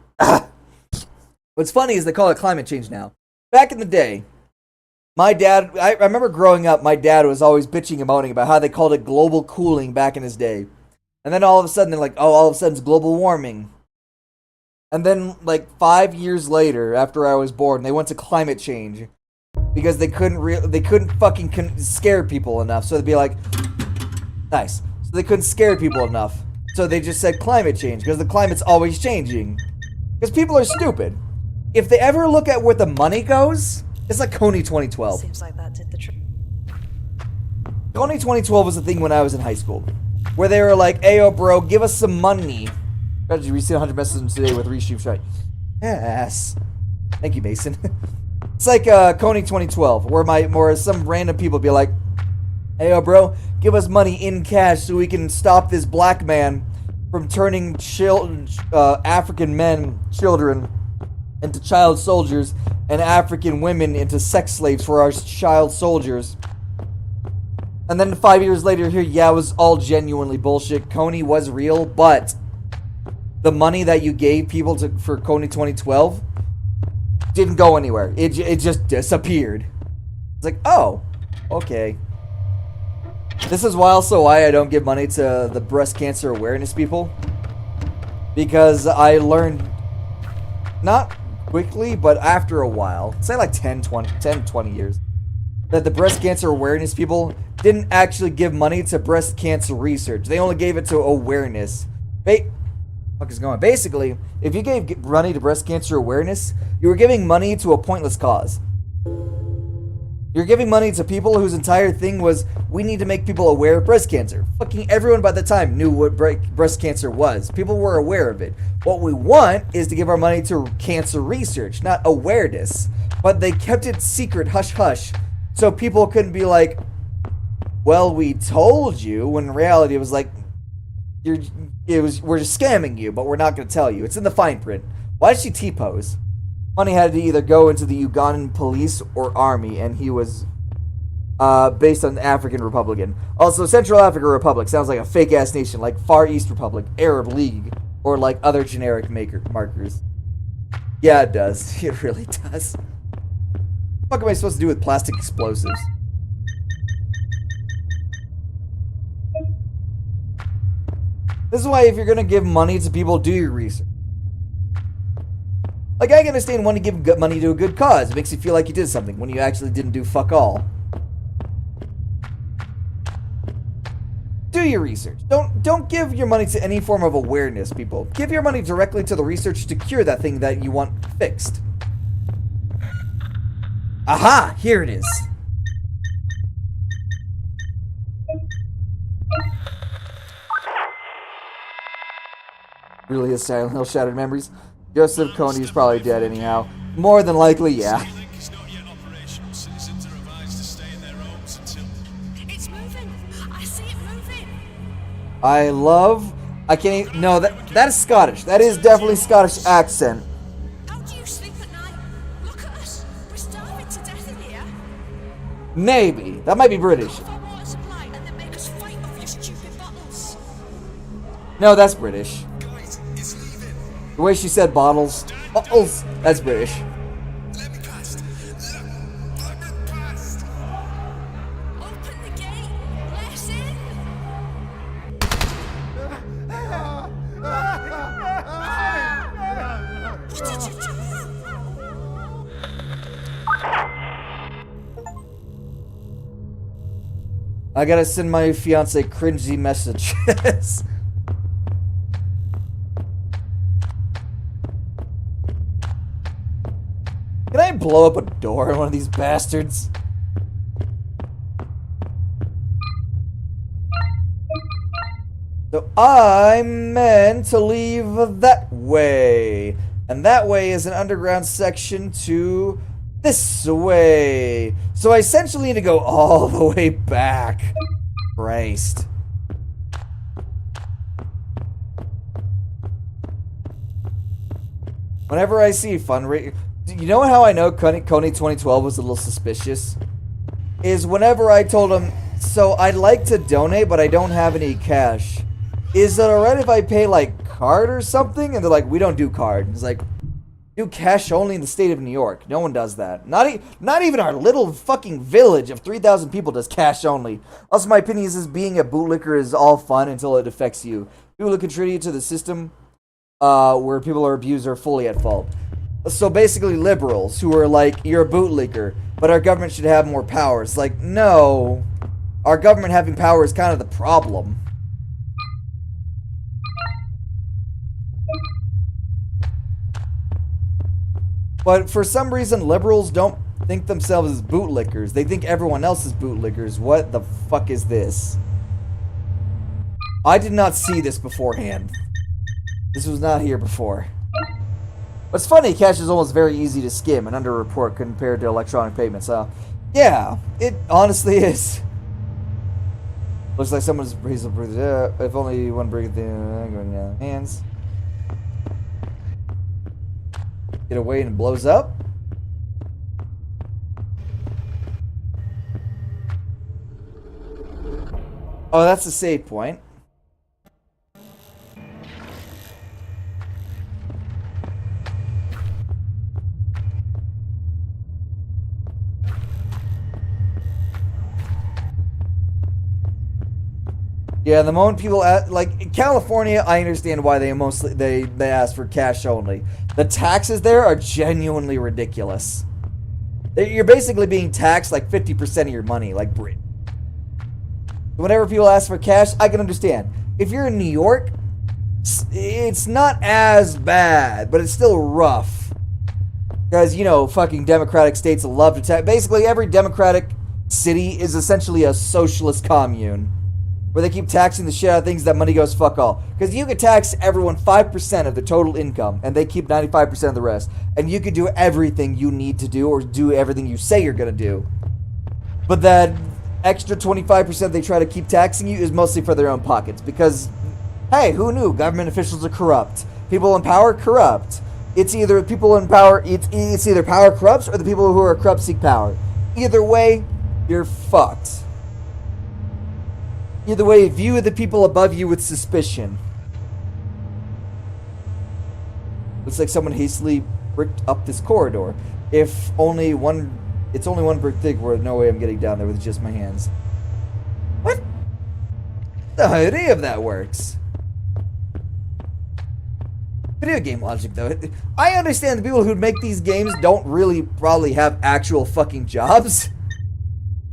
What's funny is they call it climate change now. Back in the day, my dad, I remember growing up, my dad was always bitching and moaning about how they called it global cooling back in his day. And then all of a sudden they're like, oh, all of a sudden it's global warming. And then like 5 years later, after I was born, they went to climate change because they couldn't fucking scare people enough. So they'd be like, nice. So they couldn't scare people enough. So they just said climate change, because the climate's always changing. Because people are stupid. If they ever look at where the money goes, it's like Coney 2012. Seems like that did the trick. Coney 2012 was a thing when I was in high school. Where they were like, ayo bro, give us some money. Did you receive 100 messages today with reshoot shot? Yes. Thank you, Mason. It's like Coney 2012, where some random people be like, hey, bro, give us money in cash so we can stop this black man from turning African men, children, into child soldiers, and African women into sex slaves for our child soldiers. And then 5 years later here, yeah, it was all genuinely bullshit. Kony was real, but the money that you gave people for Kony 2012 didn't go anywhere. It just disappeared. It's like, oh, okay. This is why I don't give money to the breast cancer awareness people. Because I learned, not quickly, but after a while, say like 10, 20 years, that the breast cancer awareness people didn't actually give money to breast cancer research. They only gave it to awareness. Fuck is going? Basically, if you gave money to breast cancer awareness, you were giving money to a pointless cause. You're giving money to people whose entire thing was, we need to make people aware of breast cancer. Fucking everyone by the time knew what breast cancer was. People were aware of it. What we want is to give our money to cancer research, not awareness. But they kept it secret, hush hush, so people couldn't be like, well, we told you, when in reality it was like, we're just scamming you, but we're not going to tell you. It's in the fine print. Why did she T-pose? Money had to either go into the Ugandan police or army, and he was based on African Republican. Also, Central African Republic sounds like a fake-ass nation, like Far East Republic, Arab League, or like other generic markers. Yeah, it does. It really does. What the fuck am I supposed to do with plastic explosives? This is why if you're gonna give money to people, do your research. Like, I can understand wanting to give money to a good cause. It makes you feel like you did something when you actually didn't do fuck all. Do your research. Don't give your money to any form of awareness, people. Give your money directly to the research to cure that thing that you want fixed. Aha! Here it is. Really is Silent Hill Shattered Memories. Joseph Kony is probably dead anyhow. More than likely, yeah. It's moving. I see it moving. I can't even, no, that is Scottish. That is definitely Scottish accent. How do you sleep at night? Look at us. We're starving to death in here. Maybe. That might be British. Half our water supply and then make us fight off your stupid bottles. No, that's British. Guys, it's leaving. The way she said bottles. Bottles. That's British. Let me past. Let me past. Open the gate. Let us in. What did you do? I gotta send my fiance cringy messages. Can I blow up a door on one of these bastards? So I'm meant to leave that way. And that way is an underground section to this way. So I essentially need to go all the way back. Christ. Whenever I see fundraiser, you know how I know Kony 2012 was a little suspicious? Is whenever I told him, so I'd like to donate, but I don't have any cash. Is it alright if I pay like card or something? And they're like, we don't do card. It's like, do cash only in the state of New York. No one does that. Not even our little fucking village of 3,000 people does cash only. Also, my opinion is being a bootlicker is all fun until it affects you. People who contribute to the system where people are abused are fully at fault. So basically liberals who are like, you're a bootlicker, but our government should have more powers. Like, no. Our government having power is kind of the problem. But for some reason, liberals don't think themselves as bootlickers. They think everyone else is bootlickers. What the fuck is this? I did not see this beforehand. This was not here before. What's funny, cash is almost very easy to skim and underreport compared to electronic payments. Yeah, it honestly is. Looks like someone's if only one break the hands. Get away and it blows up. Oh, that's the save point. Yeah, the moment people like in California, I understand why they mostly they ask for cash only. The taxes there are genuinely ridiculous. You're basically being taxed like 50% of your money, like Britain. Whenever people ask for cash, I can understand. If you're in New York, it's not as bad, but it's still rough. Because, you know, fucking democratic states love to tax. Basically, every democratic city is essentially a socialist commune. Where they keep taxing the shit out of things, that money goes fuck all. Because you could tax everyone 5% of the total income, and they keep 95% of the rest. And you could do everything you need to do, or do everything you say you're gonna do. But that extra 25% they try to keep taxing you is mostly for their own pockets. Because, hey, who knew? Government officials are corrupt. People in power, corrupt. It's either people in power, it's either power corrupts, or the people who are corrupt seek power. Either way, you're fucked. Either way, view the people above you with suspicion. Looks like someone hastily bricked up this corridor. It's only one brick thick, where no way I'm getting down there with just my hands. What? The idea of that works. Video game logic, though. I understand the people who make these games don't really probably have actual fucking jobs.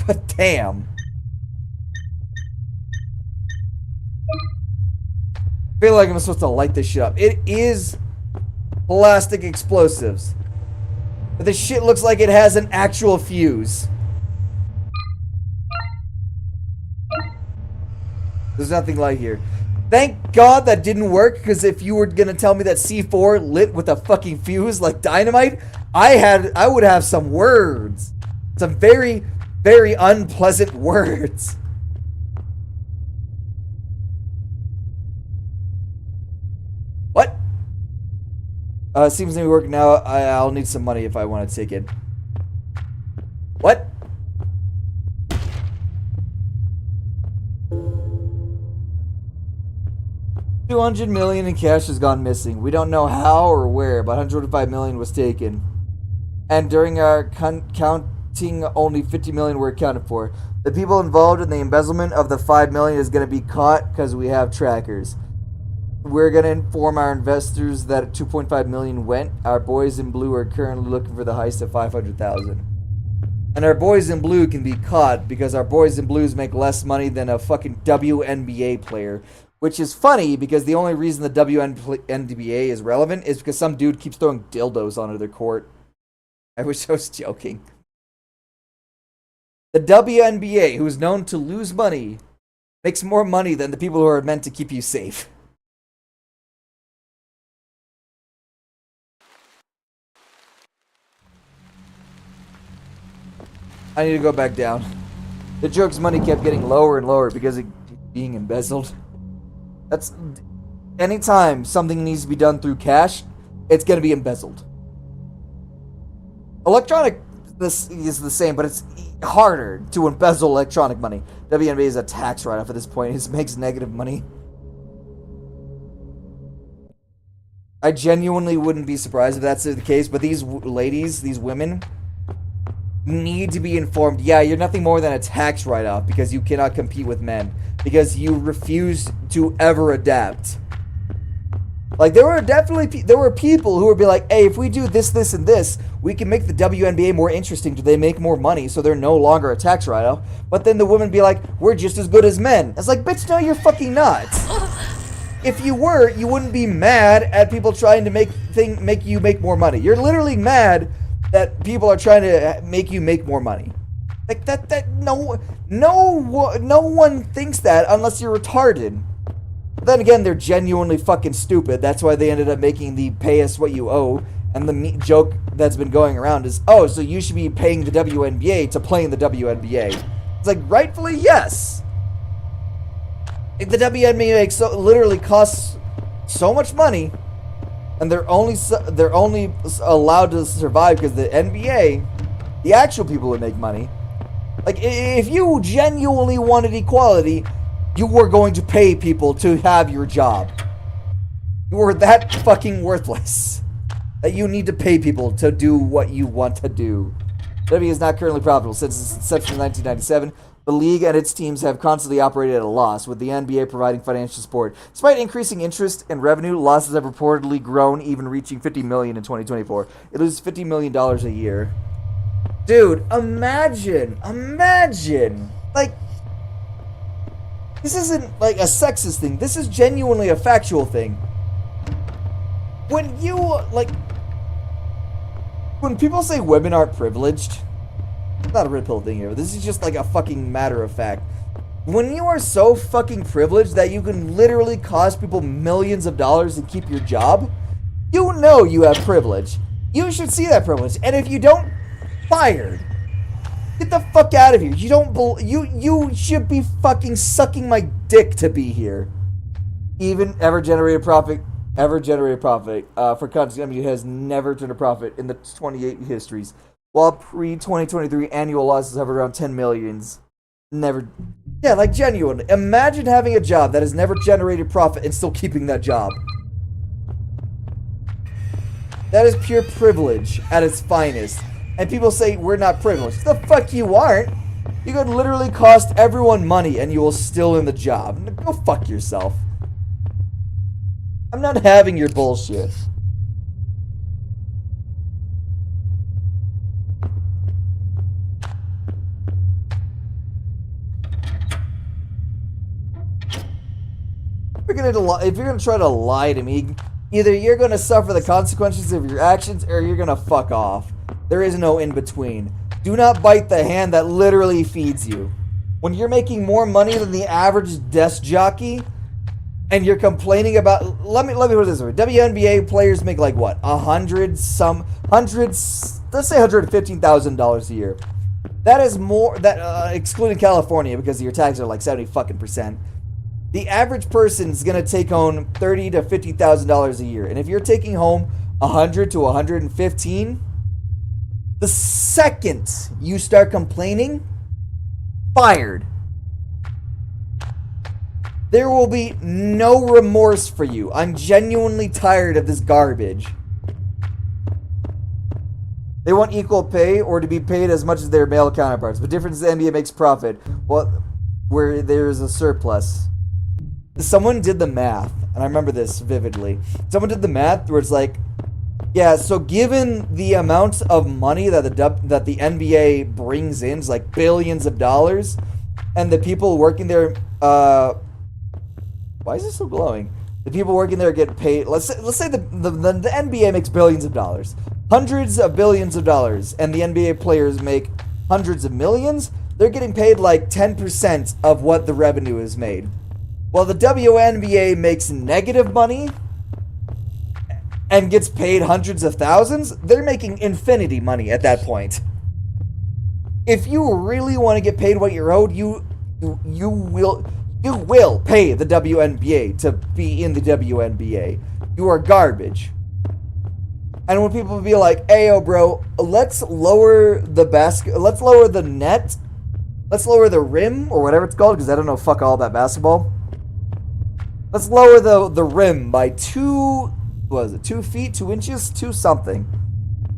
But damn. I feel like I'm supposed to light this shit up. It is plastic explosives. But this shit looks like it has an actual fuse. There's nothing light here. Thank God that didn't work, because if you were gonna tell me that C4 lit with a fucking fuse like dynamite, I would have some words. Some very, very unpleasant words. What? Seems to be working now. I'll need some money if I want to take it. What? $200 million in cash has gone missing. We don't know how or where, but $125 million was taken. And during our counting, only $50 million were accounted for. The people involved in the embezzlement of the $5 million is going to be caught because we have trackers. We're going to inform our investors that $2.5 million went. Our boys in blue are currently looking for the heist of $500,000. And our boys in blue can be caught because our boys in blues make less money than a fucking WNBA player. Which is funny because the only reason the WNBA is relevant is because some dude keeps throwing dildos onto their court. I was joking. The WNBA, who is known to lose money, makes more money than the people who are meant to keep you safe. I need to go back down. The joke's money kept getting lower and lower because it's being embezzled. That's anytime something needs to be done through cash, it's going to be embezzled. Electronic, this is the same, but it's harder to embezzle electronic money. WNBA is a tax write-off at this point. It makes negative money. I genuinely wouldn't be surprised if that's the case, but these ladies, these women, need to be informed, yeah, you're nothing more than a tax write-off because you cannot compete with men. Because you refuse to ever adapt. Like, there were people who would be like, hey, if we do this, this, and this, we can make the WNBA more interesting. Do they make more money so they're no longer a tax write-off? But then the women be like, we're just as good as men. It's like, bitch, no, you're fucking not. If you were, you wouldn't be mad at people trying to make you make more money. You're literally mad that people are trying to make you make more money. Like no one thinks that unless you're retarded. But then again, they're genuinely fucking stupid. That's why they ended up making the pay us what you owe. And the joke that's been going around is, oh, so you should be paying the WNBA to play in the WNBA. It's like, rightfully, yes. If the WNBA literally costs so much money, and they're only allowed to survive because the NBA, the actual people would make money. Like, if you genuinely wanted equality, You were going to pay people to have your job. You were that fucking worthless that you need to pay people to do what you want to do. WWE is not currently profitable. Since its inception in 1997, the league and its teams have constantly operated at a loss, with the NBA providing financial support. Despite increasing interest and revenue, losses have reportedly grown, even reaching $50 million in 2024. It loses $50 million a year. Dude, imagine, like, this isn't like a sexist thing. This is genuinely a factual thing. When you, like, when people say women aren't privileged, it's not a red pill thing here. This is just like a fucking matter of fact. When you are so fucking privileged that you can literally cost people millions of dollars to keep your job, you know you have privilege. You should see that privilege. And if you don't, fired. Get the fuck out of here. You should be fucking sucking my dick to be here. Even ever generated profit for content company has never turned a profit in the 28 histories. While pre-2023 annual losses have around 10 millions. Never. Yeah, like genuinely. Imagine having a job that has never generated profit and still keeping that job. That is pure privilege at its finest. And people say we're not privileged. The fuck you aren't. You could literally cost everyone money and you will still in the job. Go fuck yourself. I'm not having your bullshit. If you're gonna try to lie to me, either you're gonna suffer the consequences of your actions or you're gonna fuck off. There is no in between. Do not bite the hand that literally feeds you. When you're making more money than the average desk jockey, and you're complaining about, let me put it this way. WNBA players make like what? Let's say $115,000 a year. That is more, excluding California, because your taxes are like 70%. The average person is gonna take home $30,000 to $50,000 a year. And if you're taking home 100 to 115, the second you start complaining, fired. There will be no remorse for you. I'm genuinely tired of this garbage. They want equal pay or to be paid as much as their male counterparts. The difference is the NBA makes profit, where there is a surplus. Someone did the math, and I remember this vividly. Someone did the math where it's like, yeah, so given the amount of money that the NBA brings in, it's like billions of dollars, and the people working there, why is this so glowing? The people working there get paid. Let's say the NBA makes billions of dollars, hundreds of billions of dollars, and the NBA players make hundreds of millions. They're getting paid like 10% of what the revenue is made. While the WNBA makes negative money and gets paid hundreds of thousands, they're making infinity money at that point. If you really want to get paid what you're owed, you will pay the WNBA to be in the WNBA. You are garbage. And when people be like, "Ayo, bro, let's lower the let's lower the net, let's lower the rim or whatever it's called," because I don't know fuck all about basketball. Let's lower the rim by 2 feet, 2 inches, 2 something.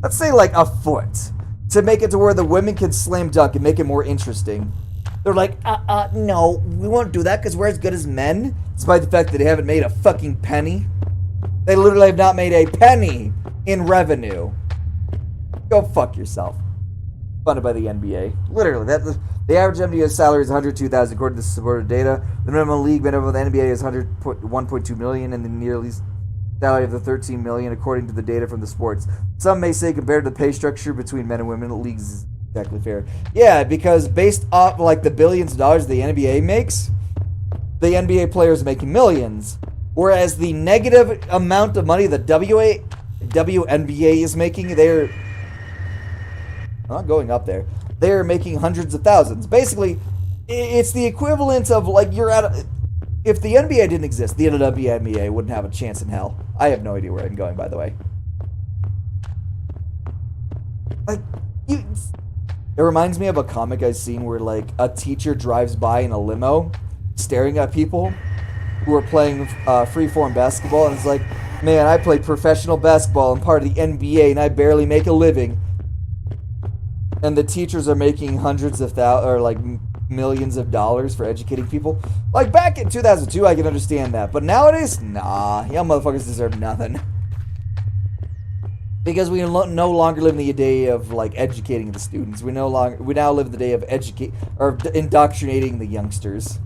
Let's say like a foot to make it to where the women can slam dunk and make it more interesting. They're like, no, we won't do that because we're as good as men, despite the fact that they haven't made a fucking penny. They literally have not made a penny in revenue. Go fuck yourself. Funded by the NBA. Literally, the average NBA salary is $102,000 according to supported data. The minimum league minimum of the NBA is $1.2 million, and the nearly salary of the $13 million according to the data from the sports. Some may say compared to the pay structure between men and women, the leagues is exactly fair. Yeah, because based off like the billions of dollars the NBA makes, the NBA players are making millions, whereas the negative amount of money the WNBA is making, they're not going up there. They're making hundreds of thousands. Basically, it's the equivalent of like if the NBA didn't exist, the WNBA wouldn't have a chance in hell. I have no idea where I'm going, by the way. Like, it reminds me of a comic I've seen where like a teacher drives by in a limo staring at people who are playing freeform basketball, and it's like, man, I play professional basketball. I'm part of the NBA, and I barely make a living. And the teachers are making hundreds of millions of dollars for educating people. Like, back in 2002, I can understand that. But nowadays, nah. Y'all motherfuckers deserve nothing. Because we no longer live in the day of, like, educating the students. We now live in the day of indoctrinating the youngsters.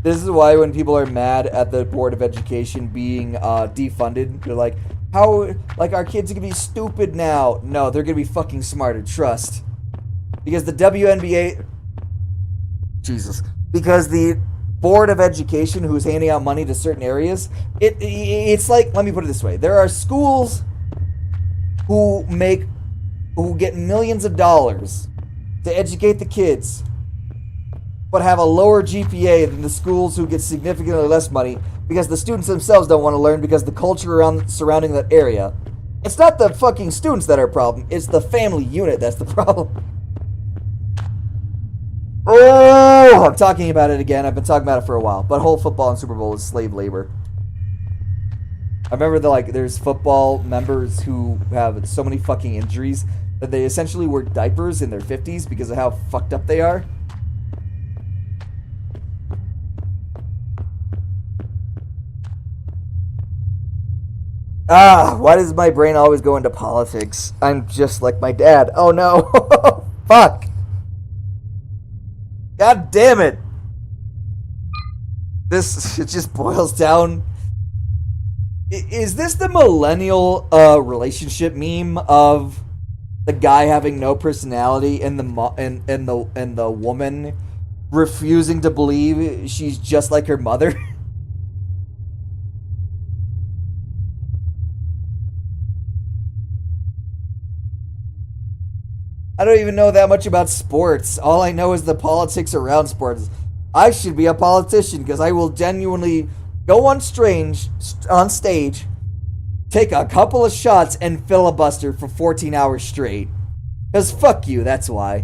This is why when people are mad at the Board of Education being defunded, they're like, how, like, our kids are gonna be stupid now. No, they're gonna be fucking smarter, trust. Because the WNBA... Jesus. Because the Board of Education, who's handing out money to certain areas, it's like, let me put it this way. There are schools who get millions of dollars to educate the kids, but have a lower GPA than the schools who get significantly less money because the students themselves don't want to learn because the culture surrounding that area. It's not the fucking students that are a problem, it's the family unit that's the problem. Oh, I'm talking about it again. I've been talking about it for a while. But whole football and Super Bowl is slave labor. I remember there's football members who have so many fucking injuries that they essentially wear diapers in their 50s because of how fucked up they are. Why does my brain always go into politics? I'm just like my dad. Oh no. Fuck. God damn it. It just boils down. Is this the millennial relationship meme of the guy having no personality and the woman refusing to believe she's just like her mother? I don't even know that much about sports. All I know is the politics around sports. I should be a politician because I will genuinely go on stage, take a couple of shots, and filibuster for 14 hours straight. Because fuck you, that's why.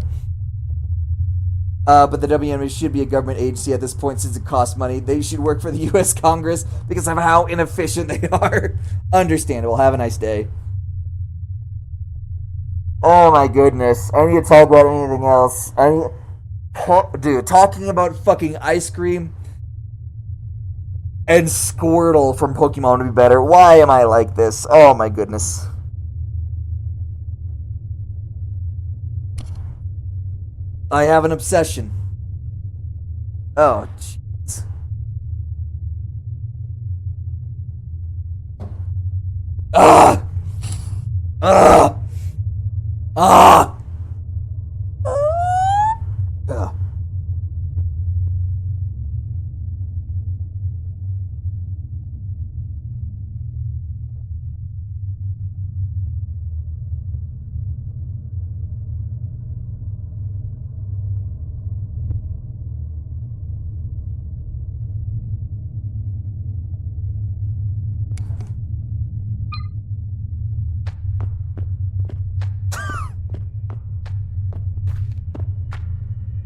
But the WNBA should be a government agency at this point since it costs money. They should work for the U.S. Congress because of how inefficient they are. Understandable. Have a nice day. Oh my goodness. I need to talk about anything else. Dude, talking about fucking ice cream and Squirtle from Pokemon would be better. Why am I like this? Oh my goodness. I have an obsession. Oh, jeez. Ah! Ah! Ah! Ah!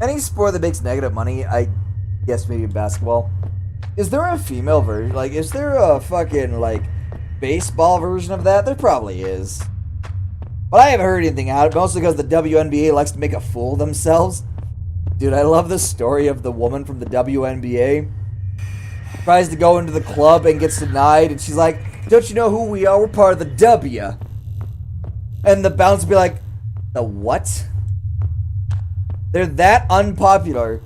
Any sport that makes negative money, I guess maybe basketball. Is there a female version? Like, is there a fucking, like, baseball version of that? There probably is. But I haven't heard anything out of it, mostly because the WNBA likes to make a fool of themselves. Dude, I love the story of the woman from the WNBA. Tries to go into the club and gets denied, and she's like, don't you know who we are? We're part of the W. And the bouncer will be like, the what? They're that unpopular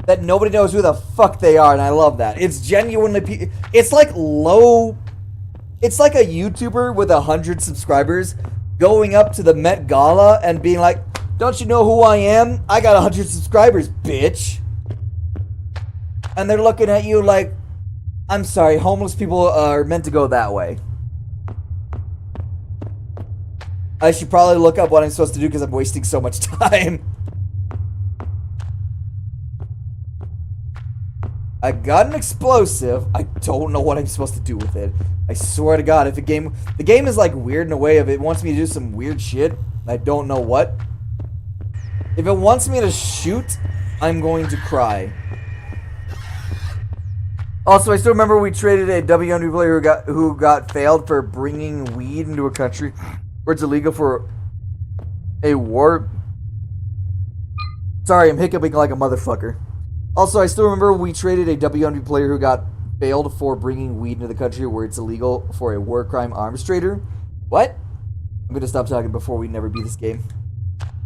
that nobody knows who the fuck they are, and I love that. It's genuinely... It's like low... It's like a YouTuber with 100 subscribers going up to the Met Gala and being like, don't you know who I am? I got 100 subscribers, bitch. And they're looking at you like, I'm sorry, homeless people are meant to go that way. I should probably look up what I'm supposed to do because I'm wasting so much time. I got an explosive. I don't know what I'm supposed to do with it. I swear to God, if the game is like weird in a way of it wants me to do some weird shit. I don't know what. If it wants me to shoot, I'm going to cry. Also, I still remember we traded a WNBA player who got failed for bringing weed into a country where it's illegal for a war. Sorry, I'm hiccuping like a motherfucker. Also, I still remember we traded a WNBA player who got failed for bringing weed into the country where it's illegal for a war crime arms trader. What? I'm gonna stop talking before we never beat this game.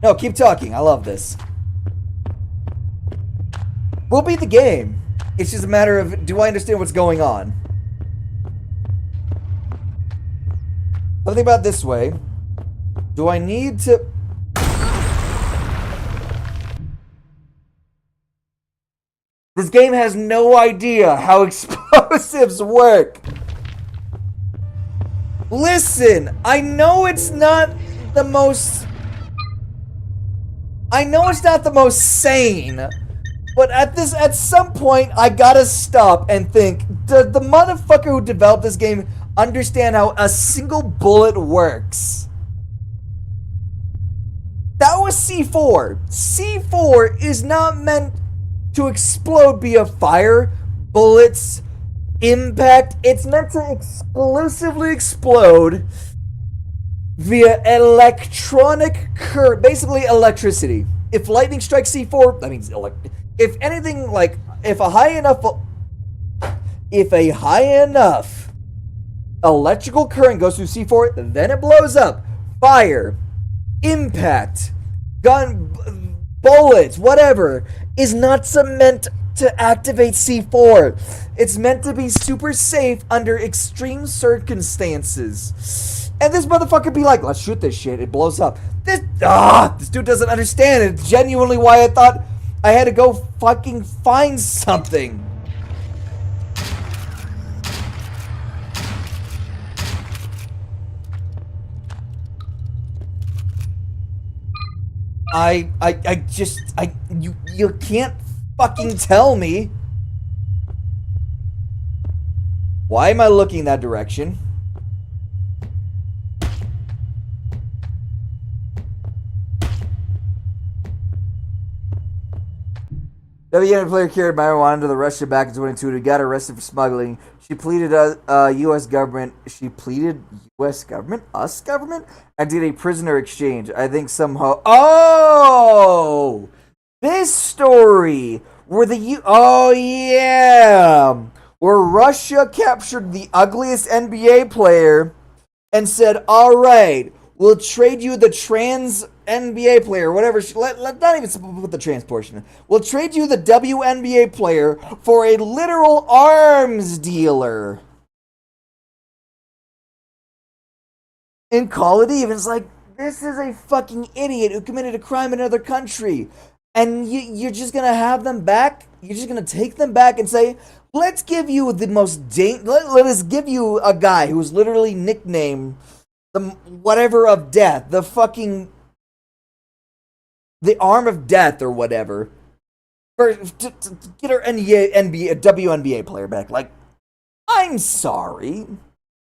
No, keep talking. I love this. We'll beat the game. It's just a matter of, do I understand what's going on? Think about it this way. Do I need to... This game has no idea how explosives work. Listen, I know it's not the most... sane. But at some point, I gotta stop and think, does the motherfucker who developed this game understand how a single bullet works? That was C4. C4 is not meant to explode via fire, bullets, impact. It's meant to exclusively explode via electronic current, basically electricity. If lightning strikes C4, that means if anything, like, if a high enough electrical current goes through C4, then it blows up. Fire, impact, gun, bullets, whatever, is not meant to activate C4. It's meant to be super safe under extreme circumstances. And this motherfucker be like, let's shoot this shit, it blows up. This dude doesn't understand. It's genuinely why I thought I had to go fucking find something. You can't fucking tell me. Why am I looking that direction? WNBA player carried marijuana to the Russia back in 2022 and got arrested for smuggling. She pleaded U.S. government. She pleaded U.S. government? Us government? And did a prisoner exchange. I think somehow... Oh! This story! Where oh, yeah! Where Russia captured the ugliest NBA player and said, alright, we'll trade you the trans NBA player, whatever. Not even put the trans portion. We'll trade you the WNBA player for a literal arms dealer. And call it even. It's like, this is a fucking idiot who committed a crime in another country. And you're just going to have them back? You're just going to take them back and say, let's give you the most let us give you a guy who was literally nicknamed the whatever of death, the arm of death or whatever, to get our WNBA player back. Like, I'm sorry.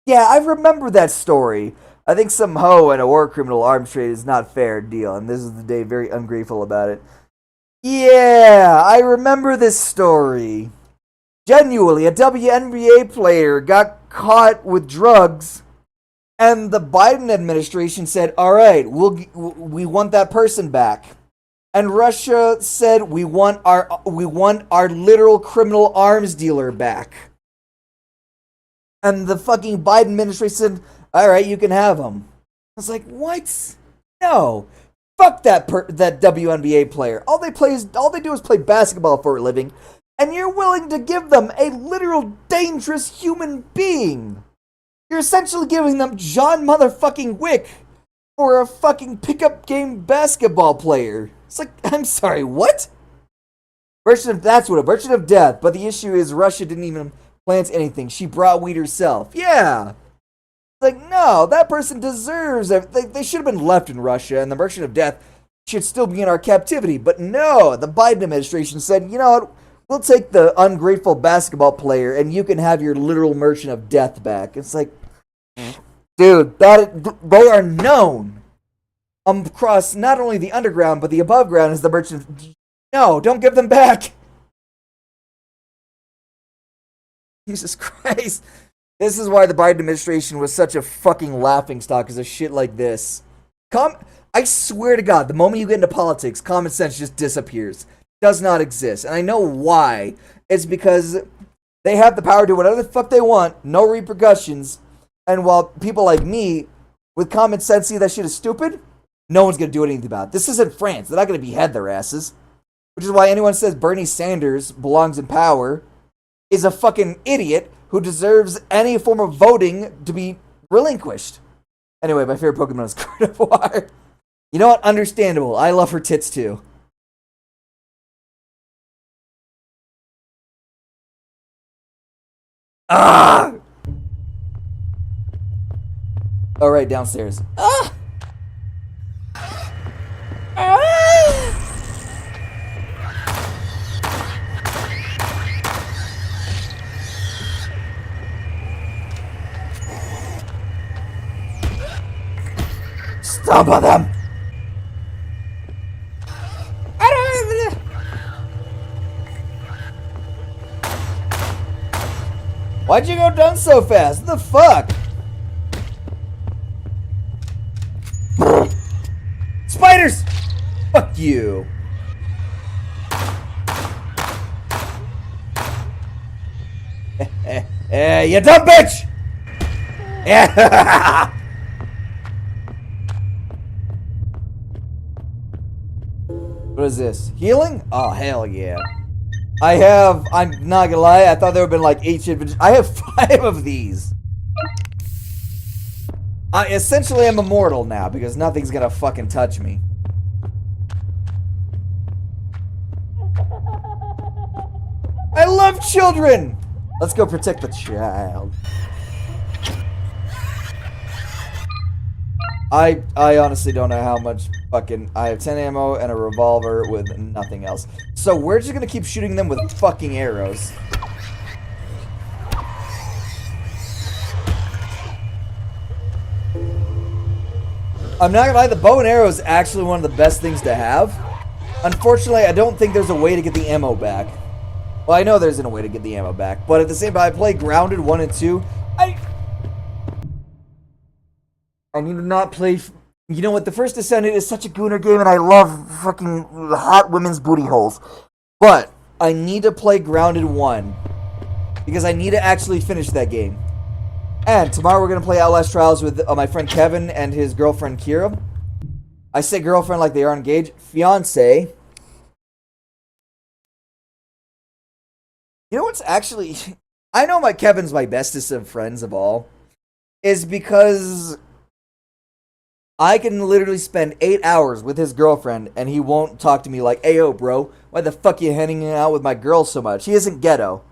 Yeah, I remember that story. I think some hoe in a war criminal arms trade is not fair deal, and this is the day very ungrateful about it. Yeah, I remember this story. Genuinely, a WNBA player got caught with drugs, and the Biden administration said, all right, we want that person back. And Russia said, we want our literal criminal arms dealer back. And the fucking Biden administration said, all right, you can have him. I was like, what? No. Fuck that WNBA player. All they do is play basketball for a living, and you're willing to give them a literal dangerous human being. You're essentially giving them John motherfucking Wick for a fucking pickup game basketball player. It's like, I'm sorry, what? Version of death. But the issue is Russia didn't even plant anything. She brought weed herself. Yeah. Like, no, that person deserves it. They should have been left in Russia, and the merchant of death should still be in our captivity. But no, the Biden administration said, you know what? We'll take the ungrateful basketball player, and you can have your literal merchant of death back. It's like, dude, they are known across not only the underground, but the above ground is the merchant. No, don't give them back! Jesus Christ. This is why the Biden administration was such a fucking laughingstock, because of shit like this. I swear to God, the moment you get into politics, common sense just disappears. Does not exist. And I know why. It's because they have the power to do whatever the fuck they want, no repercussions. And while people like me, with common sense, see that shit is stupid, no one's going to do anything about it. This isn't France. They're not going to behead their asses. Which is why anyone says Bernie Sanders belongs in power is a fucking idiot who deserves any form of voting to be relinquished. Anyway, my favorite Pokemon is Gardevoir. You know what? Understandable. I love her tits too. Ah! Oh, right, downstairs. Ah! Ah! Stop on them! Why'd you go down so fast? What the fuck? Spiders! Fuck you. You dumb bitch! Yeah. What is this? Healing? Oh, hell yeah. I'm not gonna lie, I thought there would have been like 8 shit. I have 5 of these. I essentially am immortal now because nothing's gonna fucking touch me. I love children! Let's go protect the child. I honestly don't know how much fucking... I have 10 ammo and a revolver with nothing else. So we're just gonna keep shooting them with fucking arrows. I'm not gonna lie, the bow and arrow is actually one of the best things to have. Unfortunately, I don't think there's a way to get the ammo back. Well, I know there isn't a way to get the ammo back, but at the same time, I play Grounded 1 and 2. I need to not play... You know what, the First Descendant is such a gooner game, and I love fucking hot women's booty holes. But I need to play Grounded 1. Because I need to actually finish that game. And tomorrow we're going to play Outlast Trials with my friend Kevin and his girlfriend Kira. I say girlfriend like they are engaged. Fiance. You know what's actually... I know Kevin's my bestest of friends of all. Is because... I can literally spend 8 hours with his girlfriend and he won't talk to me like, "Hey, yo, bro, why the fuck you hanging out with my girl so much?" He isn't ghetto.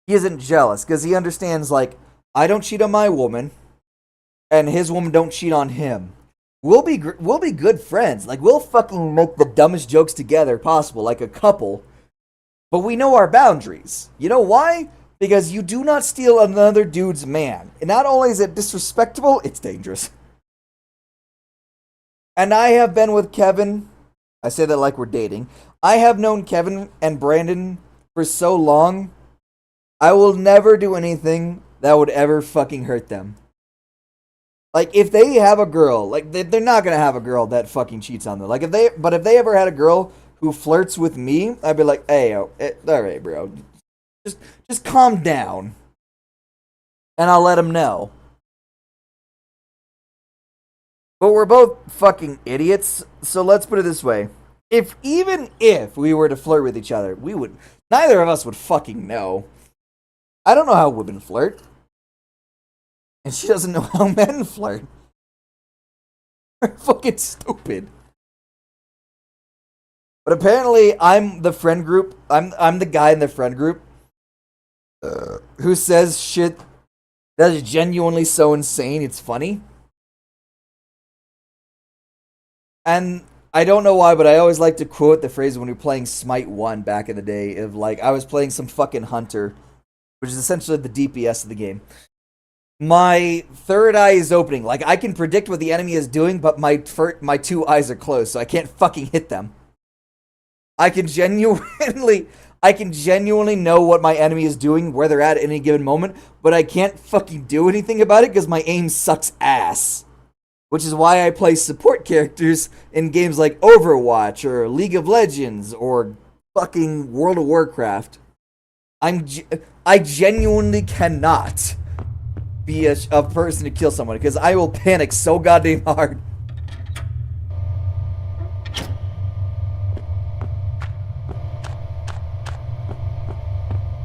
He isn't jealous because he understands, like, I don't cheat on my woman and his woman don't cheat on him. We'll be good friends. Like, we'll fucking make the dumbest jokes together possible, like a couple. But we know our boundaries. You know why? Because you do not steal another dude's man. And not only is it disrespectful, it's dangerous. And I have been with Kevin. I say that like we're dating. I have known Kevin and Brandon for so long. I will never do anything that would ever fucking hurt them. Like, if they have a girl, like, they're not going to have a girl that fucking cheats on them. Like, if they ever had a girl who flirts with me, I'd be like, "Hey, all right, bro. Just calm down, and I'll let him know." But we're both fucking idiots, so let's put it this way. Even if we were to flirt with each other, neither of us would fucking know. I don't know how women flirt. And she doesn't know how men flirt. They're fucking stupid. But apparently, I'm the friend group. I'm the guy in the friend group who says shit that is genuinely so insane it's funny. And I don't know why, but I always like to quote the phrase when we were playing Smite 1 back in the day of, like, I was playing some fucking hunter, which is essentially the DPS of the game. my third eye is opening. Like, I can predict what the enemy is doing, but my two eyes are closed, so I can't fucking hit them. I can genuinely know what my enemy is doing, where they're at any given moment, but I can't fucking do anything about it because my aim sucks ass. Which is why I play support characters in games like Overwatch or League of Legends or fucking World of Warcraft. I genuinely cannot be a person to kill someone because I will panic so goddamn hard.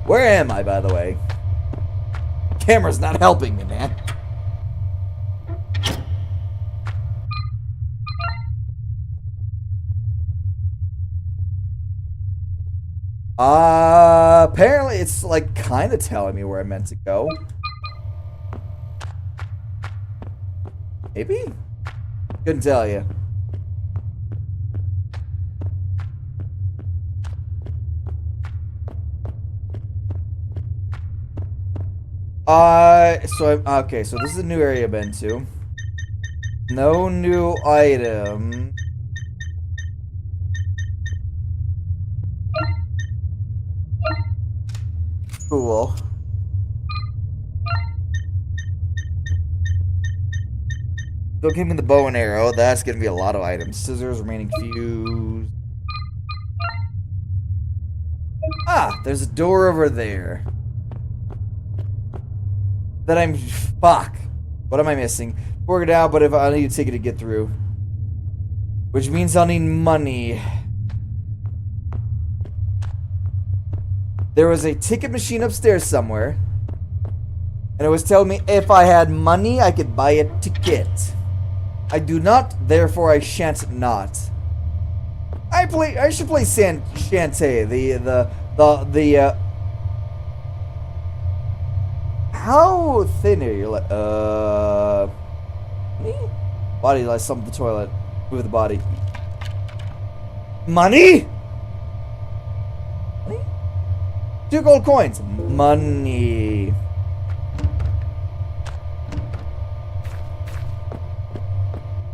Where am I, by the way? Camera's not helping me, man. Apparently it's like kind of telling me where I meant to go. Maybe? Couldn't tell you. Okay, so this is a new area I've been to. No new item. Cool. Don't give me the bow and arrow. That's gonna be a lot of items. Scissors, remaining fuse. Ah, there's a door over there. Fuck. What am I missing? Work it out, but if I need a ticket to get through. Which means I'll need money. There was a ticket machine upstairs somewhere. And it was telling me if I had money, I could buy a ticket. I do not, therefore I shan't not. I should play Shantae, how thin are you? Me? Body like something the toilet. Move the body. Money? 2 gold coins. Money.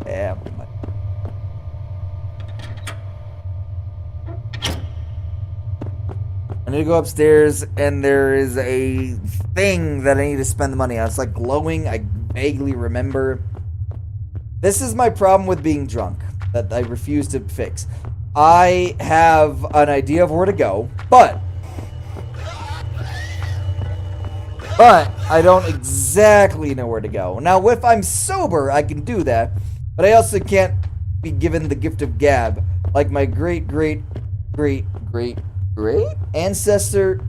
Yeah. I need to go upstairs, and there is a thing that I need to spend the money on. It's like glowing. I vaguely remember. This is my problem with being drunk that I refuse to fix. I have an idea of where to go, but I don't exactly know where to go. Now, if I'm sober, I can do that, but I also can't be given the gift of gab like my great ancestor.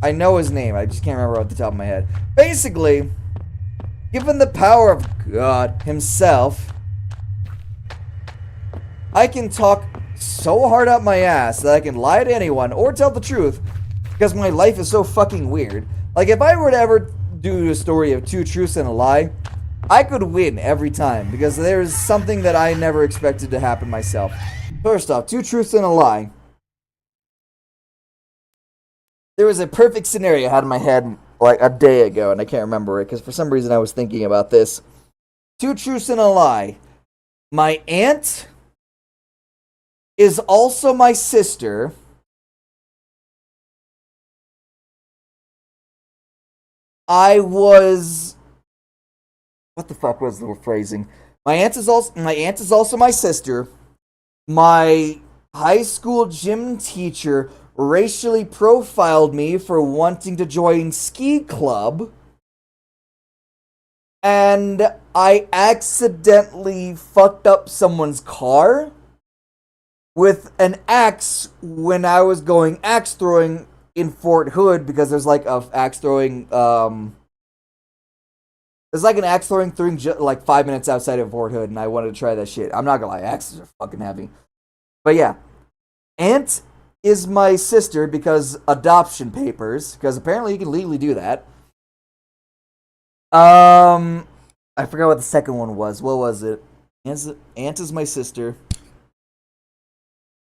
I know his name, I just can't remember off the top of my head. Basically, given the power of God himself, I can talk so hard up my ass that I can lie to anyone or tell the truth because my life is so fucking weird. Like, if I were to ever do a story of 2 truths and a lie, I could win every time because there's something that I never expected to happen myself. First off, 2 truths and a lie. There was a perfect scenario I had in my head like a day ago, and I can't remember it because for some reason I was thinking about this. 2 truths and a lie. My aunt is also my sister. What the fuck was the phrasing? My aunt is also my sister. My high school gym teacher racially profiled me for wanting to join ski club. And I accidentally fucked up someone's car with an axe when I was going axe throwing in Fort Hood because there's like a axe throwing there's like an axe throwing thing like 5 minutes outside of Fort Hood, and I wanted to try that shit. I'm not gonna lie, axes are fucking heavy. But yeah, aunt is my sister because adoption papers, because apparently you can legally do that. I forgot what the second one was. What was it? Aunt is my sister.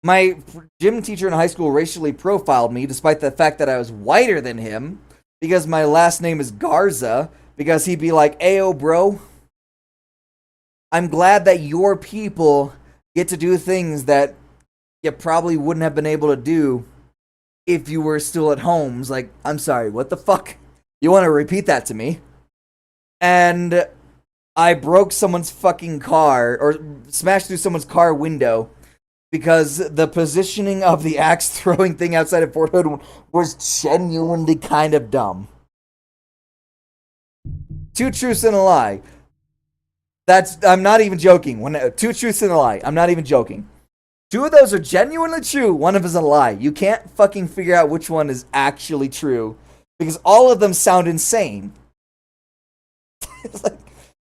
My gym teacher in high school racially profiled me despite the fact that I was whiter than him. because my last name is Garza, because he'd be like, "Ayo, bro, I'm glad that your people get to do things that you probably wouldn't have been able to do if you were still at home." It's like, I'm sorry, what the fuck? You want to repeat that to me? And I broke someone's fucking car, or smashed through someone's car window, because the positioning of the axe throwing thing outside of Fort Hood was genuinely kind of dumb. 2 truths and a lie. I'm not even joking. 2 truths and a lie. I'm not even joking. 2 of those are genuinely true. 1 of them is a lie. You can't fucking figure out which one is actually true, because all of them sound insane. It's like,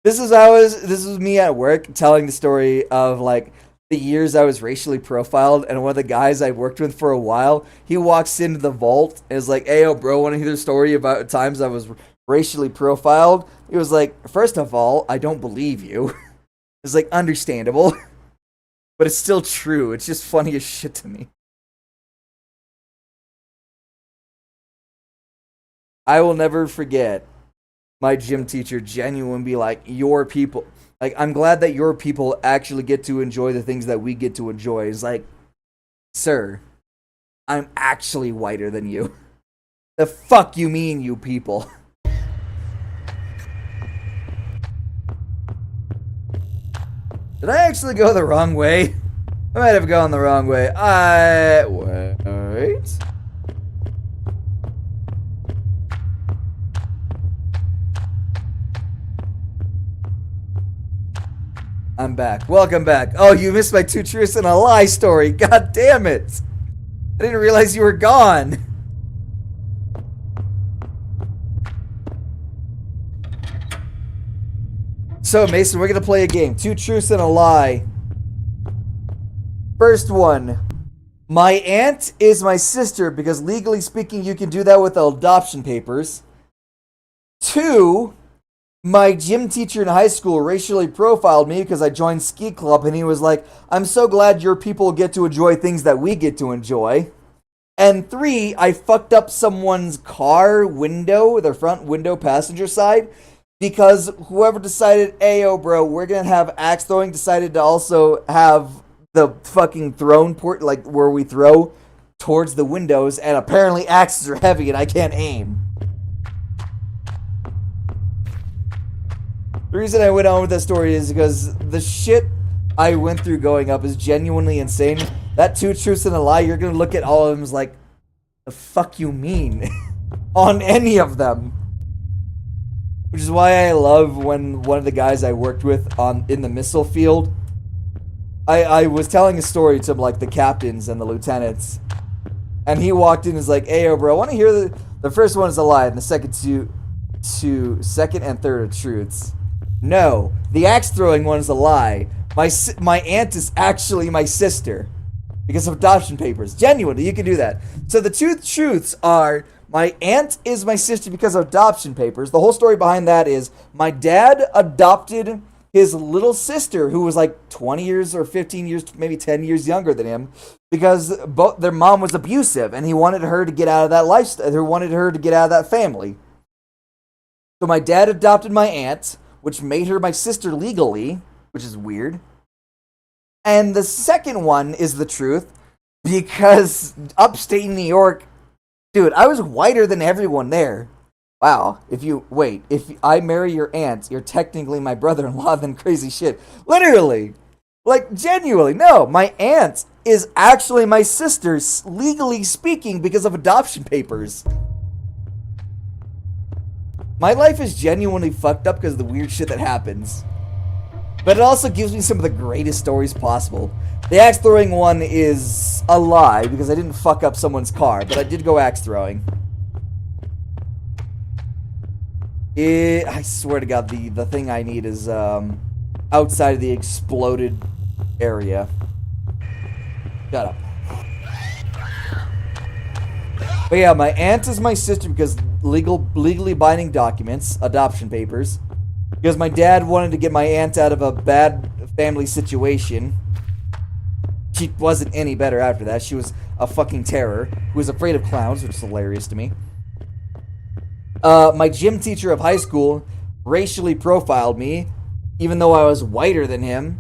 this was me at work telling the story of like the years I was racially profiled, and one of the guys I worked with for a while, he walks into the vault and is like, "Hey, yo, bro, want to hear the story about times I was racially profiled?" He was like, "First of all, I don't believe you." It's like, understandable. But it's still true. It's just funny as shit to me. I will never forget my gym teacher genuinely be like, "Your people, like, I'm glad that your people actually get to enjoy the things that we get to enjoy." It's like, sir, I'm actually whiter than you. The fuck you mean, you people? Did I actually go the wrong way? I might have gone the wrong way. Wait. I'm back. Welcome back. Oh, you missed my 2 truths and a lie story. God damn it. I didn't realize you were gone. So, Mason, we're going to play a game. 2 truths and a lie. First one. My aunt is my sister because legally speaking, you can do that with adoption papers. 2. My gym teacher in high school racially profiled me because I joined ski club, and he was like, "I'm so glad your people get to enjoy things that we get to enjoy." And 3, I fucked up someone's car window, their front window passenger side, because whoever decided, "Ayo, bro, we're gonna have axe throwing," decided to also have the fucking thrown port, like where we throw towards the windows, and apparently axes are heavy and I can't aim. The reason I went on with that story is because the shit I went through going up is genuinely insane. That 2 truths and a lie, you're gonna look at all of them as like, the fuck you mean? On any of them. Which is why I love when one of the guys I worked with in the missile field, I was telling a story to like the captains and the lieutenants, and he walked in and was like, "Hey, bro, I want to hear the first one is a lie, and the second second and third are truths." No, the axe throwing one is a lie. My aunt is actually my sister because of adoption papers. Genuinely, you can do that. So the 2 truths are, my aunt is my sister because of adoption papers. The whole story behind that is my dad adopted his little sister, who was like 20 years or 15 years, maybe 10 years younger than him, because their mom was abusive, and he wanted her to get out of that lifestyle. He wanted her to get out of that family. So my dad adopted my aunt, which made her my sister legally, which is weird. And the second one is the truth, because upstate New York, dude, I was whiter than everyone there. Wow, if I marry your aunt, you're technically my brother-in-law, then crazy shit. Literally. Like, genuinely, no, my aunt is actually my sister, legally speaking, because of adoption papers. My life is genuinely fucked up because of the weird shit that happens. But it also gives me some of the greatest stories possible. The axe throwing one is a lie because I didn't fuck up someone's car, but I did go axe throwing. I swear to God, the thing I need is outside of the exploded area. Shut up. But yeah, my aunt is my sister because legally binding documents, adoption papers. Because my dad wanted to get my aunt out of a bad family situation. She wasn't any better after that. She was a fucking terror who was afraid of clowns, which is hilarious to me. My gym teacher of high school racially profiled me, even though I was whiter than him,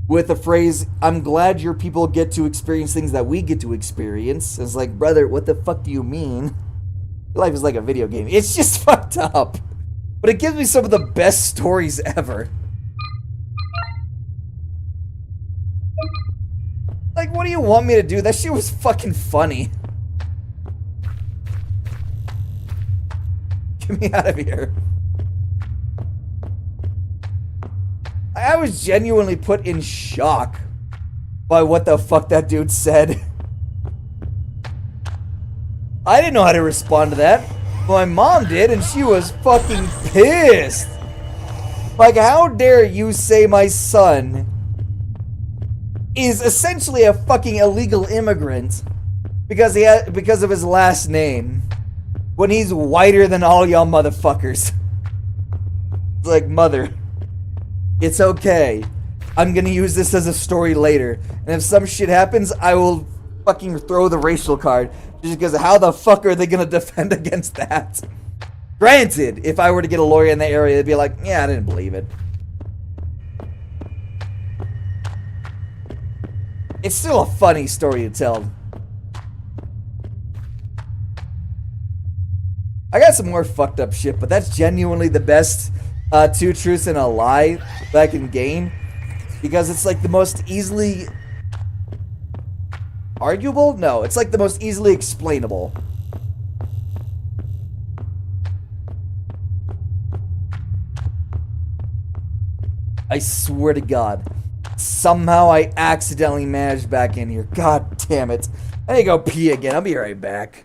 with the phrase, "I'm glad your people get to experience things that we get to experience." It's like, brother, what the fuck do you mean? Life is like a video game. It's just fucked up. But it gives me some of the best stories ever. Like, what do you want me to do? That shit was fucking funny. Get me out of here. I was genuinely put in shock by what the fuck that dude said. I didn't know how to respond to that. My mom did, and she was fucking pissed. Like, how dare you say my son is essentially a fucking illegal immigrant because because of his last name when he's whiter than all y'all motherfuckers. It's like, mother, it's okay. I'm gonna use this as a story later, and if some shit happens, I will fucking throw the racial card, just because how the fuck are they gonna defend against that? Granted, if I were to get a lawyer in the area, they'd be like, yeah, I didn't believe it. It's still a funny story to tell. I got some more fucked up shit, but that's genuinely the best two truths and a lie that I can gain. Because it's like the most easily arguable? No, it's like the most easily explainable. I swear to God. Somehow I accidentally managed back in here. God damn it. I need to go pee again. I'll be right back.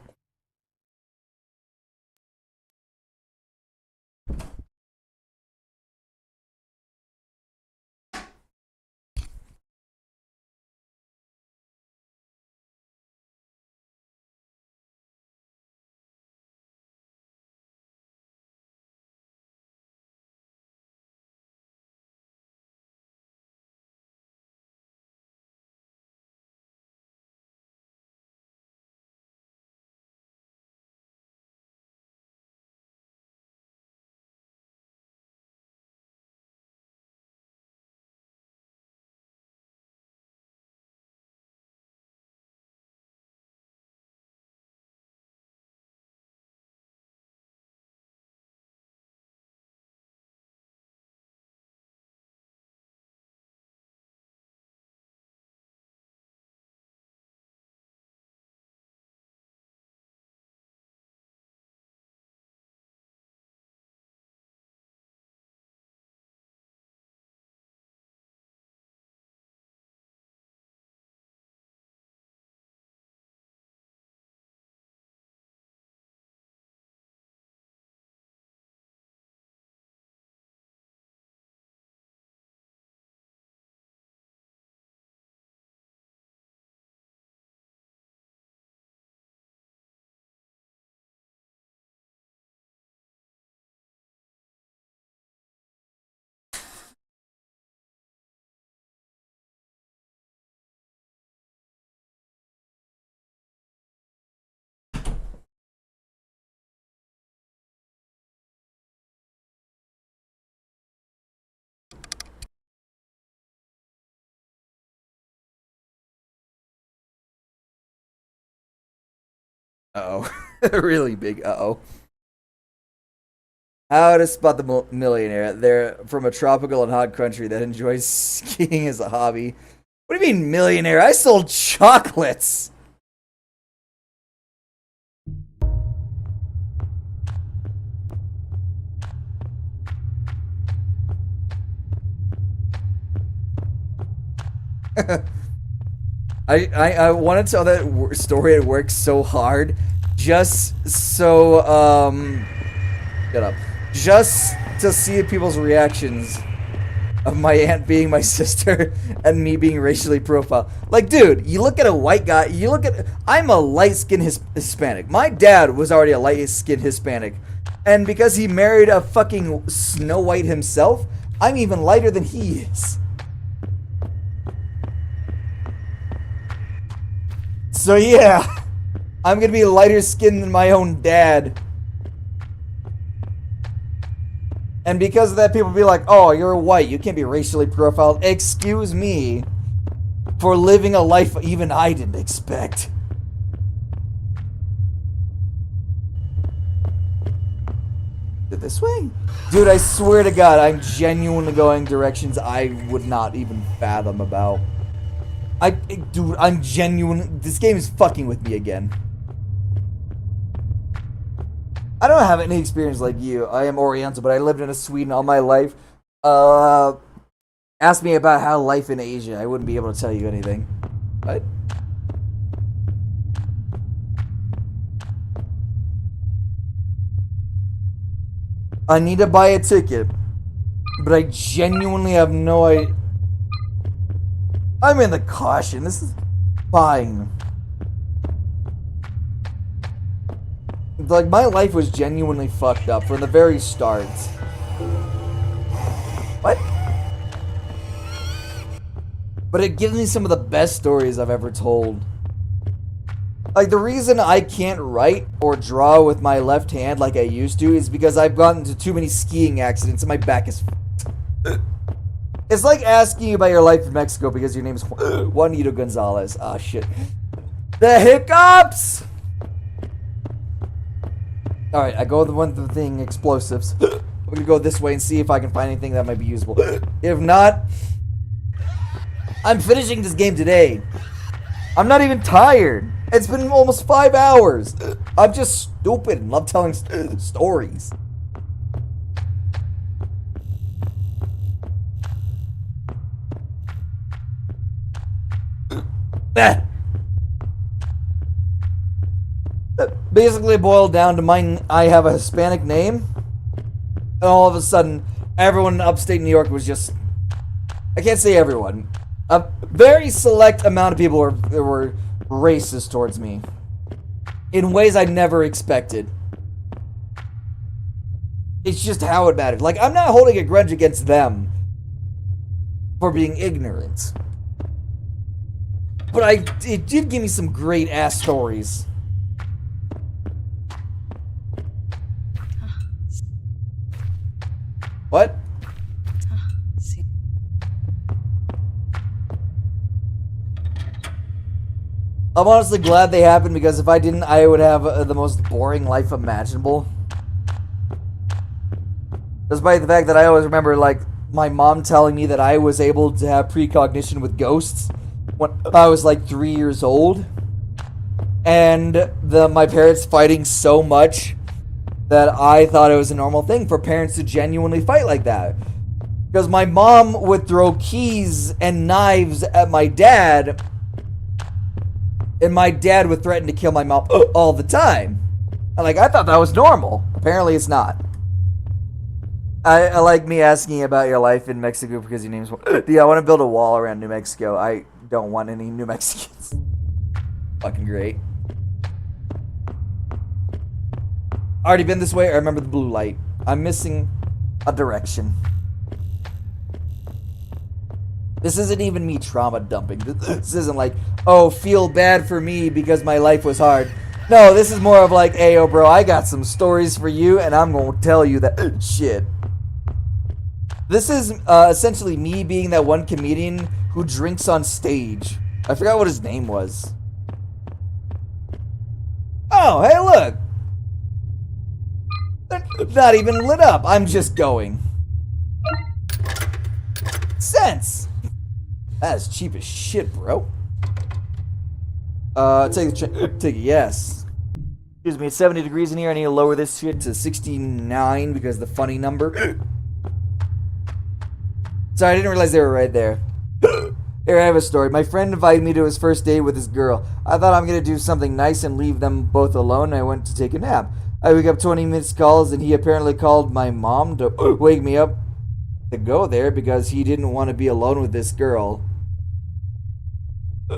Uh-oh. Really big uh-oh. How to spot the millionaire. They're from a tropical and hot country that enjoys skiing as a hobby. What do you mean millionaire? I sold chocolates. I want to tell that story at work so hard, just so shut up, just to see people's reactions of my aunt being my sister and me being racially profiled. Like, dude, you look at a white guy, I'm a light-skinned Hispanic. My dad was already a light-skinned Hispanic, and because he married a fucking Snow White himself, I'm even lighter than he is. So yeah, I'm gonna be lighter skinned than my own dad. And because of that, people be like, oh, you're white, you can't be racially profiled. Excuse me for living a life even I didn't expect. This way? Dude, I swear to God, I'm genuinely going directions I would not even fathom about. Dude, I'm genuine. This game is fucking with me again. I don't have any experience like you. I am Oriental, but I lived in Sweden all my life. Ask me about how life in Asia. I wouldn't be able to tell you anything. What? I need to buy a ticket, but I genuinely have no idea. I'm in the caution. This is fine. Like, my life was genuinely fucked up from the very start. What? But it gives me some of the best stories I've ever told. Like, the reason I can't write or draw with my left hand like I used to is because I've gotten into too many skiing accidents and my back is fucked. It's like asking you about your life in Mexico because your name is Juanito Gonzalez. Ah, shit. The hiccups! Alright, I go with the one thing, explosives. I'm gonna go this way and see if I can find anything that might be usable. If not, I'm finishing this game today. I'm not even tired. It's been almost 5 hours. I'm just stupid and love telling stories. Basically boiled down to I have a Hispanic name, and all of a sudden, everyone in upstate New York was just, I can't say everyone, a very select amount of people were racist towards me in ways I never expected. It's just how it mattered. Like, I'm not holding a grudge against them for being ignorant, but it did give me some great ass stories. What? I'm honestly glad they happened, because if I didn't, I would have the most boring life imaginable. Despite the fact that I always remember, like, my mom telling me that I was able to have precognition with ghosts when I was like 3 years old. And my parents fighting so much that I thought it was a normal thing for parents to genuinely fight like that. Because my mom would throw keys and knives at my dad, and my dad would threaten to kill my mom all the time. I thought that was normal. Apparently it's not. I like me asking about your life in Mexico because your name's... Yeah, I want to build a wall around New Mexico. I don't want any New Mexicans. Fucking great. Already been this way. I remember the blue light. I'm missing a direction. This isn't even me trauma dumping. This isn't like, oh, feel bad for me because my life was hard. No, this is more of like, hey, yo, bro, I got some stories for you, and I'm gonna tell you that shit. This is essentially me being that one comedian who drinks on stage. I forgot what his name was. Oh, hey, look. They're not even lit up. I'm just going. Sense. That is cheap as shit, bro. Take it, yes. Excuse me, it's 70 degrees in here. I need to lower this shit to 69 because the funny number. Sorry, I didn't realize they were right there. Here, I have a story. My friend invited me to his first date with his girl. I thought I'm gonna do something nice and leave them both alone, and I went to take a nap. I wake up 20 missed calls, and he apparently called my mom to wake me up to go there because he didn't want to be alone with this girl.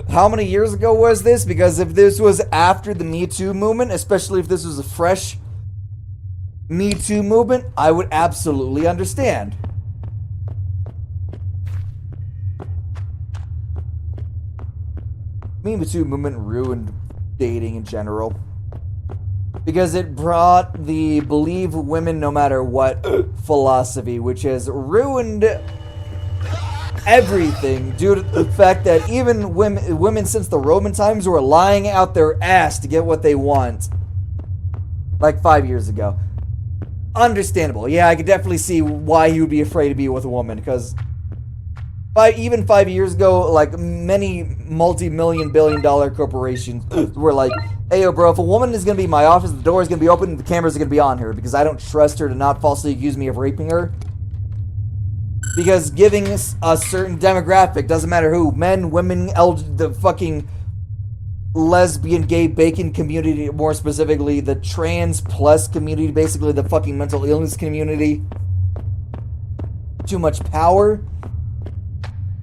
How many years ago was this? Because if this was after the Me Too movement, especially if this was a fresh Me Too movement, I would absolutely understand. Me Too movement ruined dating in general. Because it brought the believe women no matter what philosophy, which has ruined everything due to the fact that even women since the Roman times were lying out their ass to get what they want. Like 5 years ago. Understandable. Yeah, I could definitely see why he would be afraid to be with a woman, because even 5 years ago, like, many multi-million billion-dollar corporations were like, hey, yo, bro, if a woman is going to be in my office, the door is going to be open and the cameras are going to be on her, because I don't trust her to not falsely accuse me of raping her. Because giving a certain demographic, doesn't matter who, men, women, the fucking lesbian, gay, bacon community, more specifically, the trans plus community, basically the fucking mental illness community, too much power,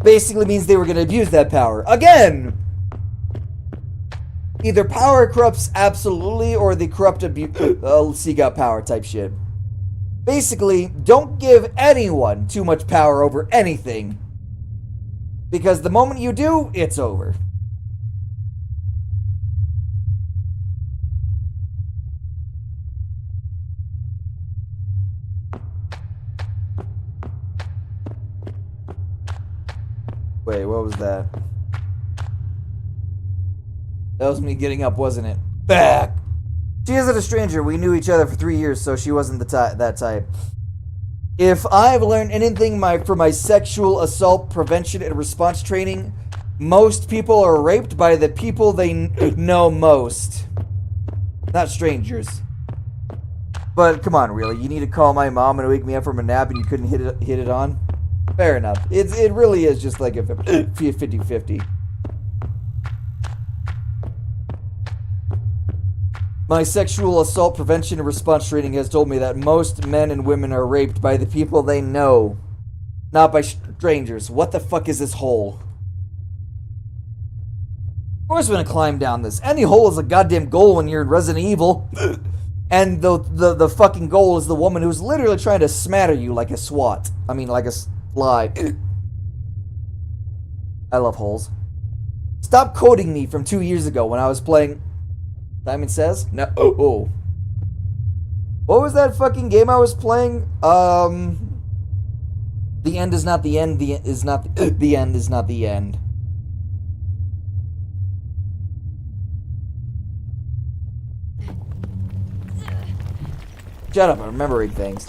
basically means they were going to abuse that power. Again! Either power corrupts absolutely, or the corrupt seek out power type shit. Basically, don't give anyone too much power over anything. Because the moment you do, it's over. Wait, what was that? That was me getting up, wasn't it? Back! She isn't a stranger. We knew each other for 3 years, so she wasn't that type. If I've learned anything from my sexual assault prevention and response training, most people are raped by the people they know most. Not strangers. But come on, really? You need to call my mom and wake me up from a nap and you couldn't hit it on? Fair enough. It really is just like a 50-50. My sexual assault prevention and response training has told me that most men and women are raped by the people they know, not by strangers. What the fuck is this hole? Of course I'm gonna climb down this. Any hole is a goddamn goal when you're in Resident Evil. And the fucking goal is the woman who's literally trying to smatter you like a SWAT. I mean, like a slide. I love holes. Stop quoting me from 2 years ago when I was playing... Simon Says? No. Oh. What was that fucking game I was playing? The end is not the end. The end is not the end. Shut up, I'm remembering things.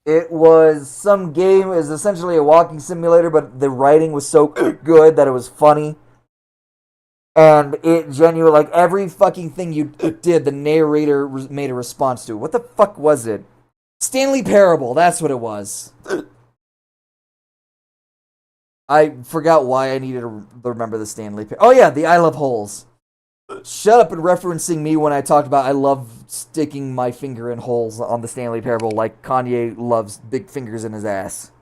It was some game. It was essentially a walking simulator, but the writing was so good that it was funny. And it genuinely, like, every fucking thing you did, the narrator made a response to. What the fuck was it? Stanley Parable, that's what it was. I forgot why I needed to remember the Stanley Parable. Oh yeah, the I Love Holes. Shut up and referencing me when I talked about I love sticking my finger in holes on the Stanley Parable, like Kanye loves big fingers in his ass.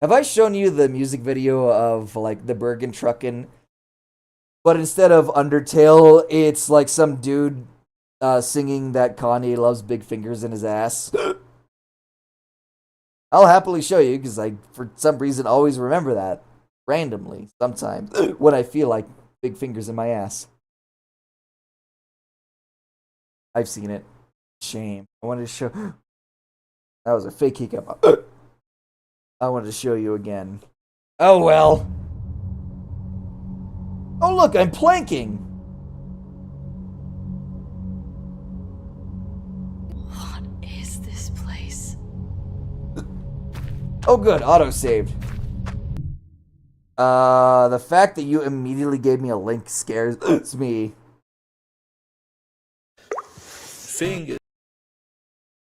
Have I shown you the music video of, like, the Bergen Truckin'? But instead of Undertale, it's like some dude singing that Kanye loves big fingers in his ass. I'll happily show you, because I, for some reason, always remember that. Randomly, sometimes, when I feel like big fingers in my ass. I've seen it. Shame. I wanted to show... That was a fake hiccup. I wanted to show you again. Oh well. Oh look, I'm planking. What is this place? Oh good, auto-saved. The fact that you immediately gave me a link scares me. Finger.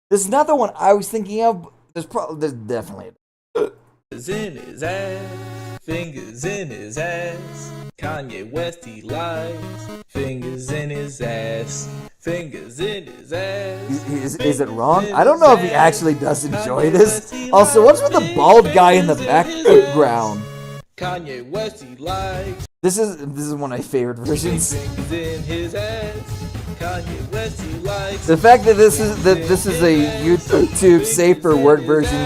This is not the one I was thinking of. There's definitely... Fingers in his ass, fingers in his ass. Kanye West, he lies. Fingers in his ass, fingers in his ass. Is it wrong? I don't know if he actually does enjoy this. Also, what's with the bald guy in the background? Kanye West, he lies. This is one of my favorite versions. Fingers in his ass. Kanye West, he lies. The fact that this is a YouTube safe for work version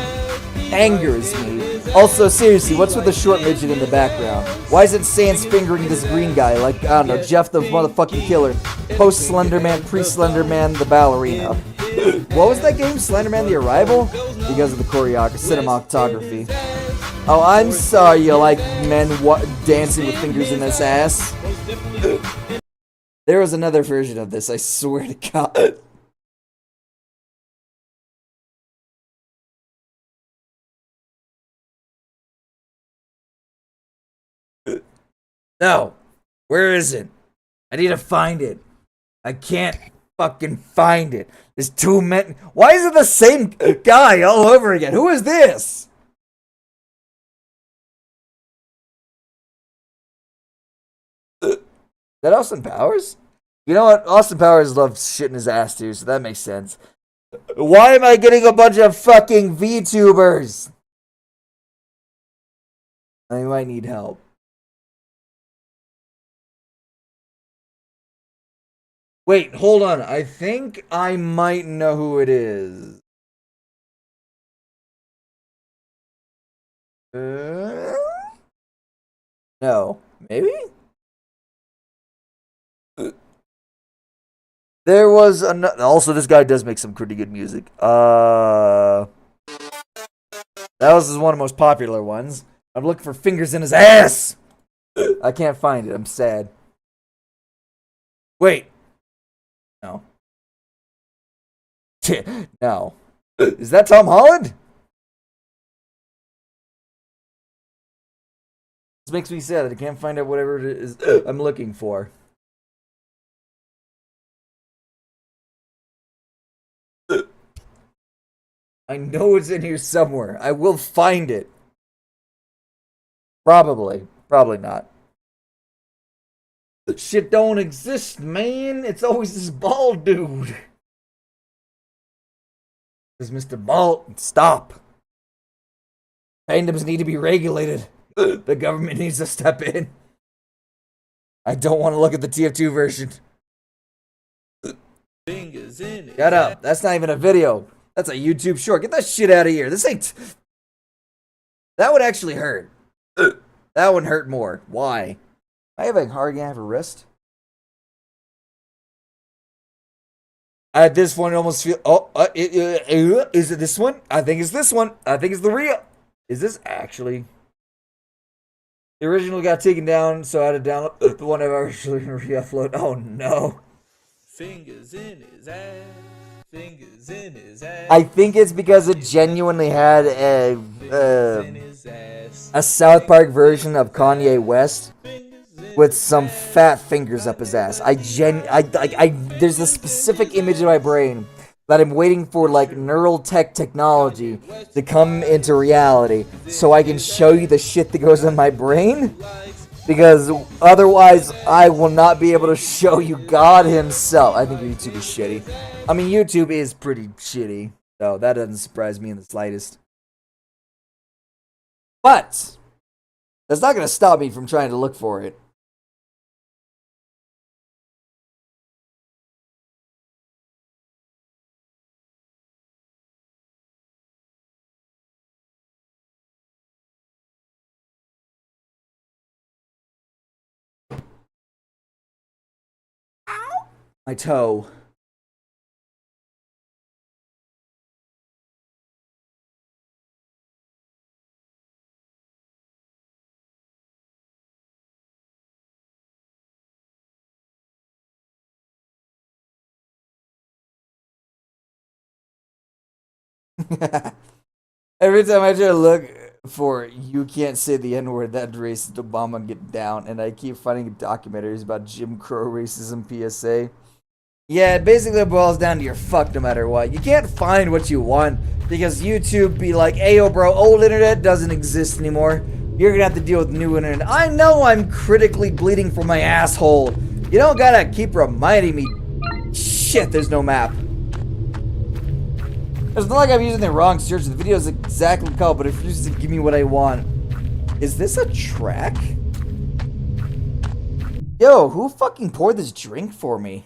angers me. Also, seriously, what's with the short midget in the background? Why isn't Sans fingering this green guy like, I don't know, Jeff the motherfucking killer? Post-Slenderman, pre-Slenderman, the ballerina. What was that game? Slenderman the Arrival? Because of the cinematography. Oh, I'm sorry you like men dancing with fingers in this ass. There was another version of this, I swear to God. No. Where is it? I need to find it. I can't fucking find it. There's too many. Why is it the same guy all over again? Who is this? Is that Austin Powers? You know what? Austin Powers loves shitting his ass too, so that makes sense. Why am I getting a bunch of fucking VTubers? I might need help. Wait, hold on. I think I might know who it is. No. Maybe? There was another. Also, this guy does make some pretty good music. That was one of the most popular ones. I'm looking for fingers in his ass. I can't find it. I'm sad. Wait. No. No. Is that Tom Holland? This makes me sad that I can't find out whatever it is I'm looking for. I know it's in here somewhere. I will find it. Probably. Probably not. Shit don't exist, man. It's always this bald dude. This Mr. Bald, stop. Fandoms need to be regulated. The government needs to step in. I don't want to look at the TF2 version. Shut up. That's not even a video. That's a YouTube short. Get that shit out of here. This ain't... That would actually hurt. That would hurt more. Why? I have a hard gonna have a wrist. At this point, I almost feel. Oh, is it this one? I think it's this one. I think it's the real. Is this actually? The original got taken down, so I had to download the one I've actually re-upload. Oh no! Fingers in his ass. Fingers in his ass. I think it's because it genuinely had a South Park version of Kanye West with some fat fingers up his ass. There's a specific image in my brain that I'm waiting for, like, neural technology to come into reality so I can show you the shit that goes in my brain, because otherwise I will not be able to show you God himself. I think YouTube is shitty. I mean, YouTube is pretty shitty, so that doesn't surprise me in the slightest. But that's not going to stop me from trying to look for it. My toe. Every time I try to look for "you can't say the N-word, that racist Obama get down," and I keep finding documentaries about Jim Crow racism PSA. Yeah, it basically boils down to you're fucked no matter what. You can't find what you want because YouTube be like, "Ayo, bro, old internet doesn't exist anymore. You're gonna have to deal with new internet." I know I'm critically bleeding from my asshole. You don't gotta keep reminding me. Shit, there's no map. It's not like I'm using the wrong search. The video is exactly called, but it refuses to give me what I want. Is this a track? Yo, who fucking poured this drink for me?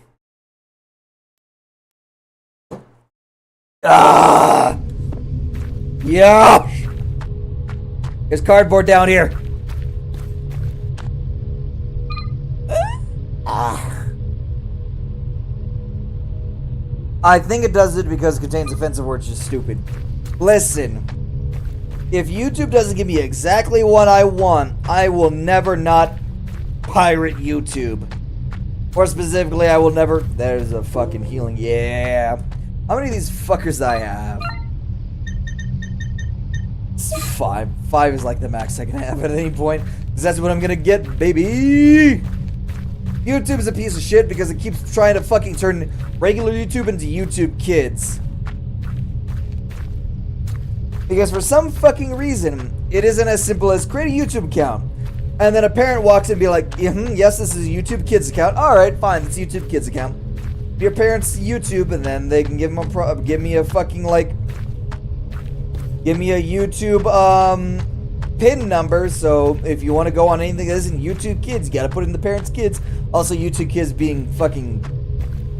Ah! Yeah! There's cardboard down here. I think it does it because it contains offensive words, just stupid. Listen, if YouTube doesn't give me exactly what I want, I will never not pirate YouTube. More specifically, I will never... There's a fucking healing. Yeah. How many of these fuckers I have? It's 5. 5 is like the max I can have at any point. Because that's what I'm gonna get, baby! YouTube is a piece of shit because it keeps trying to fucking turn regular YouTube into YouTube Kids. Because for some fucking reason, it isn't as simple as create a YouTube account. And then a parent walks in and be like, yes, this is a YouTube Kids account. Alright, fine, it's a YouTube Kids account. Your parents YouTube, and then they can give me a YouTube, PIN number, so if you want to go on anything that isn't YouTube Kids, you gotta put in the parents' kids. Also, YouTube Kids being fucking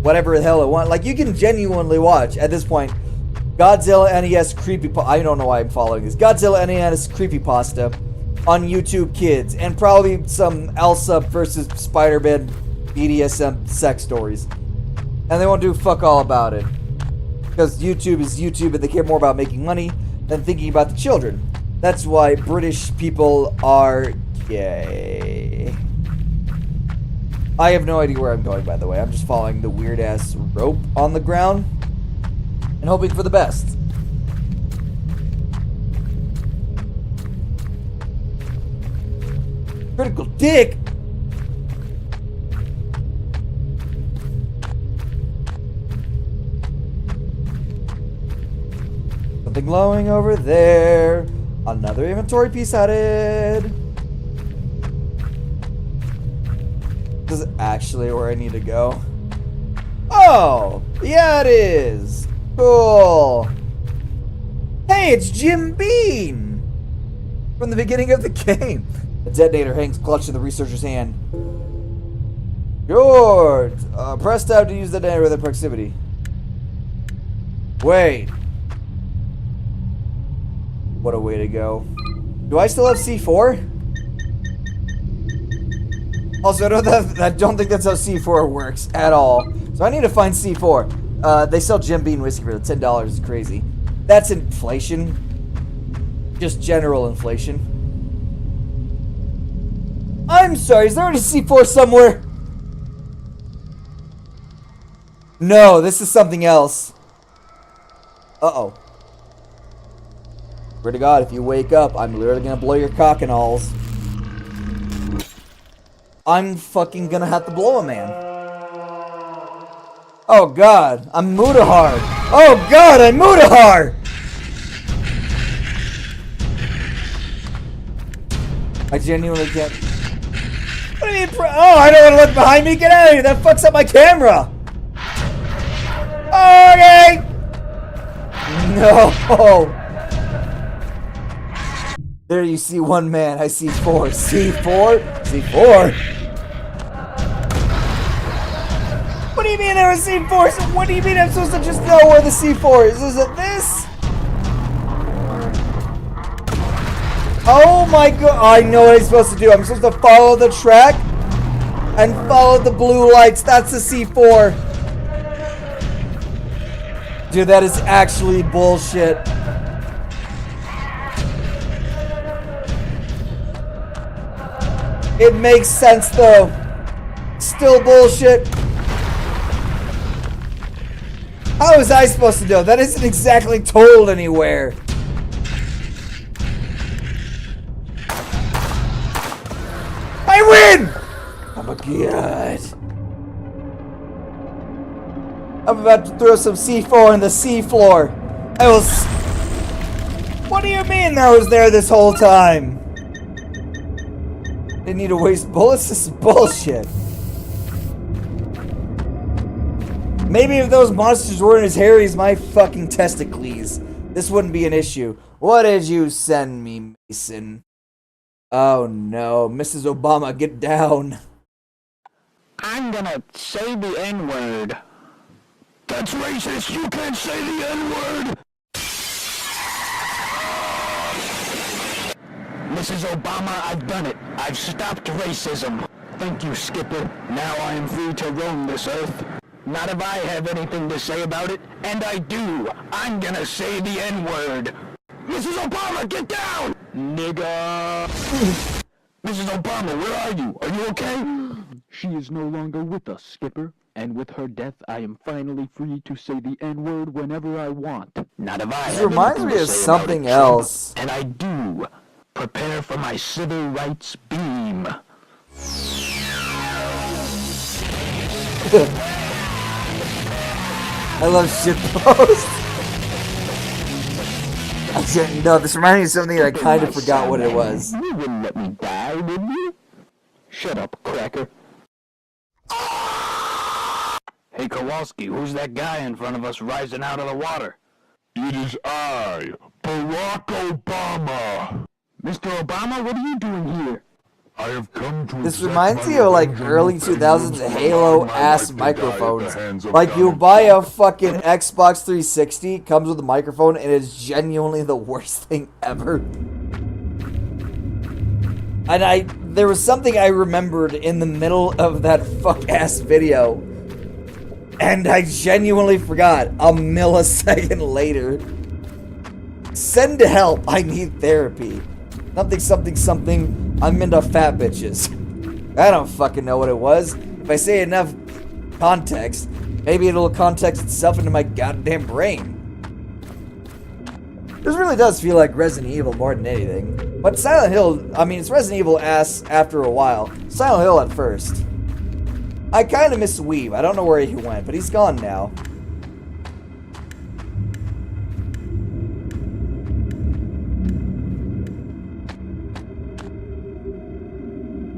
whatever the hell it want. Like, you can genuinely watch, at this point, Godzilla NES Creepypasta. I don't know why I'm following this. Godzilla NES Creepypasta on YouTube Kids, and probably some Elsa versus Spider-Man BDSM sex stories. And they won't do fuck all about it. Because YouTube is YouTube, and they care more about making money than thinking about the children. That's why British people are gay. I have no idea where I'm going, by the way. I'm just following the weird-ass rope on the ground and hoping for the best. Critical dick? Something glowing over there. Another inventory piece added. This is actually where I need to go. Oh, yeah it is. Cool. Hey, it's Jim Beam from the beginning of the game. The detonator hangs clutched in the researcher's hand. George, press tab to use the detonator with proximity. Wait. What a way to go. Do I still have C4? Also, I don't think that's how C4 works at all. So I need to find C4. They sell Jim Beam whiskey for $10. It's crazy. That's inflation. Just general inflation. I'm sorry, is there any C4 somewhere? No, this is something else. Uh-oh. Swear to God, if you wake up, I'm literally gonna blow your cock and alls. I'm fucking gonna have to blow a man. Oh God, I'm Mutahar. Oh God, I'm Mutahar! I genuinely can't. What do you mean? Oh, I don't want to look behind me. Get out of here. That fucks up my camera. Okay. No. There you see one man. I see 4. C4? C4? What do you mean there was C4? So what do you mean I'm supposed to just know where the C4 is? Is it this? Oh my God. I know what I'm supposed to do. I'm supposed to follow the track and follow the blue lights. That's the C4. Dude, that is actually bullshit. It makes sense though. Still bullshit. How was I supposed to know? That isn't exactly told anywhere. I win! Oh my God. I'm about to throw some C4 on the seafloor. I will. What do you mean I was there this whole time? They need to waste bullets? This is bullshit. Maybe if those monsters weren't as hairy as my fucking testicles, this wouldn't be an issue. What did you send me, Mason? Oh no, Mrs. Obama, get down. I'm gonna say the N-word. That's racist. You can't say the N-word. Mrs. Obama, I've done it. I've stopped racism. Thank you, Skipper. Now I am free to roam this earth. Not if I have anything to say about it, and I do. I'm gonna say the N-word. Mrs. Obama, get down! Nigga! Mrs. Obama, where are you? Are you okay? She is no longer with us, Skipper. And with her death, I am finally free to say the N-word whenever I want. Not if I This have reminds anything me to of say about something it, else. And I do. Prepare for my civil rights beam. I love shitpost. No, this reminded me of something that I kind of forgot what it was. You wouldn't let me die, would you? Shut up, cracker. Hey, Kowalski, who's that guy in front of us rising out of the water? It is I, Barack Obama. Mr. Obama, what are you doing here? I have come to. This reminds me of like early 2000s Halo ass microphones. Like you buy a fucking Xbox 360, comes with a microphone, and it's genuinely the worst thing ever. And there was something I remembered in the middle of that fuck ass video, and I genuinely forgot a millisecond later. Send help, I need therapy. Something, I'm into fat bitches. I don't fucking know what it was. If I say enough context, maybe it'll context itself into my goddamn brain. This really does feel like Resident Evil more than anything. But Silent Hill, I mean, it's Resident Evil ass after a while. Silent Hill at first. I kind of miss Weave. I don't know where he went, but he's gone now.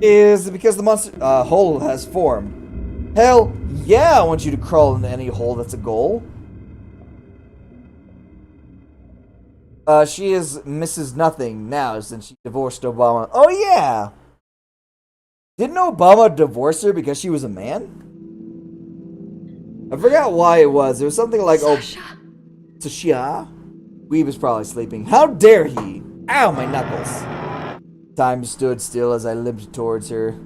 Is it because the monster hole has formed? Hell yeah, I want you to crawl into any hole that's a goal. She is Mrs. Nothing now since she divorced Obama. Oh yeah! Didn't Obama divorce her because she was a man? I forgot why it was. There was something like, Sasha? Weave is probably sleeping. How dare he? Ow, my knuckles. Time stood still as I limped towards her.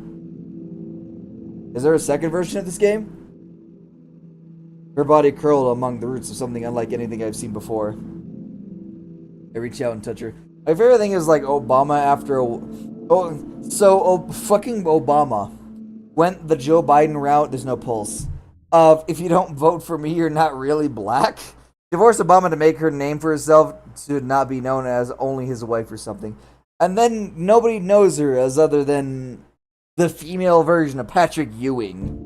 Is there a second version of this game? Her body curled among the roots of something unlike anything I've seen before. I reach out and touch her. My favorite thing is like Obama after fucking Obama went the Joe Biden route. There's no pulse of if you don't vote for me, you're not really black. Divorced Obama to make her name for herself to not be known as only his wife or something. And then nobody knows her as other than the female version of Patrick Ewing.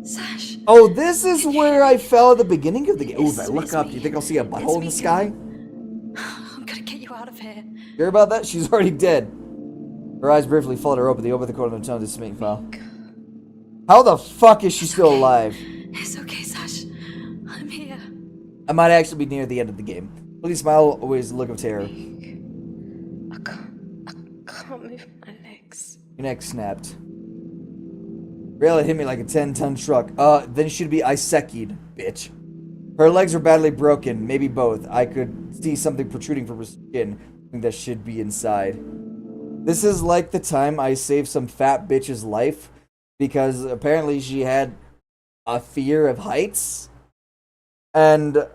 Sash. Oh, this is where I fell at the beginning of the game. Oh, if I look up, do you think I'll see a butthole in the sky? I'm gonna get you out of here. Hear about that? She's already dead. Her eyes briefly flutter open the corner of the tongue to submit file. How the fuck is she still alive? It's okay, Sash. I'm here. I might actually be near the end of the game. Please smile, always look of terror. I can't move my legs. Your neck snapped. Really hit me like a 10-ton truck. Then she'd be Iseki'd, bitch. Her legs were badly broken, maybe both. I could see something protruding from her skin. I think that should be inside. This is like the time I saved some fat bitch's life because apparently she had a fear of heights. And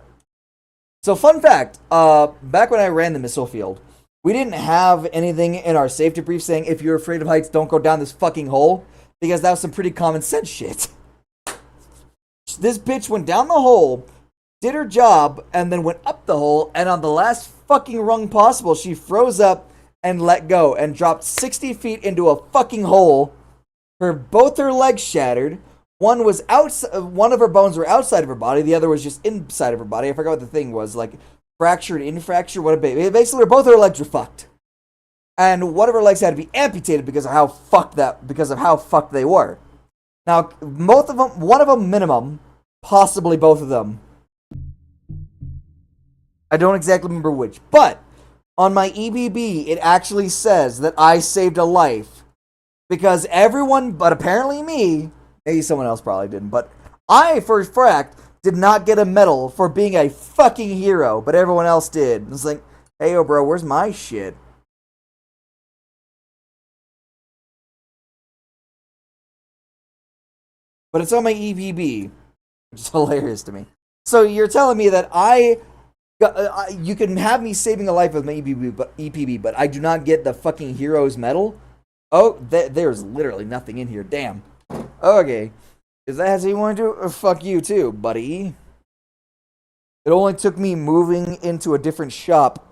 so, fun fact, back when I ran the missile field, we didn't have anything in our safety brief saying if you're afraid of heights, don't go down this fucking hole, because that was some pretty common sense shit. This bitch went down the hole, did her job, and then went up the hole, and on the last fucking rung possible, she froze up and let go and dropped 60 feet into a fucking hole. Both her legs shattered. One was one of her bones were outside of her body. The other was just inside of her body. I forgot what the thing was, like fractured, infracture. What a baby! Basically, both her legs were fucked, and one of her legs had to be amputated because of how fucked they were. Now, both of them, one of them minimum, possibly both of them. I don't exactly remember which, but on my EBB, it actually says that I saved a life because everyone, but apparently me. Maybe someone else probably didn't, but I, for a fact, did not get a medal for being a fucking hero, but everyone else did. It's like, Hey, yo, bro, where's my shit? But it's on my EPB, which is hilarious to me. So you're telling me that you can have me saving a life with my EPB, but I do not get the fucking hero's medal? Oh, there's literally nothing in here. Damn. Okay. Is that how you want to do it? Fuck you too, buddy. It only took me moving into a different shop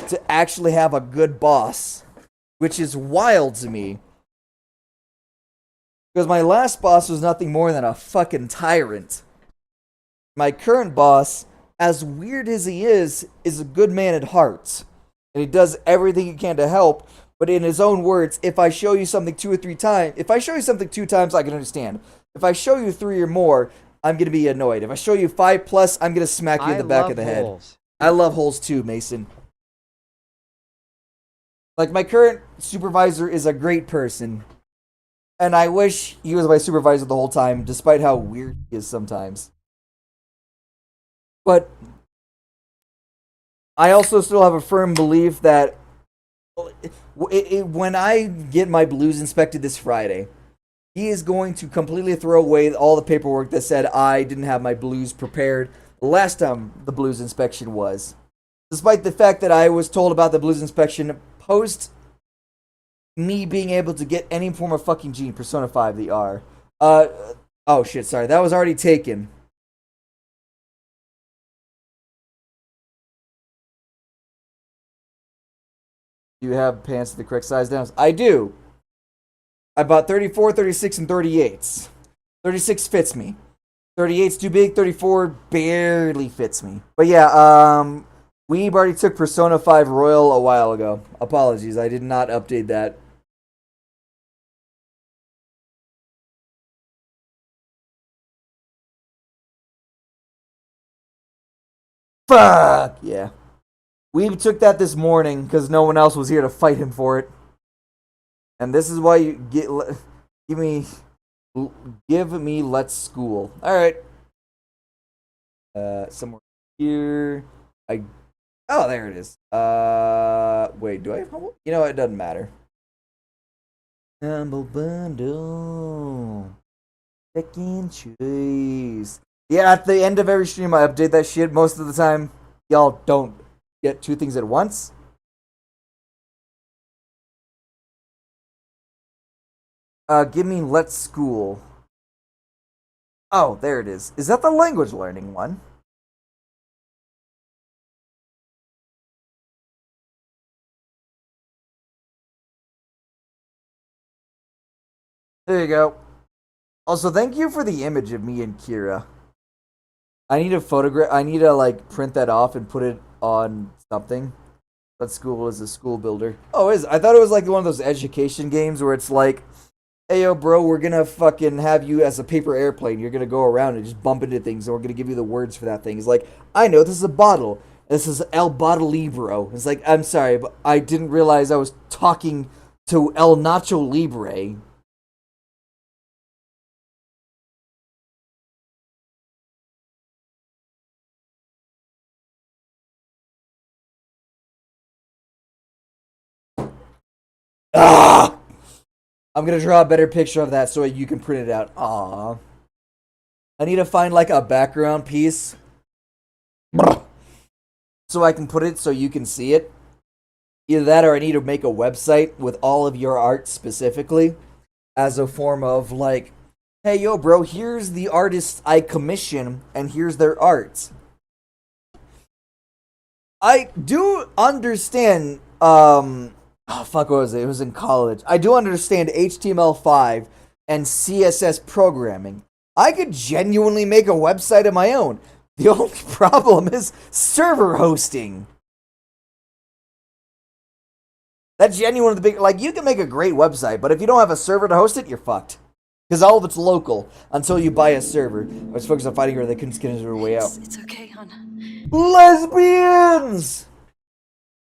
to actually have a good boss, which is wild to me. Because my last boss was nothing more than a fucking tyrant. My current boss, as weird as he is a good man at heart. And he does everything he can to help. But in his own words, if I show you something 2 or 3 times, if I show you something 2 times, I can understand. If I show you 3 or more, I'm going to be annoyed. If I show you 5 plus, I'm going to smack you in the back of the head. I love holes too, Mason. Like, my current supervisor is a great person. And I wish he was my supervisor the whole time, despite how weird he is sometimes. But I also still have a firm belief that when I get my blues inspected this Friday, he is going to completely throw away all the paperwork that said I didn't have my blues prepared the last time the blues inspection was. Despite the fact that I was told about the blues inspection post me being able to get any form of fucking gene, Persona 5 the R. Oh shit, sorry, that was already taken. Do you have pants the correct size down? I do. I bought 34, 36, and 38s. 36 fits me. 38's too big, 34 barely fits me. But yeah, Weeb already took Persona 5 Royal a while ago. Apologies, I did not update that. Fuck yeah. Weeb took that this morning because no one else was here to fight him for it. And this is why you give me Let's School. Alright. Somewhere here. Oh, there it is. Wait, do I have homework? You know what? It doesn't matter. Humble bundle. Second choice. Yeah, at the end of every stream, I update that shit. Most of the time, y'all don't get 2 things at once. Give me Let's School. Oh, there it is. Is that the language learning one? There you go. Also, thank you for the image of me and Kira. I need to like print that off and put it on something. Let's School is a school builder. Oh, I thought it was like one of those education games where it's like, hey, yo, bro, we're gonna fucking have you as a paper airplane. You're gonna go around and just bump into things, and we're gonna give you the words for that thing. It's like, I know, this is a bottle. This is El Bottle Libro. It's like, I'm sorry, but I didn't realize I was talking to El Nacho Libre. Ah! I'm gonna draw a better picture of that so you can print it out. Ah, I need to find like a background piece so I can put it so you can see it. Either that or I need to make a website with all of your art specifically as a form of like, hey, yo, bro, here's the artists I commission and here's their art. I do understand, oh, fuck, what was it? It was in college. I do understand HTML5 and CSS programming. I could genuinely make a website of my own. The only problem is server hosting. That's genuinely the big... Like, you can make a great website, but if you don't have a server to host it, you're fucked. Because all of it's local until you buy a server. I was focused on fighting her, they couldn't skin her way out. It's okay, hon. Lesbians!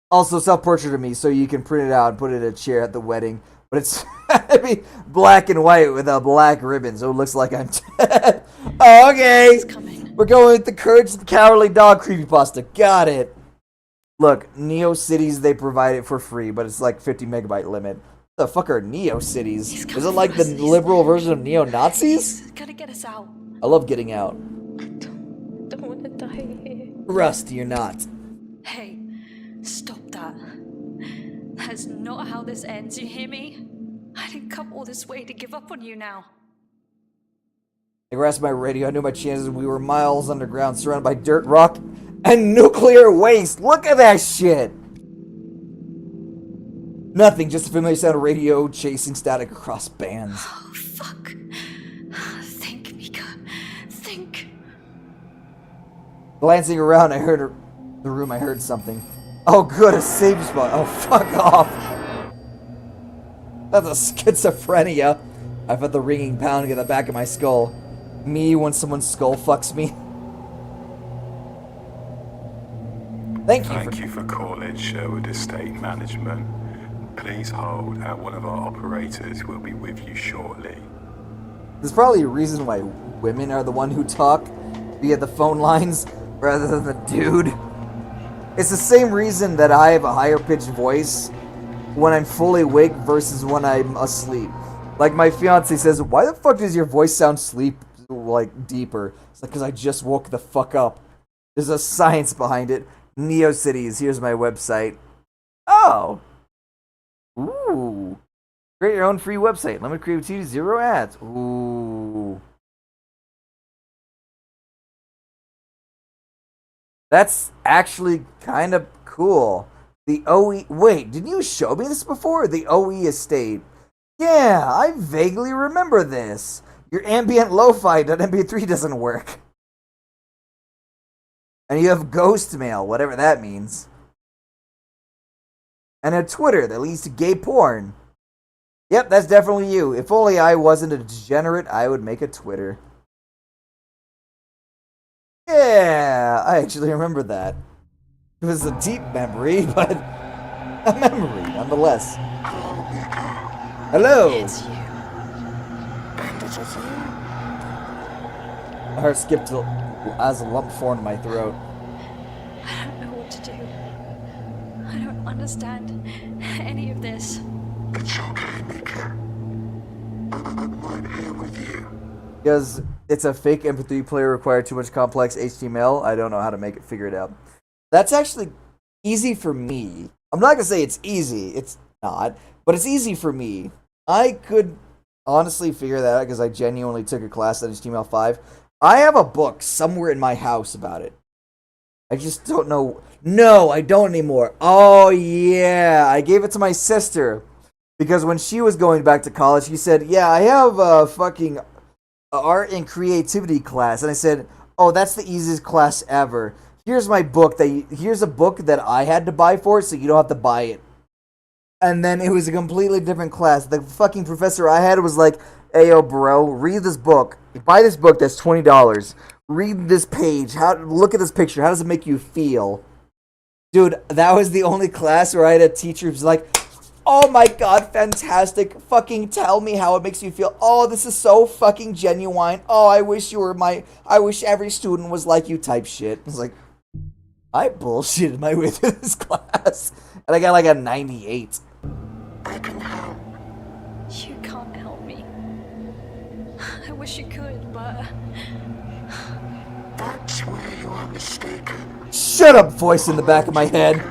Also, self-portrait of me, so you can print it out and put it in a chair at the wedding. But it's I mean, black and white with a black ribbon, so it looks like I'm dead. Oh, okay. We're going with the Courage of the Cowardly Dog creepypasta. Got it. Look, NeoCities, they provide it for free, but it's like 50 megabyte limit. The fuck are NeoCities? Is it like the liberal version of neo-Nazis? He's gonna get us out. I love getting out. Don't want to die here. Rust, you're not. Hey, stop that. That's not how this ends, you hear me? I didn't come all this way to give up on you now. I grasped my radio. I knew my chances. We were miles underground, surrounded by dirt, rock, and nuclear waste. Look at that shit. Nothing, just a familiar sound of radio chasing static across bands. Oh, fuck. Think, Mika. Think. Glancing around, I heard the room. I heard something. Oh, good, a safe spot. Oh, fuck off. That's a schizophrenia. I felt the ringing pounding at the back of my skull. Me when someone's skull fucks me. Thank you for calling Sherwood Estate Management. Please hold, and one of our operators will be with you shortly. There's probably a reason why women are the one who talk via the phone lines rather than the dude. It's the same reason that I have a higher pitched voice when I'm fully awake versus when I'm asleep. Like my fiance says, why the fuck does your voice sound like deeper? It's like, because I just woke the fuck up. There's a science behind it. NeoCities, here's my website. Oh. Ooh. Create your own free website. Limited creativity, 0 ads. Ooh. That's actually kind of cool. The OE... Wait, didn't you show me this before? The OE estate. Yeah, I vaguely remember this. Your ambient lo-fi.mp3 doesn't work. And you have ghost mail, whatever that means. And a Twitter that leads to gay porn. Yep, that's definitely you. If only I wasn't a degenerate, I would make a Twitter. Yeah, I actually remember that. It was a deep memory, but a memory nonetheless. Hello. It's you. My heart skipped as a lump formed in my throat. I don't know what to do. I don't understand any of this. It's okay, Mika. I'm right here with you. Because it's a fake MP3 player, required too much complex HTML. I don't know how to make it figure it out. That's actually easy for me. I'm not gonna say it's easy. It's not, but it's easy for me. I could honestly figure that out because I genuinely took a class at HTML5. I have a book somewhere in my house about it. I just don't know. No, I don't anymore. Oh yeah, I gave it to my sister because when she was going back to college, she said, "Yeah, I have a fucking art and creativity class," and I said, "Oh, that's the easiest class ever. Here's my book. Here's a book that I had to buy for it, so you don't have to buy it." And then it was a completely different class. The fucking professor I had was like, "Hey, yo, bro, read this book. Buy this book. That's $20. Read this page. Look at this picture. How does it make you feel?" Dude, that was the only class where I had a teacher who's like, "Oh my god, fantastic. Fucking tell me how it makes you feel. Oh, this is so fucking genuine. Oh, I wish every student was like you," type shit. I was like, I bullshitted my way through this class. And I got like a 98. I can help. You can't help me. I wish you could, but... That's where you are mistaken. Shut up, voice in the back of my head.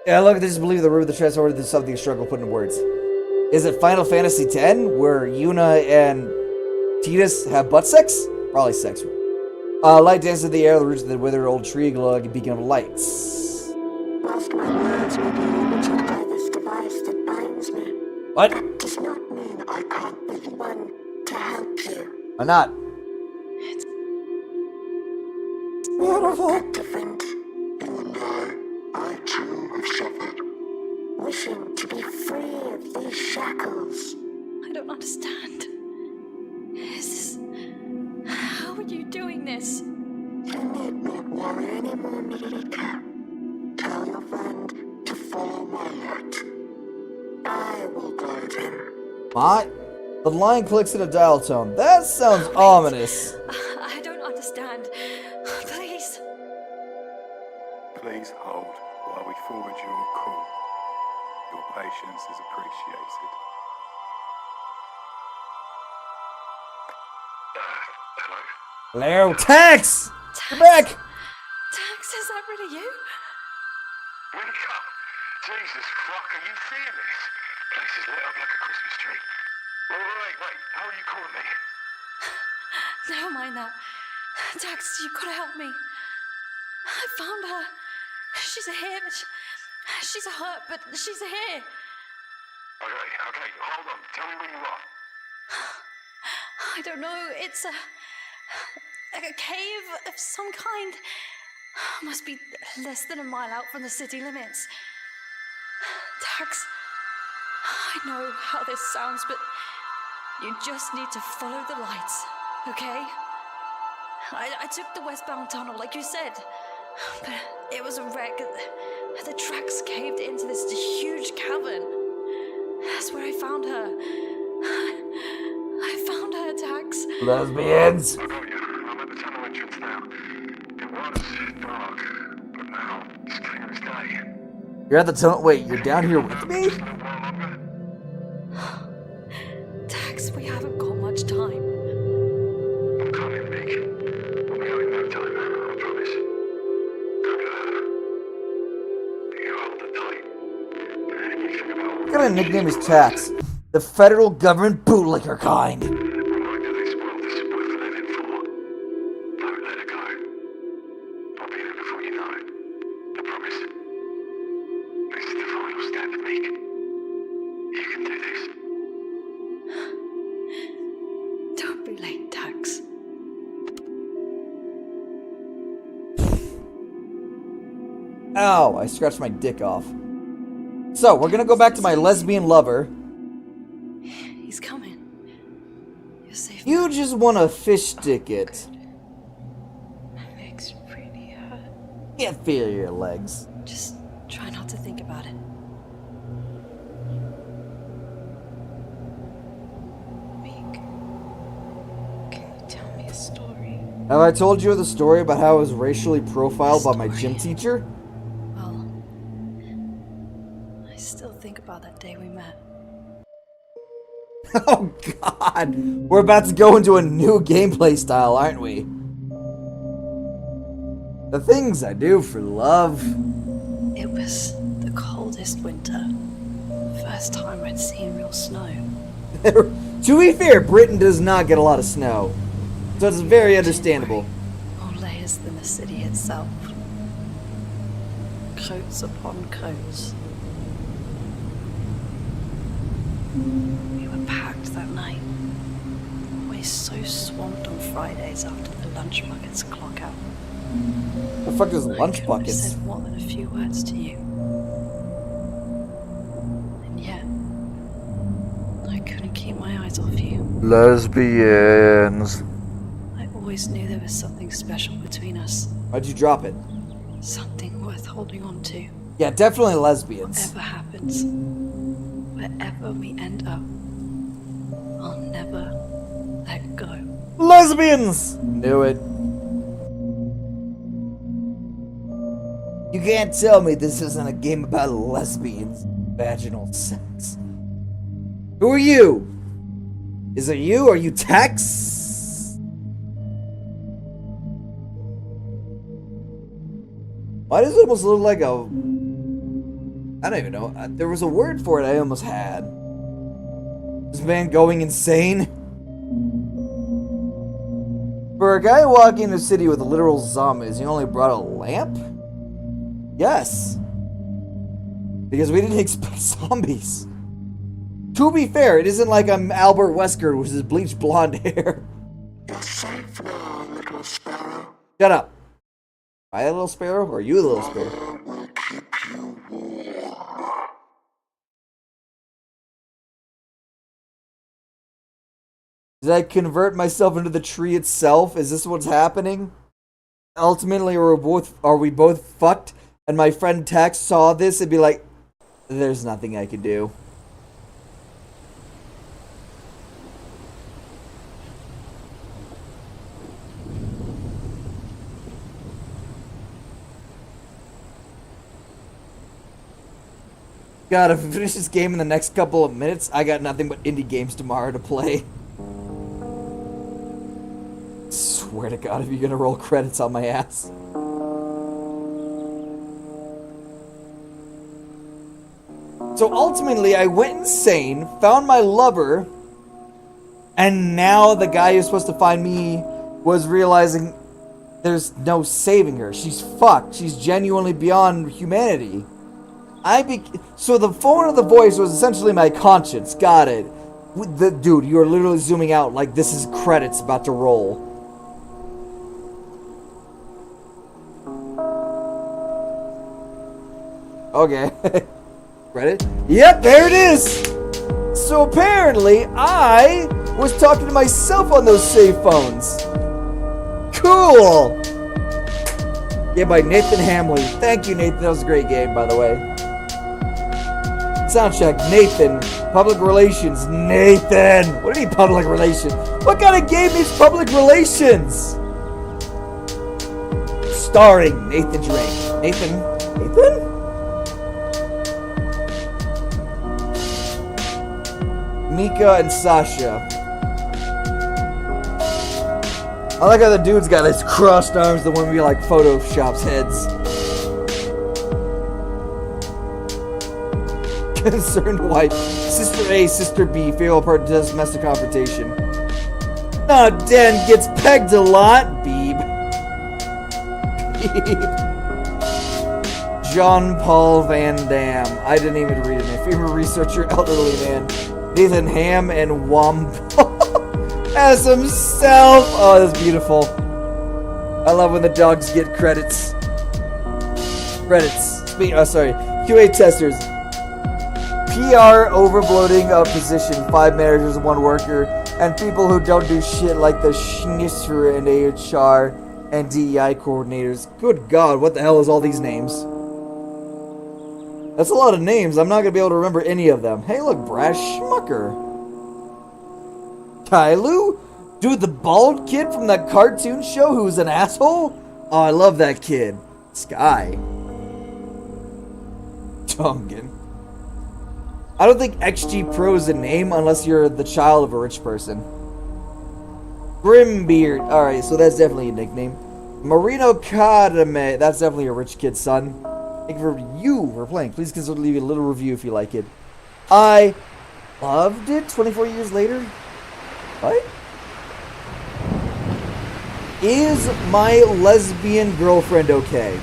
Yeah, look, they just believe the root of the transformer is something struggle put into words. Is it Final Fantasy X, where Yuna and Tidus have butt sex? Probably sex. Light dances in the air, the roots of the withered old tree glow like a beacon of lights. Whilst my words may be limited by this device that binds me, What? that does not mean I can't be the one to help you. Why not? It's Beautiful. That different. You and I too have suffered. Wishing to be free of these shackles. I don't understand. Is this... How are you doing this? You need not worry anymore, Mika. Tell your friend to follow my light. I will guide him. What? The line clicks in a dial tone. That sounds ominous. I don't understand. Please. Please hold while we forward your call. Your patience is appreciated. Hello, Tex! You're back! Tax, is that really you? Wake up! Jesus fuck, are you seeing this? Place is lit up like a Christmas tree. Wait, how are you calling me? Never mind that. Tax, you've got to help me. I found her. She's here, but she's hurt, but she's here. Okay, hold on. Tell me where you are. I don't know. It's a cave of some kind. Must be less than a mile out from the city limits. Tax, I know how this sounds, but you just need to follow the lights, okay? I took the westbound tunnel, like you said, but it was a wreck. The tracks caved into this huge cavern. That's where I found her. I found her, Tax. Lesbians! I got you. I'm at the tunnel entrance now. It was dark, but now it's clear as day. You're at the tunnel. Wait, you're down here with me? Tax, we haven't got much time. I'm coming, Nick. We'll be out in no time, I promise. Go to her. You hold it tight. Anything about What kind of nickname is Tax? The federal government bootlicker kind. reminder this world is worth living for. Don't let her go. I'll be there before you know it. I promise. This is the final step, Nick. You can do this. Don't be late, Tax. Ow, I scratched my dick off. So, we're gonna go back to my lesbian lover. He's coming. You're safe. You just wanna fish stick it. My legs really hurt. Can't feel your legs. Just try not to think about it. Meek, can you tell me a story? Have I told you the story about how I was racially profiled by my gym teacher? Well, I still think about that day we met. Oh god! We're about to go into a new gameplay style, aren't we? The things I do for love. It was the coldest winter. First time I'd seen real snow. To be fair, Britain does not get a lot of snow. So it's very understandable. More layers than the city itself. Coats upon coats. We were packed that night. Always so swamped on Fridays after the lunch buckets clock out. The fuck is I lunch couldn't have buckets? said more than a few words to you. And yet, I couldn't keep my eyes off you. Lesbians. I always knew there was something special between us. Why'd you drop it? Something worth holding on to. Yeah, definitely lesbians. Whatever happens, wherever we end up, I'll never let go. Lesbians! Knew it. You can't tell me this isn't a game about lesbians. Vaginal sex. Who are you? Is it you? Are you Tex? Why does it almost look like a... I don't even know. There was a word for it I almost had. This man going insane? For a guy walking in the city with literal zombies, he only brought a lamp? Yes. Because we didn't expect zombies. To be fair, it isn't like I'm Albert Wesker with his bleached blonde hair. You're safe now, little sparrow. Shut up. Am I a little sparrow, or are you a little sparrow? I will keep you warm. Did I convert myself into the tree itself? Is this what's happening? Ultimately, are we both fucked? And my friend Tex saw this and be like, there's nothing I can do. God, if we finish this game in the next couple of minutes, I got nothing but indie games tomorrow to play. Swear to God, if you're gonna roll credits on my ass. So ultimately, I went insane, found my lover, and now the guy who's supposed to find me was realizing there's no saving her. She's fucked. She's genuinely beyond humanity. So the phone or the voice was essentially my conscience. Got it. Dude, you're literally zooming out like this is credits about to roll. Okay. Credit? Yep, there it is! So apparently, I was talking to myself on those save phones. Cool! Yeah, by Nathan Hamley. Thank you, Nathan. That was a great game, by the way. Soundcheck, Nathan. Public relations, Nathan. What do you mean public relations? What kind of game is public relations? Starring Nathan Drake. Nathan? Mika and Sasha. I like how the dude's got his crossed arms, the one where he like photoshops heads. Concerned wife. Sister A, Sister B, fatal part of domestic confrontation. Oh, Dan gets pegged a lot, Beeb. John Paul Van Damme. I didn't even read it. My favorite researcher, elderly man. Nathan Ham and Wombo as himself. Oh, that's beautiful. I love when the dogs get credits. Sorry. QA testers. PR overloading of position. 5 managers, 1 worker. And people who don't do shit like the Schnitzer and HR and DEI coordinators. Good God, what the hell is all these names? That's a lot of names. I'm not going to be able to remember any of them. Hey, look, Brash Schmucker. Kailu? Dude, the bald kid from that cartoon show who's an asshole? Oh, I love that kid. Sky. Tongan. I don't think XG Pro is a name unless you're the child of a rich person. Grimbeard. Alright, so that's definitely a nickname. Marino Kadame. That's definitely a rich kid's son. Thank you for playing. Please consider leaving a little review if you like it. I loved it 24 years later. What? Is my lesbian girlfriend okay?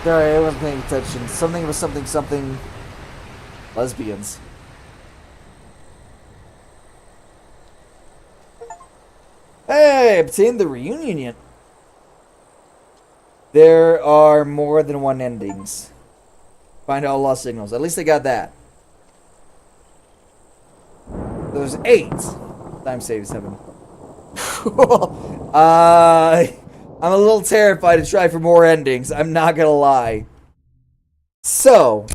Sorry, I wasn't paying attention. Something was something. Lesbians. Hey, obtained the reunion. There are more than 1 endings. Find all lost signals. At least they got that. There's 8. Time save is 7. I'm a little terrified to try for more endings. I'm not gonna lie. So,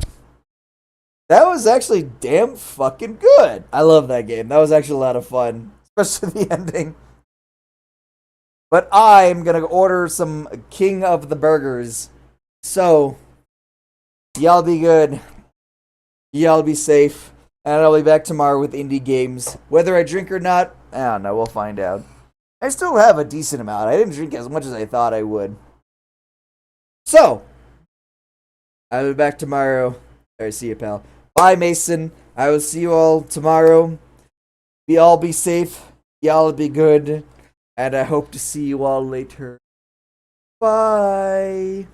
that was actually damn fucking good. I love that game. That was actually a lot of fun. Especially the ending. But I'm gonna order some King of the Burgers. So, y'all be good. Y'all be safe. And I'll be back tomorrow with indie games. Whether I drink or not, I don't know. We'll find out. I still have a decent amount. I didn't drink as much as I thought I would. So, I'll be back tomorrow. Alright, see you, pal. Bye, Mason. I will see you all tomorrow. Y'all be safe. Y'all be good. And I hope to see you all later. Bye.